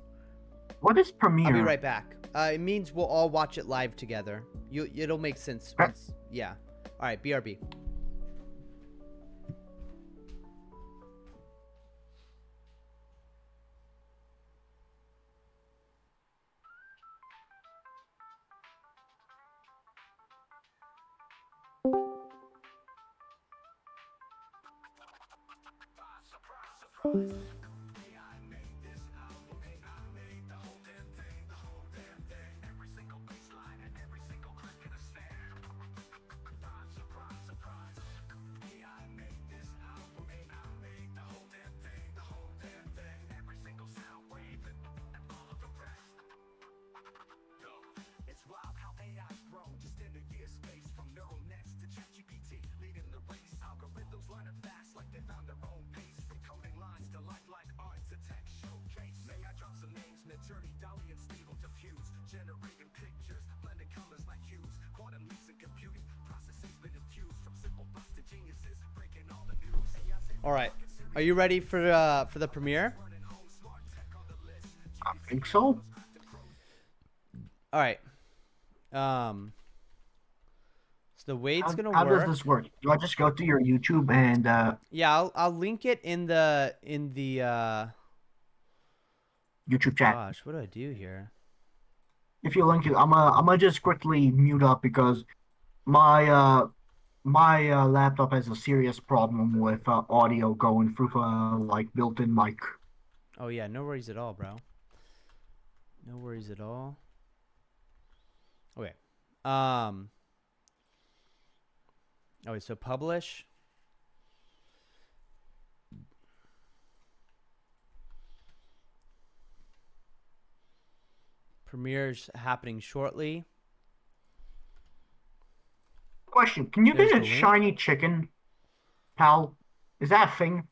Speaker 2: What is premiere?
Speaker 1: I'll be right back. It means we'll all watch it live together. It'll make sense once. Yeah. Alright, BRB. All right. Are you ready for the premiere?
Speaker 2: I think so.
Speaker 1: All right. So the way it's gonna
Speaker 2: How
Speaker 1: work.
Speaker 2: does this work? Do I just go to your YouTube and
Speaker 1: Yeah, I'll link it in the
Speaker 2: YouTube chat?
Speaker 1: Gosh, what do I do here?
Speaker 2: if you link it, I'm gonna just quickly mute up because my laptop has a serious problem with audio going through like built-in mic.
Speaker 1: Oh yeah, no worries at all, bro. No worries at all. Okay. Okay, so publish. Premiere's happening shortly.
Speaker 2: Question: can you
Speaker 1: There's
Speaker 2: get a
Speaker 1: the link.
Speaker 2: shiny chicken, pal? Is that a thing?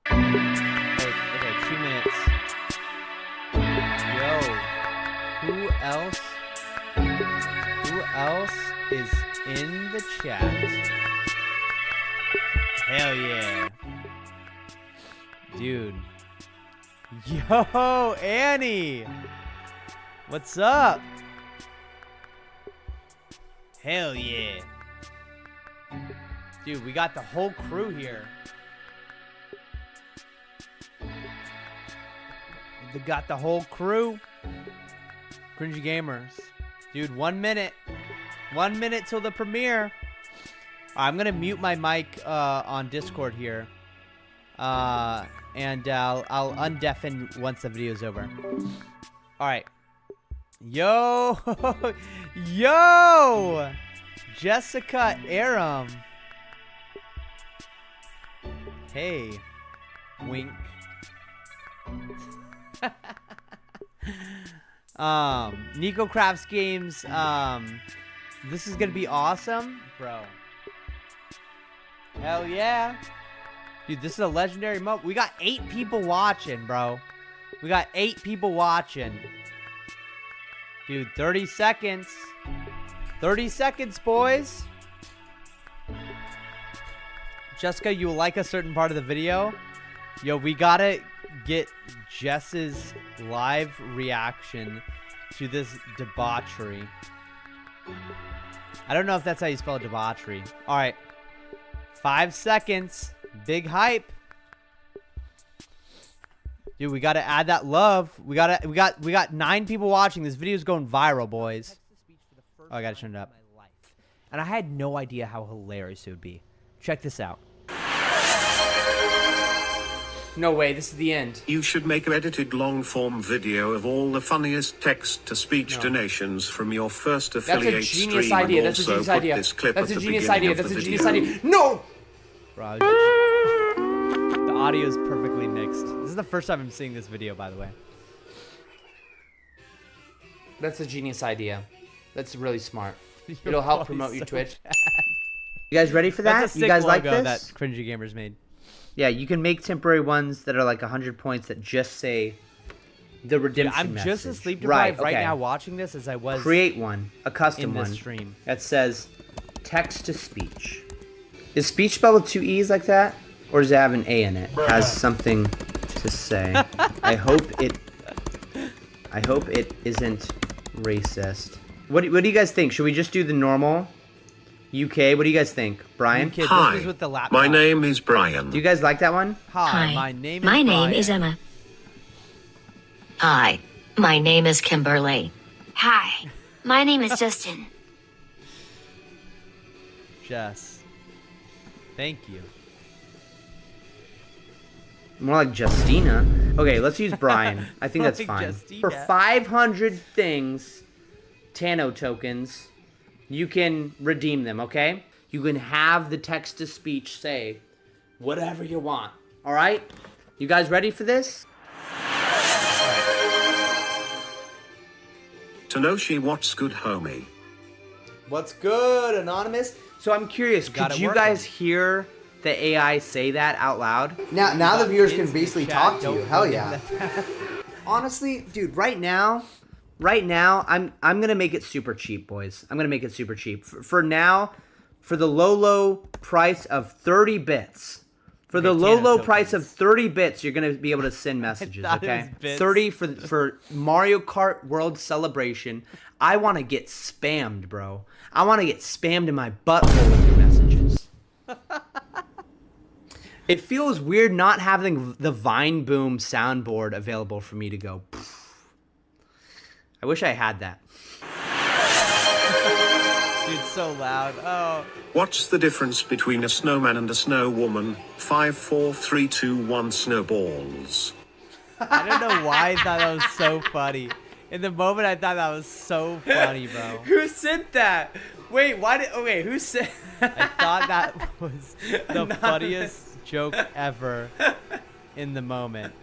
Speaker 1: Okay, 2 minutes. Yo, who else is in the chat? Hell yeah. Dude. Yo, Annie. What's up? Hell yeah. Dude, we got the whole crew here. We got the whole crew. Cringy Gamers. Dude, 1 minute. 1 minute till the premiere. I'm going to mute my mic on Discord here. And I'll undeafen once the video's over. All right. Yo. Yo. Jessica Aram. Hey. Wink. Nico Crafts Games, this is gonna be awesome, bro. Hell yeah. Dude, this is a legendary moment. We got 8 people watching, bro. We got 8 people watching. Dude, 30 seconds. 30 seconds, boys. Jessica, you will like a certain part of the video. Yo, we gotta get Jess's live reaction to this debauchery. I don't know if that's how you spell debauchery. All right, 5 seconds. Big hype, dude. We gotta add that love. We got 9 people watching. This video's going viral, boys. Oh, I gotta turn it up. And I had no idea how hilarious it would be. Check this out. No way, this is the end.
Speaker 3: You should make an edited long-form video of all the funniest text-to-speech donations from your first affiliate
Speaker 1: That's a genius
Speaker 3: stream,
Speaker 1: idea.
Speaker 3: and
Speaker 1: That's a
Speaker 3: also
Speaker 1: genius
Speaker 3: put
Speaker 1: idea.
Speaker 3: this clip
Speaker 1: That's
Speaker 3: at
Speaker 1: a
Speaker 3: the
Speaker 1: genius
Speaker 3: beginning
Speaker 1: idea.
Speaker 3: of
Speaker 1: That's
Speaker 3: the
Speaker 1: a genius
Speaker 3: video.
Speaker 1: idea. No! Bro, the audio is perfectly mixed. This is the first time I'm seeing this video, by the way. That's a genius idea. That's really smart. It'll help promote your Twitch.
Speaker 5: You guys ready for that?
Speaker 1: That's a sick
Speaker 5: You guys like
Speaker 1: logo
Speaker 5: this?
Speaker 1: that Cringy Gamers made.
Speaker 5: Yeah, you can make temporary ones that are like 100 points that just say the redemption
Speaker 1: I'm
Speaker 5: message.
Speaker 1: just as sleep deprived right
Speaker 5: okay.
Speaker 1: now watching this as I was
Speaker 5: Create one, a custom
Speaker 1: in this
Speaker 5: one
Speaker 1: stream.
Speaker 5: that says text to speech. Is speech spelled with 2 E's like that? Or does it have an A in it? Has something to say. I hope it isn't racist. What do you guys think? Should we just do the normal UK? What do you guys think? Brian?
Speaker 1: Kid,
Speaker 3: Hi,
Speaker 1: this was with the laptop.
Speaker 3: my name is Brian.
Speaker 5: Do you guys like that one?
Speaker 1: Hi, my name is
Speaker 6: My name
Speaker 1: Brian.
Speaker 6: is Emma. Hi, my name is Kimberly.
Speaker 7: Hi, my name is Justin.
Speaker 1: Jess. Thank you.
Speaker 5: More like Justina. Okay, let's use Brian. I think that's
Speaker 1: Like
Speaker 5: fine.
Speaker 1: Justina.
Speaker 5: For 500 things, Tano tokens, you can redeem them, okay? You can have the text-to-speech say whatever you want, all right? You guys ready for this?
Speaker 3: Tanoshi, what's good, homie?
Speaker 5: What's good, Anonymous? So I'm curious,
Speaker 1: got
Speaker 5: could
Speaker 1: it
Speaker 5: you
Speaker 1: working.
Speaker 5: guys hear the AI say that out loud? Now the viewers can basically talk to you. Hell yeah. Honestly, dude, right now, I'm gonna make it super cheap, boys. I'm gonna make it super cheap. For now, for the low price of 30 bits, For the
Speaker 1: Okay,
Speaker 5: low,
Speaker 1: Tana
Speaker 5: low price of
Speaker 1: tokens.
Speaker 5: 30 bits, you're going to be able to send messages,
Speaker 1: thought it
Speaker 5: okay?
Speaker 1: was bits.
Speaker 5: 30 for Mario Kart World Celebration. I want to get spammed, bro. I want to get spammed in my butthole with your messages. It feels weird not having the Vine Boom soundboard available for me to go. I wish I had that.
Speaker 1: Dude, it's so loud. Oh.
Speaker 3: What's the difference between a snowman and a snow woman? 5, 4, 3, 2, 1 snowballs.
Speaker 1: I don't know why I thought that was so funny. In the moment, I thought that was so funny, bro.
Speaker 5: Who sent that? Wait, why did... Okay, who sent...
Speaker 1: I thought that was the funniest joke ever in the moment.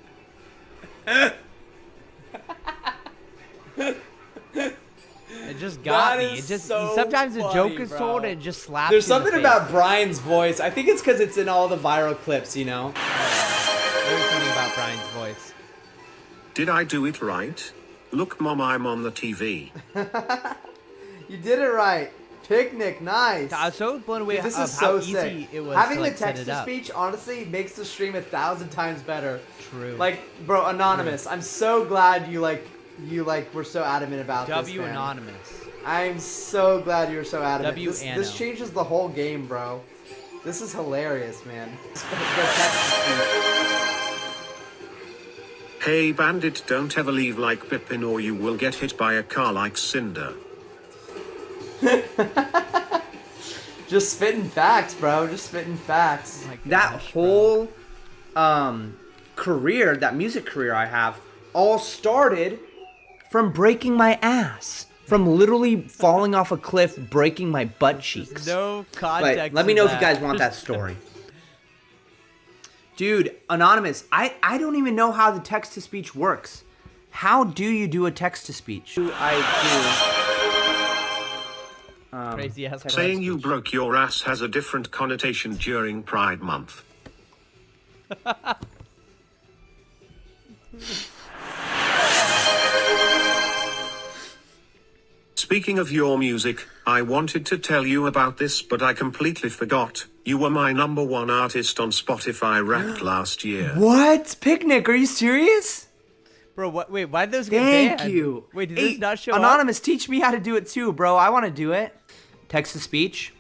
Speaker 1: It just got
Speaker 5: That
Speaker 1: me.
Speaker 5: is
Speaker 1: It just
Speaker 5: so
Speaker 1: sometimes a
Speaker 5: funny,
Speaker 1: joke is
Speaker 5: bro.
Speaker 1: told and it just slaps
Speaker 5: There's
Speaker 1: you in the
Speaker 5: something
Speaker 1: face.
Speaker 5: about Brian's voice. I think it's because it's in all the viral clips, you know?
Speaker 1: There's something about Brian's voice.
Speaker 3: Did I do it right? Look, Mom, I'm on the TV.
Speaker 5: You did it right. Picnic, nice.
Speaker 1: I was so blown away
Speaker 5: Dude, this
Speaker 1: of
Speaker 5: is
Speaker 1: how
Speaker 5: so
Speaker 1: easy
Speaker 5: sick.
Speaker 1: it was
Speaker 5: Having
Speaker 1: to, like,
Speaker 5: the
Speaker 1: set
Speaker 5: text
Speaker 1: it
Speaker 5: to
Speaker 1: up.
Speaker 5: speech honestly makes the stream 1,000 times better.
Speaker 1: True.
Speaker 5: Like, bro, anonymous. I'm so glad you were so adamant about this.
Speaker 1: W
Speaker 5: man.
Speaker 1: anonymous.
Speaker 5: I'm so glad you were so adamant.
Speaker 1: W
Speaker 5: This
Speaker 1: Ano.
Speaker 5: changes the whole game, bro. This is hilarious, man. The text to speech.
Speaker 3: Hey, bandit, don't ever leave like Pippin or you will get hit by a car like Cinder.
Speaker 5: Just spitting facts, bro. Just spitting facts.
Speaker 1: Oh my
Speaker 5: That
Speaker 1: gosh, bro.
Speaker 5: whole career, that music career I have, all started from breaking my ass. From literally falling off a cliff, breaking my butt cheeks.
Speaker 1: No
Speaker 5: But
Speaker 1: context.
Speaker 5: let me
Speaker 1: to
Speaker 5: know if you
Speaker 1: that.
Speaker 5: guys want that story. Dude, anonymous, I don't even know how the text to speech works. How do you do a text to speech?
Speaker 1: Crazy ass.
Speaker 3: Saying you broke your ass has a different connotation during Pride Month. Speaking of your music, I wanted to tell you about this, but I completely forgot. You were my #1 artist on Spotify Wrapped last year.
Speaker 5: What? Picnic, are you serious?
Speaker 1: Bro, what? Wait, why did those get
Speaker 5: Thank
Speaker 1: banned?
Speaker 5: you.
Speaker 1: Wait, did
Speaker 5: Hey,
Speaker 1: this not show up?
Speaker 5: Anonymous, teach me how to do it too, bro. I want to do it. Text to speech.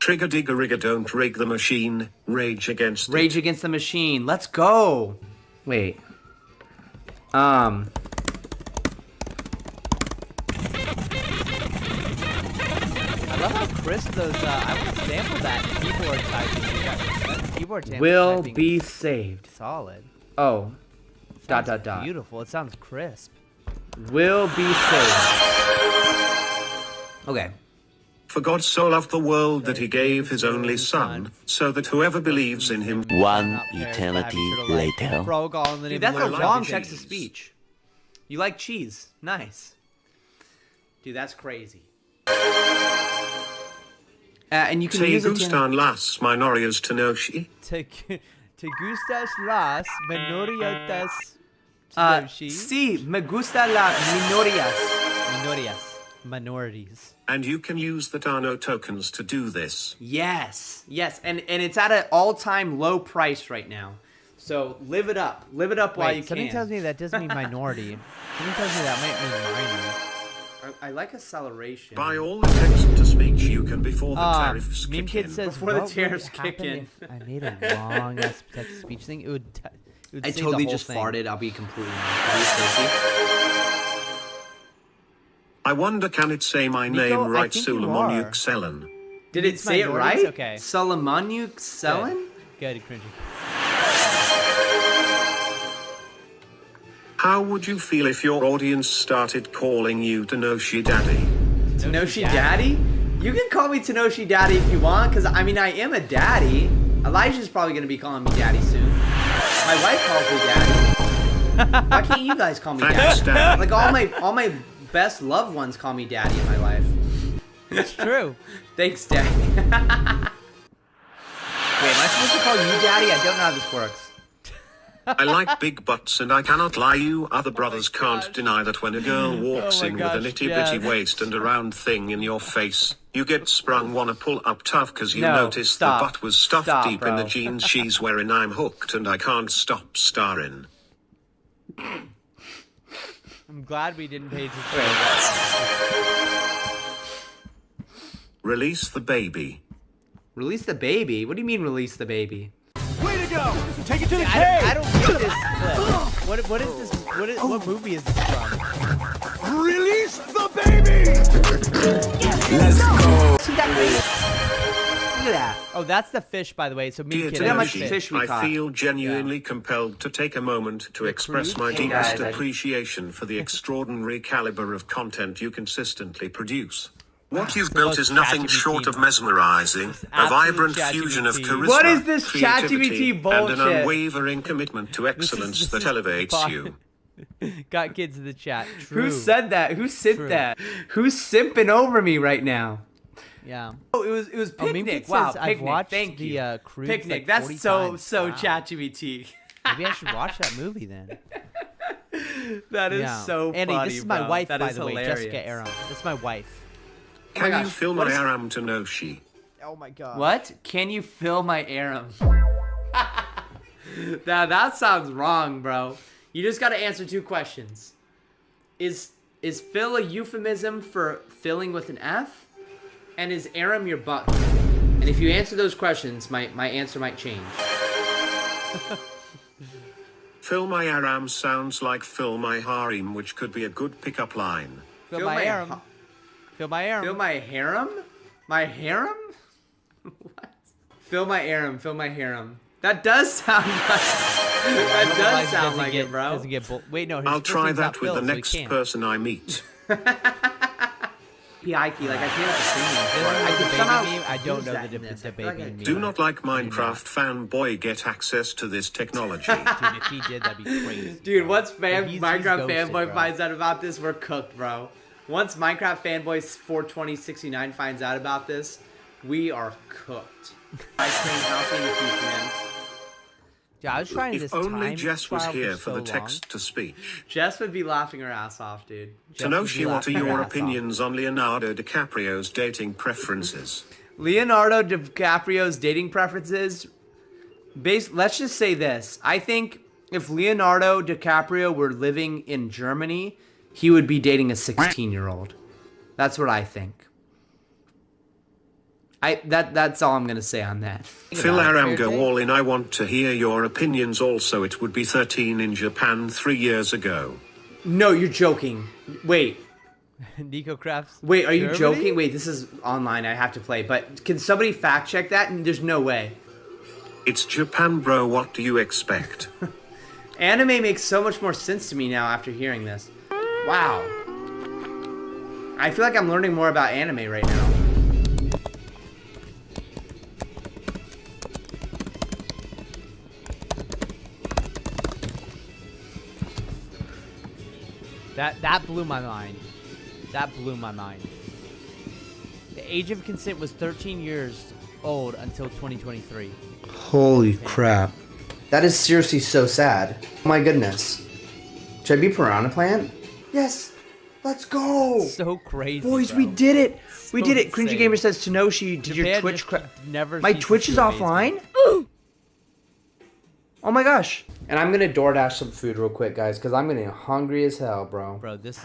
Speaker 3: Trigger digger rigger, don't rig the machine, rage against
Speaker 5: Rage Against the Machine. Let's go. Wait.
Speaker 1: I love how crisp those. I want to sample that keyboard typing. That keyboard
Speaker 5: Will
Speaker 1: typing
Speaker 5: be
Speaker 1: is
Speaker 5: saved.
Speaker 1: solid.
Speaker 5: Oh. Dot,
Speaker 1: Sounds
Speaker 5: dot, dot.
Speaker 1: Beautiful. It sounds crisp.
Speaker 5: Will be saved. Okay.
Speaker 3: For God so loved the world that he gave his only son, so that whoever believes in him.
Speaker 8: One
Speaker 1: Not Paris, but
Speaker 8: eternity
Speaker 1: having turtle life.
Speaker 8: later.
Speaker 1: Frog all in the
Speaker 5: Dude,
Speaker 1: name
Speaker 5: that's
Speaker 1: of
Speaker 5: a
Speaker 1: the
Speaker 3: like
Speaker 5: long
Speaker 3: cheese.
Speaker 5: text to speech. You like cheese. Nice. Dude, that's crazy. And you can
Speaker 3: Te
Speaker 5: use it to...
Speaker 3: gustan las minorias tenoshi.
Speaker 1: Te gustas las minoritas.
Speaker 5: Sí, me gusta la minorías.
Speaker 1: Minorities.
Speaker 3: And you can use the Tano tokens to do this.
Speaker 5: Yes, yes, and it's at an all-time low price right now. So live it up while you
Speaker 1: something
Speaker 5: can.
Speaker 1: tells me that doesn't mean minority. Something tells me that might mean minor.
Speaker 5: I like acceleration.
Speaker 3: Buy all the text to speech you can before the tariffs
Speaker 1: Meme
Speaker 3: kick
Speaker 1: Kid
Speaker 3: in.
Speaker 1: says,
Speaker 5: Before the
Speaker 1: what would
Speaker 5: tariffs kick
Speaker 1: happen
Speaker 5: in.
Speaker 1: if I made a long ass text to speech thing? It would
Speaker 5: I
Speaker 1: say the
Speaker 5: totally
Speaker 1: whole
Speaker 5: just
Speaker 1: thing.
Speaker 5: farted. I'll be completely honest with you, Stacey.
Speaker 3: I wonder, can it say my
Speaker 1: Nico,
Speaker 3: name
Speaker 1: I
Speaker 3: right,
Speaker 1: think you
Speaker 3: Suleiman
Speaker 1: are.
Speaker 3: Selen?
Speaker 5: Did it
Speaker 1: It's
Speaker 5: say it
Speaker 1: minorities?
Speaker 5: right?
Speaker 1: Okay.
Speaker 5: Salamanu Selen?
Speaker 1: Good, cringy.
Speaker 3: How would you feel if your audience started calling you Tenoshi Daddy?
Speaker 5: Tenoshi Daddy? You can call me Tenoshi Daddy if you want, because I mean, I am a daddy. Elijah's probably going to be calling me Daddy soon. My wife calls me Daddy. Why can't you guys call me
Speaker 3: Thanks,
Speaker 5: Daddy?
Speaker 3: Dad.
Speaker 5: Like, all my best loved ones call me Daddy in my life.
Speaker 1: It's true.
Speaker 5: Thanks, Daddy. Wait, am I supposed to call you Daddy? I don't know how this works.
Speaker 3: I like big butts and I cannot lie, you other brothers can't deny that when a girl walks in with a nitty bitty waist and a round thing in your face, you get sprung, wanna pull up tough cause you noticed the butt was stuffed deep in the jeans she's wearing. I'm hooked and I can't stop staring.
Speaker 1: I'm glad we didn't pay attention.
Speaker 3: Release the baby.
Speaker 5: Release the baby? What do you mean release the baby?
Speaker 8: Way to go! Take it to the cave!
Speaker 1: I don't get this clip. What is this? What movie is this from?
Speaker 8: Release the baby! Let's go!
Speaker 5: See that face? Look at that.
Speaker 1: Oh, that's the fish, by the way. So me
Speaker 3: Dear
Speaker 1: kidding.
Speaker 5: how much
Speaker 3: Tanoshi,
Speaker 5: fish we
Speaker 3: I
Speaker 5: caught.
Speaker 3: feel genuinely compelled to take a moment to express my
Speaker 5: Hey,
Speaker 3: deepest
Speaker 5: guys,
Speaker 3: appreciation for the extraordinary caliber of content you consistently produce. What you've built is nothing short of mesmerizing, a vibrant fusion of charisma,
Speaker 5: What is this
Speaker 3: creativity,
Speaker 5: ChatGPT bullshit?
Speaker 3: and an unwavering commitment to excellence that elevates you.
Speaker 1: Got kids in the chat. True.
Speaker 5: Who said that? Who simped that? Who's simping over me right now?
Speaker 1: Yeah.
Speaker 5: Oh, it was
Speaker 1: Oh, maybe
Speaker 5: picnic.
Speaker 1: it
Speaker 5: wow,
Speaker 1: says,
Speaker 5: picnic.
Speaker 1: I've watched
Speaker 5: Thank
Speaker 1: the
Speaker 5: you.
Speaker 1: Croods
Speaker 5: Picnic.
Speaker 1: like
Speaker 5: That's
Speaker 1: 40
Speaker 5: so
Speaker 1: times.
Speaker 5: so
Speaker 1: Wow.
Speaker 5: ChatGPT.
Speaker 1: Maybe I should watch that movie then.
Speaker 5: That is
Speaker 1: Yeah.
Speaker 5: so
Speaker 1: Andy,
Speaker 5: funny,
Speaker 1: this is my
Speaker 5: bro.
Speaker 1: wife,
Speaker 5: That
Speaker 1: by
Speaker 5: is
Speaker 1: the way,
Speaker 5: hilarious.
Speaker 1: Jessica Aram. This is my wife.
Speaker 3: Can
Speaker 5: gosh,
Speaker 3: you fill
Speaker 5: what
Speaker 3: my
Speaker 5: is-
Speaker 3: Aram Tanoshi?
Speaker 1: Oh my god.
Speaker 5: What? Can you fill my Aram? that sounds wrong, bro. You just got to answer 2 questions. Is fill a euphemism for filling with an F? And is Aram your butt? And if you answer those questions, my answer might change.
Speaker 3: Fill my Aram sounds like fill my harem, which could be a good pickup line.
Speaker 1: Fill
Speaker 5: Fill
Speaker 1: my
Speaker 5: my
Speaker 1: Aram.
Speaker 5: ha-
Speaker 1: Fill my Aram.
Speaker 5: Fill my harem? My harem? What? Fill my Aram. Fill my harem. That does sound like that does sound like it, bro.
Speaker 1: Doesn't get wait, no. His
Speaker 3: I'll
Speaker 1: first
Speaker 3: try
Speaker 1: name's not
Speaker 3: that with
Speaker 1: Phil,
Speaker 3: the
Speaker 1: so he
Speaker 3: next
Speaker 1: can't.
Speaker 3: person I meet.
Speaker 5: P.I.K. like I can't sing.
Speaker 1: I
Speaker 5: could
Speaker 1: the
Speaker 5: somehow
Speaker 1: baby meme. I don't
Speaker 5: use
Speaker 1: know
Speaker 5: that
Speaker 1: the
Speaker 5: in
Speaker 1: difference.
Speaker 5: this.
Speaker 1: The
Speaker 5: I feel like
Speaker 1: baby
Speaker 5: I
Speaker 1: meme.
Speaker 3: Do not like Minecraft fanboy get access to this technology.
Speaker 1: Dude, if he did, that'd be crazy.
Speaker 5: Dude,
Speaker 1: bro.
Speaker 5: once
Speaker 1: But he's
Speaker 5: Minecraft
Speaker 1: ghosted,
Speaker 5: fanboy
Speaker 1: bro.
Speaker 5: finds out about this, we're cooked, bro. Once Minecraft fanboy 42069 finds out about this, we are cooked. Ice cream healthy in the future, man.
Speaker 1: Yeah, I was trying
Speaker 3: If
Speaker 1: this
Speaker 3: only
Speaker 1: time
Speaker 3: Jess was
Speaker 1: trial
Speaker 3: here
Speaker 1: so
Speaker 3: for the
Speaker 1: long.
Speaker 3: text to speech.
Speaker 5: Jess would be laughing her ass off, dude.
Speaker 1: Jess would be
Speaker 3: Tanoshi, what are
Speaker 1: laughing her
Speaker 3: your
Speaker 1: ass off.
Speaker 3: opinions on Leonardo DiCaprio's dating preferences?
Speaker 5: Leonardo DiCaprio's dating preferences. Let's just say this. I think if Leonardo DiCaprio were living in Germany, he would be dating a 16-year-old. That's what I think. That's all I'm gonna say on that.
Speaker 3: Phil Aram, go all in. I want to hear your opinions also. It would be 13 in Japan 3 years ago.
Speaker 5: No, you're joking. Wait,
Speaker 1: Nico Crafts.
Speaker 5: are you
Speaker 1: Germany?
Speaker 5: joking? Wait, this is online. I have to play. But can somebody fact check that? And there's no way.
Speaker 3: It's Japan, bro. What do you expect?
Speaker 5: Anime makes so much more sense to me now after hearing this. Wow. I feel like I'm learning more about anime right now.
Speaker 1: That blew my mind. That blew my mind. The age of consent was 13 years old until 2023.
Speaker 5: Holy crap. That is seriously so sad. Oh my goodness. Should I be Piranha Plant? Yes. Let's go.
Speaker 1: So crazy,
Speaker 5: Boys,
Speaker 1: bro.
Speaker 5: we did it. We
Speaker 1: So
Speaker 5: did it. Cringy
Speaker 1: insane.
Speaker 5: Gamer says, Tanoshi, did your
Speaker 1: Japan
Speaker 5: Twitch
Speaker 1: just never
Speaker 5: My
Speaker 1: ceases
Speaker 5: Twitch is
Speaker 1: to amaze me.
Speaker 5: offline? Oh my gosh. And I'm gonna DoorDash some food real quick, guys, because I'm getting hungry as hell, bro.
Speaker 1: Bro, this is...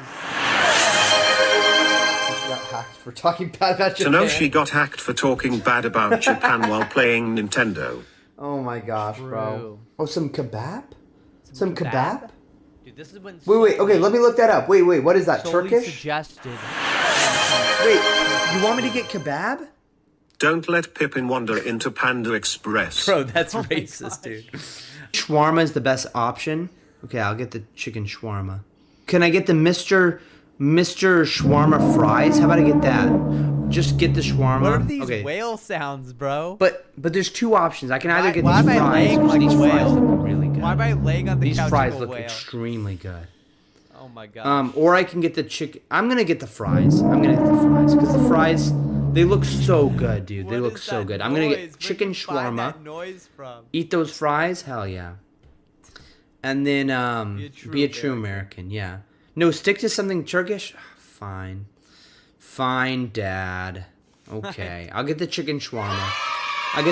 Speaker 5: Got hacked for talking bad about Japan.
Speaker 3: Tanoshi got hacked for talking bad about Japan while playing Nintendo.
Speaker 5: Oh my gosh, bro.
Speaker 1: True.
Speaker 5: Oh, some kebab? Some kebab?
Speaker 1: Dude, this is when...
Speaker 5: Wait, okay, let me look that up. Wait, what is that,
Speaker 1: solely
Speaker 5: Turkish?
Speaker 1: suggested.
Speaker 5: Wait, you want me to get kebab?
Speaker 3: Don't let Pippin wander into Panda Express.
Speaker 5: Bro, that's racist, dude. Shawarma is the best option. Okay, I'll get the chicken shawarma. Can I get the Mr. Shawarma fries? How about I get that? Just get the shawarma.
Speaker 1: What are these
Speaker 5: okay.
Speaker 1: whale sounds, bro?
Speaker 5: But there's 2 options. I can either get
Speaker 1: why
Speaker 5: these
Speaker 1: am I
Speaker 5: fries.
Speaker 1: laying
Speaker 5: or
Speaker 1: like
Speaker 5: these
Speaker 1: a
Speaker 5: fries
Speaker 1: whale?
Speaker 5: look really good.
Speaker 1: Why am I laying on the
Speaker 5: These
Speaker 1: couch
Speaker 5: fries
Speaker 1: like a
Speaker 5: look
Speaker 1: whale?
Speaker 5: extremely good.
Speaker 1: Oh my god.
Speaker 5: Or I can get the chicken. I'm gonna get the fries. Because the fries, they look so good, dude. They
Speaker 1: What
Speaker 5: look
Speaker 1: is
Speaker 5: so
Speaker 1: that
Speaker 5: good. I'm gonna
Speaker 1: noise?
Speaker 5: get
Speaker 1: Where'd
Speaker 5: chicken
Speaker 1: you find
Speaker 5: shawarma.
Speaker 1: that noise from?
Speaker 5: Eat those fries? Hell yeah. And then be a true American. Yeah. No, stick to something Turkish. Fine. Fine, Dad. Okay. I'll get the chicken shawarma. I'm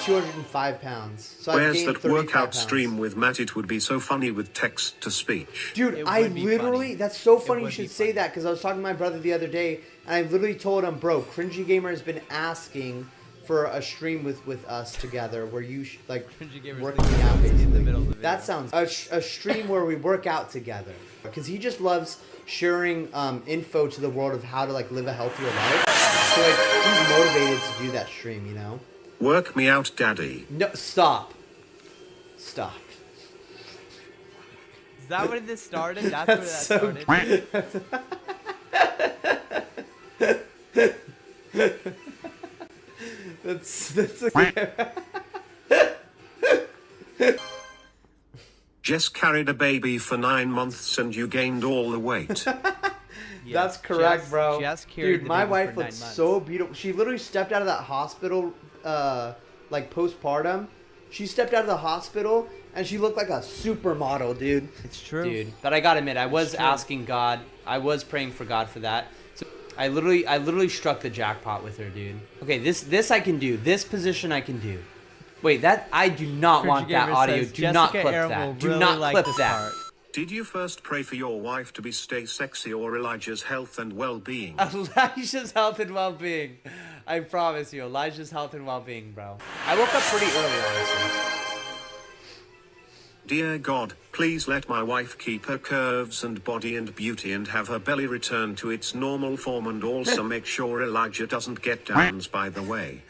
Speaker 5: 205 pounds. So I've
Speaker 3: Where's
Speaker 5: gained
Speaker 3: that
Speaker 5: 35
Speaker 3: workout
Speaker 5: pounds.
Speaker 3: stream with Matt? It would be so funny with text to speech.
Speaker 5: Dude,
Speaker 1: It
Speaker 5: I
Speaker 1: would be
Speaker 5: literally,
Speaker 1: funny.
Speaker 5: that's so funny you
Speaker 1: would be
Speaker 5: should say
Speaker 1: funny.
Speaker 5: that, because I was talking to my brother the other day, and I literally told him, bro, Cringy Gamer has been asking for a stream with us together where you,
Speaker 1: Cringy Gamer's
Speaker 5: working
Speaker 1: thinking
Speaker 5: out
Speaker 1: in the
Speaker 5: basically.
Speaker 1: middle of the video.
Speaker 5: That sounds, a stream where we work out together. Because he just loves sharing info to the world of how to, live a healthier life. So, he's motivated to do that stream, you know?
Speaker 3: Work me out, daddy.
Speaker 5: No, stop. Stop.
Speaker 1: Is that when this started? That's where that
Speaker 5: so
Speaker 1: started.
Speaker 5: That's
Speaker 3: Jess carried a baby for 9 months and you gained all the weight.
Speaker 5: That's correct, bro.
Speaker 1: Jess carried
Speaker 5: Dude,
Speaker 1: the
Speaker 5: my
Speaker 1: baby
Speaker 5: wife
Speaker 1: for 9
Speaker 5: looks
Speaker 1: months.
Speaker 5: so beautiful. She literally stepped out of that hospital, postpartum. She stepped out of the hospital and she looked like a supermodel, dude.
Speaker 1: It's true.
Speaker 5: Dude, but I gotta admit, I was
Speaker 1: true.
Speaker 5: asking God. I was praying for God for that. So I literally struck the jackpot with her, dude. Okay, this I can do. This position I can do. Wait, that I do not
Speaker 1: Cringy
Speaker 5: want that
Speaker 1: Gamer
Speaker 5: audio.
Speaker 1: says,
Speaker 5: Do not
Speaker 1: Jessica
Speaker 5: clip
Speaker 1: Aaron
Speaker 5: that.
Speaker 1: will
Speaker 5: Do
Speaker 1: really
Speaker 5: not
Speaker 1: like
Speaker 5: clip
Speaker 1: this
Speaker 5: that.
Speaker 1: part.
Speaker 3: Did you first pray for your wife to stay sexy or Elijah's health and well-being?
Speaker 5: Elijah's health and well-being. I promise you, Elijah's health and well-being, bro. I woke up pretty early, honestly.
Speaker 3: Dear God, please let my wife keep her curves and body and beauty and have her belly return to its normal form, and also make sure Elijah doesn't get downs by the way.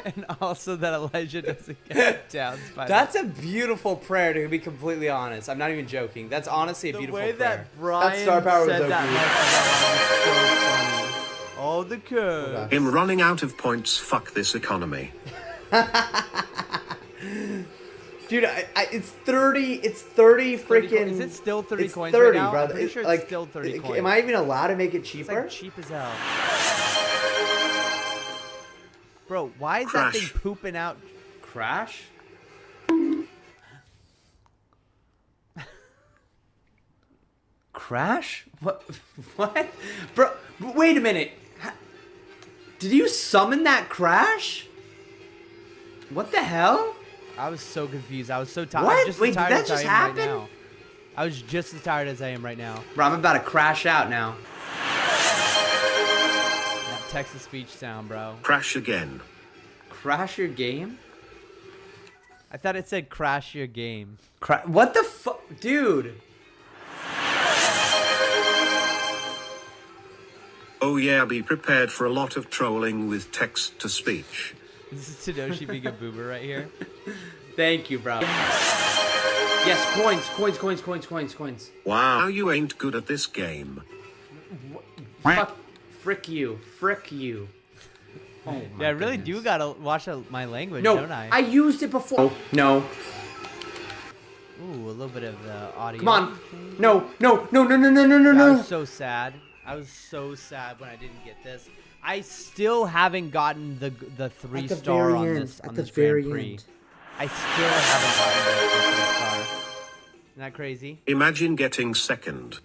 Speaker 1: And also that Elijah doesn't get downs by
Speaker 5: That's a beautiful prayer, to be completely honest. I'm not even joking. That's honestly a
Speaker 1: the
Speaker 5: beautiful
Speaker 1: way
Speaker 5: prayer.
Speaker 1: that Brian
Speaker 5: Star Power
Speaker 1: said
Speaker 5: was
Speaker 1: that
Speaker 5: OP.
Speaker 1: message was so funny. All the curves.
Speaker 3: Him running out of points, fuck this economy.
Speaker 5: Dude, it's 30. It's 30 freaking.
Speaker 1: Is it still 30
Speaker 5: it's
Speaker 1: coins
Speaker 5: 30,
Speaker 1: right now?
Speaker 5: brother.
Speaker 1: I'm pretty sure it's still 30 coins.
Speaker 5: Am I even allowed to make it
Speaker 1: It's
Speaker 5: cheaper?
Speaker 1: like cheap as hell. Bro, why is
Speaker 3: Crash.
Speaker 1: that thing pooping out?
Speaker 5: Crash? Crash? What? What? Bro, wait a minute. Did you summon that Crash? What the hell?
Speaker 1: I was so confused. I was so tired.
Speaker 5: What?
Speaker 1: I'm just
Speaker 5: Wait,
Speaker 1: as
Speaker 5: did
Speaker 1: tired
Speaker 5: that
Speaker 1: as
Speaker 5: just
Speaker 1: I am right
Speaker 5: happen?
Speaker 1: now. I was just as tired as I am right now.
Speaker 5: Bro, I'm about to crash out now.
Speaker 1: That text-to-speech sound, bro.
Speaker 3: Crash again.
Speaker 5: Crash your game?
Speaker 1: I thought it said crash your game.
Speaker 5: What the fuck? Dude.
Speaker 3: Oh yeah, be prepared for a lot of trolling with text to speech.
Speaker 1: This is Tadashi being a boomer right here.
Speaker 5: Thank you, bro. Yes, coins.
Speaker 3: Wow, you ain't good at this game.
Speaker 5: Fuck. Frick you. Oh my
Speaker 1: Yeah, I really
Speaker 5: goodness.
Speaker 1: do gotta watch my language,
Speaker 5: No,
Speaker 1: don't I?
Speaker 5: I used it before. No.
Speaker 1: Ooh, a little bit of the audio.
Speaker 5: Come on. No.
Speaker 1: I was so sad. I was so sad when I didn't get this. I still haven't gotten the 3-star on this Grand Prix. I still haven't gotten the 3-star. Isn't that crazy?
Speaker 3: Imagine getting second.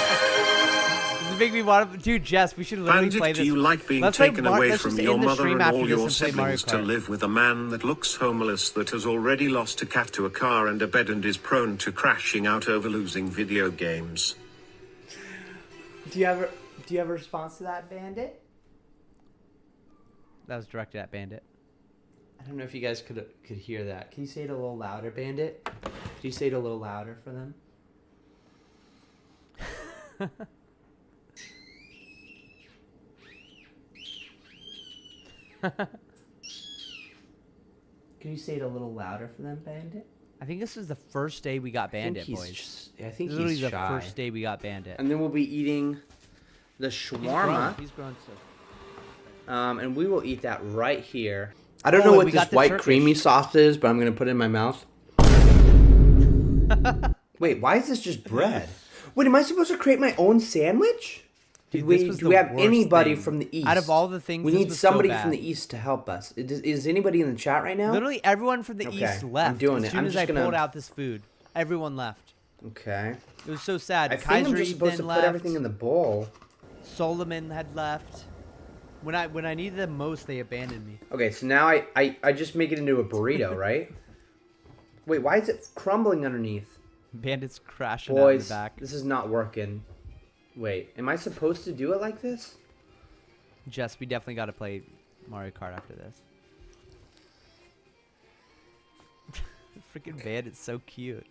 Speaker 1: This is making me want to. Dude, Jess, we should literally
Speaker 3: Bandit,
Speaker 1: play
Speaker 3: do
Speaker 1: this.
Speaker 3: you like being
Speaker 1: Let's play
Speaker 3: taken
Speaker 1: Mar-
Speaker 3: away
Speaker 1: let's
Speaker 3: from
Speaker 1: just
Speaker 3: your
Speaker 1: end the
Speaker 3: mother
Speaker 1: stream
Speaker 3: and
Speaker 1: after
Speaker 3: all
Speaker 1: this
Speaker 3: your
Speaker 1: and play Mario
Speaker 3: siblings to
Speaker 1: Kart.
Speaker 3: live with a man that looks homeless, that has already lost a cat to a car and a bed and is prone to crashing out over losing video games?
Speaker 5: Do you have a response to that, Bandit?
Speaker 1: That was directed at Bandit.
Speaker 5: I don't know if you guys could hear that. Can you say it a little louder, Bandit? Can you say it a little louder for them? Can you say it a little louder for them, Bandit?
Speaker 1: I think this is the first day we got Bandit, boys.
Speaker 5: I think
Speaker 1: Literally
Speaker 5: he's
Speaker 1: the
Speaker 5: shy.
Speaker 1: first day we got Bandit.
Speaker 5: And then we'll be eating the shawarma.
Speaker 1: He's grown so.
Speaker 5: And we will eat that right here. I don't know
Speaker 1: and
Speaker 5: what
Speaker 1: we
Speaker 5: this
Speaker 1: got the
Speaker 5: white
Speaker 1: Turkish.
Speaker 5: creamy sauce is, but I'm gonna put it in my mouth. Wait, why is this just bread? Wait, am I supposed to create my own sandwich?
Speaker 1: Dude,
Speaker 5: Do
Speaker 1: this was
Speaker 5: we
Speaker 1: the
Speaker 5: have
Speaker 1: worst
Speaker 5: anybody
Speaker 1: thing.
Speaker 5: from the east?
Speaker 1: Out of all the things,
Speaker 5: we
Speaker 1: this
Speaker 5: need
Speaker 1: was so
Speaker 5: somebody
Speaker 1: bad.
Speaker 5: from the east to help us. Is anybody in the chat right now?
Speaker 1: Literally everyone from the
Speaker 5: Okay,
Speaker 1: east
Speaker 5: I'm
Speaker 1: left
Speaker 5: doing
Speaker 1: as
Speaker 5: it.
Speaker 1: soon
Speaker 5: I'm
Speaker 1: as
Speaker 5: just
Speaker 1: I
Speaker 5: gonna-
Speaker 1: pulled out this food. Everyone left.
Speaker 5: Okay.
Speaker 1: It was so sad.
Speaker 5: I think
Speaker 1: Kaiser
Speaker 5: I'm just supposed to
Speaker 1: Ethan
Speaker 5: put
Speaker 1: left.
Speaker 5: everything in the bowl.
Speaker 1: Solomon had left. When I needed them most, they abandoned me.
Speaker 5: Okay, so now I just make it into a burrito, right? Wait, why is it crumbling underneath?
Speaker 1: Bandits crashing out in the
Speaker 5: Boys,
Speaker 1: back.
Speaker 5: this is not working. Wait, am I supposed to do it like this?
Speaker 1: Jess, we definitely got to play Mario Kart after this. Freaking bandit's so cute.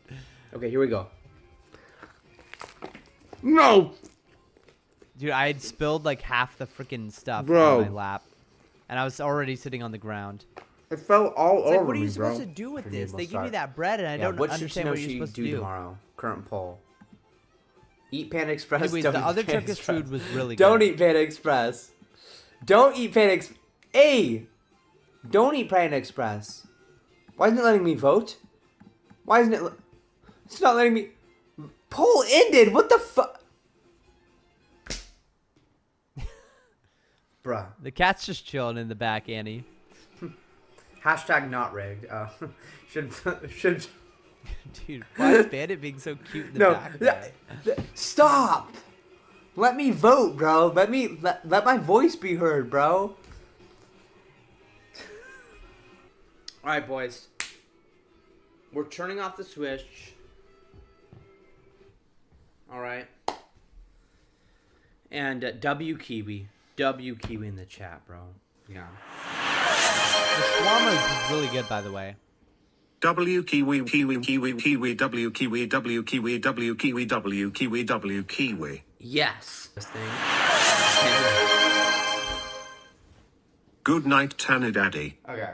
Speaker 5: Okay, here we go. No!
Speaker 1: Dude, I had spilled like half the freaking stuff
Speaker 5: Bro.
Speaker 1: on my lap. And I was already sitting on the ground.
Speaker 5: It fell all
Speaker 1: It's
Speaker 5: over
Speaker 1: like, what are
Speaker 5: me,
Speaker 1: you supposed
Speaker 5: bro.
Speaker 1: to do with
Speaker 5: Okay,
Speaker 1: this?
Speaker 5: we'll
Speaker 1: They give
Speaker 5: start.
Speaker 1: you that bread and I don't
Speaker 5: what
Speaker 1: understand what you're supposed to do.
Speaker 5: tomorrow? Current poll. Eat Panda Express.
Speaker 1: Anyways,
Speaker 5: don't
Speaker 1: the
Speaker 5: eat
Speaker 1: other
Speaker 5: Panda
Speaker 1: Turkish
Speaker 5: Express.
Speaker 1: food was really
Speaker 5: Don't
Speaker 1: good.
Speaker 5: eat Panda Express. Don't eat Panda Express. Hey! Don't eat Panda Express. Why isn't it letting me vote? Why isn't it... It's not letting me... Poll ended! What the fuck? Bruh.
Speaker 1: The cat's just chilling in the back, Annie.
Speaker 5: Hashtag not rigged. Should...
Speaker 1: Dude, why is Bandit being so cute in the back?
Speaker 5: Stop! Let me vote, bro. Let my voice be heard, bro. Alright, boys. We're turning off the switch. Alright. And W Kiwi in the chat, bro. Yeah.
Speaker 1: The shawarma is really good, by the way.
Speaker 3: W kiwi kiwi kiwi kiwi W kiwi W kiwi W kiwi W kiwi W kiwi.
Speaker 5: Yes. This thing.
Speaker 3: Good night, Tanny Daddy.
Speaker 5: Okay.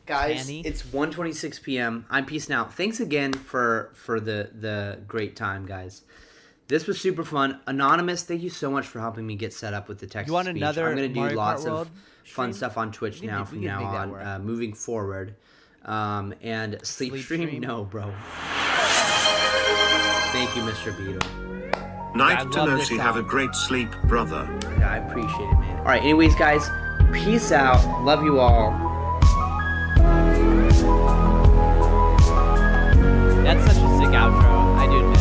Speaker 5: Guys,
Speaker 1: Tanny?
Speaker 5: it's 1:26 p.m. I'm peacing out. Thanks again for the great time, guys. This was super fun. Anonymous, thank you so much for helping me get set up with the text
Speaker 1: You want
Speaker 5: speech.
Speaker 1: another
Speaker 5: I'm gonna do
Speaker 1: Mario
Speaker 5: lots
Speaker 1: Kart World
Speaker 5: of fun
Speaker 1: stream?
Speaker 5: stuff on Twitch
Speaker 1: We
Speaker 5: now
Speaker 1: can
Speaker 5: from
Speaker 1: make
Speaker 5: now
Speaker 1: that work.
Speaker 5: on, moving forward. And sleep stream, no, bro. Thank you, Mr. Beetle.
Speaker 3: Night,
Speaker 1: I love this
Speaker 3: Tanosi. Have a
Speaker 1: song.
Speaker 3: great sleep, brother.
Speaker 5: Yeah, I appreciate it, man. All right, anyways, guys, peace out. Love you all.
Speaker 1: That's such a sick outro. I do admit.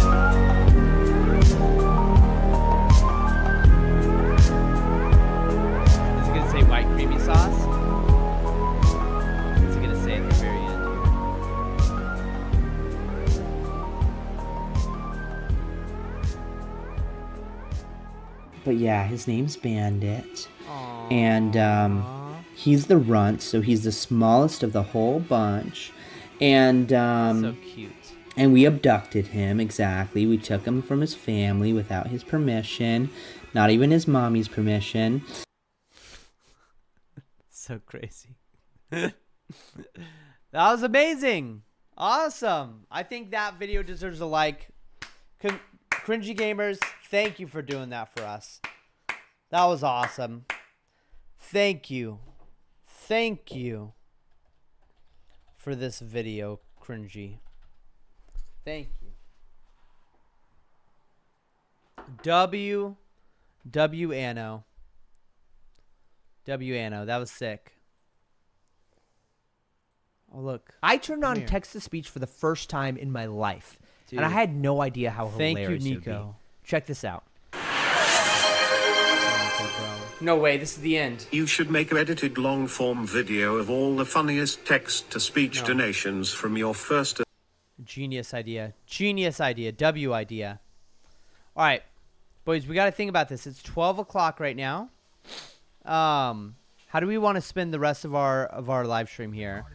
Speaker 1: Is it gonna say white creamy sauce? What's it gonna say at the very end?
Speaker 5: But yeah, his name's Bandit.
Speaker 1: Aww.
Speaker 5: And he's the runt, so he's the smallest of the whole bunch. And
Speaker 1: So cute.
Speaker 5: and we abducted him, exactly. We took him from his family without his permission, not even his mommy's permission.
Speaker 1: So crazy. That was amazing. Awesome. I think that video deserves a like. Cringy gamers, thank you for doing that for us. That was awesome. Thank you. Thank you for this video, cringy. Thank you. W Anno. That was sick. Oh, look.
Speaker 9: I turned on
Speaker 1: here.
Speaker 9: text-to-speech for the first time in my life,
Speaker 1: Dude.
Speaker 9: and I had no idea how
Speaker 1: Thank you,
Speaker 9: hilarious it would be.
Speaker 1: Nico.
Speaker 9: Check this out.
Speaker 5: No way, this is the end.
Speaker 3: You should make an edited long-form video of all the funniest text-to-speech donations from your first...
Speaker 1: Genius idea. Genius idea. W idea. All right. Boys, we got to think about this. It's 12 o'clock right now. How do we want to spend the rest of our live stream here?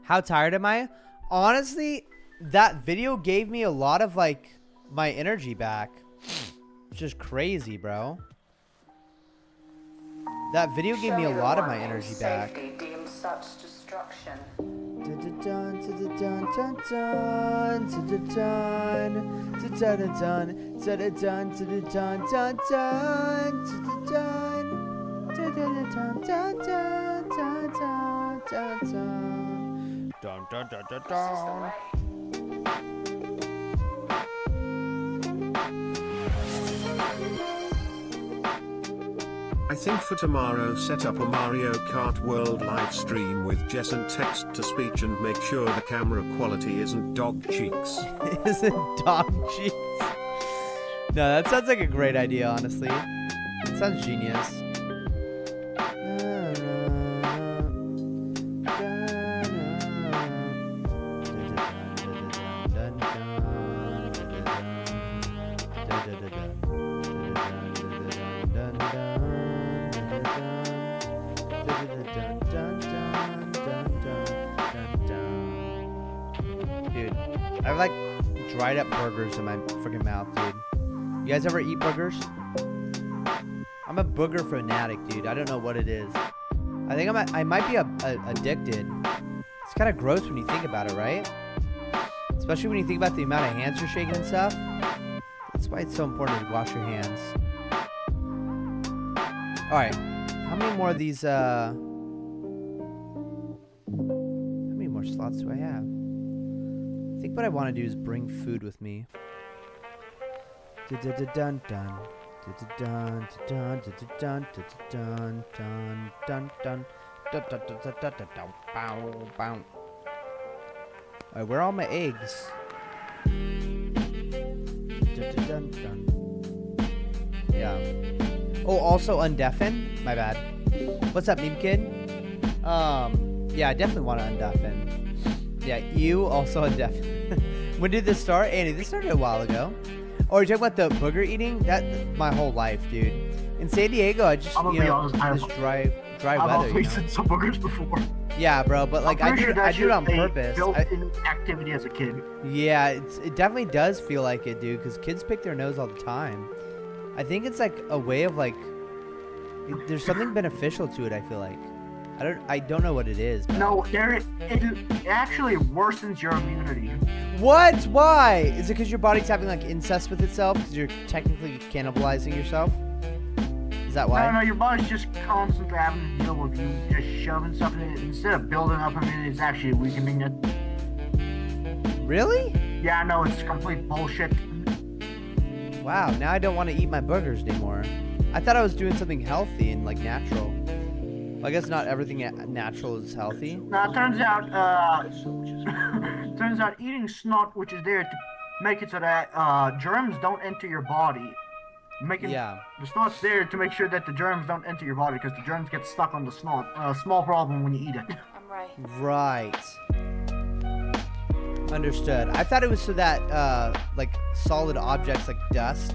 Speaker 1: How tired am I? Honestly, that video gave me a lot of like my energy back. Which is crazy, bro. That video gave me a lot of my energy back.
Speaker 10: Deem such destruction.
Speaker 3: I think for tomorrow set up a Mario Kart World live stream with Jess and text to speech and make sure the camera quality isn't dog cheeks.
Speaker 1: Isn't dog cheeks? No, that sounds like a great idea, honestly. It sounds genius. Dude, I have like dried up burgers in my freaking mouth, dude. You guys ever eat boogers? I'm a booger fanatic, dude. I don't know what it is. I think I might be addicted. It's kind of gross when you think about it, right? Especially when you think about the amount of hands you're shaking and stuff. That's why it's so important to wash your hands. All right, how many more of these? How many more slots do I have? I think what I want to do is bring food with me. Dun dun dun dun dun dun dun dun dun dun. Alright, where are all my eggs? Yeah. Oh, also undeafen? My bad. What's up, meme kid? Yeah, I definitely want to undeafen. Yeah, you also undeafen. When did this start? Andy, this started a while ago. Oh, you're talking about the booger eating? That's my whole life, dude. In San Diego, I just,
Speaker 2: I'm gonna be honest,
Speaker 1: this dry
Speaker 2: I've
Speaker 1: weather,
Speaker 2: also eaten some boogers before.
Speaker 1: Yeah, bro, but like I do it on purpose.
Speaker 2: Built-in activity as a kid.
Speaker 1: Yeah, it definitely does feel like it, dude, because kids pick their nose all the time. I think it's like a way of like, there's something beneficial to it, I feel like. I don't know what it is. But...
Speaker 2: No, it actually worsens your immunity.
Speaker 1: What? Why? Is it because your body's having like incest with itself? Because you're technically cannibalizing yourself? Is that why?
Speaker 2: No, your body's just constantly having to deal with you just shoving stuff in it. Instead of building up immunity, it's actually weakening it.
Speaker 1: Really?
Speaker 2: Yeah, I know, it's complete bullshit.
Speaker 1: Wow, now I don't want to eat my burgers anymore. I thought I was doing something healthy and like natural. Well, I guess not everything natural is healthy.
Speaker 2: Now, it turns out, eating snot, which is there to make it so that germs don't enter your body. The snot's there to make sure that the germs don't enter your body, because the germs get stuck on the snot. Small problem when you eat it.
Speaker 7: I'm right.
Speaker 1: Right. Understood. I thought it was so that like solid objects like dust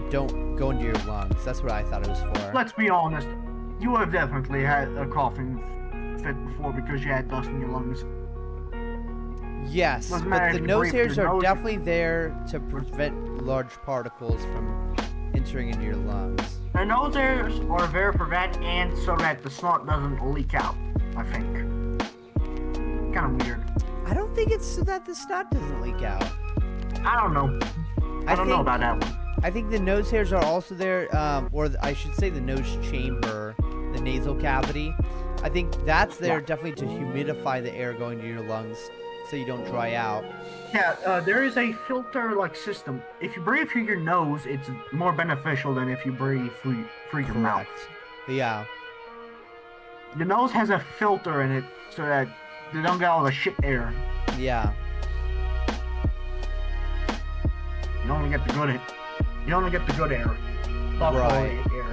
Speaker 1: don't go into your lungs. That's what I thought it was for.
Speaker 2: Let's be honest. You have definitely had a coughing fit before because you had dust in your lungs.
Speaker 1: Yes, but the nose hairs are definitely there to prevent large particles from entering into your lungs.
Speaker 2: The nose hairs are there for that and so that the snot doesn't leak out, I think. Kind of weird.
Speaker 1: I don't think it's so that the snot doesn't leak out.
Speaker 2: I don't know. I don't know about that one.
Speaker 1: I think the nose hairs are also there, or I should say the nose chamber, the nasal cavity. I think that's there definitely to humidify the air going to your lungs so you don't dry out.
Speaker 2: Yeah, there is a filter-like system. If you breathe through your nose, it's more beneficial than if you breathe through your mouth.
Speaker 1: Yeah.
Speaker 2: The nose has a filter in it so that they don't get all the shit air.
Speaker 1: Yeah.
Speaker 2: You only get the good air. You only get the good air. Top quality air.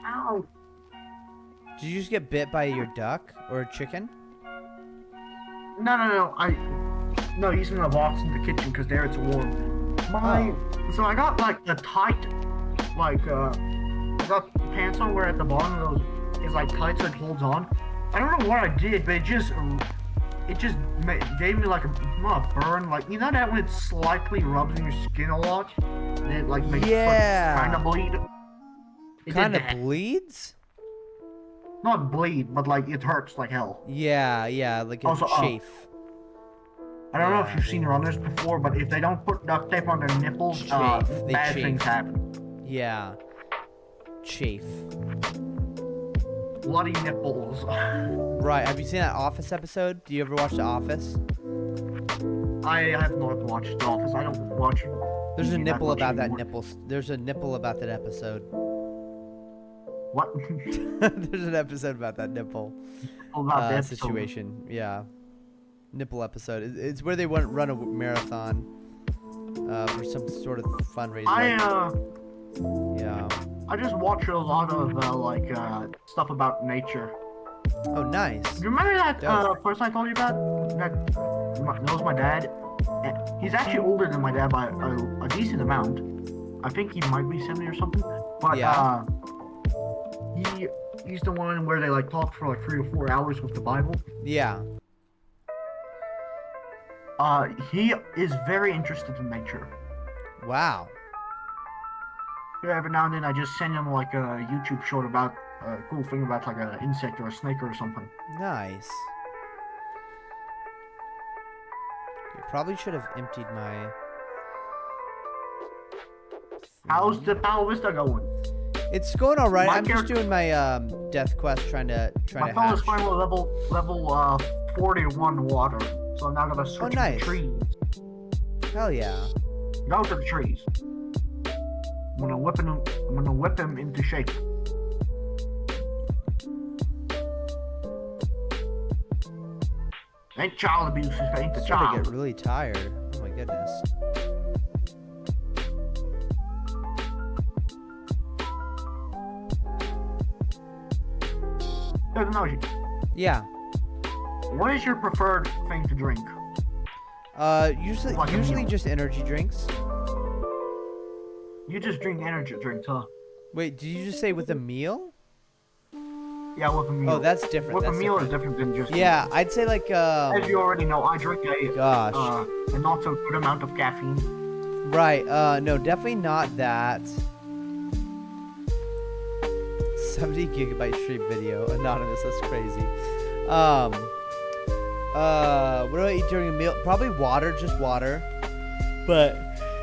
Speaker 2: Ow.
Speaker 1: Did you just get bit by your duck or a chicken?
Speaker 2: No. No, he's in the box in the kitchen because there it's warm. So I got like a tight, like I got pants on where at the bottom of those is like tight so it holds on. I don't know what I did, but it just gave me like not a burn, like you know that when it slightly rubs in your skin a lot, and it like makes kind of bleed.
Speaker 1: Kind of bleeds?
Speaker 2: Not bleed, but like it hurts like hell.
Speaker 1: Yeah, like a chafe.
Speaker 2: I don't know if
Speaker 1: Yeah.
Speaker 2: you've seen runners before, but if they don't put duct tape on their nipples,
Speaker 1: Chafe. They
Speaker 2: bad
Speaker 1: chafe.
Speaker 2: things happen.
Speaker 1: Yeah. Chafe.
Speaker 2: Bloody nipples.
Speaker 1: Right. Have you seen that Office episode? Do you ever watch The Office?
Speaker 2: I have not watched The Office. I don't watch.
Speaker 1: There's a
Speaker 2: TV that
Speaker 1: nipple
Speaker 2: much
Speaker 1: about that
Speaker 2: anymore.
Speaker 1: nipple. There's a nipple about that episode.
Speaker 2: What?
Speaker 1: There's an episode about that nipple
Speaker 2: About the episode.
Speaker 1: situation. Yeah. Nipple episode. It's where they run a marathon for some sort of fundraiser. Yeah.
Speaker 2: I just watch a lot of stuff about nature.
Speaker 1: Oh, nice.
Speaker 2: Do you remember that
Speaker 1: Yeah.
Speaker 2: person I told you about that knows my dad? He's actually older than my dad by a decent amount. I think he might be 70 or something. But
Speaker 1: Yeah.
Speaker 2: he's the one where they like talk for like 3 or 4 hours with the Bible.
Speaker 1: Yeah.
Speaker 2: He is very interested in nature.
Speaker 1: Wow.
Speaker 2: Yeah, every now and then I just send him like a YouTube short about a cool thing about like an insect or a snake or something.
Speaker 1: Nice. You probably should have emptied my.
Speaker 2: How's the Palo Vista going?
Speaker 1: It's going all right.
Speaker 2: My
Speaker 1: I'm just
Speaker 2: character-
Speaker 1: doing my death quest, trying to
Speaker 2: My fella's
Speaker 1: hatch.
Speaker 2: finally level 41 water, so I'm now gonna switch
Speaker 1: nice.
Speaker 2: to the trees.
Speaker 1: Hell yeah.
Speaker 2: Go to the trees. I'm gonna whip him into shape. Ain't child abuse, ain't the
Speaker 1: I'm starting to
Speaker 2: child.
Speaker 1: get really tired. Oh my goodness.
Speaker 2: There's an emoji.
Speaker 1: Yeah.
Speaker 2: What is your preferred thing to drink?
Speaker 1: Usually
Speaker 2: Like a
Speaker 1: usually
Speaker 2: meal.
Speaker 1: just energy drinks.
Speaker 2: You just drink energy drinks, huh?
Speaker 1: Wait, did you just say with a meal?
Speaker 2: Yeah, with a meal.
Speaker 1: Oh, that's different.
Speaker 2: With
Speaker 1: That's
Speaker 2: a meal
Speaker 1: different.
Speaker 2: is different than just.
Speaker 1: Yeah, I'd say like
Speaker 2: As you already know, I drink a not so good amount of caffeine.
Speaker 1: right. No, definitely not that. 70 gigabyte stream video, anonymous. That's crazy. What do I eat during a meal? Probably water, just water. But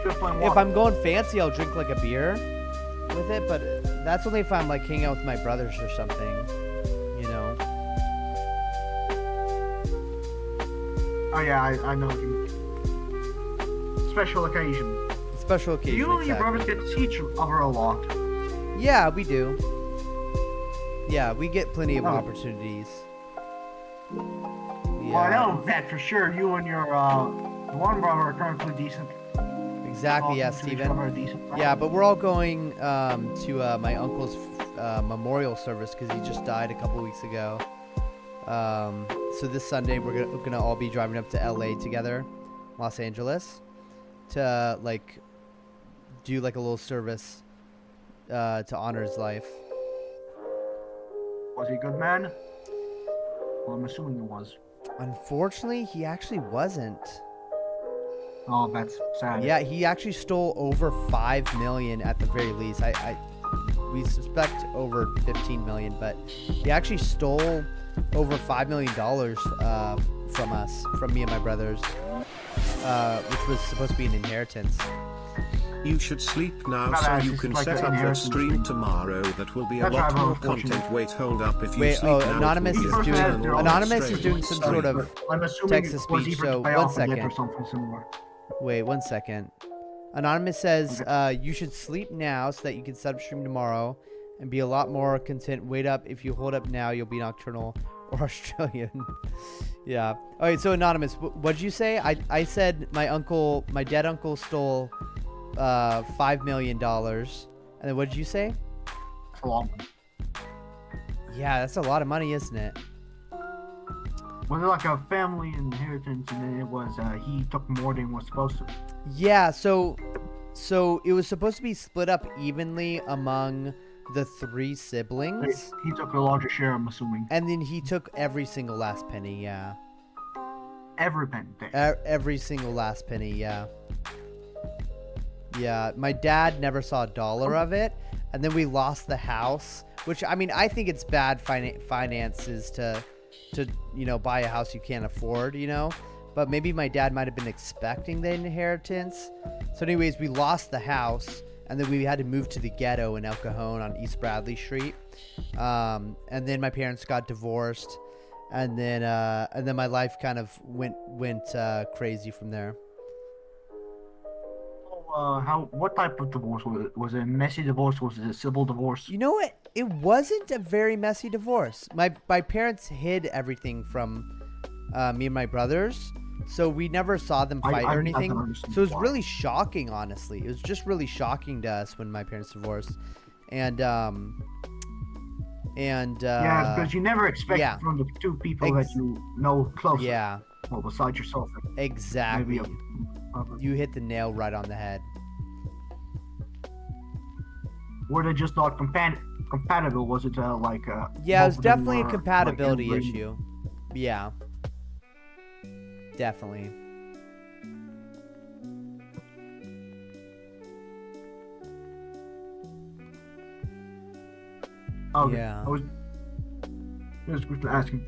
Speaker 2: Just plain
Speaker 1: if
Speaker 2: water.
Speaker 1: I'm going fancy, I'll drink like a beer with it. But that's only if I'm like hanging out with my brothers or something. You know.
Speaker 2: Oh yeah, I know what you mean. Special occasion.
Speaker 1: Special occasion.
Speaker 2: You and your
Speaker 1: exactly.
Speaker 2: brothers get to see each other a lot.
Speaker 1: Yeah, we do. Yeah, we get plenty of
Speaker 2: Oh.
Speaker 1: opportunities.
Speaker 2: Well, I know that for sure. You and your one brother are currently decent.
Speaker 1: Exactly, yeah,
Speaker 2: Talking to each
Speaker 1: Steven.
Speaker 2: other are decent.
Speaker 1: Yeah, but we're all going to my uncle's memorial service because he just died a couple weeks ago. So this Sunday we're gonna all be driving up to LA together, Los Angeles, to like do like a little service to honor his life.
Speaker 2: Was he a good man? Well, I'm assuming he was.
Speaker 1: Unfortunately, he actually wasn't.
Speaker 2: Oh, that's sad.
Speaker 1: Yeah, he actually stole over 5 million at the very least. We suspect over 15 million, but he actually stole over $5 million from us, from me and my brothers, which was supposed to be an inheritance.
Speaker 3: You should sleep now
Speaker 2: Not
Speaker 3: so
Speaker 2: as
Speaker 3: you
Speaker 2: it's
Speaker 3: can
Speaker 2: like
Speaker 3: set
Speaker 2: an
Speaker 3: up that
Speaker 2: inheritance
Speaker 3: stream
Speaker 2: thing.
Speaker 3: tomorrow. That will be a
Speaker 2: That's
Speaker 3: lot
Speaker 2: right,
Speaker 3: more
Speaker 2: unfortunately.
Speaker 3: content. Wait, hold up. If you
Speaker 1: Wait,
Speaker 3: sleep
Speaker 1: oh,
Speaker 3: now, it
Speaker 1: Anonymous
Speaker 3: will be
Speaker 1: is
Speaker 3: a
Speaker 2: Person
Speaker 1: doing-
Speaker 2: has
Speaker 3: channel
Speaker 2: their
Speaker 3: on
Speaker 2: own
Speaker 1: Anonymous
Speaker 3: stream.
Speaker 1: is doing some
Speaker 2: Sorry,
Speaker 1: sort of
Speaker 2: but I'm assuming
Speaker 1: text to
Speaker 2: it was
Speaker 1: speech,
Speaker 2: either
Speaker 1: so
Speaker 2: to pay
Speaker 1: one
Speaker 2: off a debt
Speaker 1: second.
Speaker 2: or something similar.
Speaker 1: Wait, 1 second. Anonymous says, you should sleep now so that you can set up stream tomorrow and be a lot more content. Wait up. If you hold up now, you'll be nocturnal or Australian. Yeah. All right, so Anonymous, what'd you say? I said my dead uncle stole $5 million. And then what did you say?
Speaker 2: That's a long one.
Speaker 1: Yeah, that's a lot of money, isn't it?
Speaker 2: Was it like a family inheritance and then it was he took more than he was supposed to?
Speaker 1: Yeah, so it was supposed to be split up evenly among the 3 siblings.
Speaker 2: He took a larger share, I'm assuming.
Speaker 1: And then he took every single last penny, yeah.
Speaker 2: Every penny.
Speaker 1: Every single last penny, yeah. Yeah, my dad never saw a dollar of it, and then we lost the house, which, I mean, I think it's bad finances to buy a house you can't afford, but maybe my dad might have been expecting the inheritance. So anyways, we lost the house, and then we had to move to the ghetto in El Cajon on East Bradley Street. And then my parents got divorced, and then my life kind of went crazy from there.
Speaker 2: What type of divorce was it? Was it a messy divorce? Was it a civil divorce?
Speaker 1: You know what? It wasn't a very messy divorce. My parents hid everything from me and my brothers, so we never saw them fight or anything. So it was really shocking, honestly. It was just really shocking to us when my parents divorced, and yeah,
Speaker 2: because you never expect from the two people that you know closer.
Speaker 1: Yeah.
Speaker 2: Well, besides yourself.
Speaker 1: Exactly. You hit the nail right on the head.
Speaker 2: Were they just not compatible? Was it like
Speaker 1: yeah, it was definitely a compatibility issue. Yeah. Definitely.
Speaker 2: Okay.
Speaker 1: Yeah.
Speaker 2: I was just asking.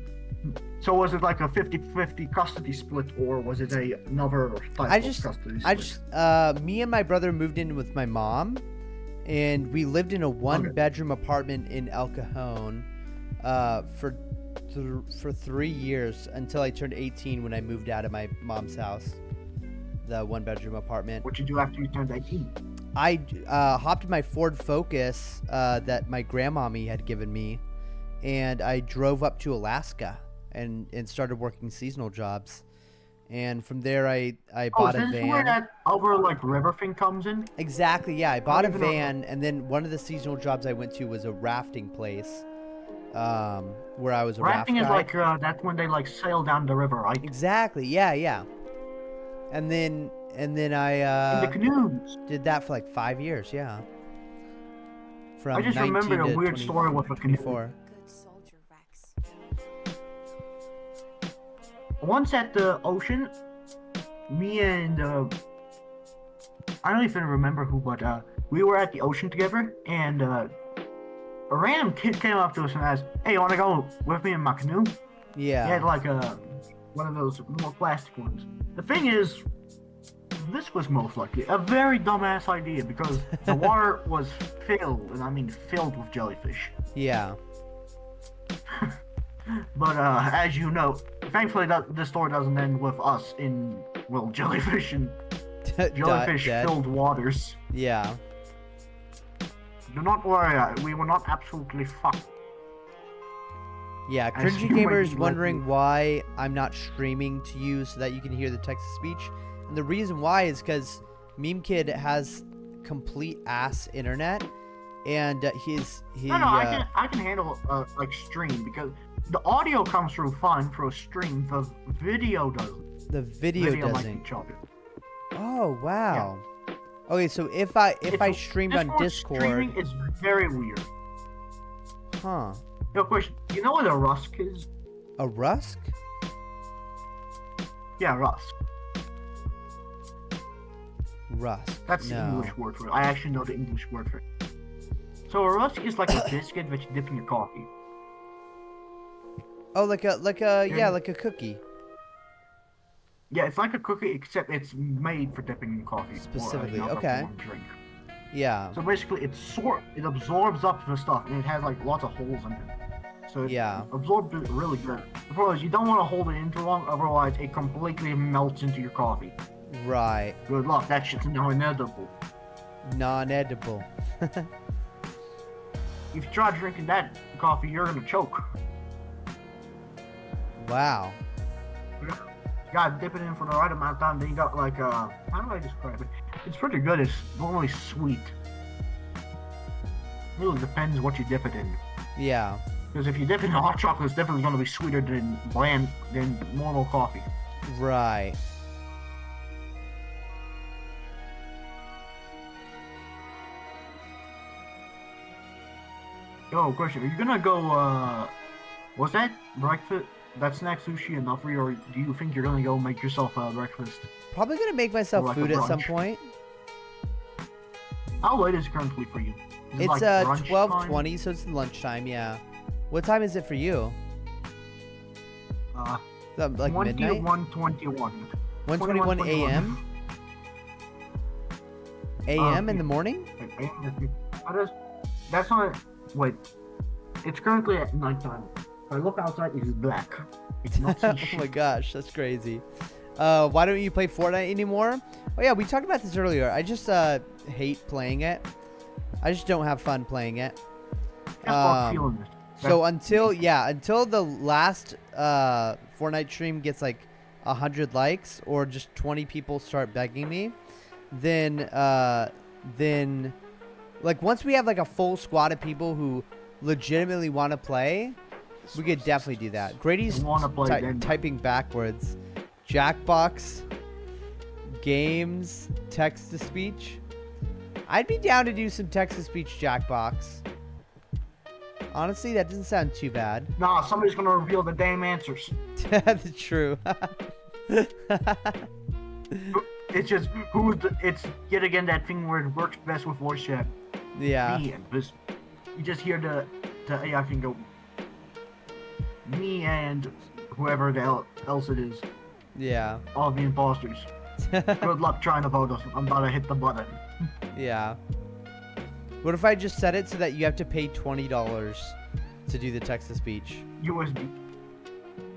Speaker 2: So was it like a 50-50 custody split, or was it another type of custody split?
Speaker 1: Me and my brother moved in with my mom, and we lived in a one-bedroom apartment in El Cajon for 3 years until I turned 18 when I moved out of my mom's house, the one-bedroom apartment.
Speaker 2: What'd you do after you turned 18?
Speaker 1: I hopped in my Ford Focus that my grandmommy had given me, and I drove up to Alaska and started working seasonal jobs. And from there, I bought a van.
Speaker 2: Is this where that other like river thing comes in?
Speaker 1: Exactly, yeah. I bought a van, and then one of the seasonal jobs I went to was a rafting place, where I was a
Speaker 2: rafting
Speaker 1: raft
Speaker 2: is
Speaker 1: guy.
Speaker 2: like that's when they like sail down the river, right?
Speaker 1: Exactly, yeah. And then I
Speaker 2: in the canoes.
Speaker 1: did that for like 5 years, yeah. From
Speaker 2: I just
Speaker 1: 19
Speaker 2: remembered a
Speaker 1: to
Speaker 2: weird story with a canoe.
Speaker 1: 24.
Speaker 2: Once at the ocean, me and I don't even remember who, but we were at the ocean together, and a random kid came up to us and asked, "Hey, you want to go with me in my canoe?"
Speaker 1: Yeah.
Speaker 2: He had like one of those more plastic ones. The thing is, this was most likely a very dumbass idea because the water was filled, and I mean filled with jellyfish.
Speaker 1: Yeah.
Speaker 2: But as you know, thankfully this story doesn't end with us in, well, jellyfish and jellyfish-filled waters.
Speaker 1: Yeah.
Speaker 2: Do not worry, we were not absolutely fucked.
Speaker 1: Yeah,
Speaker 2: As
Speaker 1: Cringy
Speaker 2: you
Speaker 1: Gamer
Speaker 2: might
Speaker 1: is
Speaker 2: be
Speaker 1: wondering
Speaker 2: likely-
Speaker 1: why I'm not streaming to you so that you can hear the text-to-speech. And the reason why is because Meme Kid has complete ass internet, and
Speaker 2: No, I can handle like stream because the audio comes through fine for a stream. The video doesn't.
Speaker 1: The video
Speaker 2: might
Speaker 1: doesn't.
Speaker 2: be choppy.
Speaker 1: Oh wow. Okay, so if I streamed on Discord,
Speaker 2: streaming is very weird.
Speaker 1: huh?
Speaker 2: Yo, question. You know what a rusk is?
Speaker 1: A rusk?
Speaker 2: Yeah, rusk.
Speaker 1: Rusk.
Speaker 2: That's the
Speaker 1: no.
Speaker 2: English word for it. I actually know the English word for it. So a rusk is like a biscuit that you dip in your coffee.
Speaker 1: Oh, like a like a cookie.
Speaker 2: Yeah, it's like a cookie except it's made for dipping in coffee.
Speaker 1: Specifically,
Speaker 2: or
Speaker 1: okay.
Speaker 2: Drink.
Speaker 1: Yeah.
Speaker 2: So basically, it absorbs up the stuff, and it has like lots of holes in it. So it absorbs it really good. The problem is you don't want to hold it in too long, otherwise it completely melts into your coffee.
Speaker 1: Right.
Speaker 2: Good luck. That shit's non-edible.
Speaker 1: Non-edible.
Speaker 2: If you try drinking that coffee, you're gonna choke.
Speaker 1: Wow.
Speaker 2: You gotta dip it in for the right amount of time. Then you got like how do I describe it? It's pretty good. It's normally sweet. Really depends what you dip it in.
Speaker 1: Yeah.
Speaker 2: Because if you dip it in hot chocolate, it's definitely gonna be sweeter than normal coffee.
Speaker 1: Right.
Speaker 2: Yo, question. Are you gonna go, was that breakfast, that snack sushi enough for you, or do you think you're gonna go make yourself breakfast?
Speaker 1: Probably gonna make myself
Speaker 2: like
Speaker 1: food
Speaker 2: a
Speaker 1: at some
Speaker 2: brunch?
Speaker 1: point.
Speaker 2: How late is it currently for you? Is it
Speaker 1: It's
Speaker 2: like brunch
Speaker 1: 12:20, so it's lunchtime, yeah. What time is it for you? Like midnight?
Speaker 2: 1:21.
Speaker 1: 1:21 a.m. a.m. in the morning?
Speaker 2: That's not. Wait. It's currently at nighttime. If I look outside, it's black. It's not
Speaker 1: Oh
Speaker 2: shit.
Speaker 1: my gosh, that's crazy. Why don't you play Fortnite anymore? Oh yeah, we talked about this earlier. I just hate playing it. I just don't have fun playing it.
Speaker 2: Just not feeling it.
Speaker 1: So until the last Fortnite stream gets like 100 likes or just 20 people start begging me, then like once we have like a full squad of people who legitimately want to play, we could definitely do that. Grady's typing backwards. Jackbox games text to speech. I'd be down to do some text to speech Jackbox. Honestly, that doesn't sound too bad.
Speaker 2: Nah, somebody's gonna reveal the damn answers.
Speaker 1: That's true.
Speaker 2: It's just it's yet again that thing where it works best with voice chat.
Speaker 1: Yeah.
Speaker 2: Me and this, you just hear the AI can go. Me and whoever the hell else it is.
Speaker 1: Yeah.
Speaker 2: All the imposters. Good luck trying to vote us. I'm about to hit the button.
Speaker 1: Yeah. What if I just set it so that you have to pay $20 to do the text to speech?
Speaker 2: USB.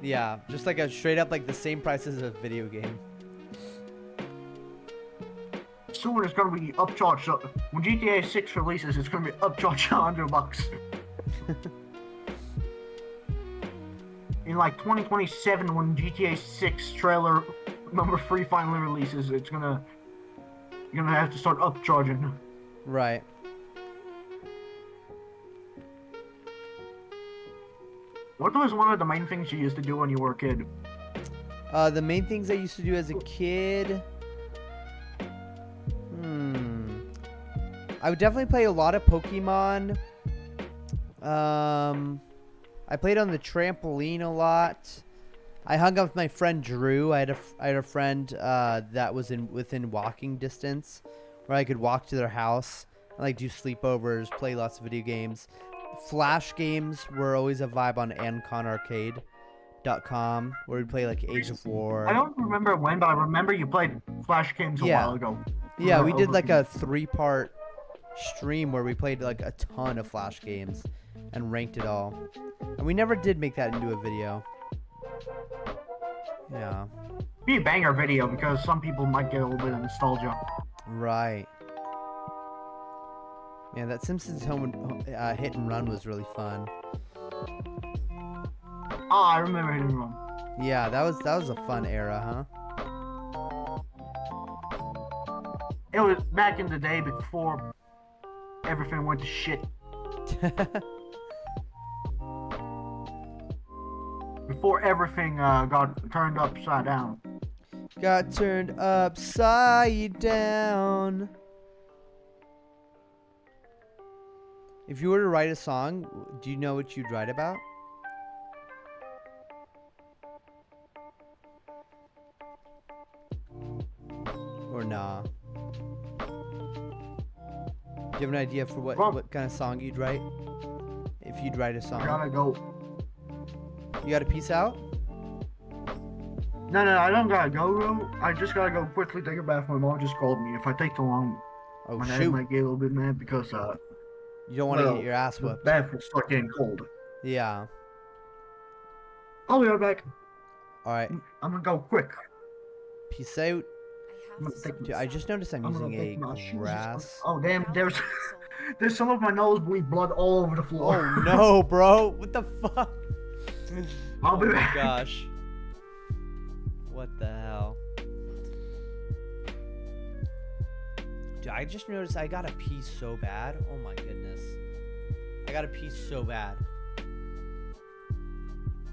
Speaker 1: Yeah, just like a straight up like the same price as a video game.
Speaker 2: Soon it's gonna be upcharged. When GTA 6 releases, it's gonna be upcharged $100. In like 2027, when GTA 6 trailer number 3 finally releases, you're gonna have to start upcharging.
Speaker 1: Right.
Speaker 2: What was one of the main things you used to do when you were a kid?
Speaker 1: The main things I used to do as a kid. I would definitely play a lot of Pokemon. I played on the trampoline a lot. I hung out with my friend Drew. I had a friend that was within walking distance, where I could walk to their house and like do sleepovers, play lots of video games. Flash games were always a vibe on AnconArcade.com, where we play like Age of War.
Speaker 2: I don't remember when, but I remember you played Flash games a while ago.
Speaker 1: Yeah, we did like a 3-part stream where we played like a ton of Flash games and ranked it all. And we never did make that into a video. Yeah.
Speaker 2: Be a banger video because some people might get a little bit of nostalgia.
Speaker 1: Right. Man, that Simpsons hit and run was really fun.
Speaker 2: Oh, I remember hit and run.
Speaker 1: Yeah, that was a fun era, huh?
Speaker 2: It was back in the day before everything went to shit. Before everything got turned upside down.
Speaker 1: Got turned upside down. If you were to write a song, do you know what you'd write about? Or nah? Do you have an idea for what kind of song you'd write? If you'd write a song.
Speaker 2: I gotta go.
Speaker 1: You gotta peace out?
Speaker 2: No, I don't gotta go, bro. I just gotta go quickly take a bath. My mom just called me. If I take too long, my dad might get a little bit mad because
Speaker 1: you don't want to get your ass whipped.
Speaker 2: The bath will start getting cold.
Speaker 1: Yeah.
Speaker 2: I'll be right back.
Speaker 1: Alright.
Speaker 2: I'm gonna go quick.
Speaker 1: Peace out. Dude, I just noticed I'm using a grass.
Speaker 2: Oh damn, there's some of my nosebleed blood all over the floor.
Speaker 1: Oh no, bro. What the fuck?
Speaker 2: I'll be
Speaker 1: Oh
Speaker 2: back.
Speaker 1: my gosh. What the hell? Dude, I just noticed I gotta pee so bad. Oh my goodness. I gotta pee so bad.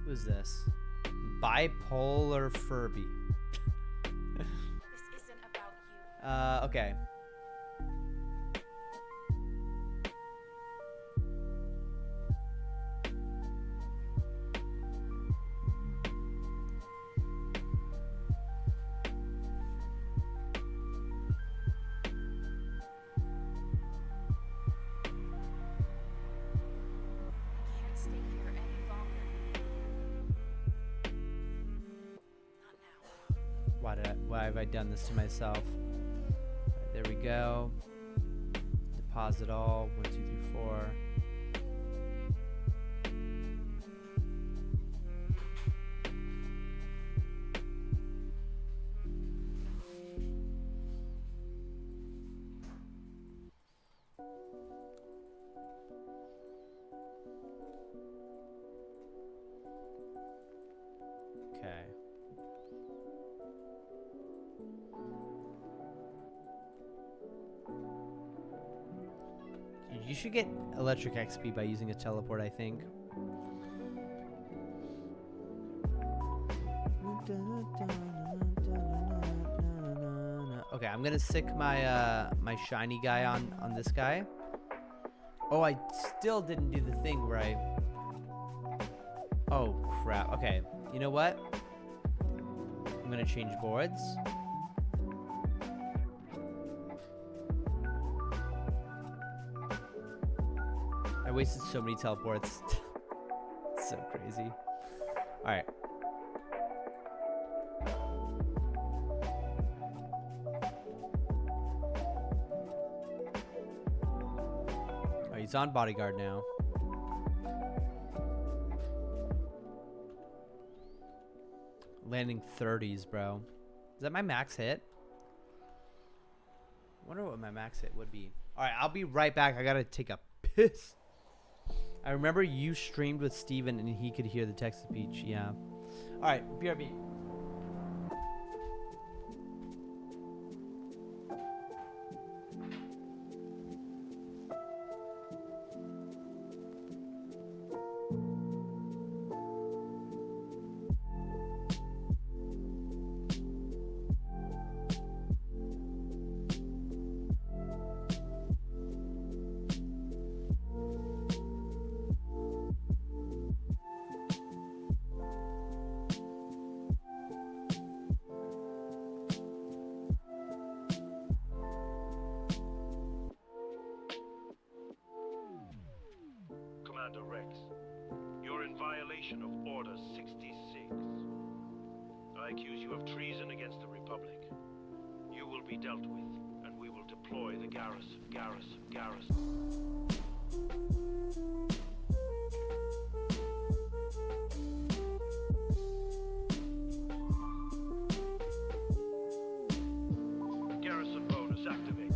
Speaker 1: Who's this? Bipolar Furby.
Speaker 10: This isn't about you.
Speaker 1: Okay.
Speaker 10: I can't stay here any longer.
Speaker 1: Why have I done this to myself? Right, there we go. Deposit all. 1, 2, 3, 4. Okay. You should get electric XP by using a teleport, I think. Okay, I'm gonna sick my my shiny guy on this guy. Oh, I still didn't do the thing where I... Oh, crap. Okay, you know what? I'm gonna change boards. I wasted so many teleports. It's so crazy. Alright. Alright, he's on bodyguard now. Landing 30s, bro. Is that my max hit? Wonder what my max hit would be. Alright, I'll be right back. I gotta take a piss. I remember you streamed with Steven and he could hear the text-to-speech. Yeah. Alright, BRB.
Speaker 11: Commander Rex, you're in violation of Order 66. I accuse you of treason against the Republic. You will be dealt with, and we will deploy the garrison. Garrison bonus activate.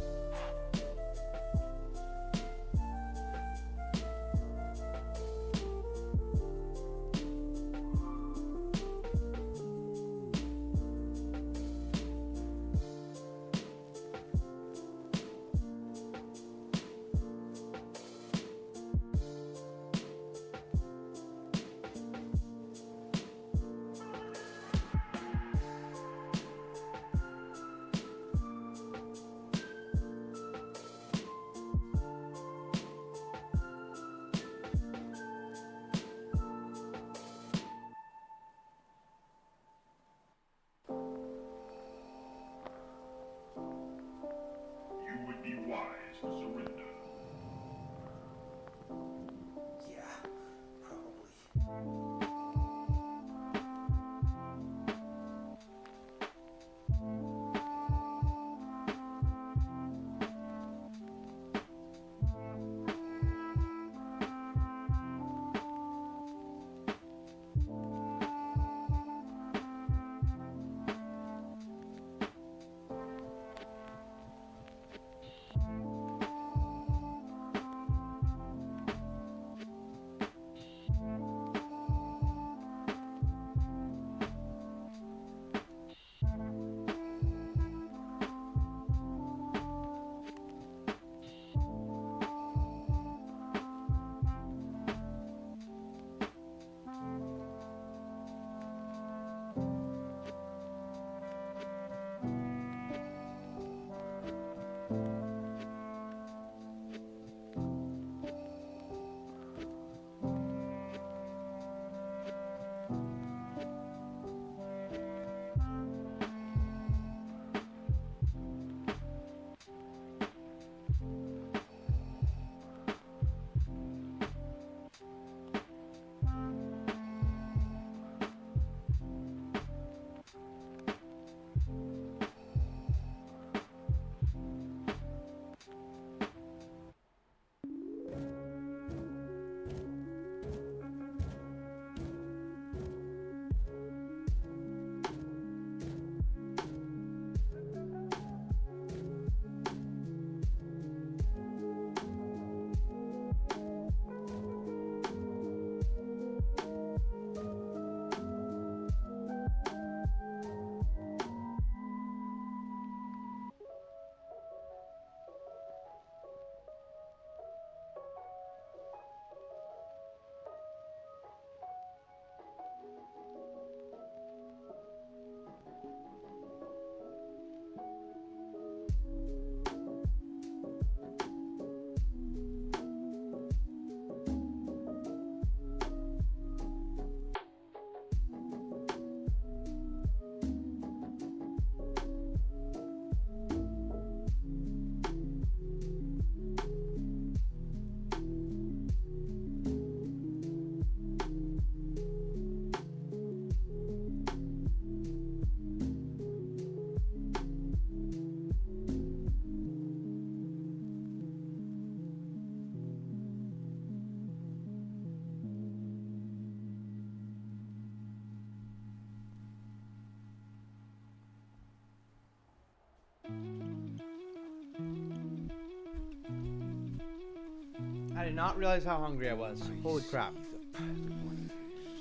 Speaker 5: I did not realize how hungry I was. Holy crap.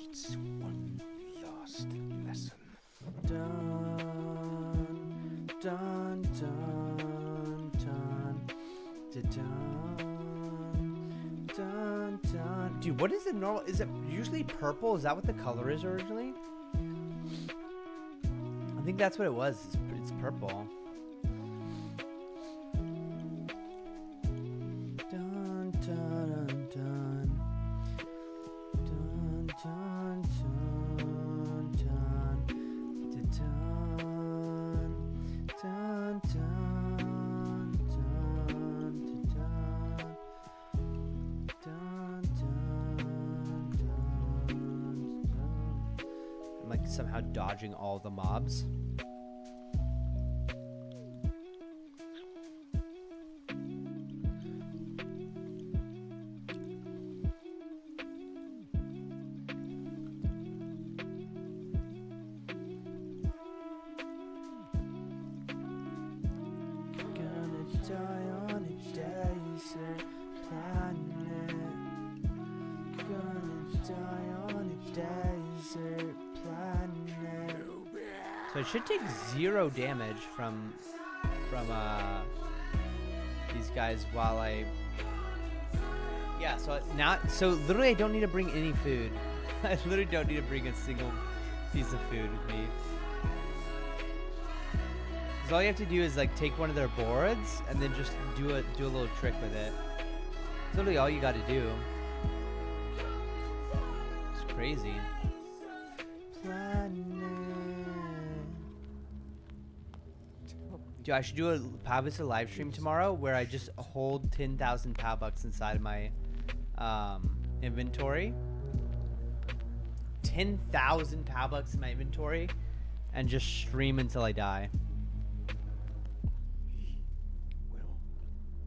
Speaker 8: It's one last lesson.
Speaker 1: Dun, dun, dun, dun, dun, dun, dun. Dude, what is the normal? Is it usually purple? Is that what the color is originally? I think that's what it was. It's purple. Dun, dun, dun, dun. Dun, dun, dun, dun. Dun, dun, dun, dun, dun, dun. I'm like somehow dodging all the mobs. Die on a desert planet. Gonna die on a desert planet. So it should take 0 damage from these guys while I. Yeah. So literally I don't need to bring any food. I literally don't need to bring a single piece of food with me. So all you have to do is like take one of their boards and then just do a little trick with it. It's literally all you got to do. It's crazy. Dude, I should do a Vista live stream tomorrow where I just hold 10,000 bucks inside my inventory. 10,000 bucks in my inventory, and just stream until I die.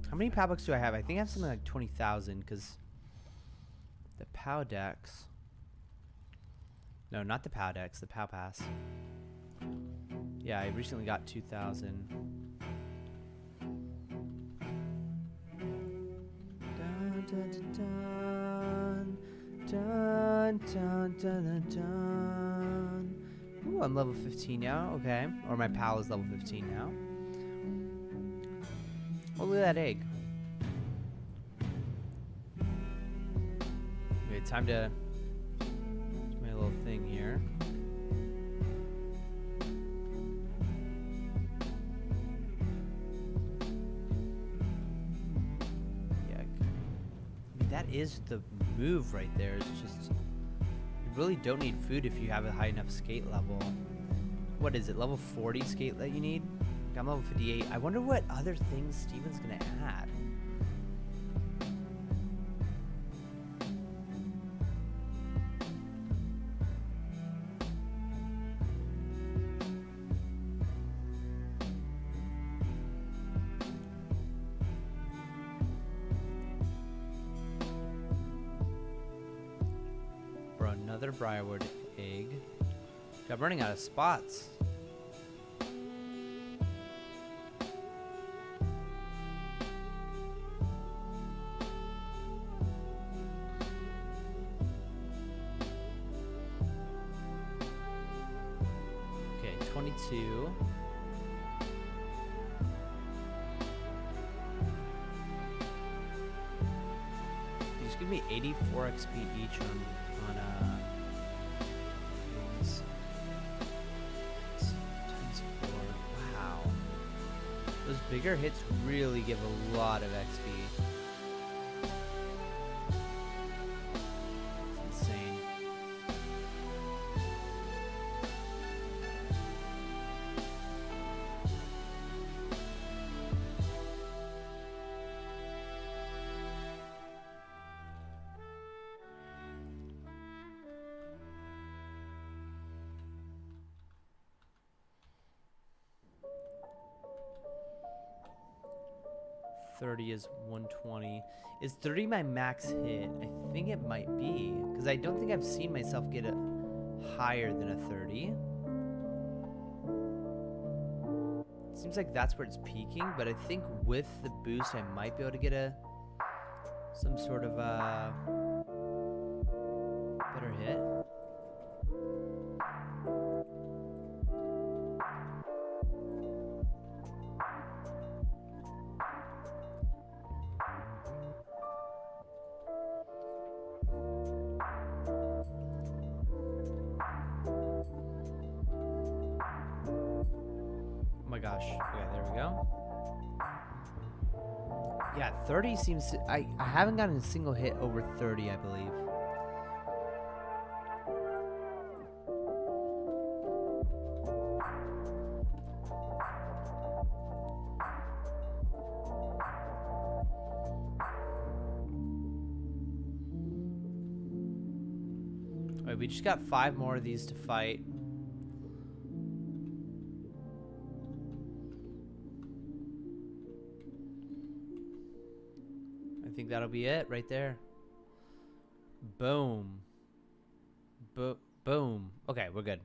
Speaker 1: How many bucks do I have? I think I have something like 20,000 because the POW Dex. No, not the POW Dex, the POW Pass. Yeah, I recently got 2,000. Dun, dun, dun, dun, dun, dun, dun. Ooh, I'm level 15 now. Okay. Or my PAL is level 15 now. Oh, look at that egg. Okay, time to do my little thing here. Yeah. I mean, that is the move right there. It's just, you really don't need food if you have a high enough skate level. What is it, level 40 skate that you need? I'm level 58. I wonder what other things Steven's gonna add. Bro, another Briarwood egg. I'm running out of spots. Okay, 22. Just give me 84 XP each on things. Times 4. Wow. Those bigger hits really give a lot of XP. It's insane. .30 is 120. Is 30 my max hit? I think it might be, because I don't think I've seen myself get a higher than a 30. Seems like that's where it's peaking, but I think with the boost I might be able to get a some sort of better hit. Oh my gosh. Okay, there we go. Yeah, 30 seems to, I haven't gotten a single hit over 30, I believe. Alright, we just got 5 more of these to fight. I think that'll be it right there. Boom. Boom. Okay, we're good.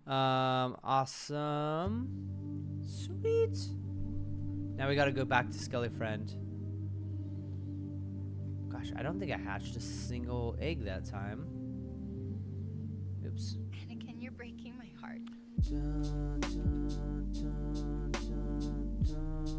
Speaker 1: Awesome. Sweet. Now we gotta go back to Skelly Friend. Gosh, I don't think I hatched a single egg that time. Oops.
Speaker 10: Anakin, you're breaking my heart.
Speaker 1: Dun, dun, dun, dun, dun, dun.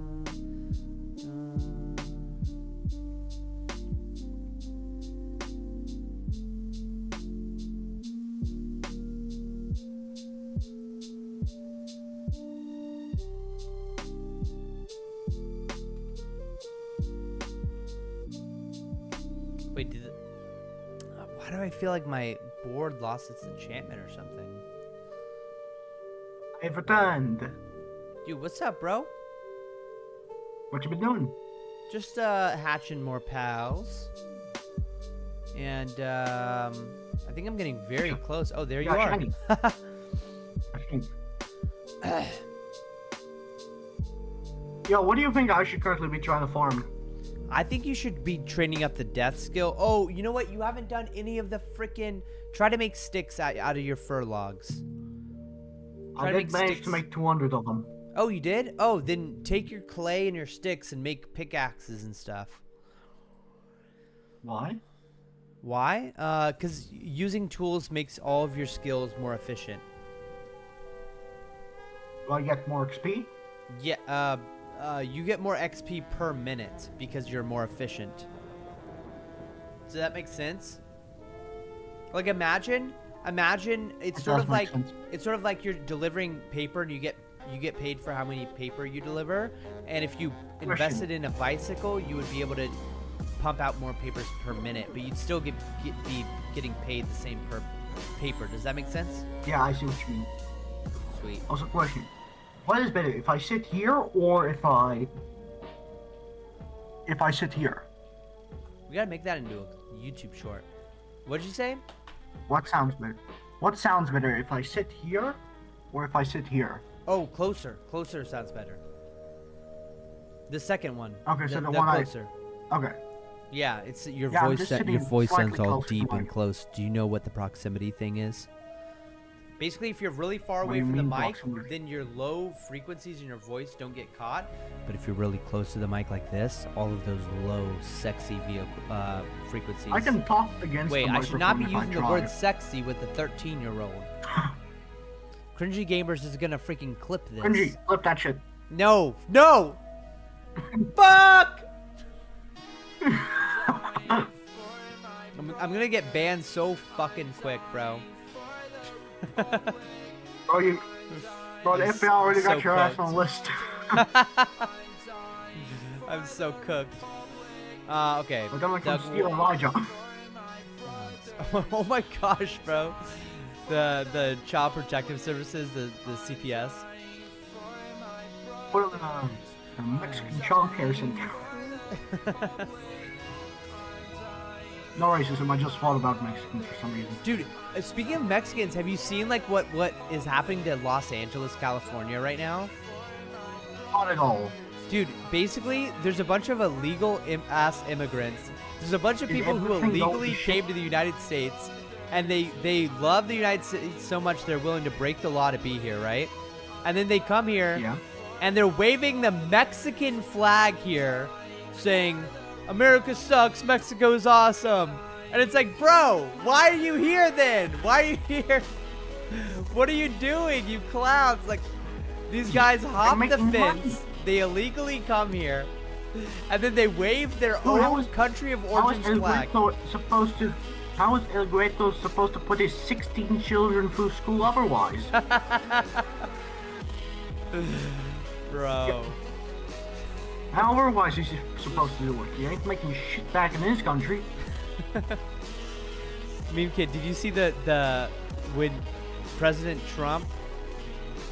Speaker 1: Wait, why do I feel like my board lost its enchantment or something?
Speaker 2: I've returned.
Speaker 1: Dude, what's up, bro?
Speaker 2: What you been doing?
Speaker 1: Just hatching more pals. And I think I'm getting very close. Oh, there you are.
Speaker 2: Shiny. Yo, what do you think I should currently be trying to farm?
Speaker 1: I think you should be training up the death skill. Oh, you know what? You haven't done any of the freaking... Try to make sticks out of your fur logs.
Speaker 2: I did manage to make 200 of them.
Speaker 1: Oh, you did? Oh, then take your clay and your sticks and make pickaxes and stuff.
Speaker 2: Why?
Speaker 1: Why? Because using tools makes all of your skills more efficient.
Speaker 2: Do I get more XP?
Speaker 1: Yeah, you get more XP per minute because you're more efficient. Does that make sense? Like imagine it's sort of like you're delivering paper and you get paid for how many paper you deliver, and if you invested in a bicycle, you would be able to pump out more papers per minute, but you'd still be getting paid the same per paper. Does that make sense?
Speaker 2: Yeah, I see what you mean.
Speaker 1: Sweet.
Speaker 2: Also, question. What is better, if I sit here or if I sit here?
Speaker 1: We gotta make that into a YouTube short. What'd you say?
Speaker 2: What sounds better? What sounds better, if I sit here or if I sit here?
Speaker 1: Oh, closer. Closer sounds better. The second one.
Speaker 2: Okay, so the one
Speaker 1: closer.
Speaker 2: Okay.
Speaker 1: Yeah, it's your
Speaker 2: Yeah,
Speaker 1: voice. Your voice sounds all deep and
Speaker 2: mic.
Speaker 1: close. Do you know what the proximity thing is? Basically, if you're really far
Speaker 2: What
Speaker 1: away
Speaker 2: do you
Speaker 1: from the
Speaker 2: mean
Speaker 1: mic,
Speaker 2: proximity?
Speaker 1: then your low frequencies in your voice don't get caught. But if you're really close to the mic like this, all of those low, sexy frequencies.
Speaker 2: I can talk against
Speaker 1: Wait,
Speaker 2: the
Speaker 1: I should not be
Speaker 2: microphone
Speaker 1: using
Speaker 2: if
Speaker 1: the
Speaker 2: I
Speaker 1: word sexy with the 13-year-old. Cringy Gamers is gonna freaking clip this.
Speaker 2: Cringy, flip that shit.
Speaker 1: No! No! Fuck! I'm gonna get banned so fucking quick, bro.
Speaker 2: Bro, the FBI already got your ass
Speaker 1: cooked.
Speaker 2: on the list.
Speaker 1: I'm so cooked. Okay.
Speaker 2: We're gonna come
Speaker 1: Doug,
Speaker 2: steal Elijah.
Speaker 1: Oh my gosh, bro. The Child Protective Services, the CPS.
Speaker 2: Put him in a Mexican child care center. No racism, I just thought about Mexicans for some reason.
Speaker 1: Dude, speaking of Mexicans, have you seen like what is happening to Los Angeles, California right now?
Speaker 2: Not at all.
Speaker 1: Dude, basically, there's a bunch of illegal ass immigrants. There's a bunch of people who illegally came to the United States, and they love the United States so much they're willing to break the law to be here, right? And then they come here, and they're waving the Mexican flag here, saying, America sucks, Mexico is awesome. And it's like, bro, why are you here then? Why are you here? What are you doing, you clowns? Like, these guys hop the fence. They illegally come here. And then they wave their own country of origin flag.
Speaker 2: How is El Greco supposed to put his 16 children through school otherwise?
Speaker 1: Bro.
Speaker 2: How otherwise is he supposed to do it? He ain't making shit back in his country.
Speaker 1: Meme Kid, did you see the when President Trump,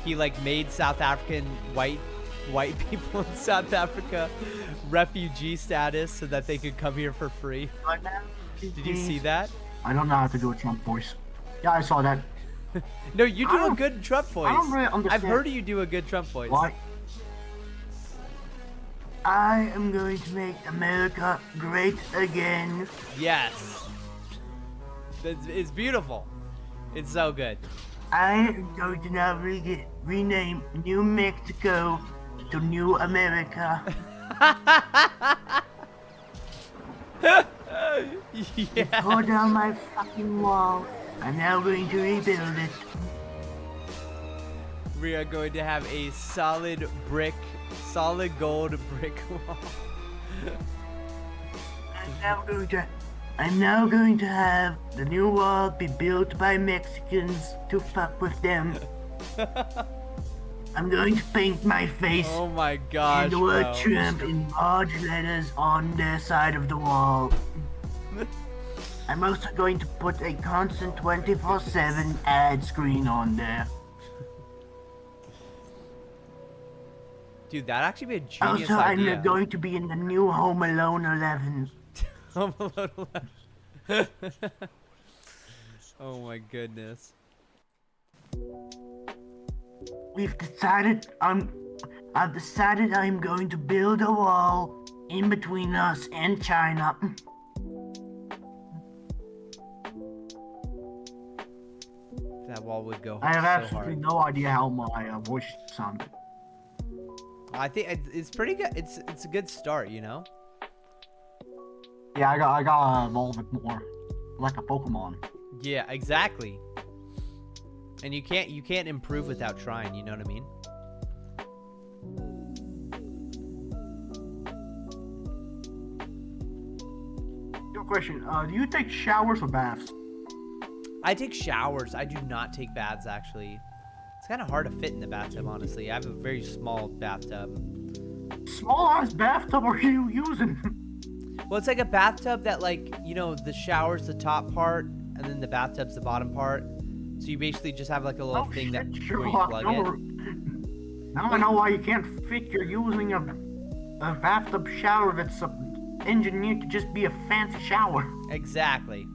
Speaker 1: he like made South African white people in South Africa refugee status so that they could come here for free? Did you see that?
Speaker 2: I don't know how to do a Trump voice. Yeah, I saw that.
Speaker 1: No, you do a good Trump voice.
Speaker 2: I don't really understand.
Speaker 1: I've heard you do a good Trump voice.
Speaker 2: Why? I am going to make America great again.
Speaker 1: Yes. It's beautiful. It's so good.
Speaker 2: I am going to now rename New Mexico to New America.
Speaker 1: Yeah.
Speaker 2: Tore down my fucking wall. I'm now going to rebuild it.
Speaker 1: We are going to have a solid gold brick wall.
Speaker 2: I'm now going to have the new wall be built by Mexicans to fuck with them. I'm going to paint my face
Speaker 1: Oh my gosh,
Speaker 2: and the word
Speaker 1: bro.
Speaker 2: Trump in large letters on their side of the wall. I'm also going to put a constant 24/7 ad screen on there.
Speaker 1: Dude, that'd actually be a genius
Speaker 2: Also,
Speaker 1: idea.
Speaker 2: I'm going to be in the new Home Alone 11.
Speaker 1: Home Alone 11. Oh my goodness.
Speaker 2: I've decided I'm going to build a wall in between us and China.
Speaker 1: That wall would go
Speaker 2: I have
Speaker 1: so
Speaker 2: absolutely
Speaker 1: hard.
Speaker 2: no idea how my voice sounded.
Speaker 1: I think it's pretty good. It's a good start, you know?
Speaker 2: Yeah, I gotta evolve it more, like a Pokemon.
Speaker 1: Yeah, exactly. And you can't improve without trying, you know what I mean?
Speaker 2: Good question. Do you take showers or baths?
Speaker 1: I take showers. I do not take baths, actually. It's kind of hard to fit in the bathtub, honestly. I have a very small bathtub.
Speaker 2: Small ass bathtub are you using?
Speaker 1: Well, it's like a bathtub that, like, you know, the shower's the top part, and then the bathtub's the bottom part. So you basically just have like a little thing that where you plug it.
Speaker 2: Now I know why you can't fit. You're using a bathtub shower that's engineered to just be a fancy shower.
Speaker 1: Exactly.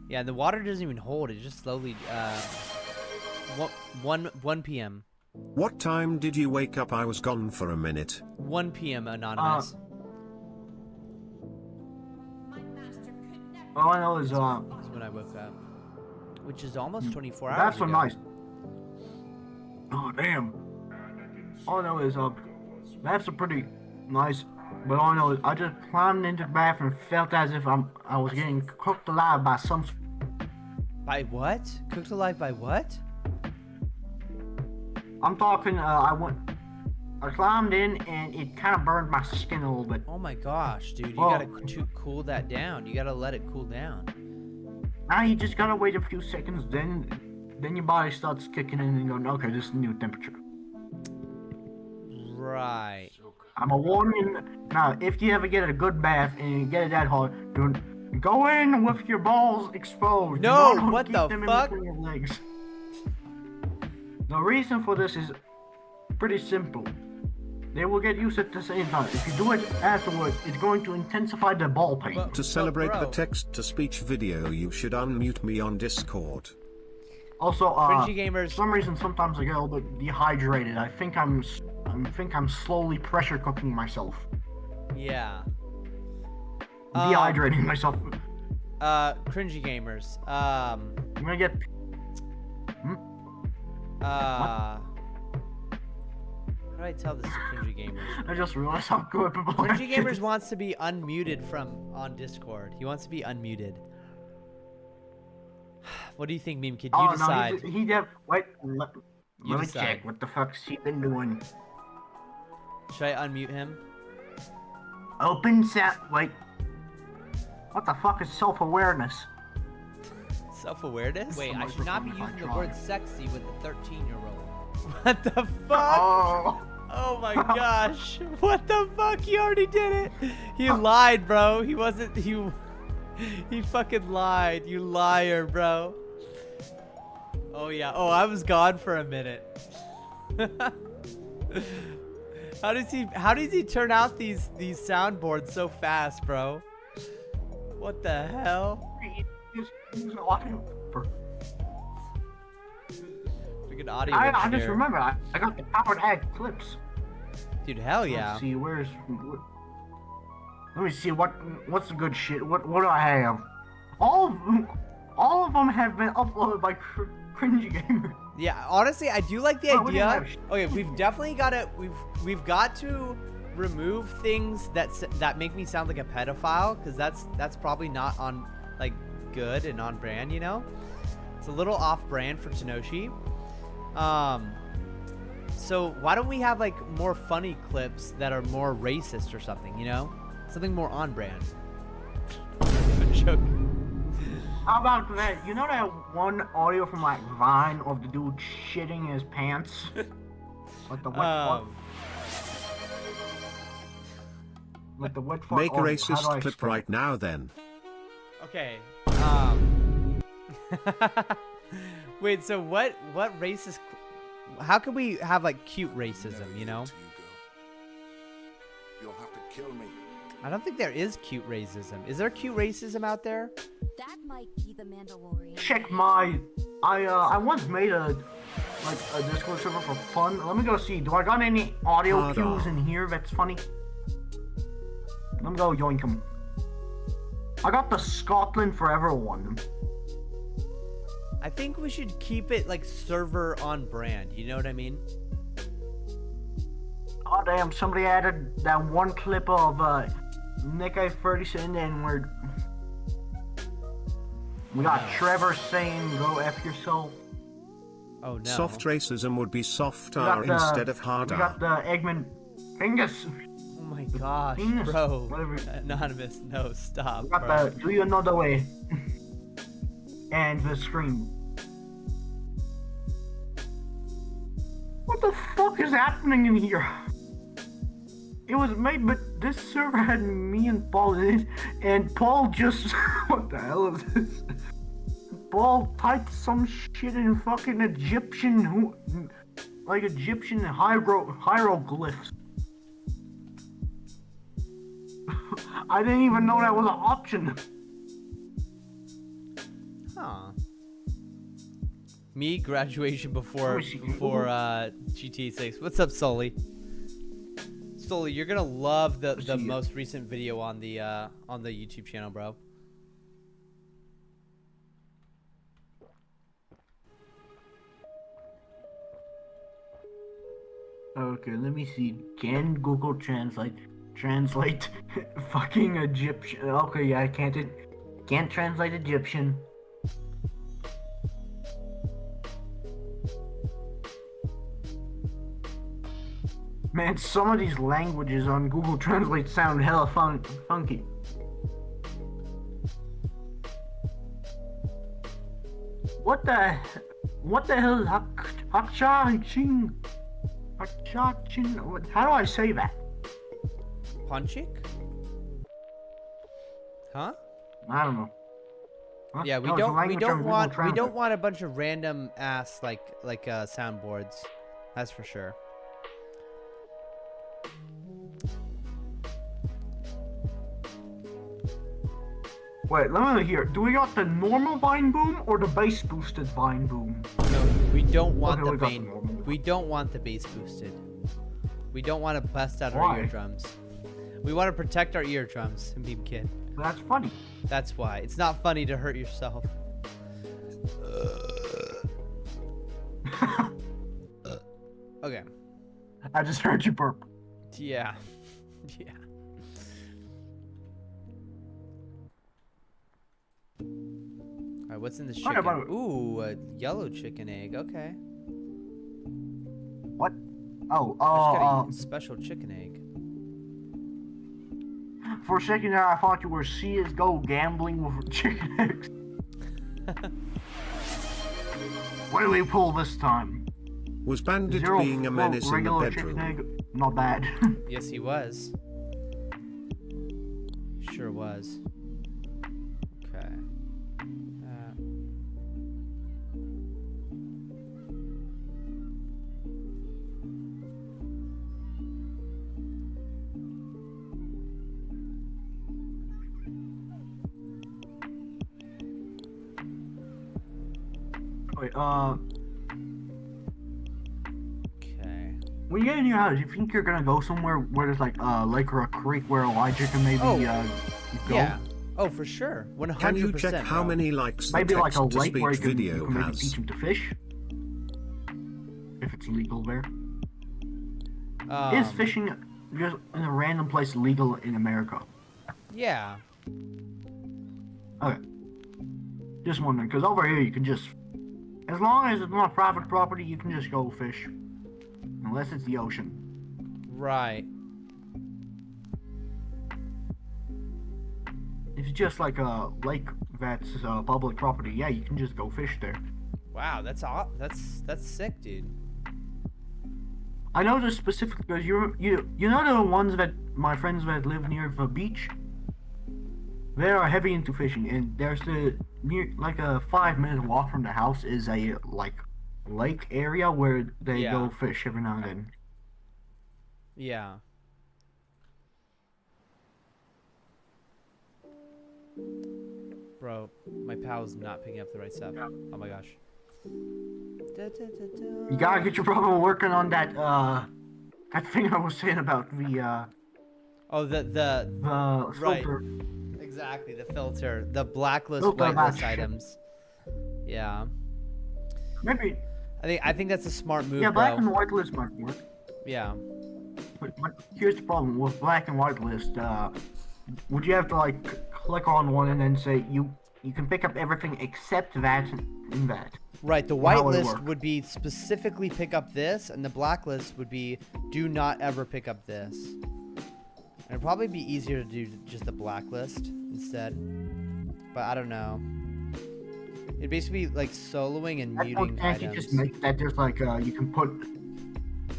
Speaker 1: Yeah, the water doesn't even hold. It just slowly. 1 p.m.
Speaker 3: What time did you wake up? I was gone for a minute.
Speaker 1: 1 p.m. Anonymous.
Speaker 2: All I know is
Speaker 1: That's when I woke up, which is almost 24 hours
Speaker 2: that's
Speaker 1: ago.
Speaker 2: so nice. Oh damn. All I know is that's a pretty nice. But all I know is I just climbed into the bathroom and felt as if I was getting cooked alive by some.
Speaker 1: By what? Cooked alive by what?
Speaker 2: I'm talking. I climbed in and it kind of burned my skin a little bit.
Speaker 1: Oh my gosh, dude! You
Speaker 2: Well,
Speaker 1: gotta cool that down. You gotta let it cool down.
Speaker 2: Now you just gotta wait a few seconds. Then your body starts kicking in and going, okay, this is the new temperature.
Speaker 1: Right.
Speaker 2: I'm a warning. Now, if you ever get a good bath and you get it that hard, don't go in with your balls exposed.
Speaker 1: No,
Speaker 2: You don't
Speaker 1: what
Speaker 2: keep
Speaker 1: the
Speaker 2: them in
Speaker 1: fuck?
Speaker 2: between your legs. The reason for this is pretty simple. They will get used at the same time. If you do it afterwards, it's going to intensify the ball pain.
Speaker 3: To celebrate the
Speaker 1: bro.
Speaker 3: text-to-speech video, you should unmute me on Discord.
Speaker 2: Also,
Speaker 1: Cringy gamers.
Speaker 2: for some reason, sometimes I get a little bit dehydrated. I think I'm slowly pressure cooking myself.
Speaker 1: Yeah.
Speaker 2: Dehydrating myself.
Speaker 1: Cringy gamers.
Speaker 2: I'm gonna get.
Speaker 1: How do I tell this to Cringy Gamers?
Speaker 2: I just realized how good people are.
Speaker 1: Cringy Gamers wants to be unmuted on Discord. He wants to be unmuted. What do you think, Meme Kid? You decide.
Speaker 2: No, he wait, let me
Speaker 1: decide.
Speaker 2: check. What the fuck's he been doing?
Speaker 1: Should I unmute him?
Speaker 2: Open set. Wait. What the fuck is self-awareness?
Speaker 1: Self-awareness? Wait, I
Speaker 2: Someone
Speaker 1: should not be
Speaker 2: perform
Speaker 1: using
Speaker 2: my
Speaker 1: the word
Speaker 2: trial.
Speaker 1: sexy with a 13-year-old. What the fuck?
Speaker 2: Oh.
Speaker 1: Oh my gosh. What the fuck? He already did it. He lied, bro. He wasn't. He fucking lied. You liar, bro. Oh yeah. Oh, I was gone for a minute. How does he turn out these soundboards so fast, bro? What the hell?
Speaker 2: Use audio.
Speaker 1: Freaking audio
Speaker 2: I just
Speaker 1: engineer.
Speaker 2: remember I got the powered ad clips.
Speaker 1: Dude, hell yeah.
Speaker 2: Let's see let me see what's the good shit. What do I have? All of them have been uploaded by Cringy Gamer.
Speaker 1: Yeah, honestly, I do like the
Speaker 2: Well, we didn't
Speaker 1: idea.
Speaker 2: have
Speaker 1: Okay, we've definitely got to we've got to remove things that make me sound like a pedophile, because that's probably not on like good and on brand, you know. It's a little off brand for Tenoshi. So why don't we have like more funny clips that are more racist or something, you know? Something more on brand. I'm joking.
Speaker 2: How about that? You know that one audio from like Vine of the dude shitting his pants? Like the wet fart? Like the wet fart
Speaker 3: Make a
Speaker 2: audio. How do
Speaker 3: racist
Speaker 2: I
Speaker 3: clip
Speaker 2: spell
Speaker 3: right
Speaker 2: it?
Speaker 3: now then.
Speaker 1: Okay. Wait, so what racist how can we have like cute racism, you know?
Speaker 8: You'll have to kill me.
Speaker 1: I don't think there is cute racism. Is there cute racism out there?
Speaker 12: That might be the Mandalorian.
Speaker 2: Check my. I once made a Discord server for fun. Let me go see. Do I got any audio
Speaker 3: Hold
Speaker 2: cues
Speaker 3: on.
Speaker 2: in here that's funny? Let me go yoink 'em. I got the Scotland Forever one.
Speaker 1: I think we should keep it like server on brand. You know what I mean?
Speaker 2: Oh damn! Somebody added that one clip of Nick I 30 saying the N-word. We got Trevor saying "Go f yourself."
Speaker 1: Oh no.
Speaker 3: Soft racism would be soft
Speaker 2: We
Speaker 3: R
Speaker 2: got the-
Speaker 3: instead of hard
Speaker 2: We
Speaker 3: R.
Speaker 2: got the Eggman Angus.
Speaker 1: Oh my gosh,
Speaker 2: Penis,
Speaker 1: bro.
Speaker 2: whatever.
Speaker 1: Anonymous, no, stop,
Speaker 2: We got
Speaker 1: bro.
Speaker 2: the Do You Know the Way? And the Scream. What the fuck is happening in here? It was made, but this server had me and Paul in it, and Paul just what the hell is this? Paul typed some shit in fucking Egyptian, like Egyptian hieroglyphs. I didn't even know that was an option.
Speaker 1: Huh. Me graduation before GTA 6. What's up, Sully? Sully, you're gonna love the most recent video on the YouTube channel, bro.
Speaker 2: Okay, let me see. Can Google translate fucking Egyptian? Okay, yeah, I can't translate Egyptian. Man, some of these languages on Google Translate sound hella funky. What the hell is Hakcha-chin? Hakcha-chin? How do I say that?
Speaker 1: Ponchik? Huh?
Speaker 2: I don't know. Huh?
Speaker 1: Yeah, we
Speaker 2: No, it's a
Speaker 1: don't
Speaker 2: language on Google
Speaker 1: want
Speaker 2: Translate.
Speaker 1: a bunch of random ass like soundboards. That's for sure.
Speaker 2: Wait, let me hear. Do we got the normal Vine Boom or the bass boosted Vine Boom?
Speaker 1: No, we don't want
Speaker 2: Okay,
Speaker 1: the
Speaker 2: we got the
Speaker 1: vein.
Speaker 2: normal.
Speaker 1: We don't want the bass boosted. We don't want to bust out our
Speaker 2: Why?
Speaker 1: eardrums. We want to protect our eardrums, Beam Kid.
Speaker 2: That's funny.
Speaker 1: That's why. It's not funny to hurt yourself. Okay.
Speaker 2: I just heard you burp.
Speaker 1: Yeah. Yeah. Alright, what's in this
Speaker 2: Oh,
Speaker 1: chicken?
Speaker 2: no, but-
Speaker 1: Ooh, a yellow chicken egg. Okay.
Speaker 2: What? Oh,
Speaker 1: I just got a special chicken egg.
Speaker 2: For a second there, I thought you were CSGO gambling with chicken eggs. What do we pull this time?
Speaker 3: Was Bandit
Speaker 2: Zero
Speaker 3: being a menace in the
Speaker 2: regular
Speaker 3: bedroom?
Speaker 2: chicken egg? Not bad.
Speaker 1: Yes, he was. Sure was. Okay.
Speaker 2: Wait,
Speaker 1: Okay.
Speaker 2: when you get in your house, you think you're gonna go somewhere where there's like a lake or a creek where Elijah can maybe
Speaker 1: Oh,
Speaker 2: go?
Speaker 1: Yeah. Oh, for sure. 100%.
Speaker 3: Can you check how
Speaker 1: bro.
Speaker 3: many likes the
Speaker 2: Maybe like a lake where
Speaker 3: text-to-speech
Speaker 2: you
Speaker 3: video
Speaker 2: can maybe
Speaker 3: has?
Speaker 2: teach him to fish. If it's legal there. Is fishing just in a random place legal in America?
Speaker 1: Yeah.
Speaker 2: Okay. Just wondering, because over here you can just, as long as it's not private property, you can just go fish. Unless it's the ocean.
Speaker 1: Right.
Speaker 2: If it's just like a lake that's public property, yeah, you can just go fish there.
Speaker 1: Wow, that's sick, dude.
Speaker 2: I know this specifically because you know the ones that my friends that live near the beach. They are heavy into fishing, and there's like a 5-minute walk from the house is a like lake area where they go fish every now and then.
Speaker 1: Yeah. Bro, my pal's not picking up the right stuff. Oh my gosh.
Speaker 2: You gotta get your brother working on that that thing I was saying about the
Speaker 1: Oh, the right.
Speaker 2: filter.
Speaker 1: Exactly, the filter, the blacklist,
Speaker 2: Filter
Speaker 1: whitelist
Speaker 2: match.
Speaker 1: items. Yeah.
Speaker 2: Maybe.
Speaker 1: I think that's a smart move,
Speaker 2: Yeah,
Speaker 1: bro.
Speaker 2: black and white list might work.
Speaker 1: Yeah.
Speaker 2: But here's the problem with black and white list. Would you have to like click on one and then say you can pick up everything except that and that?
Speaker 1: Right, the
Speaker 2: Or how would it
Speaker 1: whitelist
Speaker 2: work?
Speaker 1: would be specifically pick up this, and the blacklist would be do not ever pick up this. And it'd probably be easier to do just the blacklist instead. But I don't know. It'd basically be like soloing and muting
Speaker 2: Can't you
Speaker 1: items.
Speaker 2: just make that there's like you can put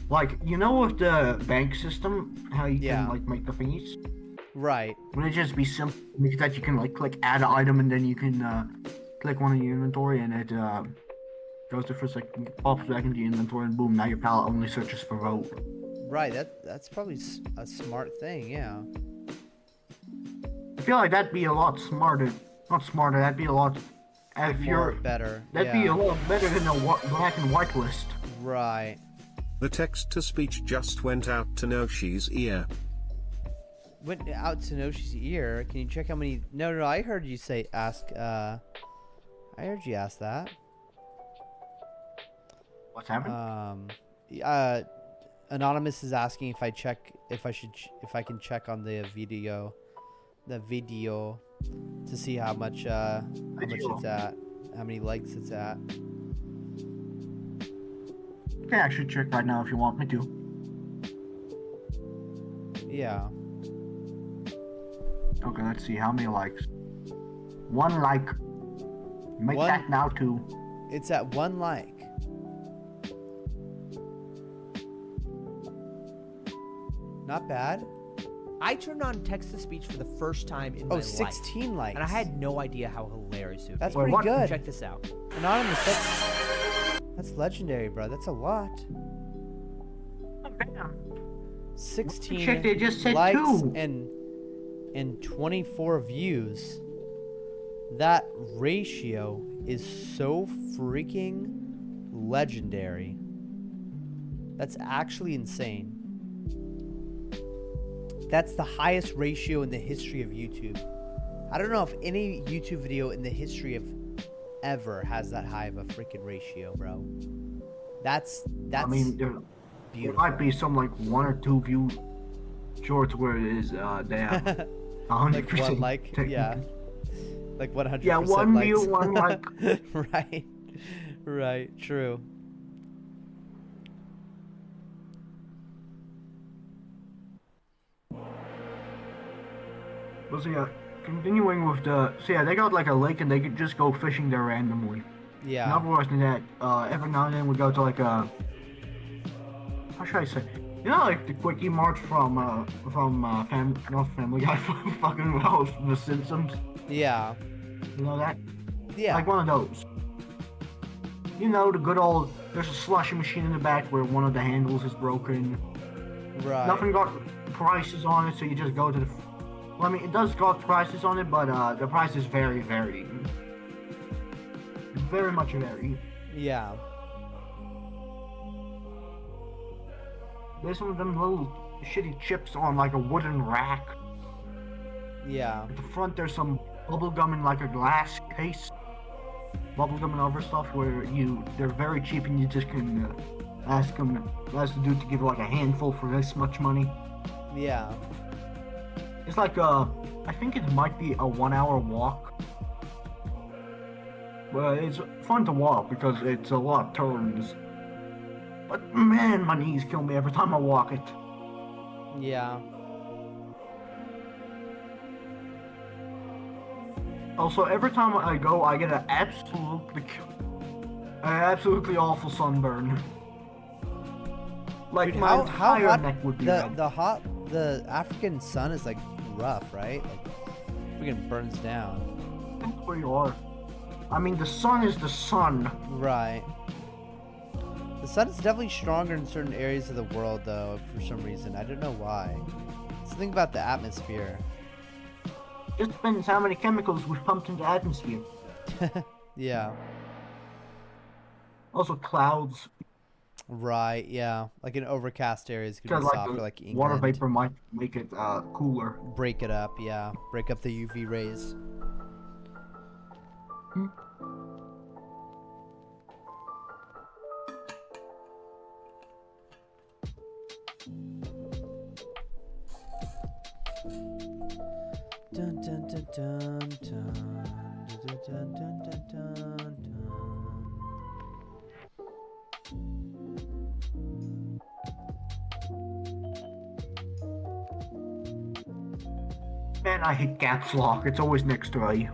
Speaker 2: like with the bank system how you can like make the thingies?
Speaker 1: Right.
Speaker 2: Would it just be simple that you can like click add item and then you can click one in your inventory and it goes to first like pops back into your inventory and boom, now your palette only searches for vote.
Speaker 1: Right, that's probably a smart thing, yeah.
Speaker 2: I feel like that'd be a lot smarter. Not smarter, that'd be a lot if you're
Speaker 1: better.
Speaker 2: That'd be a lot better than a black and white list.
Speaker 1: Right.
Speaker 3: The text-to-speech just went out to Noshi's ear.
Speaker 1: Went out to Noshi's ear. Can you check how many? No, I heard you say ask. I heard you ask that.
Speaker 2: What's happening?
Speaker 1: Anonymous is asking if I can check on the video, to see how much it's at, how many likes it's at.
Speaker 2: I can actually check right now if you want me to.
Speaker 1: Yeah.
Speaker 2: Okay, let's see how many likes. 1 like. Make that now 2.
Speaker 1: It's at 1 like. Not bad.
Speaker 9: I turned on text-to-speech for the first time in my life.
Speaker 1: 16 likes.
Speaker 9: And I had no idea how hilarious it would
Speaker 1: That's
Speaker 9: be.
Speaker 1: pretty good.
Speaker 9: Check this out.
Speaker 1: Anonymous, that's legendary, bro. That's a lot.
Speaker 2: Oh, damn.
Speaker 1: 16
Speaker 2: Check, they just said
Speaker 1: likes
Speaker 2: 2.
Speaker 1: and 24 views. That ratio is so freaking legendary. That's actually insane. That's the highest ratio in the history of YouTube. I don't know if any YouTube video in the history of ever has that high of a freaking ratio, bro. That's
Speaker 2: I mean,
Speaker 1: beautiful.
Speaker 2: might be some like 1 or 2 view shorts where it is they have 100%
Speaker 1: Like 1 like,
Speaker 2: technique.
Speaker 1: yeah. Like 100%
Speaker 2: Yeah, 1
Speaker 1: likes.
Speaker 2: view, 1 like.
Speaker 1: Right. Right, true.
Speaker 2: But so yeah, continuing with the they got like a lake and they could just go fishing there randomly.
Speaker 1: Yeah.
Speaker 2: And otherwise than that, every now and then we go to like a how should I say? You know, like the quickie march from not Family Guy, fucking well, The Simpsons.
Speaker 1: Yeah.
Speaker 2: You know that?
Speaker 1: Yeah.
Speaker 2: Like one of those. You know, the good old. There's a slushy machine in the back where one of the handles is broken.
Speaker 1: Right.
Speaker 2: Nothing got prices on it, so you just go to the. Well, I mean, it does got prices on it, but the prices vary, very much vary.
Speaker 1: Yeah.
Speaker 2: There's some of them little shitty chips on like a wooden rack.
Speaker 1: Yeah.
Speaker 2: At the front, there's some bubble gum in like a glass case. Bubble gum and other stuff where they're very cheap and you just can ask the dude to give like a handful for this much money.
Speaker 1: Yeah.
Speaker 2: It's like I think it might be a 1 hour walk. But it's fun to walk because it's a lot of turns. But man, my knees kill me every time I walk it.
Speaker 1: Yeah.
Speaker 2: Also, every time I go, I get an absolutely awful sunburn. Like
Speaker 1: Dude,
Speaker 2: my
Speaker 1: how
Speaker 2: entire
Speaker 1: hot
Speaker 2: neck would be red.
Speaker 1: the African sun is like rough, right? Like freaking burns down.
Speaker 2: That's where you are. I mean, the sun is the sun.
Speaker 1: Right. The sun is definitely stronger in certain areas of the world, though, for some reason. I don't know why. Something about the atmosphere.
Speaker 2: Just depends how many chemicals we've pumped into the atmosphere.
Speaker 1: Yeah.
Speaker 2: Also, clouds.
Speaker 1: Right, yeah. Like in overcast areas could be
Speaker 2: Because
Speaker 1: softer, like England.
Speaker 2: water vapor might make it cooler.
Speaker 1: Break it up, yeah. Break up the UV rays. Dun dun dun dun dun dun dun dun dun dun dun.
Speaker 2: Man, I hate caps lock. It's always next to A.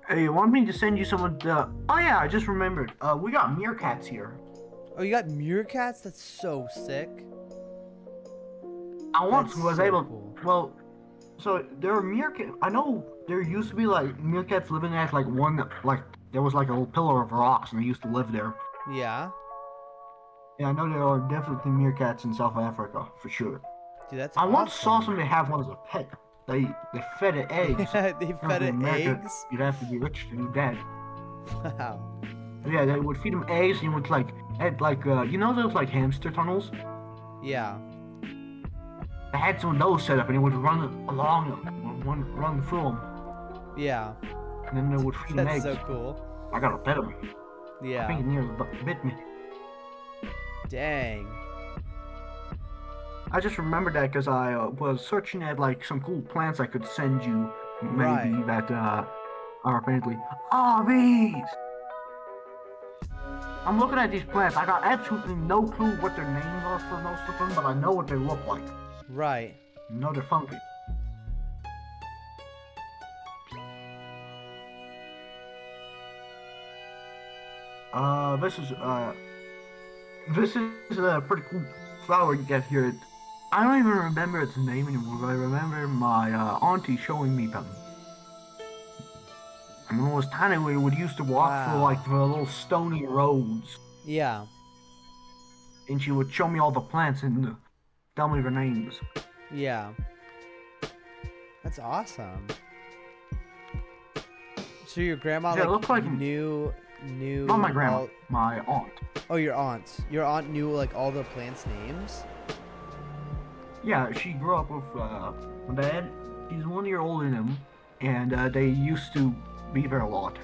Speaker 2: Hey, you want me to send you some of the... Oh yeah, I just remembered. We got meerkats here.
Speaker 1: Oh, you got meerkats? That's so sick.
Speaker 2: I once
Speaker 1: That's
Speaker 2: was
Speaker 1: so
Speaker 2: able...
Speaker 1: cool.
Speaker 2: Well, so there are meerkats... I know there used to be like meerkats living at like one... Like, there was like a little pillar of rocks and they used to live there.
Speaker 1: Yeah?
Speaker 2: Yeah, I know there are definitely meerkats in South Africa, for sure.
Speaker 1: Dude, that's
Speaker 2: I once
Speaker 1: awesome.
Speaker 2: saw somebody have one as a pet. They fed it eggs.
Speaker 1: They fed it
Speaker 2: In America,
Speaker 1: eggs?
Speaker 2: You'd have to be rich to do that.
Speaker 1: Wow.
Speaker 2: Yeah, they would feed them eggs and you would like add like you know those like hamster tunnels?
Speaker 1: Yeah.
Speaker 2: I had some of those set up and it would run along them, run through them,
Speaker 1: Yeah.
Speaker 2: and then they would feed them
Speaker 1: That's
Speaker 2: eggs.
Speaker 1: so cool.
Speaker 2: I gotta pet them. I
Speaker 1: Yeah.
Speaker 2: think it nearly bit me.
Speaker 1: Dang.
Speaker 2: I just remembered that because I was searching at like some cool plants I could send you, maybe
Speaker 1: Right.
Speaker 2: that are apparently. Oh, these! I'm looking at these plants. I got absolutely no clue what their names are for most of them, but I know what they look like.
Speaker 1: Right.
Speaker 2: I know they're funky. This is a pretty cool flower you get here. I don't even remember its name anymore, but I remember my auntie showing me them. And when I was tiny, we would used to walk through
Speaker 1: Wow.
Speaker 2: like the little stony roads,
Speaker 1: Yeah.
Speaker 2: and she would show me all the plants and tell me their names.
Speaker 1: Yeah. That's awesome. So your grandma
Speaker 2: Yeah, it looked like
Speaker 1: knew
Speaker 2: not my grandma,
Speaker 1: all-
Speaker 2: my aunt.
Speaker 1: Oh, your aunt. Your aunt knew like all the plants' names.
Speaker 2: Yeah, she grew up with my dad. She's 1 year older than him, and they used to be there a lot.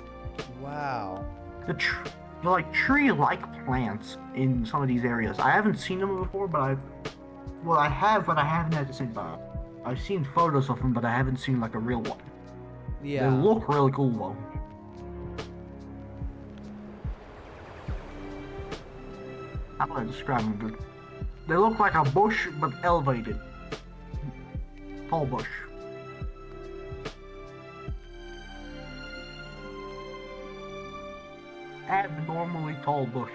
Speaker 1: Wow.
Speaker 2: The like tree-like plants in some of these areas. I haven't seen them before, but I have, but I haven't at the same time. I've seen photos of them, but I haven't seen like a real one.
Speaker 1: Yeah.
Speaker 2: They look really cool though. How do I describe them good? They look like a bush, but elevated. Tall bush. Abnormally tall bush.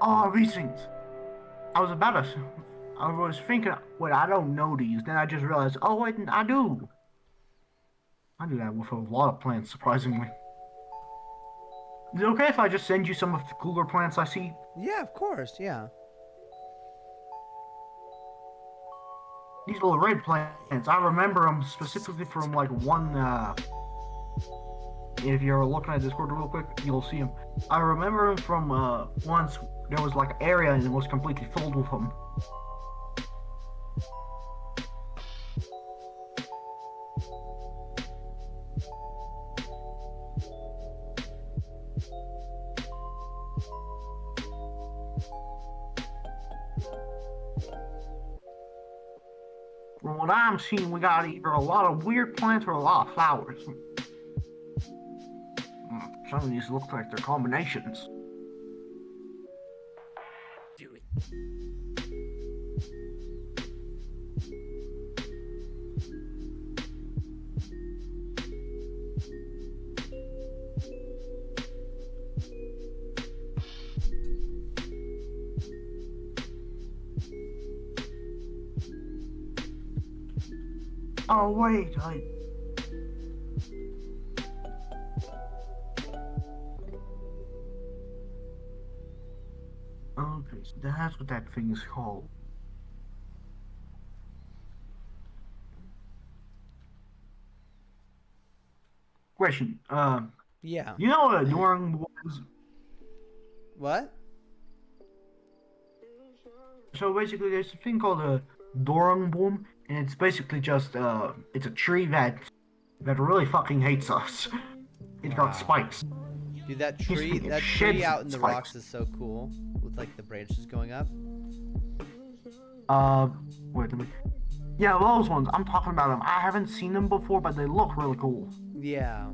Speaker 2: Oh, these things. I was thinking, wait, I don't know these. Then I just realized, oh wait, I do. I do that with a lot of plants, surprisingly. Is it okay if I just send you some of the cooler plants I see?
Speaker 1: Yeah, of course. Yeah.
Speaker 2: These little red plants, I remember them specifically from like one, if you're looking at Discord real quick, you'll see them. I remember them from once there was like an area and it was completely filled with them. From what I'm seeing, we got either a lot of weird plants or a lot of flowers. Some of these look like they're combinations.
Speaker 8: Do it.
Speaker 2: Oh wait, okay, so that's what that thing is called. Question,
Speaker 1: Yeah.
Speaker 2: you know what a Dorang was?
Speaker 1: What?
Speaker 2: So basically there's a thing called a Dorang boom, and it's basically just, it's a tree that really fucking hates us. It's got spikes.
Speaker 1: Dude, that tree out in the rocks is so cool, with like the branches going up.
Speaker 2: Wait a minute. Yeah, those ones, I'm talking about them. I haven't seen them before, but they look really cool.
Speaker 1: Yeah.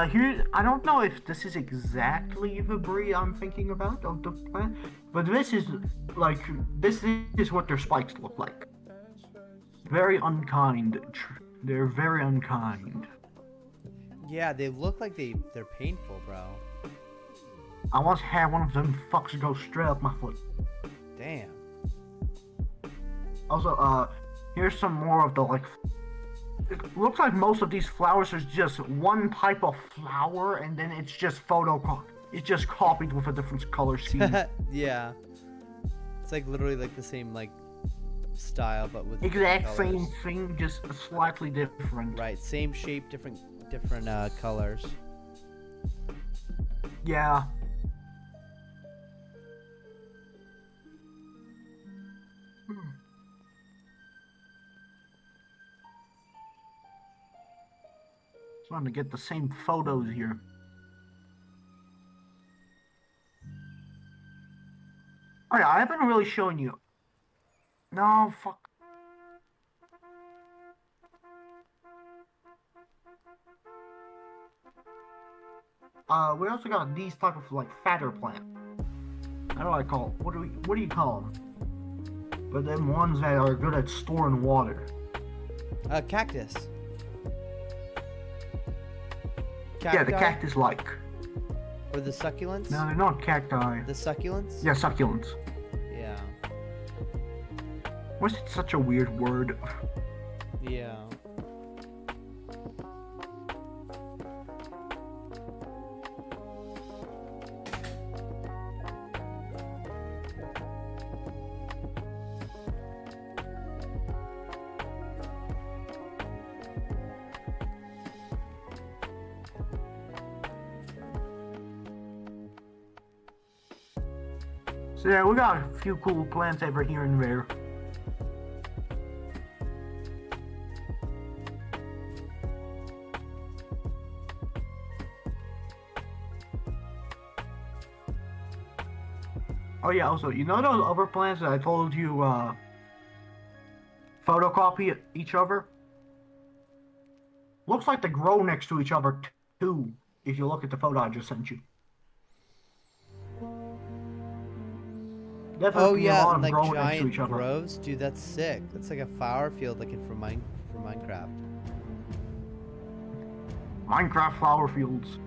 Speaker 2: Here, I don't know if this is exactly the breed I'm thinking about of the plant, but this is what their spikes look like. Very unkind. They're very unkind.
Speaker 1: Yeah, they look like they're painful, bro.
Speaker 2: I once had one of them fucks go straight up my foot.
Speaker 1: Damn.
Speaker 2: Also, here's some more of the like. It looks like most of these flowers is just one type of flower, and then it's just it's just copied with a different color scheme.
Speaker 1: Yeah. It's like literally like the same like style, but with
Speaker 2: exact
Speaker 1: colors.
Speaker 2: same thing, just slightly different.
Speaker 1: Right, same shape, different colors.
Speaker 2: Yeah. Trying to get the same photos here. Oh yeah, I haven't really shown you. No, fuck. We also got these type of like fatter plant. How do I call it? What do you call them? But them ones that are good at storing water.
Speaker 1: Cactus.
Speaker 2: Yeah, the cactus-like.
Speaker 1: Or the succulents?
Speaker 2: No, they're not cacti.
Speaker 1: The succulents?
Speaker 2: Yeah, succulents.
Speaker 1: Yeah.
Speaker 2: What's it such a weird word?
Speaker 1: Yeah.
Speaker 2: So yeah, we got a few cool plants over here and there. Oh yeah, also, you know those other plants that I told you photocopy each other? Looks like they grow next to each other too, if you look at the photo I just sent you. Definitely
Speaker 1: Oh
Speaker 2: a
Speaker 1: yeah,
Speaker 2: lot of
Speaker 1: like
Speaker 2: growing next to
Speaker 1: giant
Speaker 2: each other.
Speaker 1: groves, dude. That's sick. That's like a flower field looking for Minecraft.
Speaker 2: Minecraft flower fields.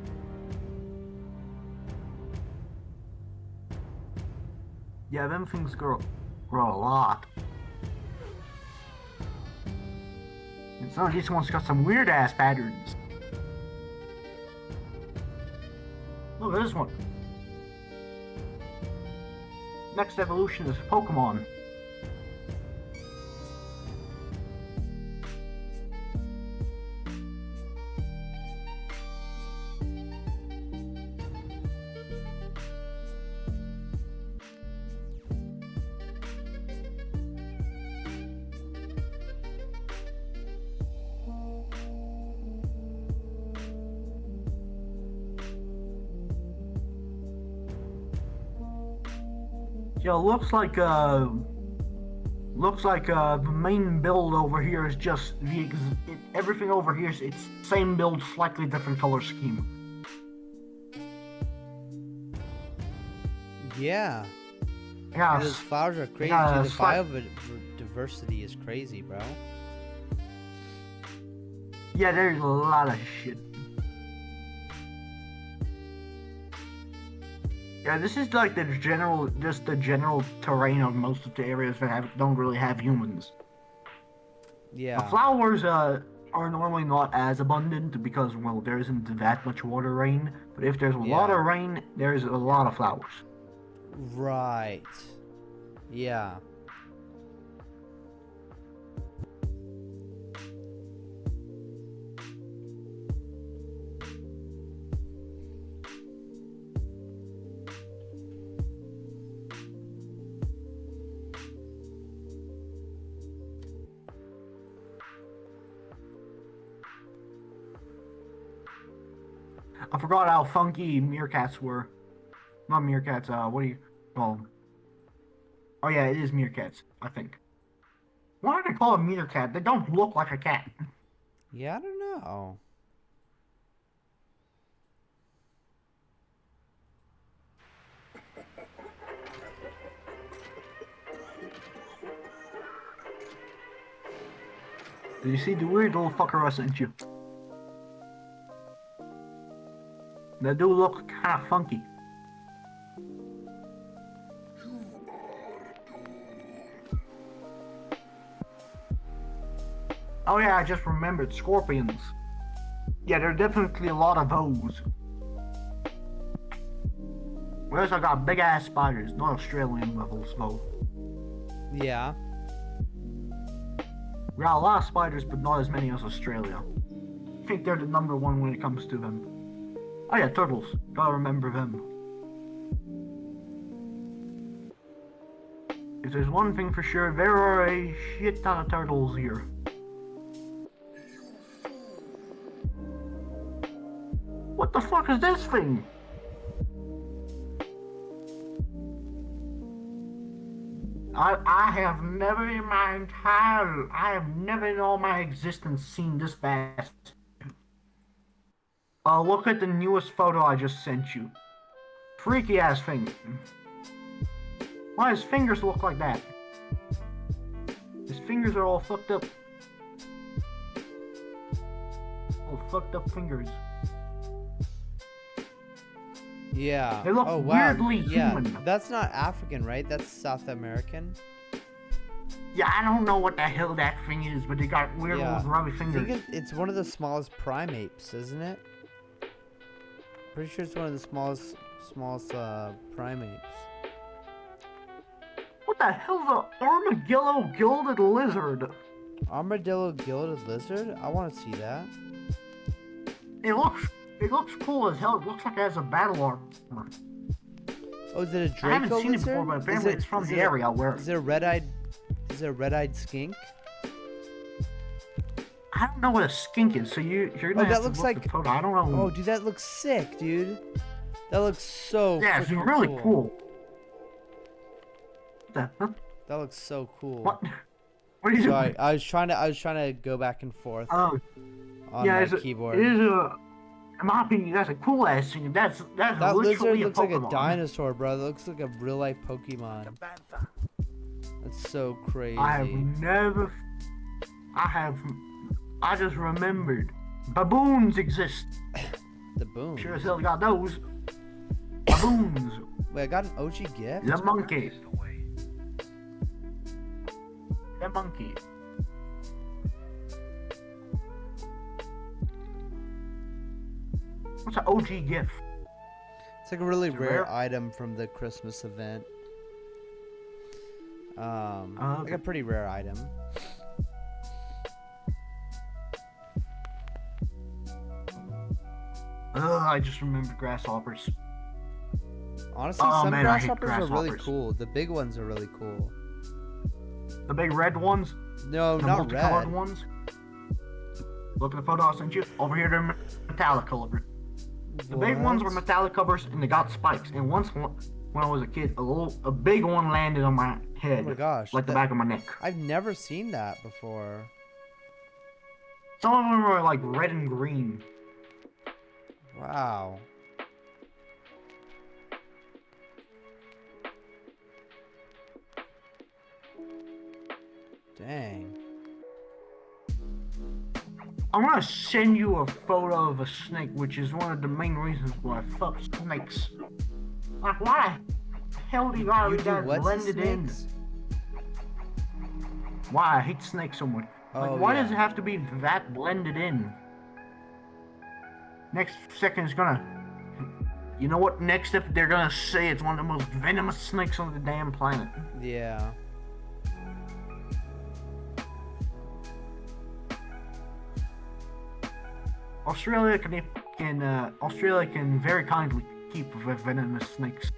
Speaker 2: Yeah, them things grow a lot. And some of these ones got some weird ass patterns. Look at this one. Next evolution is Pokemon. Yeah, looks like the main build over here is just everything over here is its same build, slightly different color scheme.
Speaker 1: Yeah.
Speaker 2: Yeah,
Speaker 1: Those flowers are crazy.
Speaker 2: yeah,
Speaker 1: Dude, the biodiversity is crazy, bro.
Speaker 2: Yeah, there's a lot of shit. Yeah, this is like the general terrain of most of the areas that don't really have humans.
Speaker 1: Yeah.
Speaker 2: The flowers are normally not as abundant because, well, there isn't that much water rain. But if there's a lot of rain, there's a lot of flowers.
Speaker 1: Right. Yeah.
Speaker 2: I forgot how funky meerkats were. Not meerkats, what do you... Well... Oh yeah, it is meerkats, I think. Why do they call it meerkat? They don't look like a cat.
Speaker 1: Yeah, I don't know.
Speaker 2: Did you see the weird little fucker I sent you? They do look kind of funky. Oh yeah, I just remembered scorpions. Yeah, there are definitely a lot of those. We also got big ass spiders, not Australian levels though.
Speaker 1: Yeah.
Speaker 2: We got a lot of spiders, but not as many as Australia. I think they're the number one when it comes to them. Oh yeah, turtles. Gotta remember them. If there's one thing for sure, there are a shit ton of turtles here. What the fuck is this thing? I have never in all my existence seen this bad. Look at the newest photo I just sent you. Freaky ass thing. Why his fingers look like that? His fingers are all fucked up. All fucked up fingers.
Speaker 1: Yeah.
Speaker 2: They look weirdly human.
Speaker 1: Yeah. That's not African, right? That's South American.
Speaker 2: Yeah, I don't know what the hell that thing is, but they got weird little grubby fingers.
Speaker 1: I think it's one of the smallest primates, isn't it? Pretty sure it's one of the smallest primates.
Speaker 2: What the hell's an armadillo gilded lizard?
Speaker 1: Armadillo gilded lizard? I want to see that.
Speaker 2: It looks cool as hell. It looks like it has a battle armor.
Speaker 1: Oh, is it a Draco
Speaker 2: I haven't seen
Speaker 1: lizard?
Speaker 2: it before, but apparently it's from the area where.
Speaker 1: Is it a red-eyed? Is it a red-eyed skink?
Speaker 2: I don't know what a skink is, so you're gonna have to look the photo. I don't know.
Speaker 1: Oh, dude, that looks sick, dude. That looks so.
Speaker 2: Yeah, it's really cool. What the? Huh?
Speaker 1: That looks so cool.
Speaker 2: What? What are you
Speaker 1: Sorry,
Speaker 2: doing?
Speaker 1: I was trying to go back and forth.
Speaker 2: Oh.
Speaker 1: On
Speaker 2: Yeah,
Speaker 1: my keyboard.
Speaker 2: It is a. In my opinion, that's a cool ass thing. That
Speaker 1: lizard
Speaker 2: literally
Speaker 1: looks
Speaker 2: a
Speaker 1: like a
Speaker 2: Pokemon.
Speaker 1: dinosaur, bro. That looks like a real life Pokemon. That's so crazy.
Speaker 2: I just remembered. Baboons exist.
Speaker 1: The boons.
Speaker 2: Sure as hell got those. Baboons.
Speaker 1: Wait, I got an OG gift?
Speaker 2: The monkey. The monkey. What's an OG gift?
Speaker 1: It's like a really rare item from the Christmas event. Like a pretty rare item.
Speaker 2: I just remembered grasshoppers.
Speaker 1: Honestly, some grasshoppers are really cool. The big ones are really cool.
Speaker 2: The big red ones?
Speaker 1: No,
Speaker 2: the
Speaker 1: not
Speaker 2: multicolored
Speaker 1: red.
Speaker 2: ones? Look at the photo I sent you. Over here, they're metallic colored. The big ones were metallic covers, and they got spikes. And once, when I was a kid, a big one landed on my head.
Speaker 1: Oh my gosh.
Speaker 2: Like the back of my neck.
Speaker 1: I've never seen that before.
Speaker 2: Some of them were like red and green.
Speaker 1: Wow. Dang.
Speaker 2: I'm gonna send you a photo of a snake, which is one of the main reasons why I fuck snakes. Like, why the hell do you gotta be that blended in? Why? I hate snakes so much. Like, why does it have to be that blended in? Next second is gonna... You know what? Next step, they're gonna say it's one of the most venomous snakes on the damn planet.
Speaker 1: Yeah.
Speaker 2: Australia can very kindly keep venomous snakes.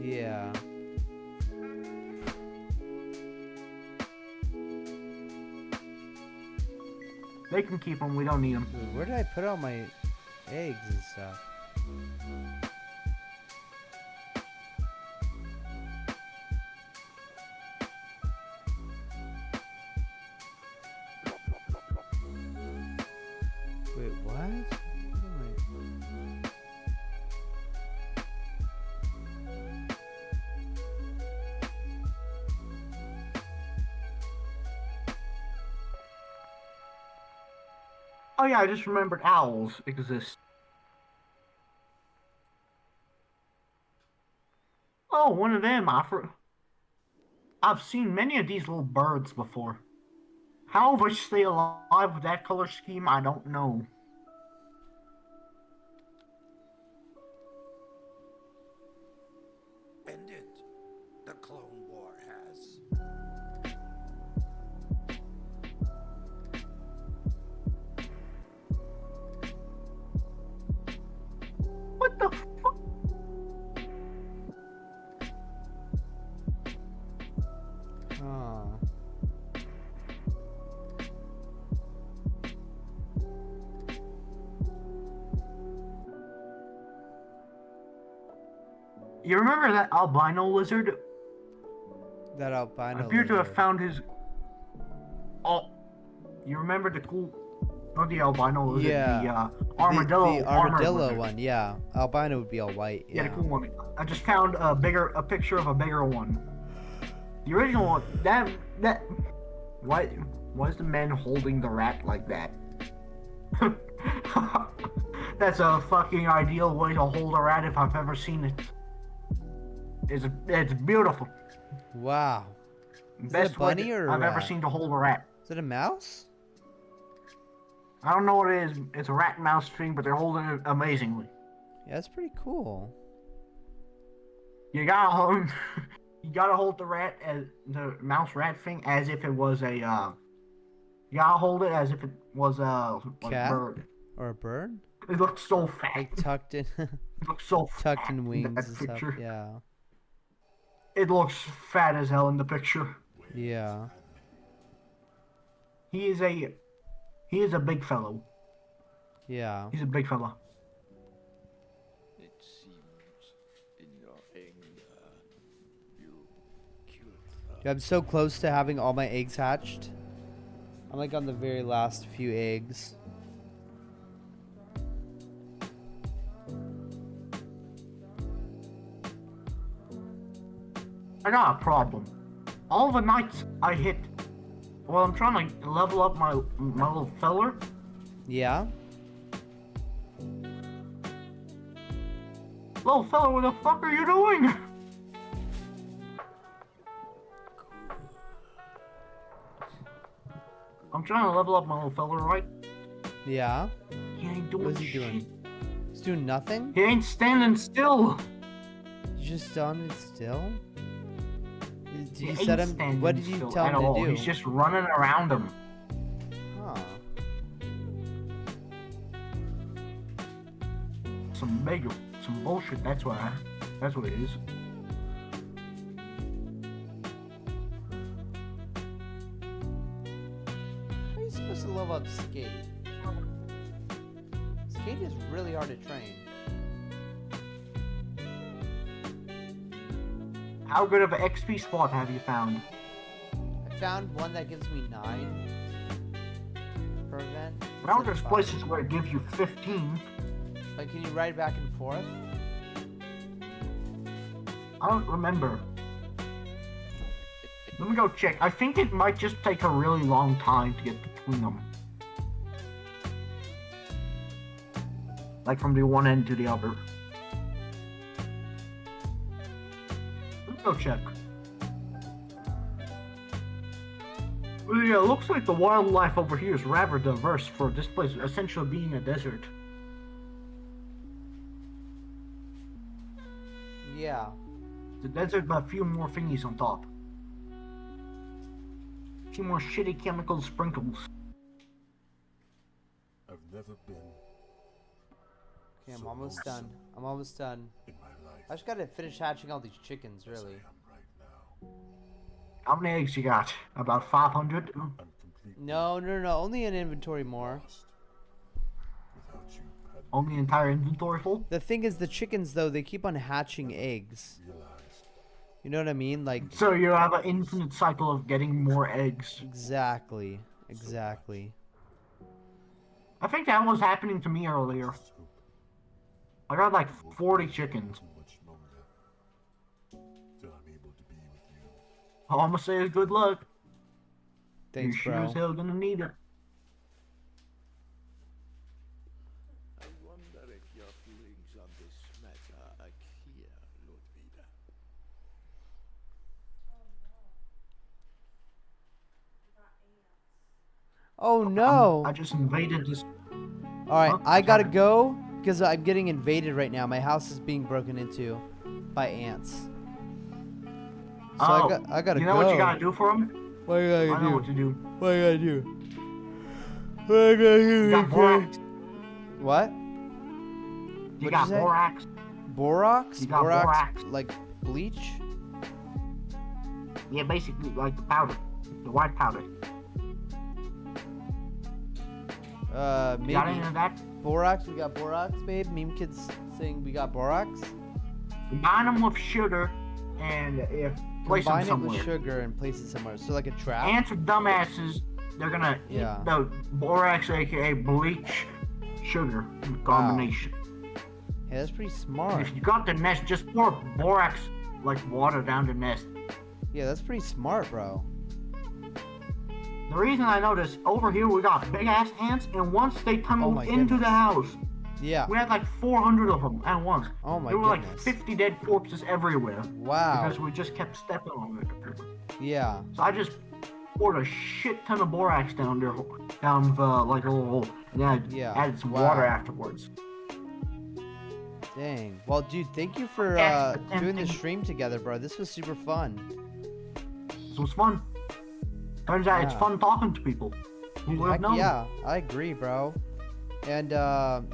Speaker 1: Yeah.
Speaker 2: They can keep them. We don't need them.
Speaker 1: Dude, where did I put all my eggs and stuff? Wait, what?
Speaker 2: Oh yeah, I just remembered owls exist. Oh, one of them. I've seen many of these little birds before. How they stay alive with that color scheme, I don't know.
Speaker 8: Ended. The Clone War has.
Speaker 2: What the fuck?
Speaker 1: Oh.
Speaker 2: You remember that albino lizard?
Speaker 1: That albino
Speaker 2: I appear to have
Speaker 1: lizard.
Speaker 2: found his... Oh, you remember the cool... Not the albino lizard,
Speaker 1: Yeah.
Speaker 2: the armadillo.
Speaker 1: The
Speaker 2: armor
Speaker 1: armadillo
Speaker 2: lizard.
Speaker 1: one, yeah. Albino would be all white.
Speaker 2: Yeah, the cool one. I just found a picture of a bigger one. The original one, why is the man holding the rat like that? That's a fucking ideal way to hold a rat if I've ever seen it. It's beautiful.
Speaker 1: Wow. Is
Speaker 2: Best
Speaker 1: it a bunny
Speaker 2: way
Speaker 1: or a
Speaker 2: I've ever
Speaker 1: rat?
Speaker 2: seen to hold a rat.
Speaker 1: Is it a mouse?
Speaker 2: I don't know what it is. It's a rat mouse thing, but they're holding it amazingly.
Speaker 1: Yeah, that's pretty cool.
Speaker 2: You gotta hold, you gotta hold the rat as the mouse rat thing as if it was a. You gotta hold it as if it was a like
Speaker 1: Cat?
Speaker 2: bird.
Speaker 1: Or a bird?
Speaker 2: It looks so fat.
Speaker 1: Like tucked in,
Speaker 2: It looks so
Speaker 1: tucked
Speaker 2: fat
Speaker 1: in wings
Speaker 2: that
Speaker 1: and
Speaker 2: picture.
Speaker 1: stuff. Yeah.
Speaker 2: It looks fat as hell in the picture.
Speaker 1: Yeah.
Speaker 2: He is a big fellow.
Speaker 1: Yeah.
Speaker 2: He's a big fella.
Speaker 8: It seems in your anger you killed her.
Speaker 1: Dude, I'm so close to having all my eggs hatched. I'm like on the very last few eggs.
Speaker 2: I got a problem. All the nights I hit, well, I'm trying to level up my little feller.
Speaker 1: Yeah.
Speaker 2: Little fella, what the fuck are you doing? I'm trying to level up my little fella, right?
Speaker 1: Yeah.
Speaker 2: He ain't doing
Speaker 1: What is he
Speaker 2: shit.
Speaker 1: doing? He's doing nothing?
Speaker 2: He ain't standing still.
Speaker 1: You just standing still? Did
Speaker 2: He
Speaker 1: you
Speaker 2: ain't
Speaker 1: set him?
Speaker 2: standing
Speaker 1: What did you
Speaker 2: still
Speaker 1: tell
Speaker 2: at
Speaker 1: him to
Speaker 2: all.
Speaker 1: do?
Speaker 2: He's just running around him.
Speaker 1: Huh.
Speaker 2: Some bullshit. That's what it is.
Speaker 1: How are you supposed to level up Skate? Skate is really hard to train.
Speaker 2: How good of an XP spot have you found?
Speaker 1: I found one that gives me 9 per event.
Speaker 2: Now
Speaker 1: instead
Speaker 2: there's
Speaker 1: of 5.
Speaker 2: places where it gives you 15.
Speaker 1: Like, can you ride back and forth?
Speaker 2: I don't remember. Let me go check. I think it might just take a really long time to get between them. Like from the one end to the other. Let's go check. Well, yeah, it looks like the wildlife over here is rather diverse for this place essentially being a desert.
Speaker 1: Yeah.
Speaker 2: The desert, but a few more thingies on top. A few more shitty chemical sprinkles.
Speaker 11: I've never been.
Speaker 1: Okay, I'm almost done. I'm almost done.
Speaker 11: In my life.
Speaker 1: I just gotta finish hatching all these chickens, really.
Speaker 2: How many eggs you got? About 500?
Speaker 1: No, only an inventory more.
Speaker 2: Only entire inventory full?
Speaker 1: The thing is, the chickens, though, they keep on hatching eggs. You know what I mean? Like.
Speaker 2: So you have an infinite cycle of getting more eggs.
Speaker 1: Exactly. Exactly.
Speaker 2: I think that was happening to me earlier. I got like 40 chickens. All I'm gonna say is good luck.
Speaker 1: Thanks,
Speaker 2: You're sure
Speaker 1: bro.
Speaker 2: as hell gonna need it.
Speaker 8: I wonder if your feelings on this matter are clear, Ludwig.
Speaker 1: Oh no!
Speaker 2: I just invaded this.
Speaker 1: Alright,
Speaker 2: Huh?
Speaker 1: I gotta go because I'm getting invaded right now. My house is being broken into by ants. So I gotta go.
Speaker 2: You know what you gotta do for them?
Speaker 1: What you gotta do?
Speaker 2: I know what to do.
Speaker 1: What you gotta do? What you gotta do?
Speaker 2: You got borax.
Speaker 1: What?
Speaker 2: You
Speaker 1: What'd
Speaker 2: got
Speaker 1: you say?
Speaker 2: borax.
Speaker 1: Borax?
Speaker 2: You got borax.
Speaker 1: Like bleach?
Speaker 2: Yeah, basically like the powder, the white powder.
Speaker 1: Maybe.
Speaker 2: Got any of that?
Speaker 1: Borax? We got borax, babe. Meme kids saying we got borax.
Speaker 2: Combine them with sugar, and if place them
Speaker 1: Combine it
Speaker 2: somewhere.
Speaker 1: with sugar and place it somewhere. So like a trap.
Speaker 2: Ants are dumbasses. They're gonna eat the borax, aka bleach, sugar combination.
Speaker 1: Hey, that's pretty
Speaker 2: And
Speaker 1: smart.
Speaker 2: if you got the nest, just pour borax like water down the nest.
Speaker 1: Yeah, that's pretty smart, bro.
Speaker 2: The reason I noticed over here we got big ass ants, and once they tunneled
Speaker 1: my
Speaker 2: into the
Speaker 1: goodness.
Speaker 2: house,
Speaker 1: Yeah.
Speaker 2: we had like 400 of them at once.
Speaker 1: Oh my
Speaker 2: There were like
Speaker 1: goodness.
Speaker 2: 50 dead corpses everywhere.
Speaker 1: Wow.
Speaker 2: Because we just kept stepping on it.
Speaker 1: Yeah.
Speaker 2: So I just poured a shit ton of borax down there, down the like a little hole, and then I added some water afterwards.
Speaker 1: Dang. Well, dude, thank you for doing the stream together, bro. This was super fun.
Speaker 2: This was fun. Turns out it's
Speaker 1: Yeah.
Speaker 2: fun talking to people. Who would have
Speaker 1: Heck
Speaker 2: known?
Speaker 1: yeah, I agree, bro. And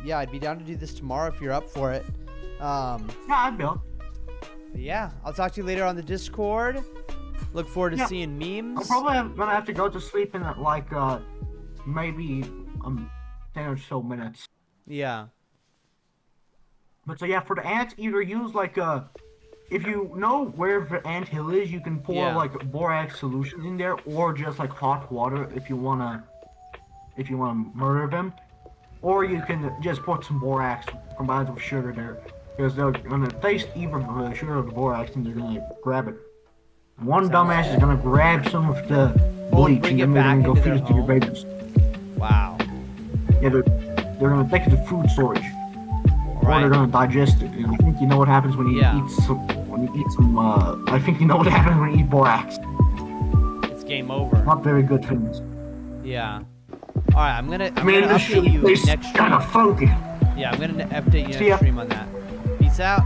Speaker 1: yeah, I'd be down to do this tomorrow if you're up for it.
Speaker 2: Yeah, I'd be up.
Speaker 1: But yeah, I'll talk to you later on the Discord. Look forward to
Speaker 2: Yeah.
Speaker 1: seeing memes.
Speaker 2: I'm probably gonna have to go to sleep in like maybe 10 or so minutes.
Speaker 1: Yeah.
Speaker 2: But so yeah, for the ants, either use like if you know where the ant hill is, you can pour
Speaker 1: Yeah.
Speaker 2: like borax solution in there, or just like hot water if you wanna murder them, or you can just put some borax combined with sugar there, because they're gonna taste either the sugar or the borax, and they're gonna grab it. One dumbass is gonna grab some of the bleach,
Speaker 1: bring
Speaker 2: and
Speaker 1: it
Speaker 2: then they're
Speaker 1: back
Speaker 2: gonna go
Speaker 1: into
Speaker 2: feed
Speaker 1: their
Speaker 2: it to your
Speaker 1: home?
Speaker 2: babies.
Speaker 1: Wow.
Speaker 2: Yeah, they're gonna take it to food storage. Or
Speaker 1: Right.
Speaker 2: they're gonna digest it. And I think you know what happens when you
Speaker 1: Yeah.
Speaker 2: eat some. I think you know what happens when you eat borax.
Speaker 1: It's game over.
Speaker 2: Not very good things.
Speaker 1: Yeah. All right, I'm gonna
Speaker 2: I mean,
Speaker 1: update
Speaker 2: this shit
Speaker 1: you
Speaker 2: tastes
Speaker 1: next stream.
Speaker 2: kind of funky.
Speaker 1: Yeah, I'm gonna update you
Speaker 2: See ya.
Speaker 1: next stream on that. Peace out.